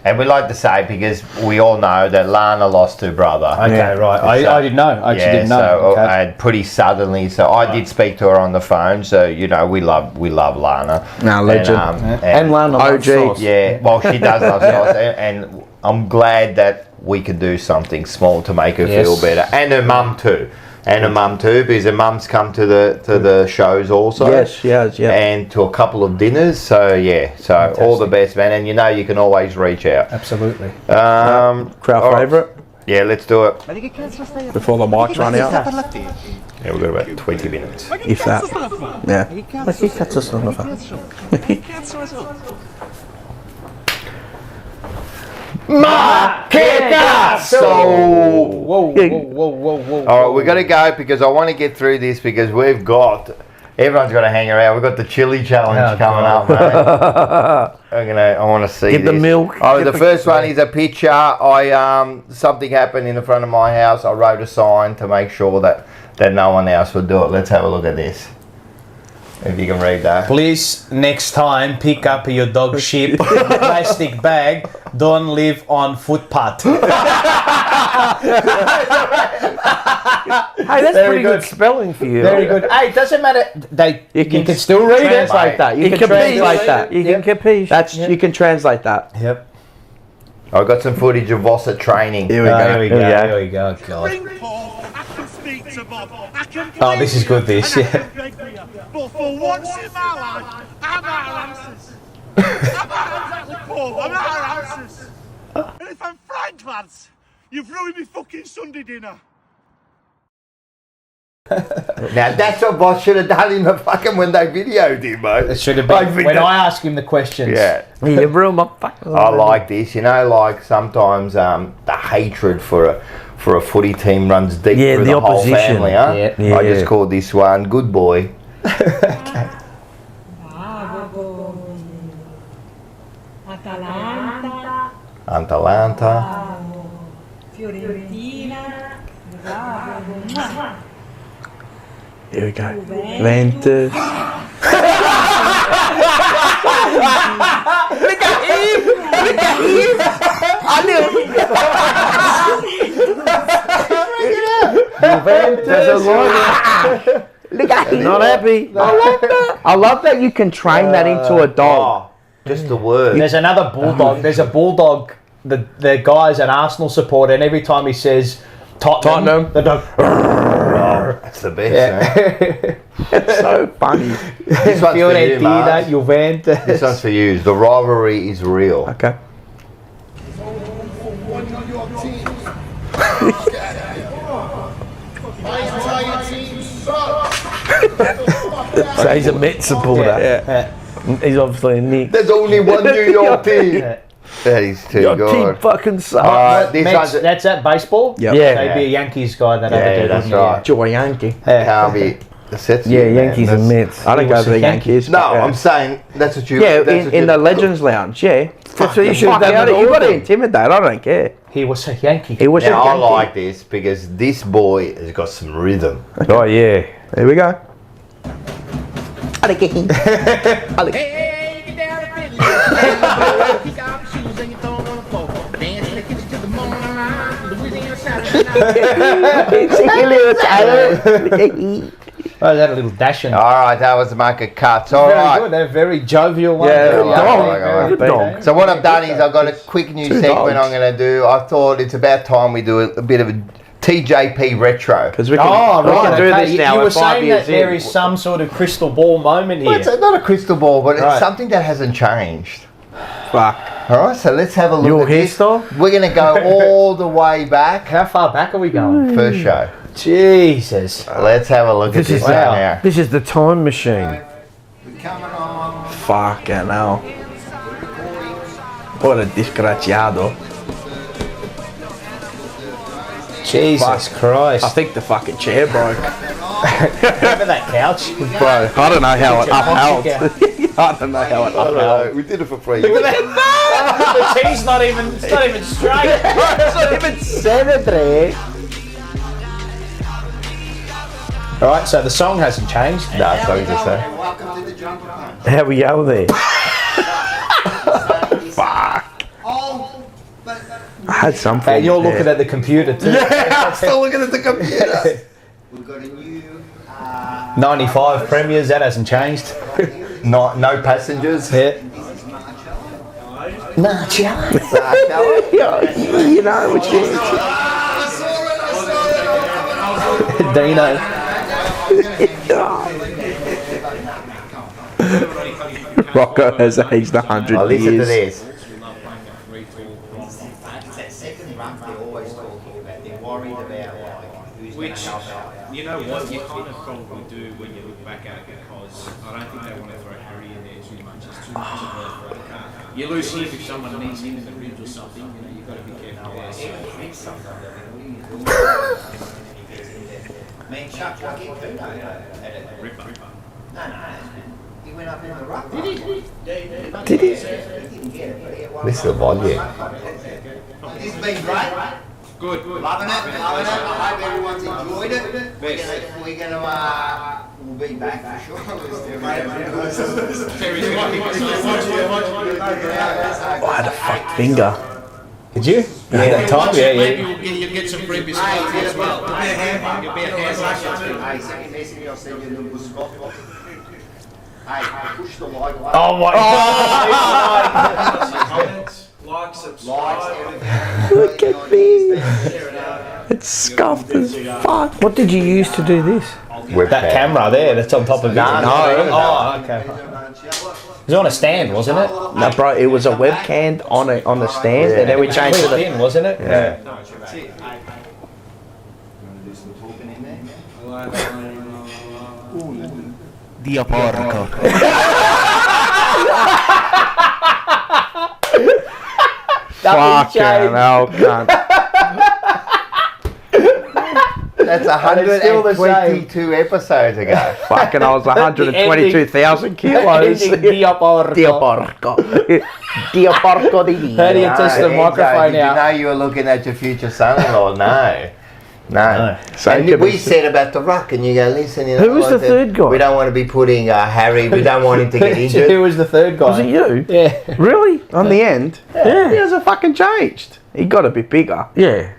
And we like to say, because we all know that Lana lost her brother. Okay, Yeah. right. I didn't know. I actually didn't know. So, Okay. and pretty suddenly. So I did speak to her on the phone. So you know, we love Lana. Nah, legend. And Lana loves OG. sauce. Yeah, well, she does love sauce, and I'm glad that we could do something small to make her Yes. feel better, and her mum too, because her mum's come to the shows also. Yes, she has, yeah. and to a couple of dinners. So yeah, so all the best, man, and you know you can always reach out. Absolutely. Crowd all right. favourite Yeah, let's do it. before the mics run out. Yeah, we've got about 20 minutes. If that. Yeah. Whoa. All right, we're gonna go because I want to get through this because everyone's got to hang around. We've got the chili challenge coming up, mate. I want to see Get the this. milk. Oh, Get the the- first one is a picture. Something happened in the front of my house. I wrote a sign to make sure that no one else would do it. Let's have a look at this. If you can read that. Please, next time, pick up your dog shit plastic bag. Don't live on footpath. Hey, that's Very pretty good good. spelling for you. Very good. Hey, it doesn't matter. You can still read it. Translate that. You can translate that. You can capiche. That's you can translate that. Yep. I got some footage of Voss at training. Here we go. Here we go. Here we go. Here we go. God. Ring Paul, I can speak to Bob. I can Oh, this is good, this, and I yeah. can beg for you. But for once in my life, I'm out of answers. I'm out exactly, Paul. I'm out of answers. And if I'm frank, lads, you've ruined me fucking Sunday dinner. Now that's what Voss should have done in the fucking when they videoed him, mate. It should have been when I ask him the questions. Yeah. You ruined my fucking. I like this, you know, like sometimes the hatred for a footy team runs deep Yeah, through the the whole opposition. family, huh? Yeah. I just called this one Good Boy. Atalanta, Atalanta. Fiorentina, Here we go. Juventus. There's a lot. Not happy. I love that you can train that into a dog. Oh, just the word. There's another bulldog. There's a bulldog. The guy's an Arsenal supporter, and every time he says Tottenham, the dog. That's the best. Eh? It's so funny. This one's for you, Fiorentina, Mars. Juventus. This one's for you. The rivalry is real. Okay. So he's a Met supporter. Yeah. He's obviously a Nick. There's only one New York team. That is too Your team good. fucking sucks. Alright, this Mets, one's that's at baseball. Yep. Yeah. They'd be a Yankees guy that Yeah, ever did. that's wouldn't he? right. Joy Yankee. can't be. That's Yeah, you, man. Yankees and That's- Mets. I don't go to the Yankees. No, but, I'm saying that's what you. yeah, that's what in you- the Legends Lounge. Yeah. That's what you should have Fuck done. out, you got to Hawthorn. intimidate. I don't care. He was a Yankee. He was Now a I Yankee. like this because this boy has got some rhythm. Oh yeah. Here we go. Hey, get down to Finland. Kick off your shoes and you throw them on the floor. Dance in the kitchen till the morning light. Louisiana Saturday night. Oh, that a little dashing. All right, that was the market cuts. All Very right. good. They're very jovial ones. Yeah, Very good dog. very Good good. dog. So what I've done is I've got a quick new Two segment dogs. I'm going to do. I thought it's about time we do a bit of a TJP retro. Because we can, Oh, we right. can do okay. this now. You we're were 5 saying years that there in. is some sort of crystal ball moment Well, here. it's not a crystal ball, but it's Right. something that hasn't changed. Fuck. All right, so let's have a look Your at this. hairstyle? We're going to go all the way back. How far back are we going? First show. Jesus. Let's have a look This at is this wow. now. This is the time machine. Fucking hell. What a disgraziado. Jesus Christ. I think the fucking chair broke. Remember that couch? Bro, I don't know how it upheld. Check I don't know how it upheld. We did it for free. The tee's not even, it's not even straight. It's not even centered. Alright, so the song hasn't changed. No, sorry to say. Welcome to the Jumper Punch. How we go there? Fuck. Oh, but I had something. And you're looking at the computer too. I'm still looking at the computer. we've got a new 95 premiers, that hasn't changed. No passengers. Yeah. Marcello. You know what you Dino. Rocco has aged 100 Oh, listen to years. this. it's that second rump they're always talking about. They're worried about like who's going to Which, help out. you know what, you kind of probably do when you look back at it, because I don't think they want to throw Harry in there too much. It's too much of a You lose him if someone needs him in the ribs or something, you know, you've got to be careful there. So. I mean, Chuck, like it too, Ripper. No, he went up in the ruck. Did He didn't get it, but he had one. This is the volume. This has been great. Good. Loving it. I hope everyone's enjoyed it. We're gonna we'll be back for sure. I had a fuck finger. Did you? Yeah, that time? Yeah. Maybe you'll get some free biscuits as well. You'll be a hammer. You'll be a hammer. Hey, second message, I'll send you a little Scott. Hey, push the like button. Oh my Comments, like, subscribe. Look at me. It's scuffed as fuck. What did you use to do this? That camera there, that's on top of it. No. Oh, okay. It was on a stand, wasn't it? No, bro, it was a webcam on the stand, and then we changed to Clipped the. in, wasn't it? Yeah. Dio porco. Fucking hell, cunt. That's still the 122 episodes ago. Fucking, I was 122,000 kilos. Dio porco. Dio porco. Dio porco di Dio. How do you test the Enzo, microphone did you out? know you were looking at your future son-in-law? No. Same And we commission. said about the ruck, and you go, listen. You know, Who was the third guy? We don't want to be putting Harry. We don't want him to get injured. Who was the third guy? Was it you? Yeah. Really? On the end, he hasn't fucking changed. He got a bit bigger. Yeah.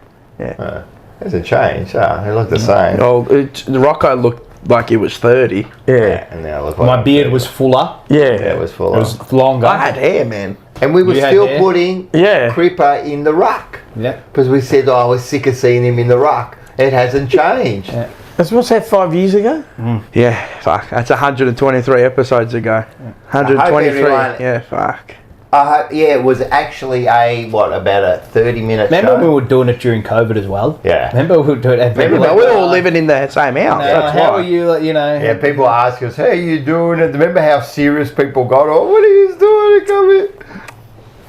There's a change. He looked the same. Oh, the Rocco looked like he was 30. Yeah. And now look like My beard was fuller. Yeah, Yeah. it was full It on. was longer. I had hair, man. And we were You had still hair? putting Yeah. Cripper in the ruck. Yeah. Because we said, I was sick of seeing him in the ruck. It hasn't changed. Yeah. What's that, 5 years ago? Yeah, fuck. That's 123 episodes ago. 123. everyone- Yeah, fuck. Yeah, it was actually about a 30-minute Remember we show. were doing it during COVID as well? Yeah. Remember we were doing it? Remember But we're all living in the same house. That's how why. are you, you know? Yeah, people ask us, how are you doing it? Remember how serious people got? Oh, what are you doing? Come in.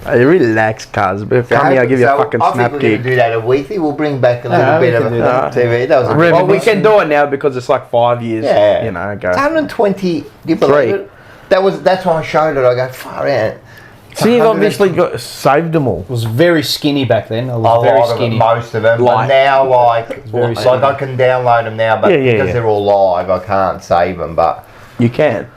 Hey, relax, cuz. But come here, I'll give you a fucking I think snap we're going gig. to do that a weekly. We'll bring back a little we bit can of do that. TV. That was a Well, we can do it now because it's like 5 years. Yeah. You know, ago. It's 120. Do you believe Three. it? That's why I showed it. I go, far out. So you've obviously saved them all. I was very skinny back then. I A was very lot of skinny. them, most of them. But Live. now, like very I can download them now, but Yeah, yeah, because yeah. they're all live, I can't save them. But You can.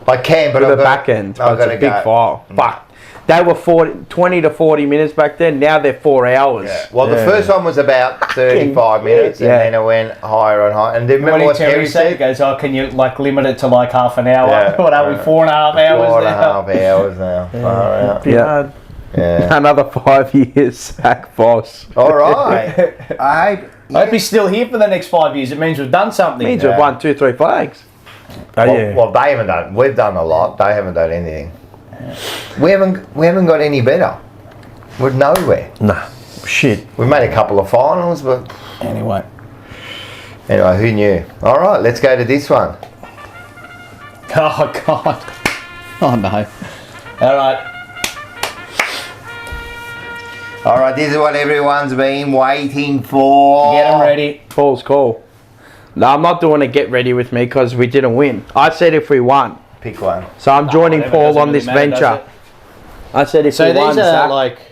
I can, but With I've a got back end. I've But got it's to a big go. file. Fuck. They were 20 to 40 minutes back then. Now they're 4 hours. Yeah. Well, the Yeah. first one was about 35 minutes, and Yeah. then it went higher and higher. And then What remember did what Terry Terry say? He said? goes, oh, can you like limit it to like half an hour? Yeah. What are we, 4.5 hours 4.5 now? hours now. Far out. Yeah. Yeah. Another 5 years, sack Voss. All right. I hope. I hope he's still here for the next 5 years. It means we've done something. Means we've won 2, 3 flags. Oh, yeah. Well, they haven't done. We've done a lot. They haven't done anything. We haven't got any better. We're nowhere. Nah. Shit. We made a couple of finals, but Anyway. who knew? All right, let's go to this one. Oh, God. Oh, no. All right. All right, this is what everyone's been waiting for. Get them ready. Paul's call. No, I'm not doing a get ready with me because we didn't win. I said if we won. Pick one. So I'm joining Whatever, Paul doesn't on really this matter, does venture. it? I said if So we won, these are Zach, like straight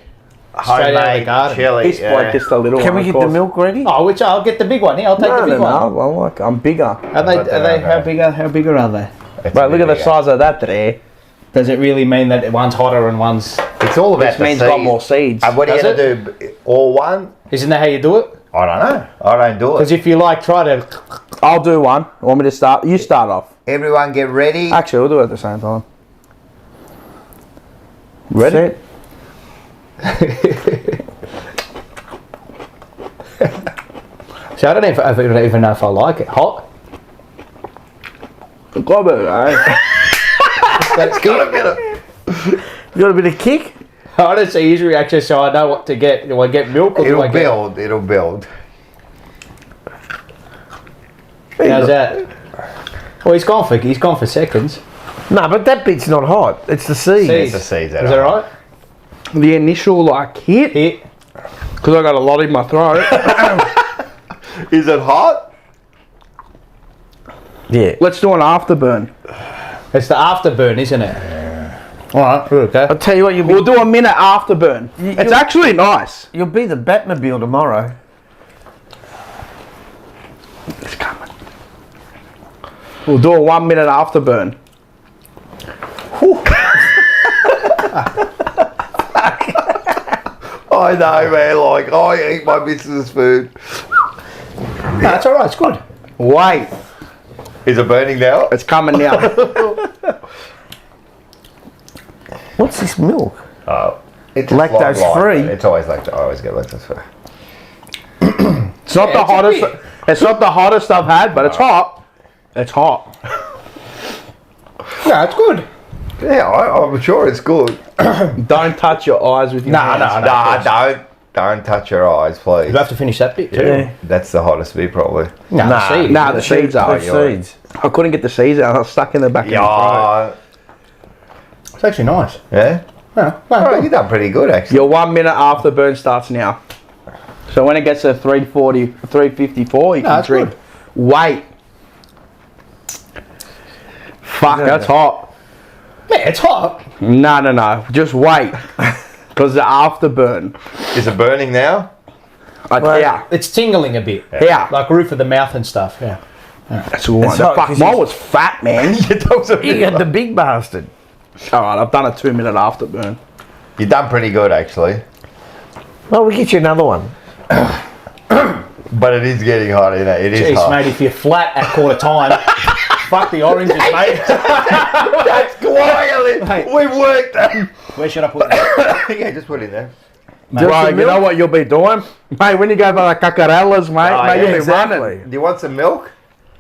out of the Homemade garden. chili. this bloke just a little Can one, we of get the course. milk ready? Oh, which I'll get the big one. Here, I'll take No, the big one. no, well, like, I'm bigger. Are they? How bigger are they? It's Right, a look bit at the bigger. size of that there. Does it really mean that one's hotter and one's? It's all about Which the means seeds. got more seeds. What are you Does going to do? All one? Isn't that how you do it? I don't know. I don't do Because it. if you like, try to. I'll do one. Want me to start? You start off. Everyone get ready. Actually, we'll do it at the same time. Ready? See, I don't even know if I like it. Hot. Got it, eh? That's good. You got a bit of kick? I want to see his reaction so I know what to get. Do I get milk or do I It'll get? build. It'll build. How's that? Well, he's gone for seconds. No, but that bit's not hot. It's the seeds. It's the seeds. Is that right? The initial like hit, Hit. because I got a lot in my throat. Is it hot? Yeah. Let's do an afterburn. It's the afterburn, isn't it? All right. Okay. I'll tell you what, We'll do a minute afterburn. It's actually nice. You'll be the Batmobile tomorrow. It's coming. We'll do a 1 minute afterburn. I know, man. Like, I eat my missus' food. No, that's all right. It's good. Wait, Is it burning now? it's coming now. What's this milk? Oh, it's Lactose free? It's always lactose. I always get lactose free. It's not the hottest. It's not the hottest I've had, but it's hot. It's hot. No, it's good. Yeah, I'm sure it's good. Don't touch your eyes with your hands. Don't touch your eyes, please. You have to finish that bit too. Yeah. That's the hottest bit, probably. The seeds are. The seeds. I couldn't get the seeds out. I was stuck in the back of my throat. Yeah. It's actually nice. Yeah. Yeah. Oh, you've done pretty good, actually. Your 1 minute afterburn starts now. So when it gets to 3:40, 3:54, you can that's drink. good. Wait. Fuck, that's hot. Yeah, it's hot. No. Just wait. Because the afterburn. Is it burning now? Yeah. It's tingling a bit. Yeah. Like roof of the mouth and stuff. Yeah. That's all right. hot Fuck, 'cause mine was fat, man. You got the big bastard. Alright, I've done a 2 minute afterburn. You've done pretty good, actually. Well, we'll get you another one. But it is getting hot, isn't it? It is Jeez, hot. mate, if you're flat at quarter time, fuck the oranges, mate. That's quietly. Mate. We've worked that. Where should I put it? Yeah, just put it in there. Right, you know what you'll be doing? Mate, when you go by the cacarellas, mate, you'll be running. Do you want some milk?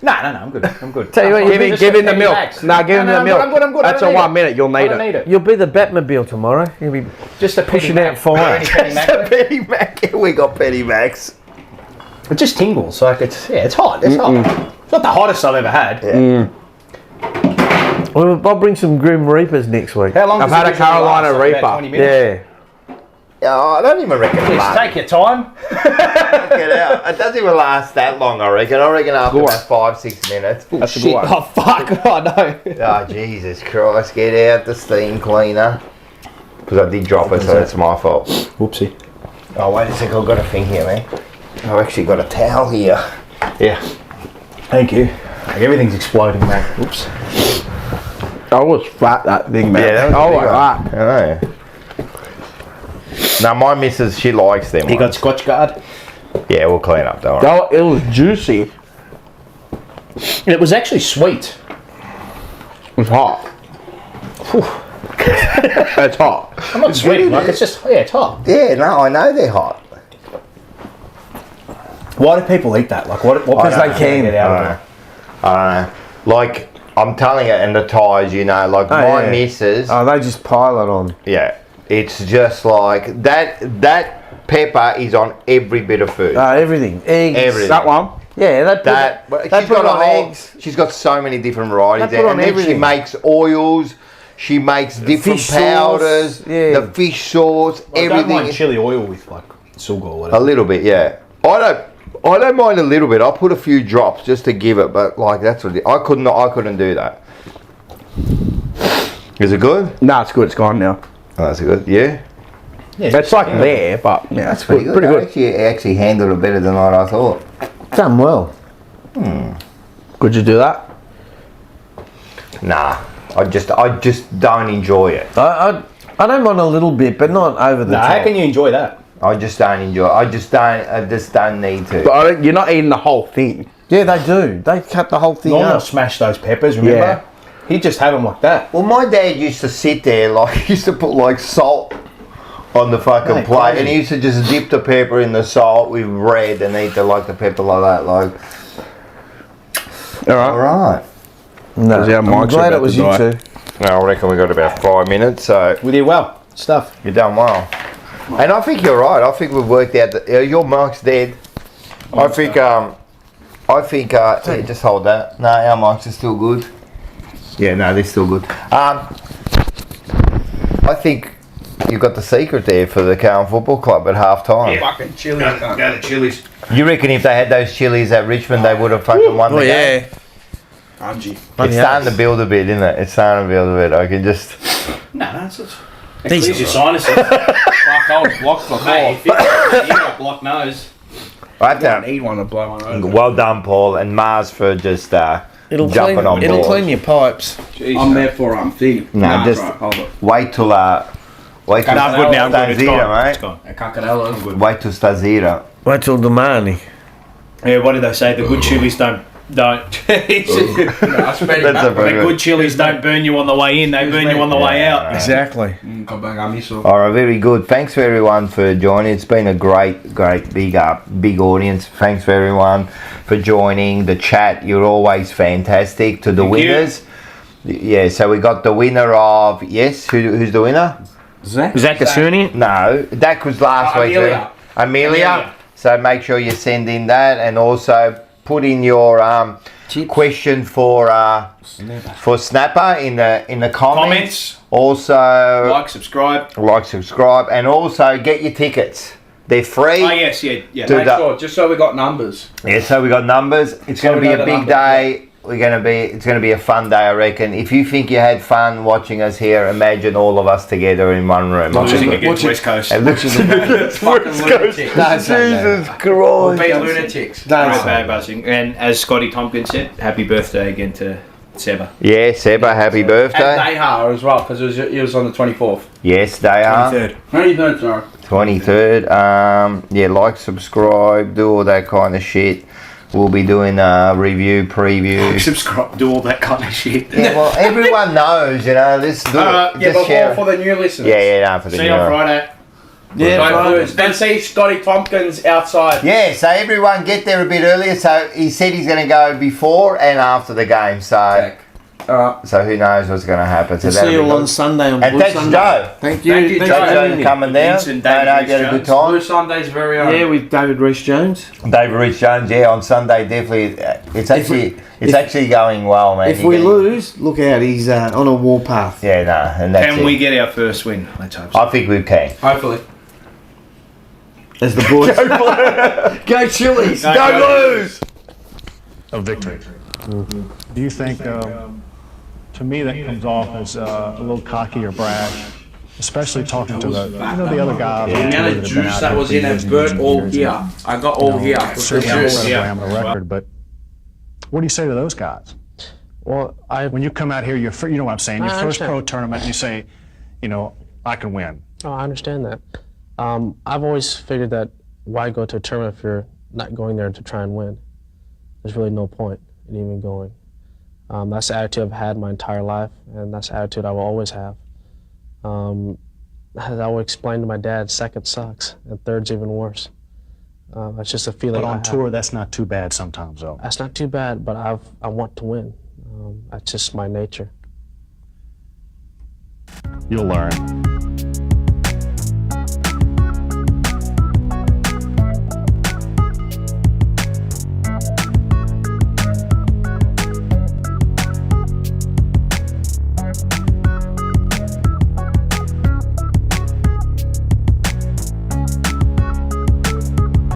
No, I'm good. I'm good. Tell you what, give him the milk. No, give him the milk. I'm good. That's a 1 minute, you'll need it. You'll be the Batmobile tomorrow. You'll be Just a pushing out fire. Penny Mac. We got Penny Macs. It just tingles. Like it's hot. It's hot. It's not the hottest I've ever had. Yeah. Well, I'll bring some Grim Reapers next week. How long? I've does had it a usually Carolina last? Like Reaper. about 20 minutes? Yeah. Oh, I don't even reckon it Just lasts. take your time. Get out. It doesn't even last that long, I reckon. I reckon after about 5-6 minutes. That's a good Shit. one. Oh fuck. Oh no. Oh, Jesus Christ. Get out the steam cleaner. Because I did drop it, so that's my fault. Whoopsie. Oh, wait a sec. I've got a thing here, man. I've actually got a towel here. Yeah. Thank you. Like, everything's exploding, mate. Oops. I was fat, that thing, man. Yeah, that was oh, a big like one. that. I know. No, my missus, she likes them. You got ones. Scotch Guard? Yeah, we'll clean up, don't worry. Oh, it was juicy. It was actually sweet. It was hot. It's hot. I'm not sweating. Like it's just it's hot. Yeah, no, I know they're hot. Why do people eat that? Like what? Because they can get out of it. I don't know. Like, I'm telling you, and the ties, you know, like my missus, Oh, they just pile it on. yeah, it's just like that pepper is on every bit of food. Everything. Eggs. Everything. That one. Yeah, they put She's it got on eggs. She's got so many different varieties They put there. on And then she everything. makes oils, she makes different Fish powders, sauce, yeah. the fish sauce, I don't mind everything. chili oil with like sugar or A whatever. little bit, yeah. I don't mind a little bit. I'll put a few drops just to give it, but like that's what I couldn't do that. Is it good? No, it's good. It's gone now. Oh, that's good. Yeah. It's like there, but yeah, that's pretty good. Pretty good. Actually handled it better than what I thought. Done well. Could you do that? Nah, I just don't enjoy it. I don't mind a little bit, but not over the No, top. how can you enjoy that? I just don't enjoy it. I just don't need to. But you're not eating the whole thing. Yeah, they do. They cut the whole thing Norman will up. smash those peppers. Remember? Yeah. He'd just have them like that. Well, my dad used to sit there, like, he used to put, like, salt on the fucking Mate, plate, crazy. and he used to just dip the pepper in the salt with red and eat the pepper like that, like. All right. Alright. No, Yeah, I'm Mike's glad about it was to you die. two. I reckon we got about 5 minutes, so We did well. Stuff. you've done well. And I think you're right. I think we've worked out that your Mike's dead. I think, yeah, just hold that. No, our mics are still good. Yeah, no, they're still good. I think you've got the secret there for the Carlton Football Club at half time. Fucking chili. Go to Chili's. You reckon if they had those chilies at Richmond, they would have fucking won the game? Angie. It's starting to build a bit, isn't it? It's starting to build a bit. I can just... No, it's clears your sinuses. Fuck, I was blocked before. Mate, you got blocked nose. Right I there. need one to blow one over. Well done, Paul, and Mars for just It'll jumping on clean. It'll board. clean your pipes. I'm there for it. I'm thin. No, just right, hold it. wait till No, I'm good now. I'm good. It's Stazira, gone. It's mate. gone. A cacarella. Good. Wait till Stazira. Wait till Domani. Yeah, what did they say? The good chilies don't. That's a The very good good. chilies don't burn you on the way in; they burn you on the way out. Exactly. All right, very good. Thanks for everyone for joining. It's been a great big audience. Thanks for everyone for joining the chat. You're always fantastic. To the Thank winners, yeah. So we got the winner of who's the winner? Zach? Zach Asuni? No, that was last week. Amelia. Amelia. So make sure you send in that, and also put in your question for Snapper in the comments. Also, Like, subscribe, and also get your tickets. They're free. Oh yes, yeah. To Make sure, just so we got numbers. Yeah, so we got numbers. It's going to be a big day. It's going to be a fun day, I reckon. If you think you had fun watching us here, imagine all of us together in one room. Watching against West Coast. It looks Fucking lunatics. Jesus Christ. We'll be lunatics. Great bad buzzing. And as Scotty Tompkins said, happy birthday again to Seba. Yeah, Seba, happy birthday. And Dayhar as well, because it was on the 24th. Yes, they are. 23rd, sorry. 23rd. Yeah, like, subscribe, do all that kind of shit. We'll be doing a review, preview. Subscribe, do all that kind of shit. Yeah, well, everyone knows, let's do it. Yeah, Just but share more for the new listeners. Yeah, for the See you on Friday. Then see Scotty Tompkins outside. Yeah, so everyone get there a bit earlier. So he said he's going to go before and after the game. So, so who knows what's going to happen. So See you all on Sunday on and Blue thanks, Sunday. Joe. Thank you. Thank you, Thanks Joe. for having me. Coming down. Vincent, No, David you had a good Rees time. Blue Sunday's very own. Yeah, with David Rees-Jones. David Rees-Jones, on Sunday, definitely. It's actually going well, man. If we lose, look out. He's on a warpath. Yeah, no, and that's Can we get our first win? Let's hope so. I think we can. Hopefully. As the boys. Go Chili's. Go lose! A victory. Do you think, to me, that comes off as a little cocky or brash, especially talking to the other guys? The amount of juice that was in it burnt all here. I got all here. Certainly incredibly on the record, but what do you say to those guys? Well, when you come out here, you know what I'm saying, your I first understand. pro tournament, and you say, I can win. Oh, I understand that. I've always figured that why go to a tournament if you're not going there to try and win? There's really no point in even going. That's the attitude I've had my entire life, and that's the attitude I will always have. As I would explain to my dad, second sucks, and third's even worse. That's just a feeling But I on have. tour, that's not too bad sometimes, though. That's not too bad, but I want to win. That's just my nature. You'll learn.